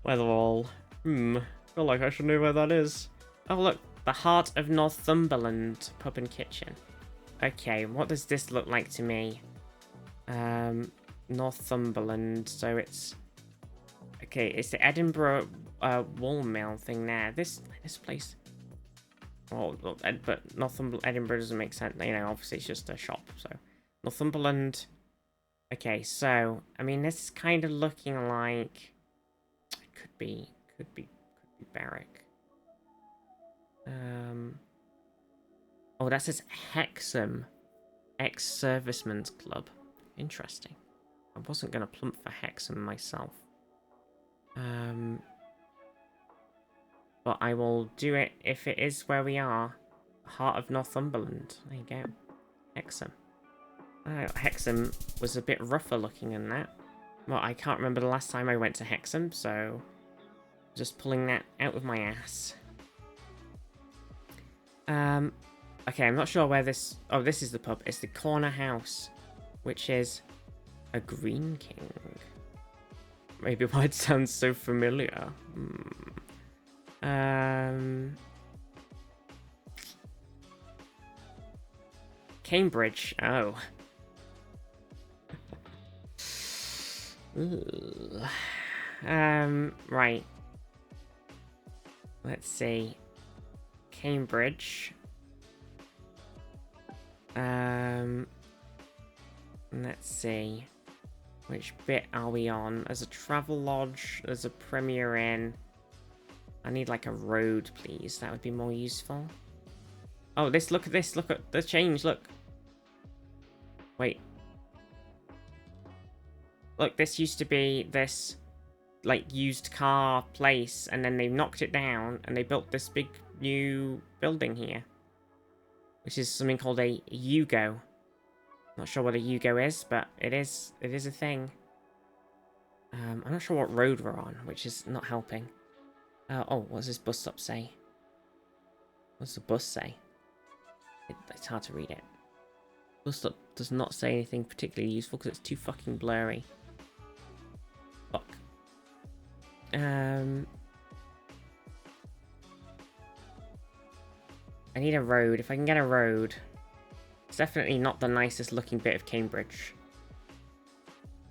Weatherall. Feel like I should know where that is. Oh, look. The Heart of Northumberland Pub and Kitchen. Okay, what does this look like to me? Northumberland, so it's... Okay, it's the Edinburgh wool mill thing there. This place... Well, but Edinburgh doesn't make sense. You know, obviously it's just a shop, so... Northumberland... Okay, so... I mean, this is kind of looking like... It could be Berwick. Oh, that says Hexham. Ex-Servicemen's Club. interesting. I wasn't going to plump for Hexham myself. But I will do it if it is where we are. Heart of Northumberland. There you go. Hexham. Hexham was a bit rougher looking than that. Well, I can't remember the last time I went to Hexham, so just pulling that out of my ass. Okay, I'm not sure where this... Oh, this is the pub. It's the Corner House, which is a Green King. Maybe why it sounds so familiar. Cambridge. Oh. Right. Let's see. Cambridge. Let's see. Which bit are we on? There's a travel lodge. There's a Premier Inn. I need like a road, please. That would be more useful. Oh, this. Look at this. Look at the change. Look. Wait. Look, this used to be this, like, used car place, and then they knocked it down, and they built this big new building here. Which is something called a Yugo. Not sure what a Yugo is, but it is a thing. I'm not sure what road we're on, which is not helping. Oh, what does this bus stop say? What does the bus say? It's hard to read it. Bus stop does not say anything particularly useful because it's too fucking blurry. Fuck. I need a road. If I can get a road. It's definitely not the nicest looking bit of Cambridge.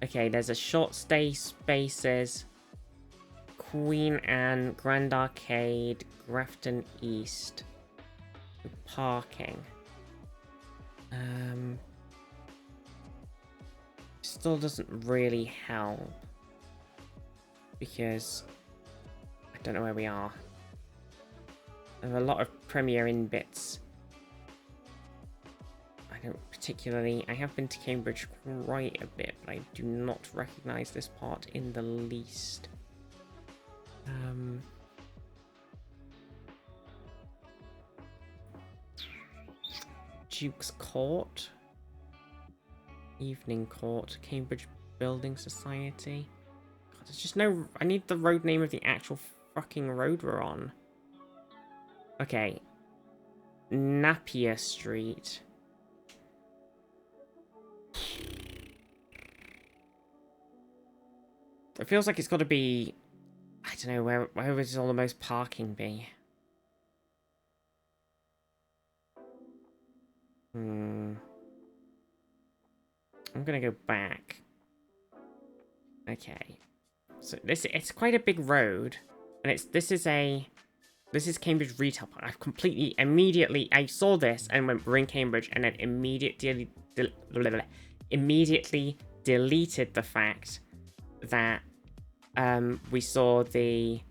Okay, there's a short stay spaces. Queen Anne, Grand Arcade, Grafton East. Parking. Still doesn't really help. Because I don't know where we are. There are a lot of Premier Inn bits. I don't particularly... I have been to Cambridge quite a bit, but I do not recognise this part in the least. Duke's Court. Evening Court. Cambridge Building Society. God, there's just no... I need the road name of the actual fucking road we're on. Okay. Napier Street. It feels like it's got to be... I don't know, where would all the most parking be? I'm gonna go back. Okay. So it's quite a big road. And this is Cambridge Retail Park. I've completely, immediately, I saw this and went, we're in Cambridge, and then immediately deleted the fact that we saw the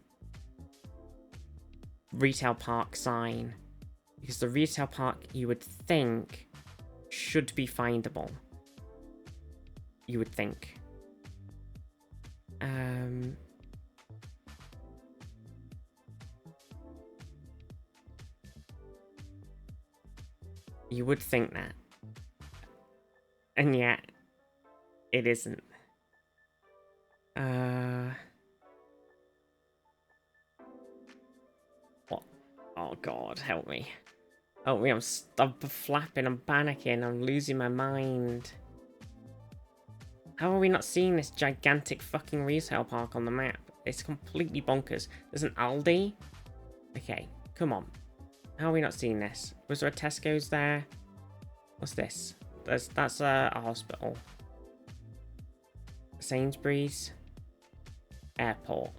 retail park sign. Because the retail park, you would think, should be findable. You would think. You would think that. And yet, it isn't. What? Oh god, help me. Help me, I'm flapping, I'm panicking, I'm losing my mind. How are we not seeing this gigantic fucking retail park on the map? It's completely bonkers. There's an Aldi? Okay, come on. How are we not seeing this? Was there a Tesco's there? What's this? That's a hospital. Sainsbury's. Airport.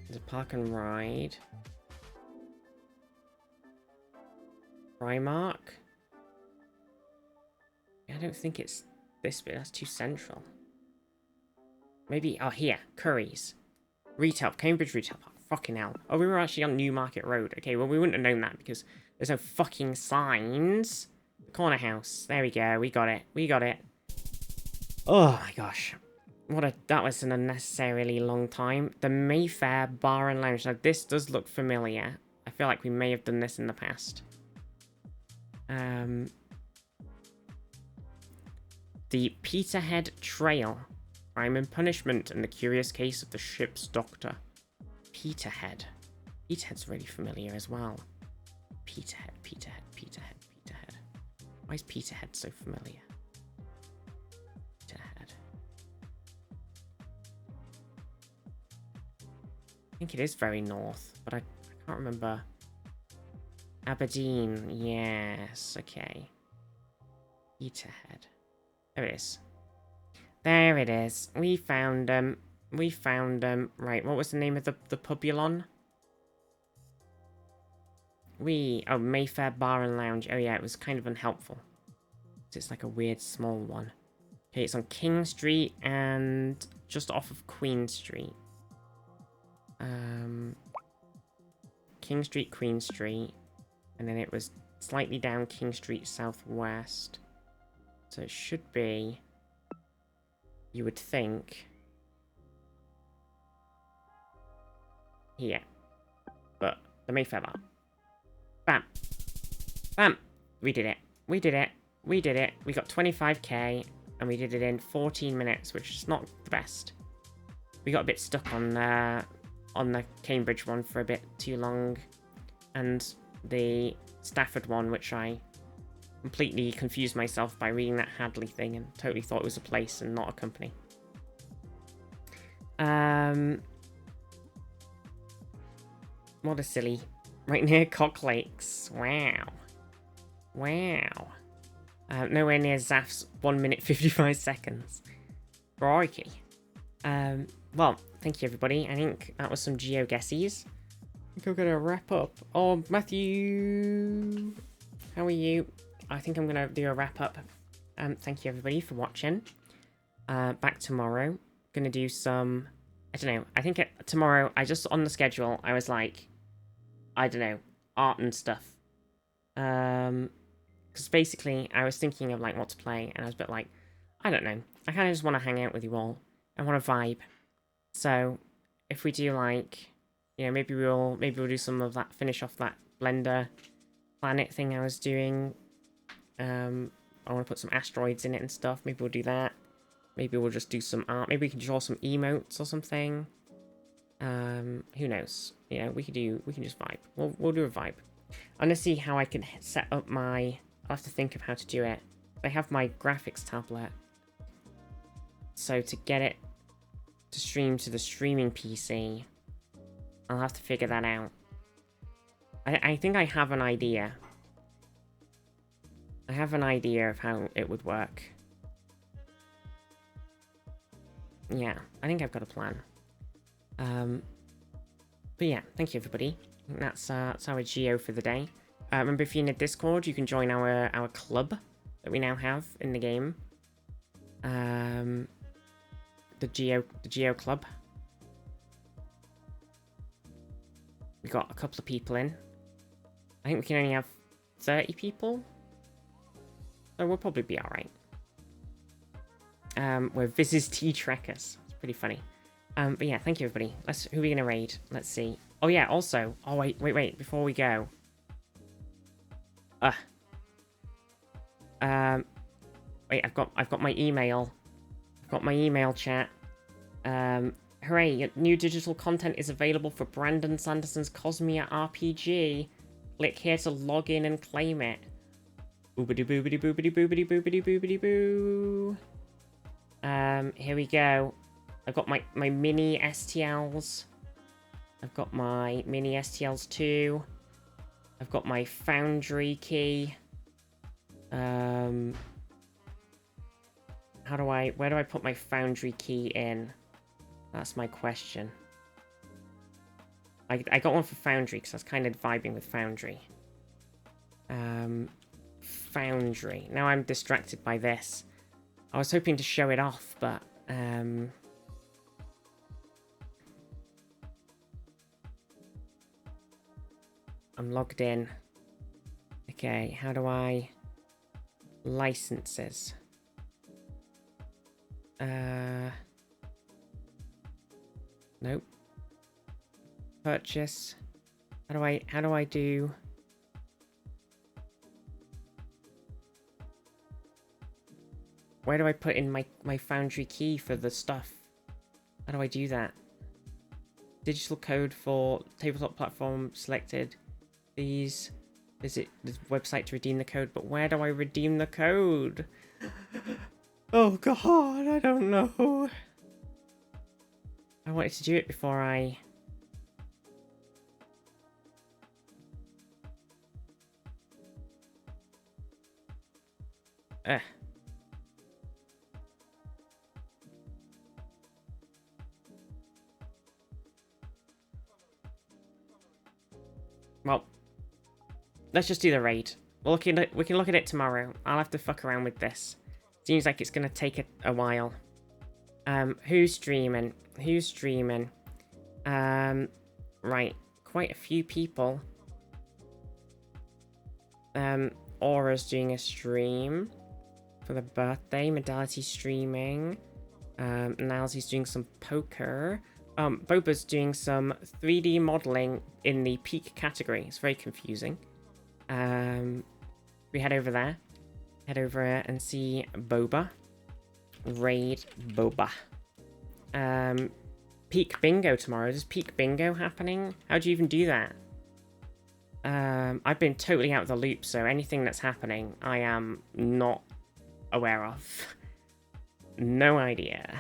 There's a park and ride. Primark? I don't think it's this bit. That's too central. Maybe, oh here, Curry's. Retail, Cambridge Retail Park. Fucking hell. Oh, we were actually on Newmarket Road. Okay, well, we wouldn't have known that because there's no fucking signs. Corner house. There we go. We got it. We got it. Oh, my gosh. That was an unnecessarily long time. The Mayfair Bar and Lounge. Now, this does look familiar. I feel like we may have done this in the past. The Peterhead Trail. Crime and Punishment and the Curious Case of the Ship's Doctor. Peterhead. Peterhead's really familiar as well. Peterhead, Peterhead, Peterhead, Peterhead. Why is Peterhead so familiar? Peterhead. I think it is very north, but I can't remember. Aberdeen, yes, okay. Peterhead. There it is. There it is. We found them. We found them. Right, what was the name of the pub you're on? Oh, Mayfair Bar and Lounge. Oh yeah, it was kind of unhelpful. It's like a weird small one. Okay, it's on King Street and just off of Queen Street. King Street, Queen Street. And then it was slightly down King Street southwest. So it should be, you would think, here. But the Mayfair Bar. Bam. Bam. We did it. We did it. We did it. We got 25k and we did it in 14 minutes, which is not the best. We got a bit stuck on the Cambridge one for a bit too long. And the Stafford one, which I completely confused myself by reading that Hadley thing and totally thought it was a place and not a company. What a silly. Right near Cock Lakes. Wow. Wow. Nowhere near Zaf's 1 minute 55 seconds. Crikey. Well, thank you everybody. I think that was some GeoGuesses. I think I'm gonna wrap up. Oh, Matthew, how are you? I think I'm gonna do a wrap up. Thank you everybody for watching. Back tomorrow. Gonna do some, I don't know. I think tomorrow, I just on the schedule, I was like, I don't know, art and stuff. Because basically, I was thinking of like what to play, and I was a bit like, I don't know. I kind of just want to hang out with you all. I want to vibe. So, if we do like, you know, maybe we'll do some of that, finish off that Blender planet thing I was doing. I want to put some asteroids in it and stuff. Maybe we'll do that. Maybe we'll just do some art. Maybe we can draw some emotes or something. Who knows? You know, we can just vibe. We'll do a vibe. I'm gonna see how I can set up my. I'll have to think of how to do it. I have my graphics tablet, so to get it to stream to the streaming PC, I'll have to figure that out. I think I have an idea. I have an idea of how it would work. Yeah, I think I've got a plan. But yeah, thank you everybody. I think that's our Geo for the day. Remember, if you're in the Discord, you can join our club that we now have in the game. The Geo Club. We got a couple of people in. I think we can only have 30 people. So we'll probably be alright. We're Viz's Tea Trekkers. It's pretty funny. But yeah, thank you everybody. Who are we gonna raid? Let's see. Oh yeah, also. Oh wait, before we go. Wait, I've got my email. I've got my email chat. Hooray, new digital content is available for Brandon Sanderson's Cosmia RPG. Click here to log in and claim it. Boobity boobity boobity boobity boobity boobity boo. Here we go. I've got my mini STLs. I've got my mini STLs too. I've got my Foundry key. Where do I put my Foundry key in? That's my question. I got one for Foundry because I was kind of vibing with Foundry. Foundry. Now I'm distracted by this. I was hoping to show it off, but I'm logged in. Okay, how do I... Licenses. Nope. Purchase. How do I do... Where do I put in my Foundry key for the stuff? How do I do that? Digital code for tabletop platform selected. Please visit the website to redeem the code, but where do I redeem the code? Oh god, I don't know. I wanted to do it before I... Well, let's just do the raid. We can look at it tomorrow. I'll have to fuck around with this. Seems like it's gonna take a while. Who's streaming? Who's streaming? Right, quite a few people. Aura's doing a stream for the birthday. Modality streaming. Nalsy's doing some poker. Boba's doing some 3D modeling in the peak category. It's very confusing. We head over there. Head over and see Boba. Raid Boba. Peak bingo tomorrow. Is peak bingo happening? How do you even do that? I've been totally out of the loop, so anything that's happening, I am not aware of. No idea.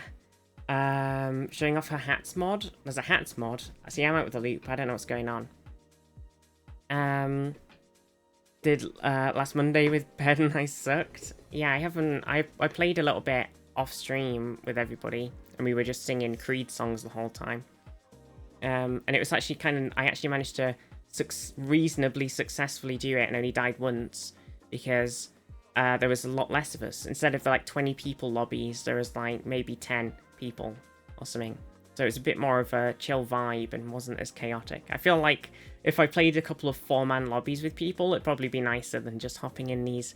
Showing off her hats mod. There's a hats mod. See, I'm out with the loop. I don't know what's going on. Did last Monday with Bed and I sucked. Yeah, I haven't. I played a little bit off stream with everybody, and we were just singing Creed songs the whole time. And it was actually I actually managed to reasonably successfully do it, and only died once because there was a lot less of us. Instead of like 20 people lobbies, there was like maybe 10 people or something. So it was a bit more of a chill vibe and wasn't as chaotic. I feel like if I played a couple of 4-man lobbies with people, it'd probably be nicer than just hopping in these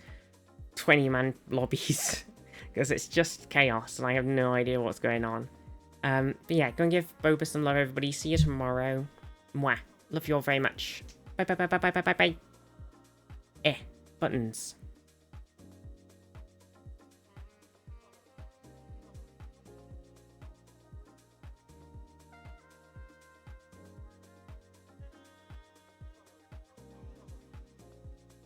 20-man lobbies. Because it's just chaos and I have no idea what's going on. But yeah, go and give Boba some love, everybody. See you tomorrow. Mwah. Love you all very much. Bye, bye, bye, bye, bye, bye, bye, bye. Buttons.